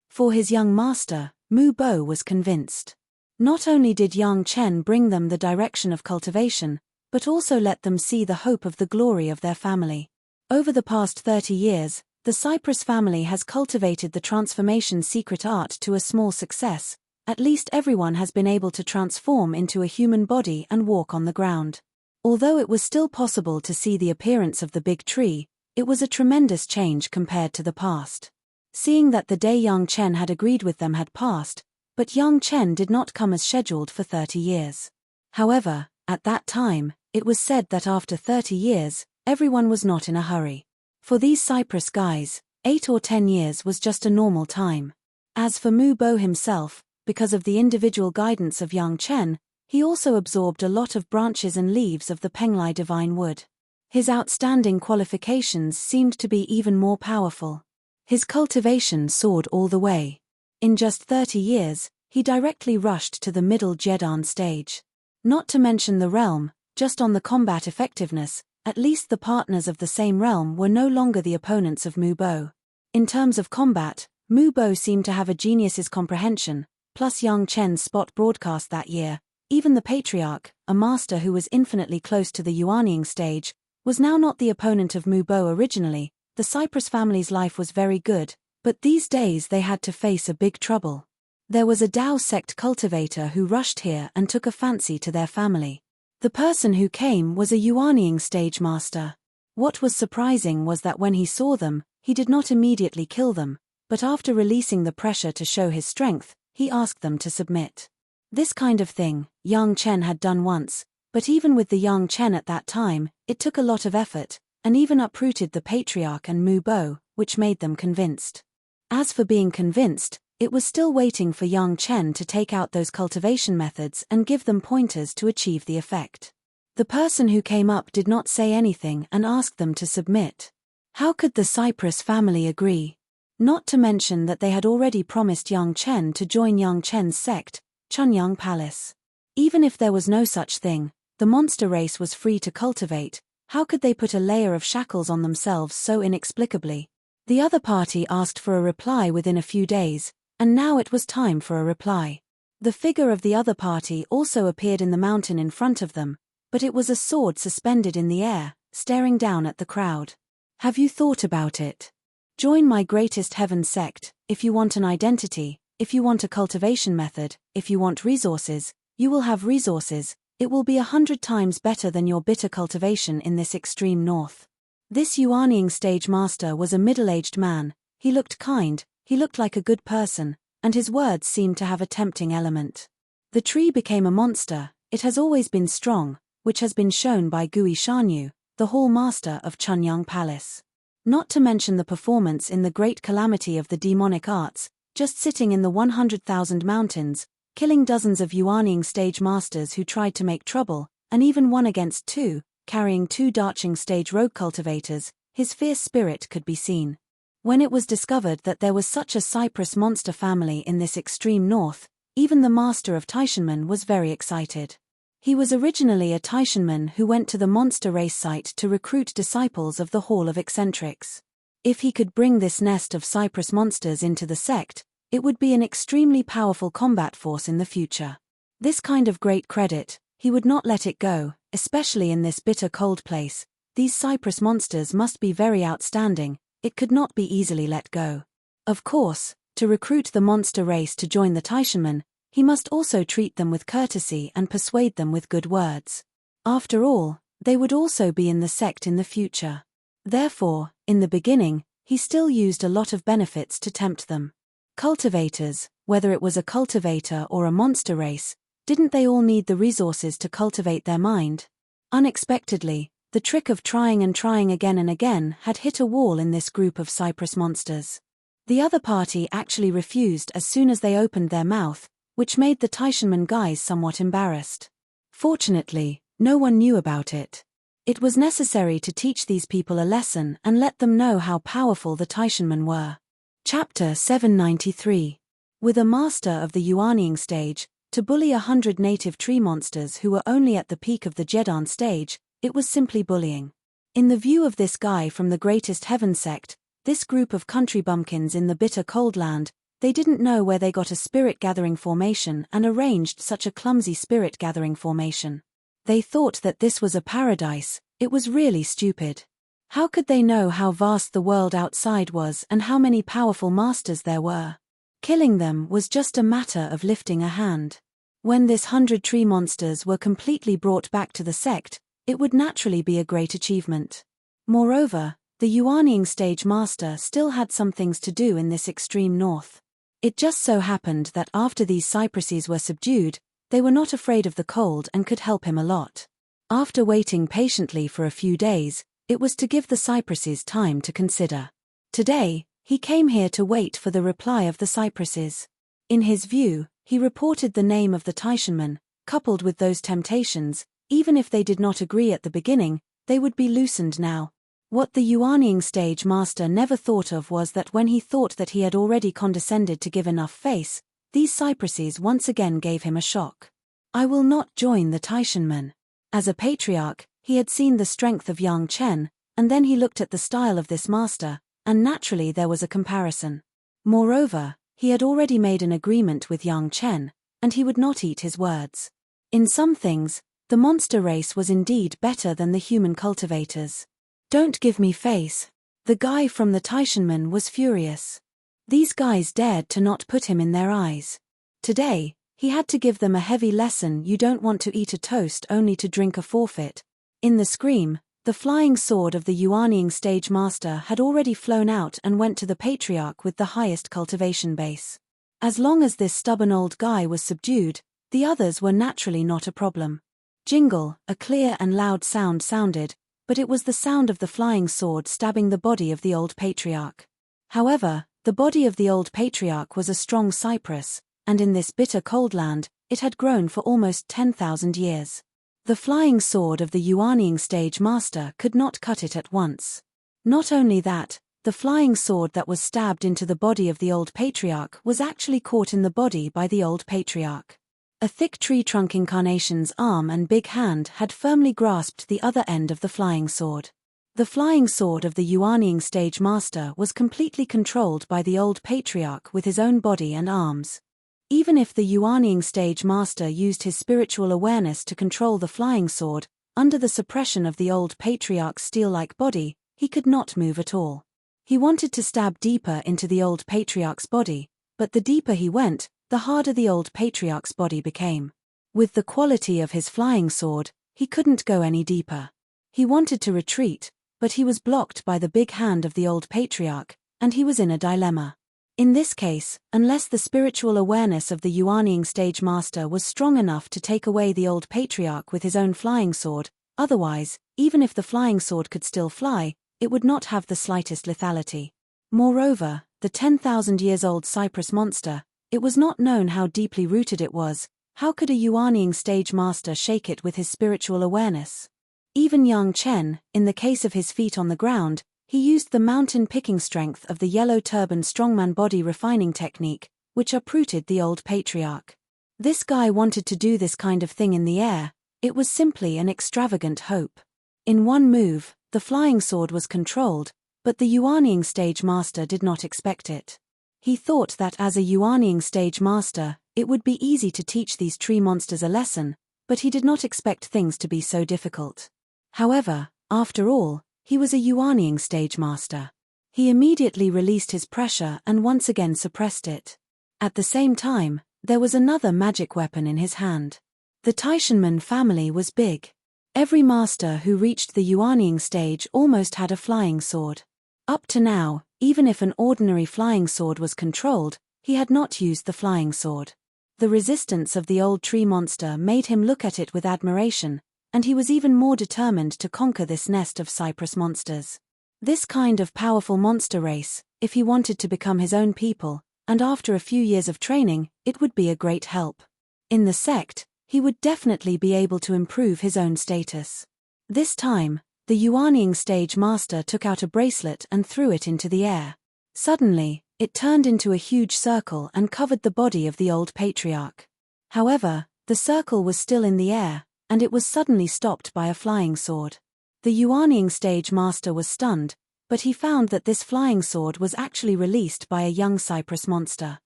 Speaker 1: For his young master, Mu Bo was convinced. Not only did Yang Chen bring them the direction of cultivation, but also let them see the hope of the glory of their family. Over the past 30 years, the Cypress family has cultivated the transformation secret art to a small success. At least everyone has been able to transform into a human body and walk on the ground. Although it was still possible to see the appearance of the big tree, it was a tremendous change compared to the past. Seeing that the day Yang Chen had agreed with them had passed, but Yang Chen did not come as scheduled for 30 years. However, at that time, it was said that after 30 years, everyone was not in a hurry. For these Cypress guys, 8 or 10 years was just a normal time. As for Mu Bo himself, because of the individual guidance of Yang Chen, he also absorbed a lot of branches and leaves of the Penglai divine wood. His outstanding qualifications seemed to be even more powerful. His cultivation soared all the way. In just 30 years, he directly rushed to the middle Jedan stage. Not to mention the realm, just on the combat effectiveness, at least the partners of the same realm were no longer the opponents of Mu Bo. In terms of combat, Mu Bo seemed to have a genius's comprehension, plus Yang Chen's spot broadcast that year. Even the Patriarch, a master who was infinitely close to the Yuanying stage, was now not the opponent of Mu Bo originally. The Cypress family's life was very good, but these days they had to face a big trouble. There was a Dao sect cultivator who rushed here and took a fancy to their family. The person who came was a Yuanying stage master. What was surprising was that when he saw them, he did not immediately kill them, but after releasing the pressure to show his strength, he asked them to submit. This kind of thing, Yang Chen had done once, but even with the Yang Chen at that time, it took a lot of effort, and even uprooted the Patriarch and Mu Bo, which made them convinced. As for being convinced, it was still waiting for Yang Chen to take out those cultivation methods and give them pointers to achieve the effect. The person who came up did not say anything and asked them to submit. How could the Cypress family agree? Not to mention that they had already promised Yang Chen to join Yang Chen's sect, Chunyang Palace. Even if there was no such thing, the monster race was free to cultivate. How could they put a layer of shackles on themselves so inexplicably? The other party asked for a reply within a few days, and now it was time for a reply. The figure of the other party also appeared in the mountain in front of them, but it was a sword suspended in the air, staring down at the crowd. Have you thought about it? Join my greatest heaven sect, if you want an identity. If you want a cultivation method, if you want resources, you will have resources. It will be 100 times better than your bitter cultivation in this extreme north. This Yuanying stage master was a middle-aged man. He looked kind, he looked like a good person, and his words seemed to have a tempting element. The tree became a monster. It has always been strong, which has been shown by Gui Shanyu, the hall master of Chunyang Palace. Not to mention the performance in the great calamity of the demonic arts, just sitting in the 100,000 mountains, killing dozens of Yuanying stage masters who tried to make trouble, and even one against two, carrying 2 Darching stage rogue cultivators. His fierce spirit could be seen. When it was discovered that there was such a Cypress monster family in this extreme north, even the master of Taishanmen was very excited. He was originally a Taishanman who went to the monster race site to recruit disciples of the Hall of Eccentrics. If he could bring this nest of Cypress monsters into the sect, it would be an extremely powerful combat force in the future. This kind of great credit, he would not let it go, especially in this bitter cold place, these cypress monsters must be very outstanding, it could not be easily let go. Of course, to recruit the monster race to join the Taishanmen, he must also treat them with courtesy and persuade them with good words. After all, they would also be in the sect in the future. Therefore, in the beginning, he still used a lot of benefits to tempt them. Cultivators, whether it was a cultivator or a monster race, didn't they all need the resources to cultivate their mind? Unexpectedly, the trick of trying and trying again and again had hit a wall in this group of cypress monsters. The other party actually refused as soon as they opened their mouth, which made the Taishanmen guys somewhat embarrassed. Fortunately, no one knew about it. It was necessary to teach these people a lesson and let them know how powerful the Taishanmen were. Chapter 793. With a master of the Yuanying stage, to bully 100 native tree monsters who were only at the peak of the Jedan stage, it was simply bullying. In the view of this guy from the Greatest Heaven sect, this group of country bumpkins in the bitter cold land, they didn't know where they got a spirit gathering formation and arranged such a clumsy spirit gathering formation. They thought that this was a paradise. It was really stupid. How could they know how vast the world outside was and how many powerful masters there were? Killing them was just a matter of lifting a hand. When this 100 tree monsters were completely brought back to the sect, it would naturally be a great achievement. Moreover, the Yuanying stage master still had some things to do in this extreme north. It just so happened that after these cypresses were subdued, they were not afraid of the cold and could help him a lot. After waiting patiently for a few days, it was to give the cypresses time to consider. Today, he came here to wait for the reply of the cypresses. In his view, he reported the name of the Taishanmen, coupled with those temptations, even if they did not agree at the beginning, they would be loosened now. What the Yuanying stage master never thought of was that when he thought that he had already condescended to give enough face, these cypresses once again gave him a shock. I will not join the Taishanmen. As a patriarch, he had seen the strength of Yang Chen, and then he looked at the style of this master, and naturally there was a comparison. Moreover, he had already made an agreement with Yang Chen, and he would not eat his words. In some things, the monster race was indeed better than the human cultivators. Don't give me face. The guy from the Taishanmen was furious. These guys dared to not put him in their eyes. Today, he had to give them a heavy lesson. You don't want to eat a toast only to drink a forfeit. In the scream, the flying sword of the Yuanying stage master had already flown out and went to the patriarch with the highest cultivation base. As long as this stubborn old guy was subdued, the others were naturally not a problem. Jingle, a clear and loud sound sounded, but it was the sound of the flying sword stabbing the body of the old patriarch. However, the body of the old patriarch was a strong cypress, and in this bitter cold land, it had grown for almost 10,000 years. The flying sword of the Yuanying stage master could not cut it at once. Not only that, the flying sword that was stabbed into the body of the old patriarch was actually caught in the body by the old patriarch. A thick tree trunk incarnation's arm and big hand had firmly grasped the other end of the flying sword. The flying sword of the Yuanying stage master was completely controlled by the old patriarch with his own body and arms. Even if the Yuanying stage master used his spiritual awareness to control the flying sword, under the suppression of the old patriarch's steel-like body, he could not move at all. He wanted to stab deeper into the old patriarch's body, but the deeper he went, the harder the old patriarch's body became. With the quality of his flying sword, he couldn't go any deeper. He wanted to retreat, but he was blocked by the big hand of the old patriarch, and he was in a dilemma. In this case, unless the spiritual awareness of the Yuanying stage master was strong enough to take away the old patriarch with his own flying sword, otherwise, even if the flying sword could still fly, it would not have the slightest lethality. Moreover, the 10,000 years old cypress monster, it was not known how deeply rooted it was. How could a Yuanying stage master shake it with his spiritual awareness? Even Yang Chen, in the case of his feet on the ground, he used the mountain picking strength of the yellow turban strongman body refining technique, which uprooted the old patriarch. This guy wanted to do this kind of thing in the air. It was simply an extravagant hope. In one move, the flying sword was controlled, but the Yuanying stage master did not expect it. He thought that as a Yuanying stage master, it would be easy to teach these tree monsters a lesson, but he did not expect things to be so difficult. However, After all, he was a Yuanying stage master. He immediately released his pressure and once again suppressed it. At the same time, there was another magic weapon in his hand. The Taishanmen family was big. Every master who reached the Yuanying stage almost had a flying sword. Up to now, even if an ordinary flying sword was controlled, he had not used the flying sword. The resistance of the old tree monster made him look at it with admiration, and he was even more determined to conquer this nest of cypress monsters. This kind of powerful monster race, if he wanted to become his own people, and after a few years of training, it would be a great help. In the sect, he would definitely be able to improve his own status. This time, the Yuanying stage master took out a bracelet and threw it into the air. Suddenly, it turned into a huge circle and covered the body of the old patriarch. However, the circle was still in the air, and it was suddenly stopped by a flying sword. The Yuanying stage master was stunned, but he found that this flying sword was actually released by a young cypress monster.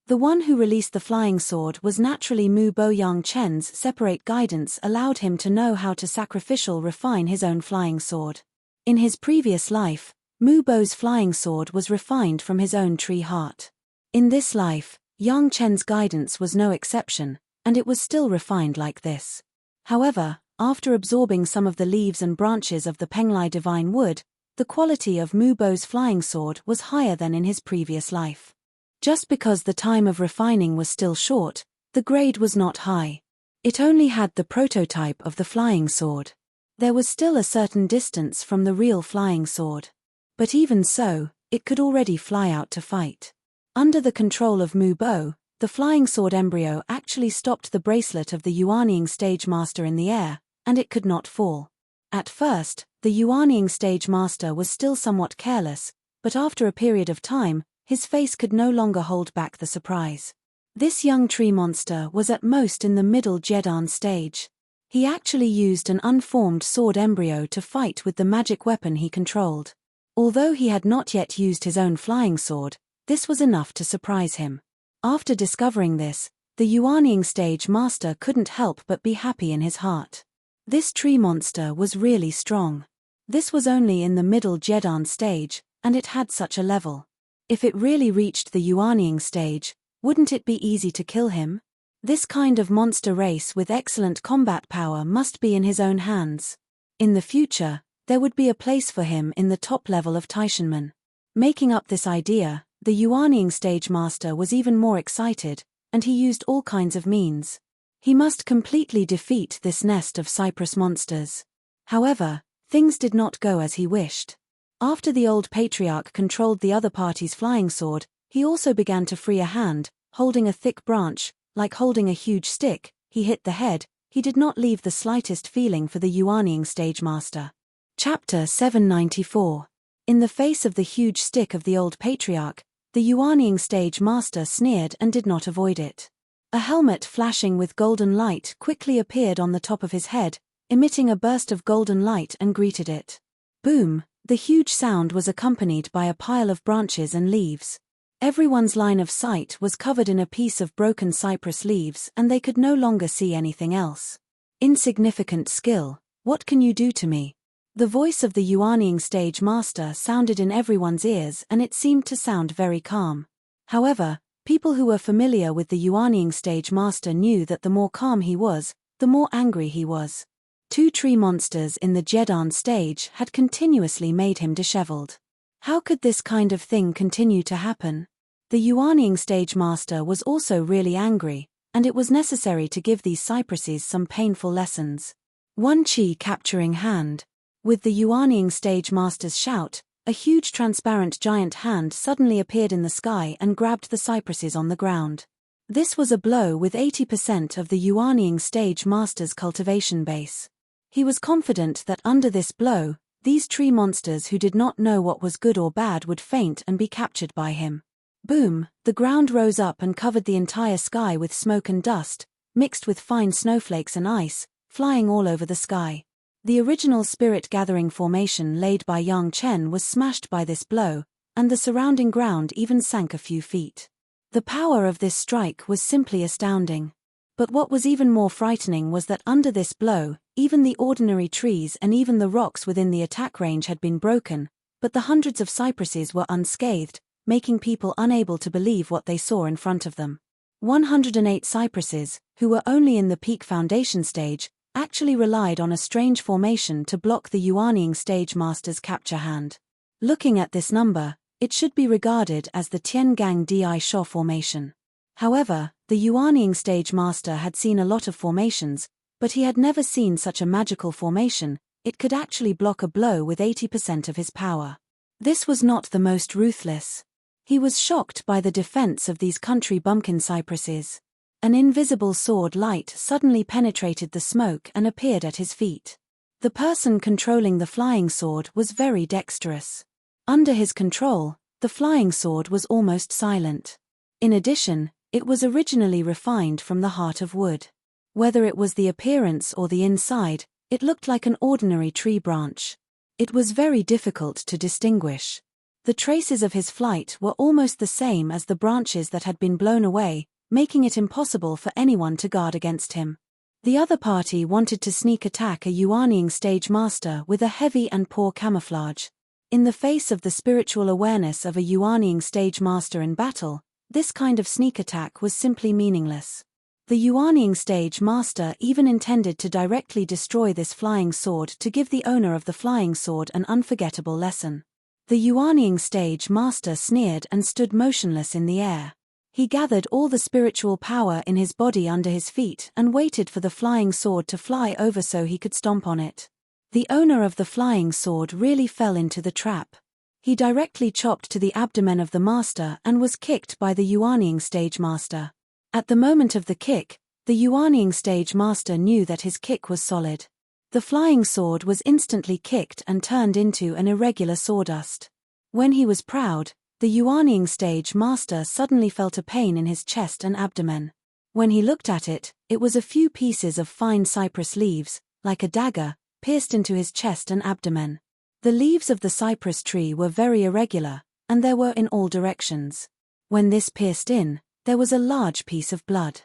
Speaker 1: The one who released the flying sword was naturally Mu Bo Yang Chen's separate guidance allowed him to know how to sacrificial refine his own flying sword. In his previous life, Mu Bo's flying sword was refined from his own tree heart. In this life, Yang Chen's guidance was no exception, and it was still refined like this. However, after absorbing some of the leaves and branches of the Penglai divine wood, the quality of Mu Bo's flying sword was higher than in his previous life. Just because the time of refining was still short, the grade was not high. It only had the prototype of the flying sword. There was still a certain distance from the real flying sword. But even so, it could already fly out to fight. Under the control of Mu Bo, the flying sword embryo actually stopped the bracelet of the Yuanying stage master in the air, and it could not fall. At first, the Yuanying stage master was still somewhat careless, but after a period of time, his face could no longer hold back the surprise. This young tree monster was at most in the middle Jedan stage. He actually used an unformed sword embryo to fight with the magic weapon he controlled. Although he had not yet used his own flying sword, this was enough to surprise him. After discovering this, the Yuanying stage master couldn't help but be happy in his heart. This tree monster was really strong. This was only in the middle Jedan stage, and it had such a level. If it really reached the Yuanying stage, wouldn't it be easy to kill him? This kind of monster race with excellent combat power must be in his own hands. In the future, there would be a place for him in the top level of Taishanmen. Making up this idea, the Yuanying stage master was even more excited, and he used all kinds of means. He must completely defeat this nest of cypress monsters. However, things did not go as he wished. After the old patriarch controlled the other party's flying sword, he also began to free a hand, holding a thick branch, like holding a huge stick. He hit the head. He did not leave the slightest feeling for the Yuanying stage master. Chapter 794. In the face of the huge stick of the old patriarch, the Yuanying stage master sneered and did not avoid it. A helmet flashing with golden light quickly appeared on the top of his head, emitting a burst of golden light and greeted it. Boom! The huge sound was accompanied by a pile of branches and leaves. Everyone's line of sight was covered in a piece of broken cypress leaves and they could no longer see anything else. Insignificant skill, what can you do to me? The voice of the Yuanying stage master sounded in everyone's ears and it seemed to sound very calm. However, people who were familiar with the Yuanying stage master knew that the more calm he was, the more angry he was. Two tree monsters in the Jedan stage had continuously made him disheveled. How could this kind of thing continue to happen? The Yuanying stage master was also really angry, and it was necessary to give these cypresses some painful lessons. One chi capturing hand. With the Yuanying stage master's shout, a huge transparent giant hand suddenly appeared in the sky and grabbed the cypresses on the ground. This was a blow with 80% of the Yuanying stage master's cultivation base. He was confident that under this blow, these tree monsters who did not know what was good or bad would faint and be captured by him. Boom! The ground rose up and covered the entire sky with smoke and dust, mixed with fine snowflakes and ice, flying all over the sky. The original spirit-gathering formation laid by Yang Chen was smashed by this blow, and the surrounding ground even sank a few feet. The power of this strike was simply astounding. But what was even more frightening was that under this blow, even the ordinary trees and even the rocks within the attack range had been broken, but the hundreds of cypresses were unscathed, making people unable to believe what they saw in front of them. 108 cypresses, who were only in the peak foundation stage, actually relied on a strange formation to block the Yuanying stage master's capture hand. Looking at this number, it should be regarded as the Tiangang Di Sho formation. However, the Yuanying stage master had seen a lot of formations, but he had never seen such a magical formation. It could actually block a blow with 80% of his power. This was not the most ruthless. He was shocked by the defense of these country bumpkin cypresses. An invisible sword light suddenly penetrated the smoke and appeared at his feet. The person controlling the flying sword was very dexterous. Under his control, the flying sword was almost silent. In addition, it was originally refined from the heart of wood. Whether it was the appearance or the inside, it looked like an ordinary tree branch. It was very difficult to distinguish. The traces of his flight were almost the same as the branches that had been blown away, making it impossible for anyone to guard against him. The other party wanted to sneak attack a Yuanying stage master with a heavy and poor camouflage. In the face of the spiritual awareness of a Yuanying stage master in battle, this kind of sneak attack was simply meaningless. The Yuanying stage master even intended to directly destroy this flying sword to give the owner of the flying sword an unforgettable lesson. The Yuanying stage master sneered and stood motionless in the air. He gathered all the spiritual power in his body under his feet and waited for the flying sword to fly over so he could stomp on it. The owner of the flying sword really fell into the trap. He directly chopped to the abdomen of the master and was kicked by the Yuanying stage master. At the moment of the kick, the Yuanying stage master knew that his kick was solid. The flying sword was instantly kicked and turned into an irregular sawdust. When he was proud, the Yuanying stage master suddenly felt a pain in his chest and abdomen. When he looked at it, it was a few pieces of fine cypress leaves, like a dagger, pierced into his chest and abdomen. The leaves of the cypress tree were very irregular, and there were in all directions. When this pierced in, there was a large piece of blood.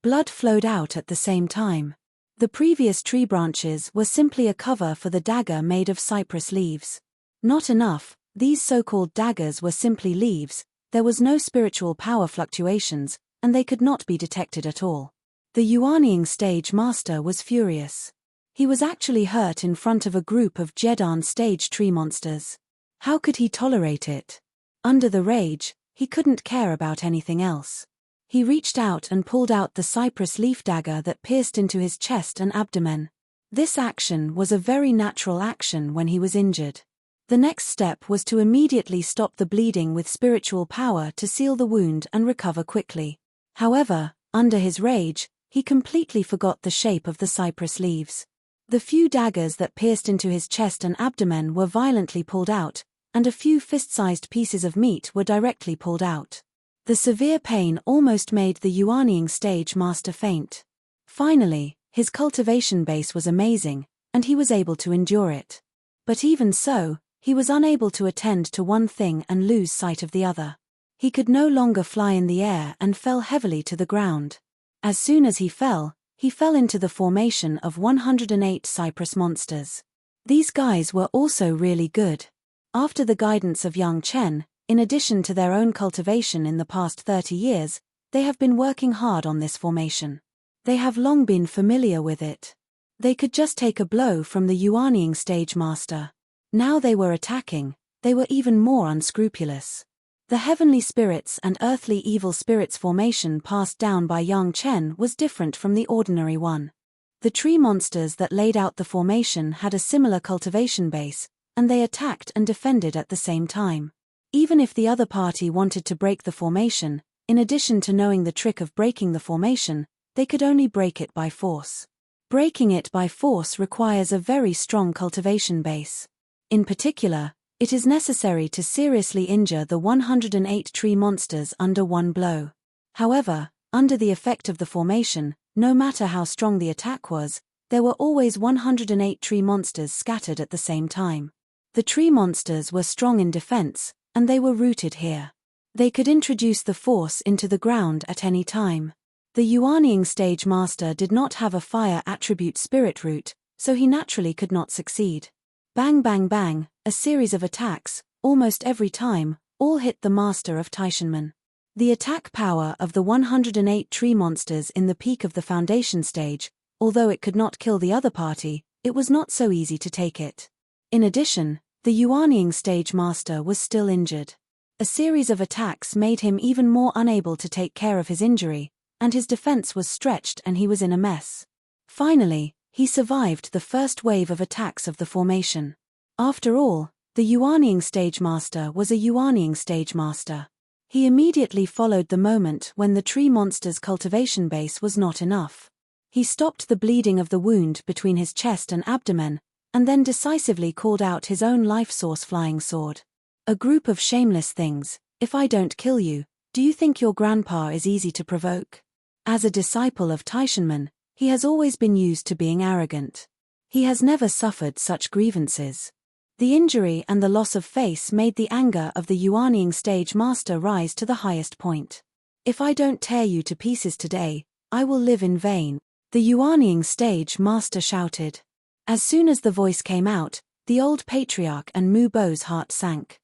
Speaker 1: Blood flowed out at the same time. The previous tree branches were simply a cover for the dagger made of cypress leaves. Not enough, these so-called daggers were simply leaves, there was no spiritual power fluctuations, and they could not be detected at all. The Yuanying stage master was furious. He was actually hurt in front of a group of Jedan stage tree monsters. How could he tolerate it? Under the rage, he couldn't care about anything else. He reached out and pulled out the cypress leaf dagger that pierced into his chest and abdomen. This action was a very natural action when he was injured. The next step was to immediately stop the bleeding with spiritual power to seal the wound and recover quickly. However, under his rage, he completely forgot the shape of the cypress leaves. The few daggers that pierced into his chest and abdomen were violently pulled out, and a few fist-sized pieces of meat were directly pulled out. The severe pain almost made the Yuanying stage master faint. Finally, his cultivation base was amazing, and he was able to endure it. But even so, he was unable to attend to one thing and lose sight of the other. He could no longer fly in the air and fell heavily to the ground. As soon as he fell into the formation of 108 cypress monsters. These guys were also really good. After the guidance of Yang Chen, in addition to their own cultivation in the past 30 years, they have been working hard on this formation. They have long been familiar with it. They could just take a blow from the Yuanying stage master. Now they were attacking, they were even more unscrupulous. The heavenly spirits and earthly evil spirits formation passed down by Yang Chen was different from the ordinary one. The tree monsters that laid out the formation had a similar cultivation base, and they attacked and defended at the same time. Even if the other party wanted to break the formation, in addition to knowing the trick of breaking the formation, they could only break it by force. Breaking it by force requires a very strong cultivation base. In particular, it is necessary to seriously injure the 108 tree monsters under one blow. However, under the effect of the formation, no matter how strong the attack was, there were always 108 tree monsters scattered at the same time. The tree monsters were strong in defense, and they were rooted here. They could introduce the force into the ground at any time. The Yuanying stage master did not have a fire attribute spirit root, so he naturally could not succeed. Bang bang bang, a series of attacks, almost every time, all hit the master of Taishanmen. The attack power of the 108 tree monsters in the peak of the foundation stage, although it could not kill the other party, it was not so easy to take it. In addition, the Yuanying stage master was still injured. A series of attacks made him even more unable to take care of his injury, and his defense was stretched and he was in a mess. Finally, he survived the first wave of attacks of the formation. After all, the Yuanying stage master was a Yuanying stage master. He immediately followed the moment when the tree monster's cultivation base was not enough. He stopped the bleeding of the wound between his chest and abdomen, and then decisively called out his own life source flying sword. A group of shameless things, if I don't kill you, do you think your grandpa is easy to provoke? As a disciple of Taishanmen, he has always been used to being arrogant. He has never suffered such grievances. The injury and the loss of face made the anger of the Yuanying stage master rise to the highest point. If I don't tear you to pieces today, I will live in vain, the Yuanying stage master shouted. As soon as the voice came out, the old patriarch and Mu Bo's heart sank.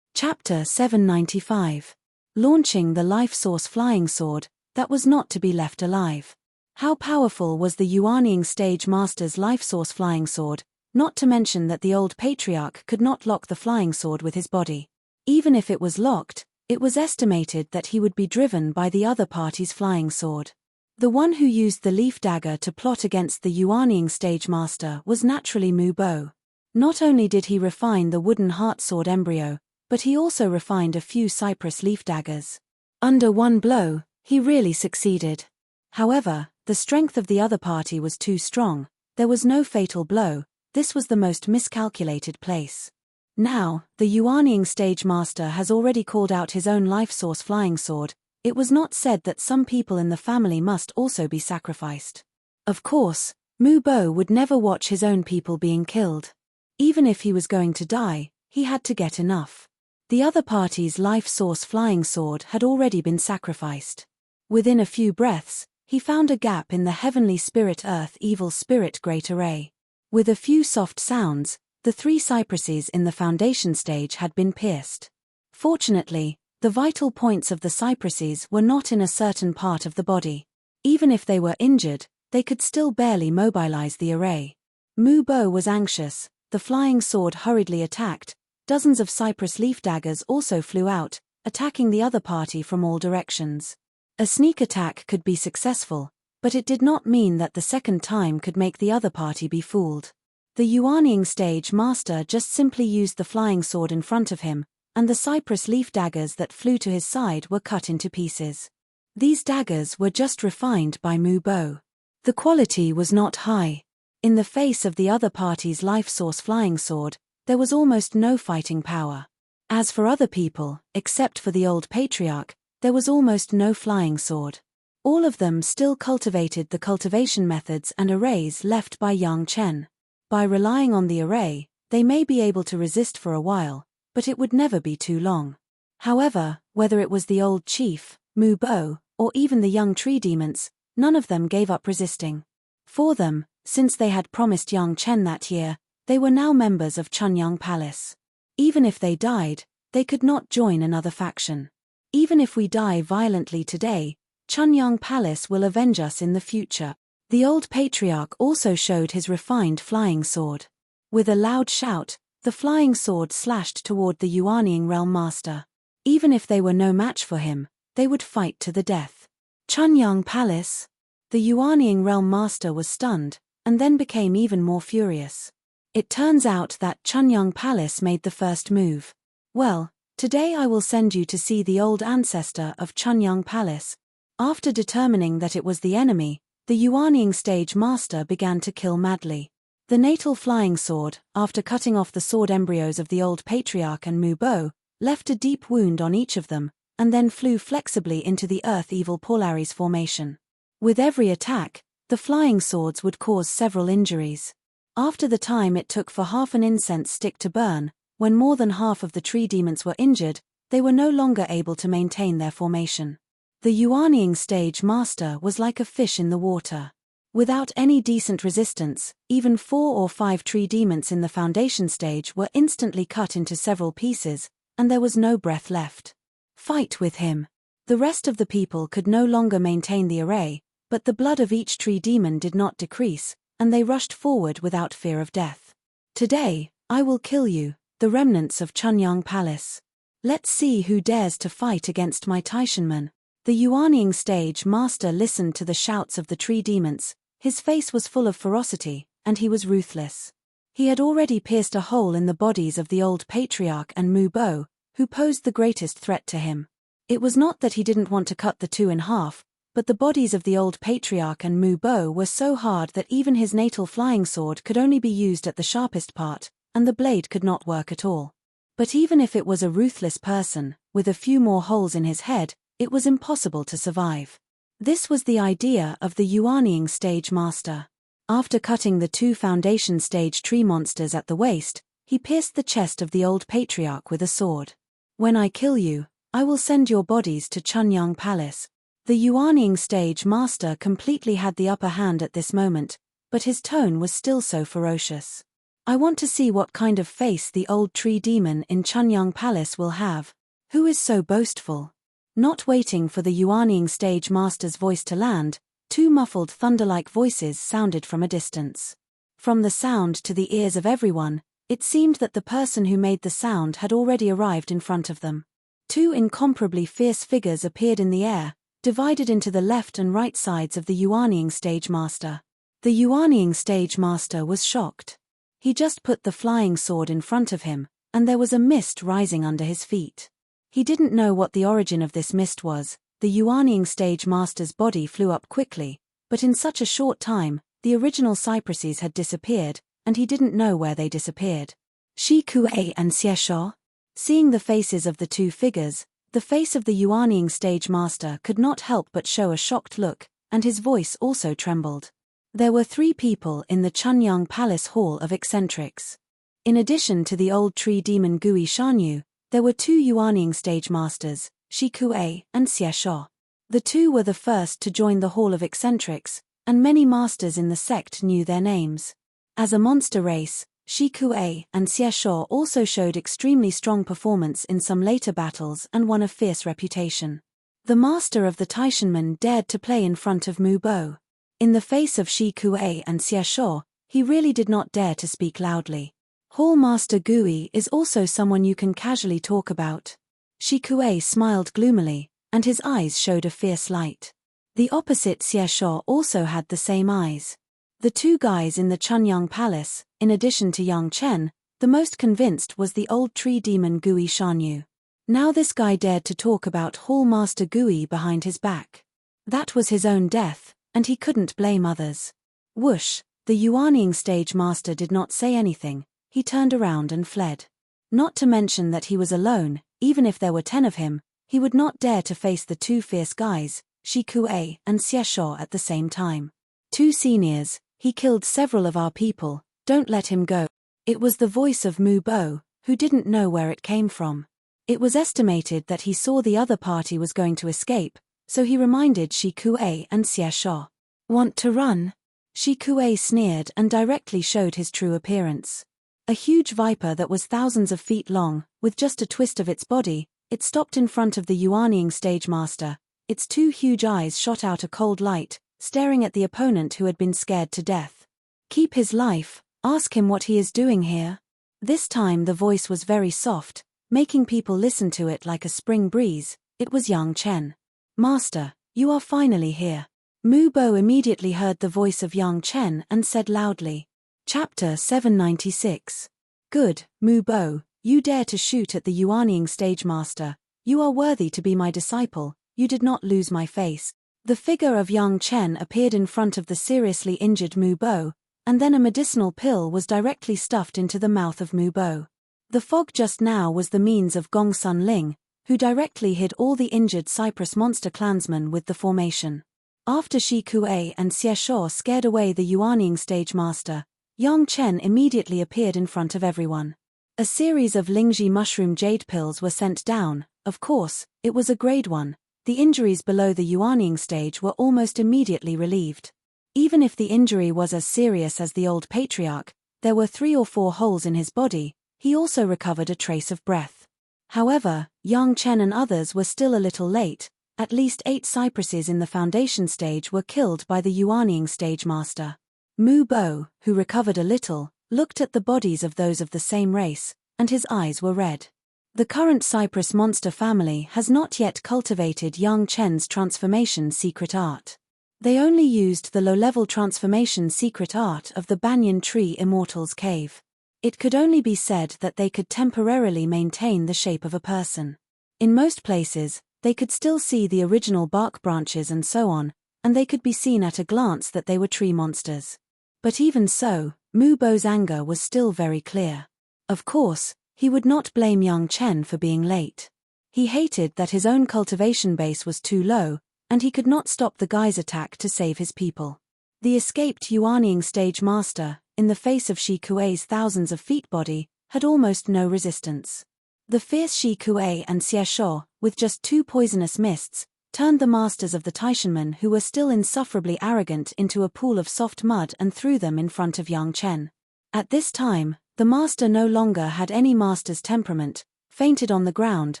Speaker 1: Chapter 795. Launching the life source flying sword, that was not to be left alive. How powerful was the Yuanying stage master's life source flying sword, not to mention that the old patriarch could not lock the flying sword with his body. Even if it was locked, it was estimated that he would be driven by the other party's flying sword. The one who used the leaf dagger to plot against the Yuanying stage master was naturally Mu Bo. Not only did he refine the wooden heart sword embryo, but he also refined a few cypress leaf daggers. Under one blow, he really succeeded. However, the strength of the other party was too strong. There was no fatal blow. This was the most miscalculated place. Now, the Yuanying stage master has already called out his own life source flying sword. It was not said that some people in the family must also be sacrificed. Of course, Mu Bo would never watch his own people being killed. Even if he was going to die, he had to get enough. The other party's life source flying sword had already been sacrificed. Within a few breaths, he found a gap in the heavenly spirit earth evil spirit great array. With a few soft sounds, the 3 cypresses in the foundation stage had been pierced. Fortunately, the vital points of the cypresses were not in a certain part of the body. Even if they were injured, they could still barely mobilize the array. Mu Bo was anxious, the flying sword hurriedly attacked, dozens of cypress leaf daggers also flew out, attacking the other party from all directions. A sneak attack could be successful, but it did not mean that the second time could make the other party be fooled. The Yuanying stage master just simply used the flying sword in front of him, and the cypress leaf daggers that flew to his side were cut into pieces. These daggers were just refined by Mu Bo. The quality was not high. In the face of the other party's life source flying sword, there was almost no fighting power. As for other people, except for the old patriarch, there was almost no flying sword. All of them still cultivated the cultivation methods and arrays left by Yang Chen. By relying on the array, they may be able to resist for a while, but it would never be too long. However, whether it was the old chief, Mu Bo, or even the young tree demons, none of them gave up resisting. For them, since they had promised Yang Chen that year, they were now members of Chunyang Palace. Even if they died, they could not join another faction. Even if we die violently today, Chunyang Palace will avenge us in the future. The old patriarch also showed his refined flying sword. With a loud shout, the flying sword slashed toward the Yuanying realm master. Even if they were no match for him, they would fight to the death. Chunyang Palace? The Yuanying realm master was stunned, and then became even more furious. It turns out that Chunyang Palace made the first move. Well, today I will send you to see the old ancestor of Chunyang Palace. After determining that it was the enemy, the Yuanying stage master began to kill madly. The natal flying sword, after cutting off the sword embryos of the old patriarch and Mu Bo, left a deep wound on each of them, and then flew flexibly into the earth evil Polaris formation. With every attack, the flying swords would cause several injuries. After the time it took for half an incense stick to burn, when more than half of the tree demons were injured, they were no longer able to maintain their formation. The Yuanying stage master was like a fish in the water. Without any decent resistance, even 4 or 5 tree demons in the foundation stage were instantly cut into several pieces, and there was no breath left. Fight with him. The rest of the people could no longer maintain the array, but the blood of each tree demon did not decrease, and they rushed forward without fear of death. Today, I will kill you, the remnants of Chunyang Palace. Let's see who dares to fight against my Taishanmen. The Yuanying stage master listened to the shouts of the tree demons. His face was full of ferocity, and he was ruthless. He had already pierced a hole in the bodies of the old patriarch and Mu Bo, who posed the greatest threat to him. It was not that he didn't want to cut the two in half, but the bodies of the old patriarch and Mu Bo were so hard that even his natal flying sword could only be used at the sharpest part, and the blade could not work at all. But even if it was a ruthless person, with a few more holes in his head, it was impossible to survive. This was the idea of the Yuanying stage master. After cutting the 2 foundation stage tree monsters at the waist, he pierced the chest of the old patriarch with a sword. When I kill you, I will send your bodies to Chunyang Palace. The Yuanying stage master completely had the upper hand at this moment, but his tone was still so ferocious. I want to see what kind of face the old tree demon in Chunyang Palace will have. Who is so boastful? Not waiting for the Yuanying stage master's voice to land, 2 muffled thunder-like voices sounded from a distance. From the sound to the ears of everyone, it seemed that the person who made the sound had already arrived in front of them. 2 incomparably fierce figures appeared in the air, divided into the left and right sides of the Yuanying stage master. The Yuanying stage master was shocked. He just put the flying sword in front of him, and there was a mist rising under his feet. He didn't know what the origin of this mist was. The Yuanying stage master's body flew up quickly, but in such a short time, the original cypresses had disappeared, and he didn't know where they disappeared. Shi Kuei and Xie Shuo? Seeing the faces of the 2 figures, the face of the Yuanying stage master could not help but show a shocked look, and his voice also trembled. There were 3 people in the Chunyang Palace Hall of Eccentrics. In addition to the old tree demon Gui Shanyu, there were 2 Yuanying stage masters, Shi Kuei and Xie Shuo. The 2 were the first to join the Hall of Eccentrics, and many masters in the sect knew their names. As a monster race, Shi Kuei and Xie Shuo also showed extremely strong performance in some later battles and won a fierce reputation. The master of the Taishanmen dared to play in front of Mu Bo. In the face of Shi Kuei and Xie Shuo, he really did not dare to speak loudly. Hall Master Gui is also someone you can casually talk about. Shi Kuei smiled gloomily, and his eyes showed a fierce light. The opposite Xie Shuo also had the same eyes. The 2 guys in the Chunyang Palace, in addition to Yang Chen, the most convinced was the old tree demon Gui Shanyu. Now this guy dared to talk about Hall Master Gui behind his back. That was his own death, and he couldn't blame others. Whoosh, the Yuanying stage master did not say anything. He turned around and fled. Not to mention that he was alone. Even if there were 10 of him, he would not dare to face the 2 fierce guys, Shi Kuei and Xie Shuo at the same time. 2 seniors, he killed several of our people, don't let him go. It was the voice of Mu Bo, who didn't know where it came from. It was estimated that he saw the other party was going to escape, so he reminded Shi Kuei and Xie Shuo. Want to run? Shi Kuei sneered and directly showed his true appearance. A huge viper that was thousands of feet long, with just a twist of its body, it stopped in front of the Yuanying stage master. Its 2 huge eyes shot out a cold light, staring at the opponent who had been scared to death. Keep his life, ask him what he is doing here. This time the voice was very soft, making people listen to it like a spring breeze. It was Yang Chen. Master, you are finally here. Mu Bo immediately heard the voice of Yang Chen and said loudly. Chapter 796. Good, Mu Bo, you dare to shoot at the Yuanying stage master. You are worthy to be my disciple, you did not lose my face. The figure of Yang Chen appeared in front of the seriously injured Mu Bo, and then a medicinal pill was directly stuffed into the mouth of Mu Bo. The fog just now was the means of Gong Sun Ling, who directly hid all the injured Cypress monster clansmen with the formation. After Shi Kuei and Xie Shuo scared away the Yuanying stage master, Yang Chen immediately appeared in front of everyone. A series of Lingji mushroom jade pills were sent down. Of course, it was a grade 1. the injuries below the Yuanying stage were almost immediately relieved. Even if the injury was as serious as the old patriarch, there were 3 or 4 holes in his body. He also recovered a trace of breath. However, Yang Chen and others were still a little late. At least 8 cypresses in the foundation stage were killed by the Yuanying stage master. Mu Bo, who recovered a little, looked at the bodies of those of the same race, and his eyes were red. The current cypress monster family has not yet cultivated Yang Chen's transformation secret art. They only used the low-level transformation secret art of the Banyan Tree Immortal's Cave. It could only be said that they could temporarily maintain the shape of a person. In most places, they could still see the original bark branches and so on, and they could be seen at a glance that they were tree monsters. But even so, Mu Bo's anger was still very clear. Of course, he would not blame Yang Chen for being late. He hated that his own cultivation base was too low, and he could not stop the guy's attack to save his people. The escaped Yuanying stage master, in the face of Shi Kuei's thousands of feet body, had almost no resistance. The fierce Shi Kuei and Xie Shuo, with just 2 poisonous mists, turned the masters of the Taishanmen who were still insufferably arrogant into a pool of soft mud and threw them in front of Yang Chen. At this time, the master no longer had any master's temperament, fainted on the ground,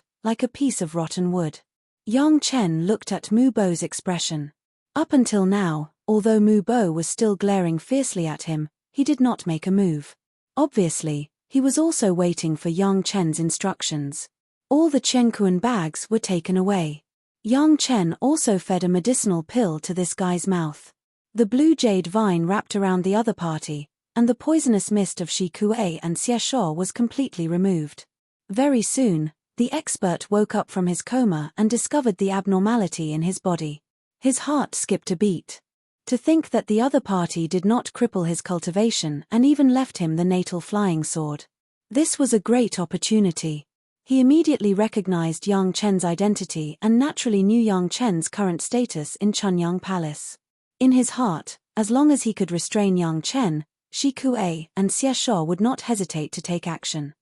Speaker 1: like a piece of rotten wood. Yang Chen looked at Mu Bo's expression. Up until now, although Mu Bo was still glaring fiercely at him, he did not make a move. Obviously, he was also waiting for Yang Chen's instructions. All the Chenkuan bags were taken away. Yang Chen also fed a medicinal pill to this guy's mouth. The blue jade vine wrapped around the other party, and the poisonous mist of Shi Kuei and Xie Shuo was completely removed. Very soon, the expert woke up from his coma and discovered the abnormality in his body. His heart skipped a beat. To think that the other party did not cripple his cultivation and even left him the natal flying sword. This was a great opportunity. He immediately recognized Yang Chen's identity and naturally knew Yang Chen's current status in Chunyang Palace. In his heart, as long as he could restrain Yang Chen, Shi Kuei and Xie Shuo would not hesitate to take action.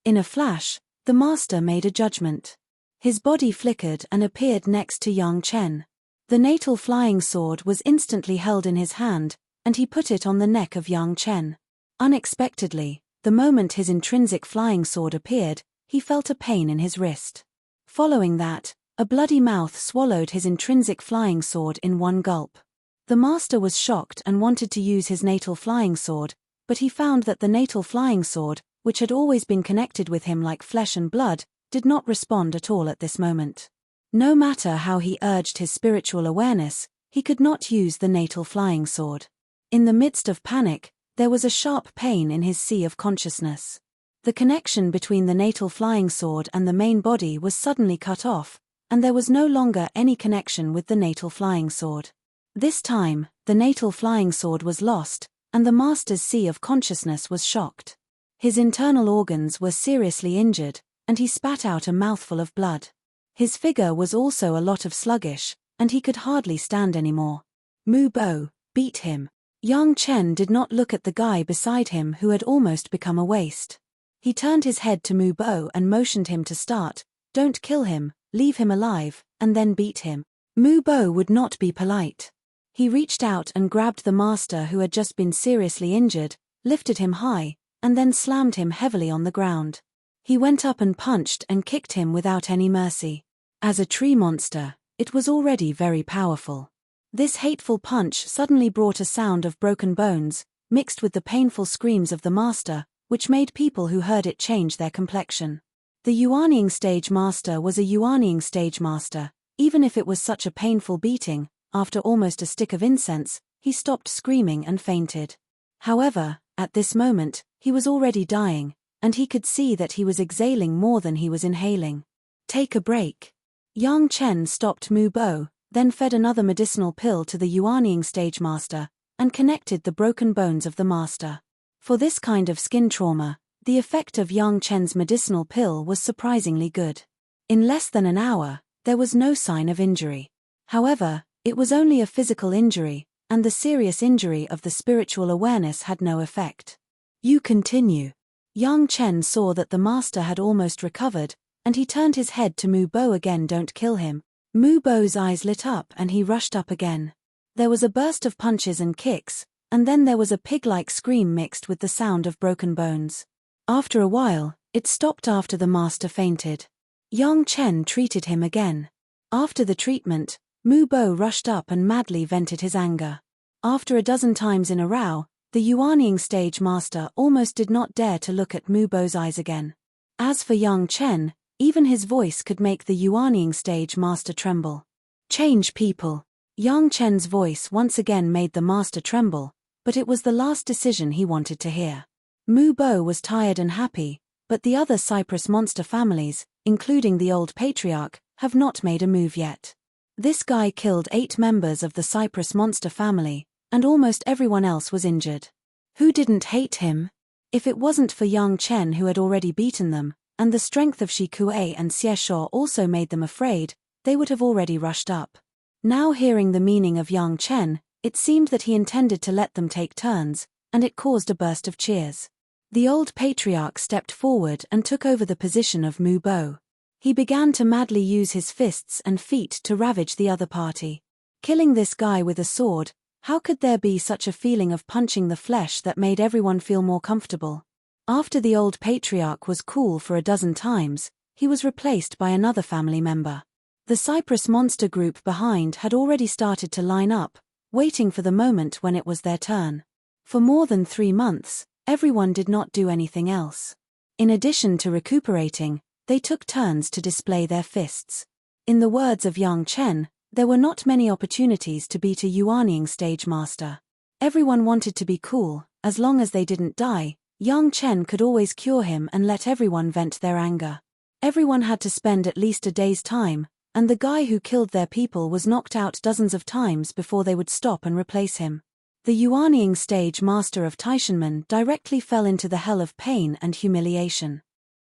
Speaker 1: In a flash, the master made a judgment. His body flickered and appeared next to Yang Chen. The natal flying sword was instantly held in his hand, and he put it on the neck of Yang Chen. Unexpectedly, the moment his intrinsic flying sword appeared, he felt a pain in his wrist. Following that, a bloody mouth swallowed his intrinsic flying sword in one gulp. The master was shocked and wanted to use his natal flying sword, but he found that the natal flying sword, which had always been connected with him like flesh and blood, did not respond at all at this moment. No matter how he urged his spiritual awareness, he could not use the natal flying sword. In the midst of panic, there was a sharp pain in his sea of consciousness. The connection between the natal flying sword and the main body was suddenly cut off, and there was no longer any connection with the natal flying sword. This time, the natal flying sword was lost, and the master's sea of consciousness was shocked. His internal organs were seriously injured, and he spat out a mouthful of blood. His figure was also a lot of sluggish, and he could hardly stand anymore. Mu Bo, beat him. Yang Chen did not look at the guy beside him who had almost become a waste. He turned his head to Mu Bo and motioned him to start. Don't kill him, leave him alive, and then beat him. Mu Bo would not be polite. He reached out and grabbed the master who had just been seriously injured, lifted him high, and then slammed him heavily on the ground. He went up and punched and kicked him without any mercy. As a tree monster, it was already very powerful. This hateful punch suddenly brought a sound of broken bones, mixed with the painful screams of the master, which made people who heard it change their complexion. The Yuanying stage master was a Yuanying stage master. Even if it was such a painful beating, after almost a stick of incense, he stopped screaming and fainted. However, at this moment, he was already dying, and he could see that he was exhaling more than he was inhaling. Take a break. Yang Chen stopped Mu Bo, then fed another medicinal pill to the Yuanying stage master, and connected the broken bones of the master. For this kind of skin trauma, the effect of Yang Chen's medicinal pill was surprisingly good. In less than an hour, there was no sign of injury. However, it was only a physical injury, and the serious injury of the spiritual awareness had no effect. You continue. Yang Chen saw that the master had almost recovered, and he turned his head to Mu Bo again. Don't kill him, Mu Bo's eyes lit up and he rushed up again. There was a burst of punches and kicks, and then there was a pig-like scream mixed with the sound of broken bones. After a while, it stopped after the master fainted. Yang Chen treated him again. After the treatment, Mu Bo rushed up and madly vented his anger. After a dozen times in a row, the Yuanying stage master almost did not dare to look at Mu Bo's eyes again. As for Yang Chen, even his voice could make the Yuanying stage master tremble. Change people. Yang Chen's voice once again made the master tremble, but it was the last decision he wanted to hear. Mu Bo was tired and happy, but the other Cypress monster families, including the old patriarch, have not made a move yet. This guy killed 8 members of the Cypress monster family, and almost everyone else was injured. Who didn't hate him? If it wasn't for Yang Chen who had already beaten them, and the strength of Shi Kuei and Xie Shuo also made them afraid, they would have already rushed up. Now hearing the meaning of Yang Chen, it seemed that he intended to let them take turns, and it caused a burst of cheers. The old patriarch stepped forward and took over the position of Mu Bo. He began to madly use his fists and feet to ravage the other party. Killing this guy with a sword, how could there be such a feeling of punching the flesh that made everyone feel more comfortable? After the old patriarch was cool for a dozen times, he was replaced by another family member. The Cypress monster group behind had already started to line up, waiting for the moment when it was their turn. For more than 3 months, everyone did not do anything else. In addition to recuperating, they took turns to display their fists. In the words of Yang Chen, there were not many opportunities to beat a Yuanying stage master. Everyone wanted to be cool. As long as they didn't die, Yang Chen could always cure him and let everyone vent their anger. Everyone had to spend at least a day's time, and the guy who killed their people was knocked out dozens of times before they would stop and replace him. The Yuanying stage master of Taishanmen directly fell into the hell of pain and humiliation.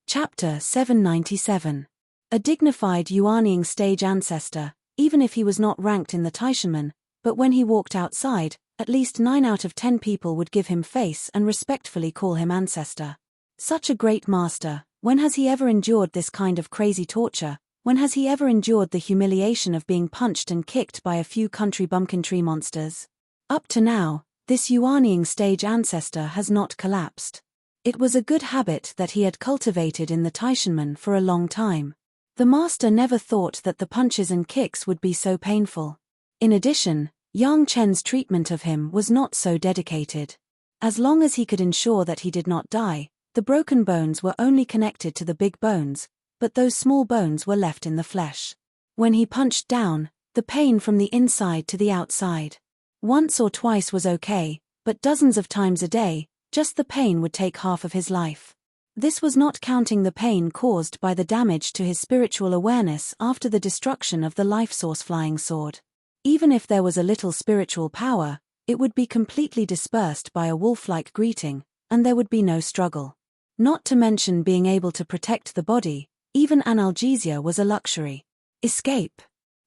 Speaker 1: Chapter 797. A dignified Yuanying stage ancestor, even if he was not ranked in the Taishanmen, but when he walked outside, at least 9 out of 10 people would give him face and respectfully call him ancestor. Such a great master, when has he ever endured this kind of crazy torture? When has he ever endured the humiliation of being punched and kicked by a few country bumpkin tree monsters? Up to now, this Yuanying stage ancestor has not collapsed. It was a good habit that he had cultivated in the Taishanmen for a long time. The master never thought that the punches and kicks would be so painful. In addition, Yang Chen's treatment of him was not so dedicated. As long as he could ensure that he did not die, the broken bones were only connected to the big bones, but those small bones were left in the flesh. When he punched down, the pain from the inside to the outside. Once or twice was okay, but dozens of times a day, just the pain would take half of his life. This was not counting the pain caused by the damage to his spiritual awareness after the destruction of the life source flying sword. Even if there was a little spiritual power, it would be completely dispersed by a wolf-like greeting, and there would be no struggle. Not to mention being able to protect the body, even analgesia was a luxury. Escape.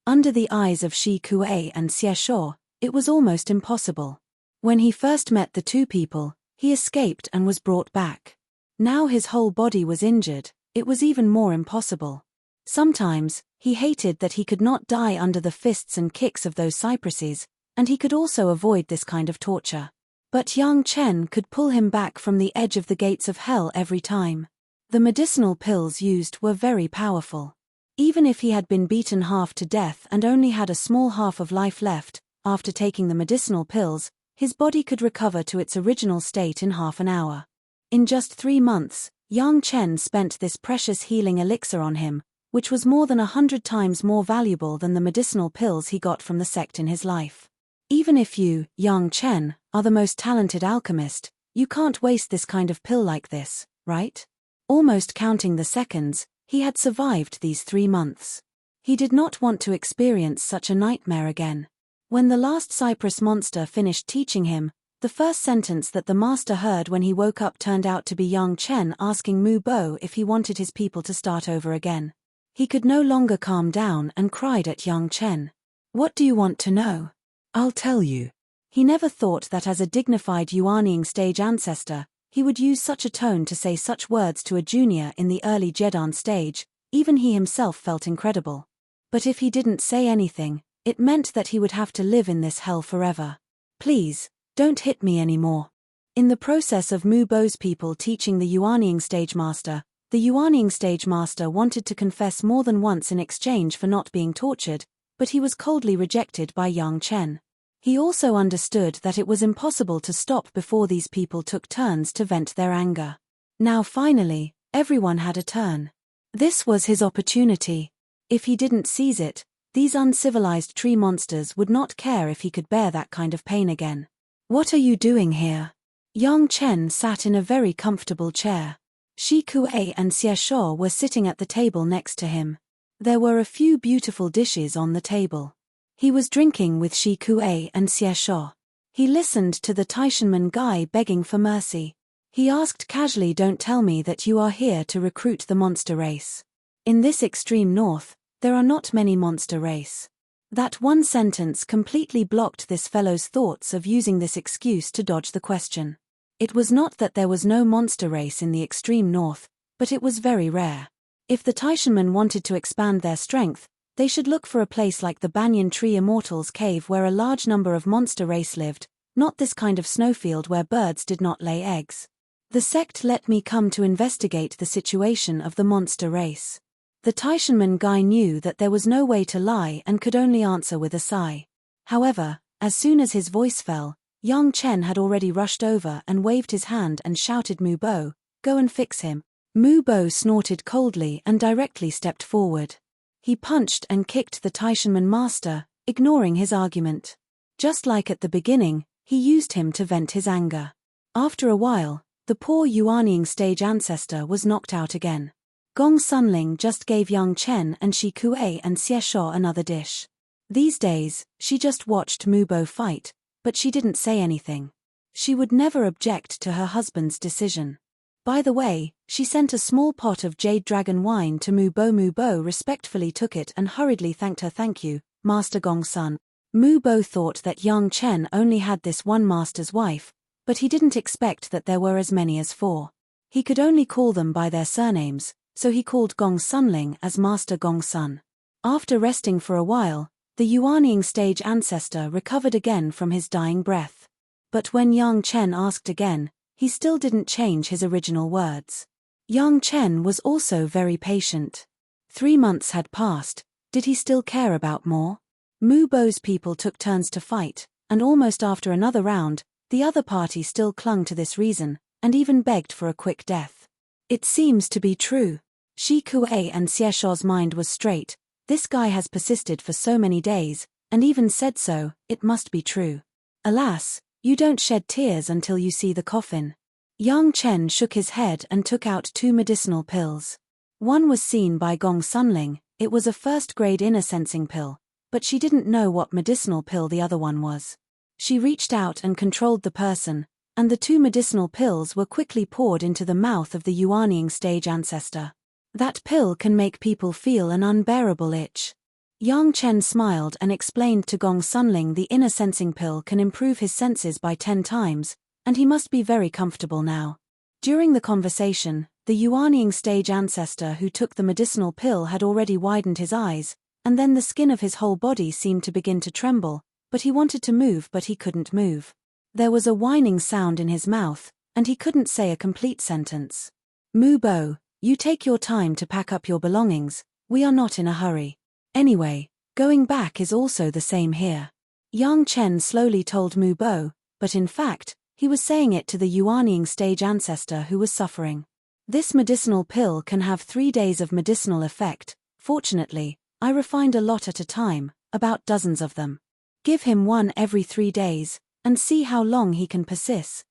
Speaker 1: Under the eyes of Shi Kuei and Xie Shuo, it was almost impossible. When he first met the 2 people, he escaped and was brought back. Now his whole body was injured, it was even more impossible. Sometimes, he hated that he could not die under the fists and kicks of those cypresses, and he could also avoid this kind of torture. But Yang Chen could pull him back from the edge of the gates of hell every time. The medicinal pills used were very powerful. Even if he had been beaten half to death and only had a small half of life left, after taking the medicinal pills, his body could recover to its original state in half an hour. In just 3 months, Yang Chen spent this precious healing elixir on him, which was more than 100 times more valuable than the medicinal pills he got from the sect in his life. Even if you, Yang Chen, are the most talented alchemist, you can't waste this kind of pill like this, right? Almost counting the seconds, he had survived these 3 months. He did not want to experience such a nightmare again. When the last Cypress monster finished teaching him, the first sentence that the master heard when he woke up turned out to be Yang Chen asking Mu Bo if he wanted his people to start over again. He could no longer calm down and cried at Yang Chen. "What do you want to know? I'll tell you." He never thought that as a dignified Yuanying stage ancestor, he would use such a tone to say such words to a junior in the early Jedan stage. Even he himself felt incredible. But if he didn't say anything, it meant that he would have to live in this hell forever. Please, don't hit me anymore. In the process of Mu Bo's people teaching the Yuanying stage master, the Yuanying stage master wanted to confess more than once in exchange for not being tortured, but he was coldly rejected by Yang Chen. He also understood that it was impossible to stop before these people took turns to vent their anger. Now finally, everyone had a turn. This was his opportunity. If he didn't seize it, these uncivilized tree monsters would not care if he could bear that kind of pain again. What are you doing here? Yang Chen sat in a very comfortable chair. Shi Kuei and Xie Shuo were sitting at the table next to him. There were a few beautiful dishes on the table. He was drinking with Shi Kuei and Xie Shuo. He listened to the Taishanman guy begging for mercy. He asked casually, "Don't tell me that you are here to recruit the monster race. In this extreme north, there are not many monster race." That one sentence completely blocked this fellow's thoughts of using this excuse to dodge the question. It was not that there was no monster race in the extreme north, but it was very rare. If the Taishanmen wanted to expand their strength, they should look for a place like the Banyan Tree Immortals Cave where a large number of monster race lived, not this kind of snowfield where birds did not lay eggs. The sect let me come to investigate the situation of the monster race. The Taishanman guy knew that there was no way to lie and could only answer with a sigh. However, as soon as his voice fell, Yang Chen had already rushed over and waved his hand and shouted, "Mu Bo, go and fix him." Mu Bo snorted coldly and directly stepped forward. He punched and kicked the Taishanman master, ignoring his argument. Just like at the beginning, he used him to vent his anger. After a while, the poor Yuanying stage ancestor was knocked out again. Gong Sunling just gave Yang Chen and Shi Kuei and Xie Shuo another dish. These days, she just watched Mu Bo fight, but she didn't say anything. She would never object to her husband's decision. By the way, she sent a small pot of jade dragon wine to Mu Bo. Mu Bo respectfully took it and hurriedly thanked her. "Thank you, Master Gong Sun." Mu Bo thought that Yang Chen only had this one master's wife, but he didn't expect that there were as many as 4. He could only call them by their surnames, so he called Gong Sunling as Master Gong Sun. After resting for a while, the Yuanying stage ancestor recovered again from his dying breath. But when Yang Chen asked again, he still didn't change his original words. Yang Chen was also very patient. 3 months had passed. Did he still care about more? Mu Bo's people took turns to fight, and almost after another round, the other party still clung to this reason, and even begged for a quick death. It seems to be true. Shi Kuei and Xie Shuo's mind was straight. This guy has persisted for so many days, and even said so, it must be true. Alas, you don't shed tears until you see the coffin. Yang Chen shook his head and took out 2 medicinal pills. One was seen by Gong Sunling, it was a first-grade inner sensing pill, but she didn't know what medicinal pill the other one was. She reached out and controlled the person, and the 2 medicinal pills were quickly poured into the mouth of the Yuanying stage ancestor. That pill can make people feel an unbearable itch. Yang Chen smiled and explained to Gong Sunling the inner sensing pill can improve his senses by 10 times, and he must be very comfortable now. During the conversation, the Yuanying stage ancestor who took the medicinal pill had already widened his eyes, and then the skin of his whole body seemed to begin to tremble, but he wanted to move but he couldn't move. There was a whining sound in his mouth, and he couldn't say a complete sentence. "Mu Bo, you take your time to pack up your belongings, we are not in a hurry. Anyway, going back is also the same here." Yang Chen slowly told Mu Bo, but in fact, he was saying it to the Yuanying stage ancestor who was suffering. "This medicinal pill can have 3 days of medicinal effect. Fortunately, I refined a lot at a time, about dozens of them. Give him one every 3 days, and see how long he can persist."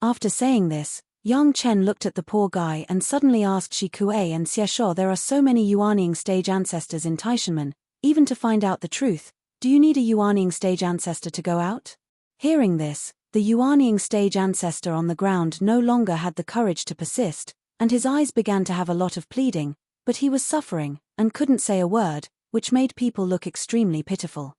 Speaker 1: After saying this, Yang Chen looked at the poor guy and suddenly asked Shi Kuei and Xie Shuo, "There are so many Yuanying stage ancestors in Taishanmen, even to find out the truth, do you need a Yuanying stage ancestor to go out?" Hearing this, the Yuanying stage ancestor on the ground no longer had the courage to persist, and his eyes began to have a lot of pleading, but he was suffering, and couldn't say a word, which made people look extremely pitiful.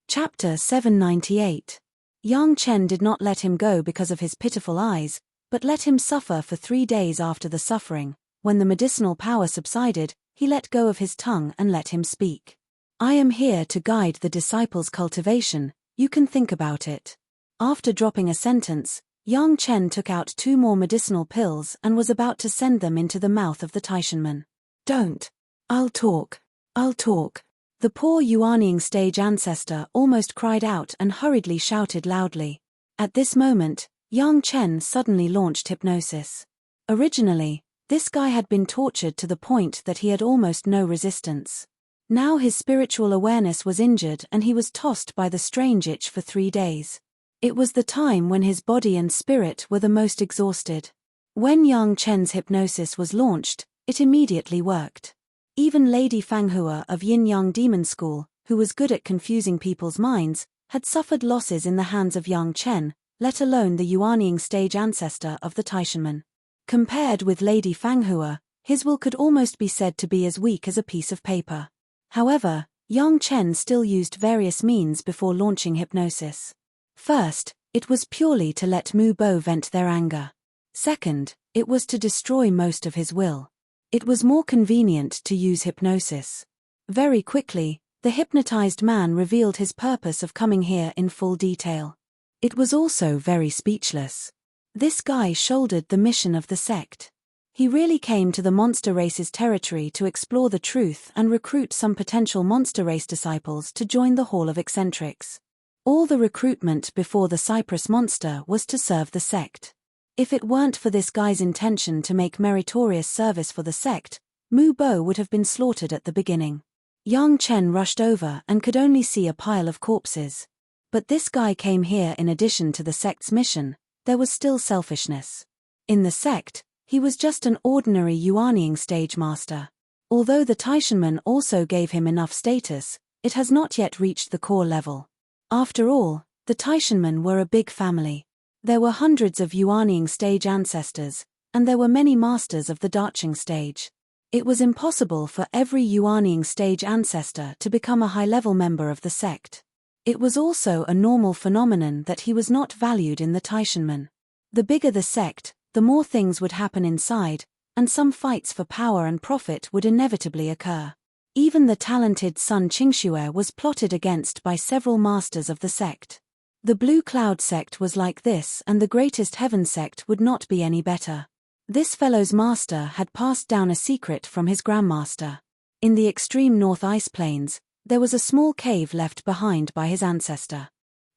Speaker 1: Chapter 798. Yang Chen did not let him go because of his pitiful eyes, but let him suffer for 3 days. After the suffering, when the medicinal power subsided, he let go of his tongue and let him speak. I am here to guide the disciples' cultivation, you can think about it. After dropping a sentence, Yang Chen took out 2 more medicinal pills and was about to send them into the mouth of the Taishanman. Don't. I'll talk. I'll talk. The poor Yuanying stage ancestor almost cried out and hurriedly shouted loudly. At this moment, Yang Chen suddenly launched hypnosis. Originally, this guy had been tortured to the point that he had almost no resistance. Now his spiritual awareness was injured and he was tossed by the strange itch for 3 days. It was the time when his body and spirit were the most exhausted. When Yang Chen's hypnosis was launched, it immediately worked. Even Lady Fanghua of Yin-Yang Demon School, who was good at confusing people's minds, had suffered losses in the hands of Yang Chen, let alone the Yuanying stage ancestor of the Taishanman. Compared with Lady Fanghua, his will could almost be said to be as weak as a piece of paper. However, Yang Chen still used various means before launching hypnosis. First, it was purely to let Mu Bo vent their anger. Second, it was to destroy most of his will. It was more convenient to use hypnosis. Very quickly, the hypnotized man revealed his purpose of coming here in full detail. It was also very speechless. This guy shouldered the mission of the sect. He really came to the monster race's territory to explore the truth and recruit some potential monster race disciples to join the Hall of Eccentrics. All the recruitment before the Cypress monster was to serve the sect. If it weren't for this guy's intention to make meritorious service for the sect, Mu Bo would have been slaughtered at the beginning. Yang Chen rushed over and could only see a pile of corpses. But this guy came here in addition to the sect's mission. There was still selfishness. In the sect, he was just an ordinary Yuanying stage master. Although the Taishanman also gave him enough status, it has not yet reached the core level. After all, the Taishanmen were a big family. There were hundreds of Yuanying stage ancestors, and there were many masters of the Daching stage. It was impossible for every Yuanying stage ancestor to become a high-level member of the sect. It was also a normal phenomenon that he was not valued in the Taishanmen. The bigger the sect, the more things would happen inside, and some fights for power and profit would inevitably occur. Even the talented Sun Qingxue was plotted against by several masters of the sect. The Blue Cloud sect was like this, and the Greatest Heaven sect would not be any better. This fellow's master had passed down a secret from his grandmaster. In the extreme North Ice Plains, there was a small cave left behind by his ancestor.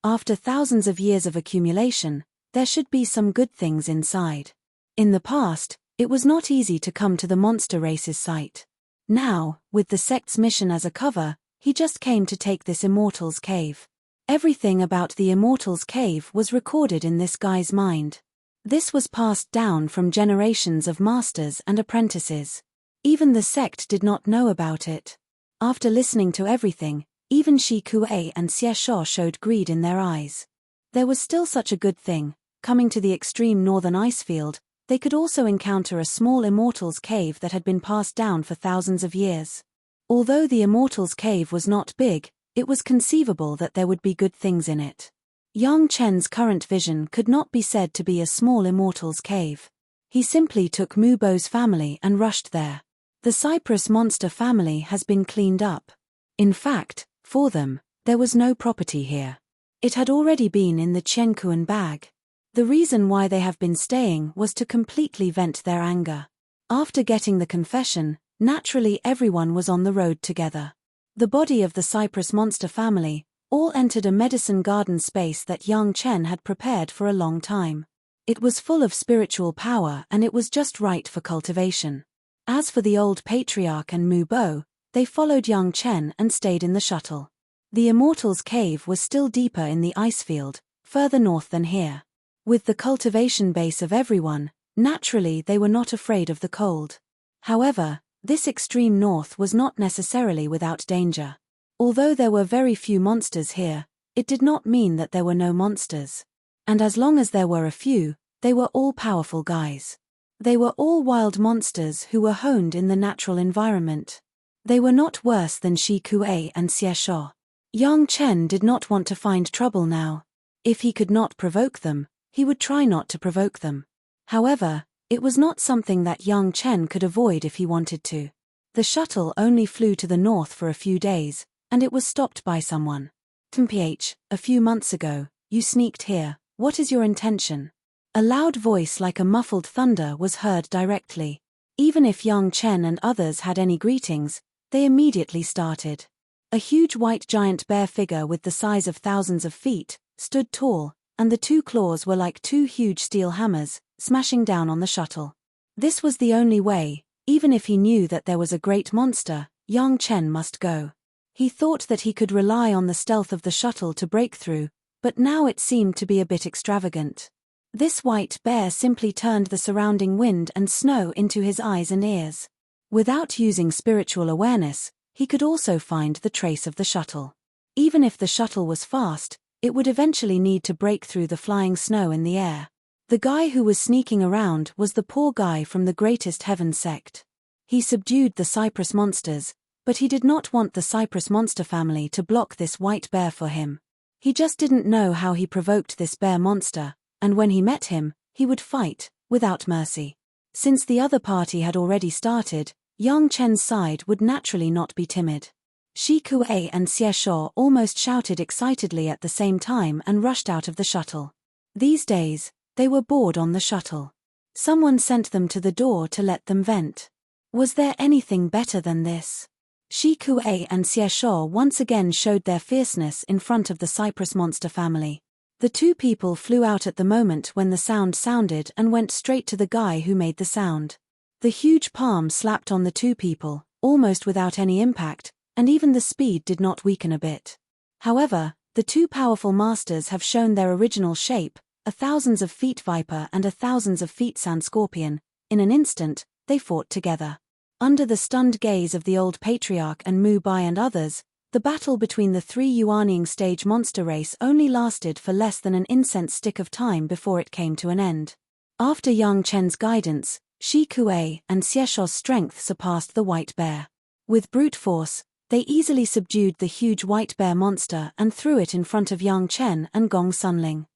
Speaker 1: After thousands of years of accumulation, there should be some good things inside. In the past, it was not easy to come to the monster race's site. Now, with the sect's mission as a cover, he just came to take this Immortal's Cave. Everything about the Immortal's Cave was recorded in this guy's mind. This was passed down from generations of masters and apprentices. Even the sect did not know about it. After listening to everything, even Shi Kuei and Xie Shuo showed greed in their eyes. There was still such a good thing. Coming to the extreme northern icefield, they could also encounter a small Immortal's Cave that had been passed down for thousands of years. Although the Immortal's Cave was not big, it was conceivable that there would be good things in it. Yang Chen's current vision could not be said to be a small Immortal's Cave. He simply took Mu Bo's family and rushed there. The Cypress monster family has been cleaned up. In fact, for them, there was no property here. It had already been in the Qiankuan bag. The reason why they have been staying was to completely vent their anger. After getting the confession, naturally everyone was on the road together. The body of the Cypress monster family all entered a medicine garden space that Yang Chen had prepared for a long time. It was full of spiritual power and it was just right for cultivation. As for the old patriarch and Mu Bo, they followed Yang Chen and stayed in the shuttle. The Immortal's Cave was still deeper in the icefield, further north than here. With the cultivation base of everyone, naturally they were not afraid of the cold. However, this extreme north was not necessarily without danger. Although there were very few monsters here, it did not mean that there were no monsters. And as long as there were a few, they were all powerful guys. They were all wild monsters who were honed in the natural environment. They were not worse than Shi Kuei and Xie Shuo. Yang Chen did not want to find trouble now. If he could not provoke them, he would try not to provoke them. However, it was not something that Yang Chen could avoid if he wanted to. The shuttle only flew to the north for a few days, and it was stopped by someone. "Mph, a few months ago, you sneaked here, what is your intention?" A loud voice like a muffled thunder was heard directly. Even if Yang Chen and others had any greetings, they immediately started. A huge white giant bear figure with the size of thousands of feet stood tall, and the two claws were like two huge steel hammers, smashing down on the shuttle. This was the only way. Even if he knew that there was a great monster, Yang Chen must go. He thought that he could rely on the stealth of the shuttle to break through, but now it seemed to be a bit extravagant. This white bear simply turned the surrounding wind and snow into his eyes and ears. Without using spiritual awareness, he could also find the trace of the shuttle. Even if the shuttle was fast, it would eventually need to break through the flying snow in the air. The guy who was sneaking around was the poor guy from the Greatest Heaven sect. He subdued the Cypress monsters, but he did not want the Cypress monster family to block this white bear for him. He just didn't know how he provoked this bear monster, and when he met him, he would fight, without mercy. Since the other party had already started, Yang Chen's side would naturally not be timid. Shi Kuei and Xie Shuo almost shouted excitedly at the same time and rushed out of the shuttle. These days, they were bored on the shuttle. Someone sent them to the door to let them vent. Was there anything better than this? Shi Kuei and Xie Shuo once again showed their fierceness in front of the Cypress monster family. The two people flew out at the moment when the sound sounded and went straight to the guy who made the sound. The huge palm slapped on the two people, almost without any impact, and even the speed did not weaken a bit. However, the two powerful masters have shown their original shape, a thousands of feet viper and a thousands of feet sand scorpion. In an instant, they fought together. Under the stunned gaze of the old patriarch and Mu Bai and others, the battle between the three Yuanying stage monster race only lasted for less than an incense stick of time before it came to an end. After Yang Chen's guidance, Shi Kuei and Xie Shuo's strength surpassed the white bear. With brute force, they easily subdued the huge white bear monster and threw it in front of Yang Chen and Gong Sunling.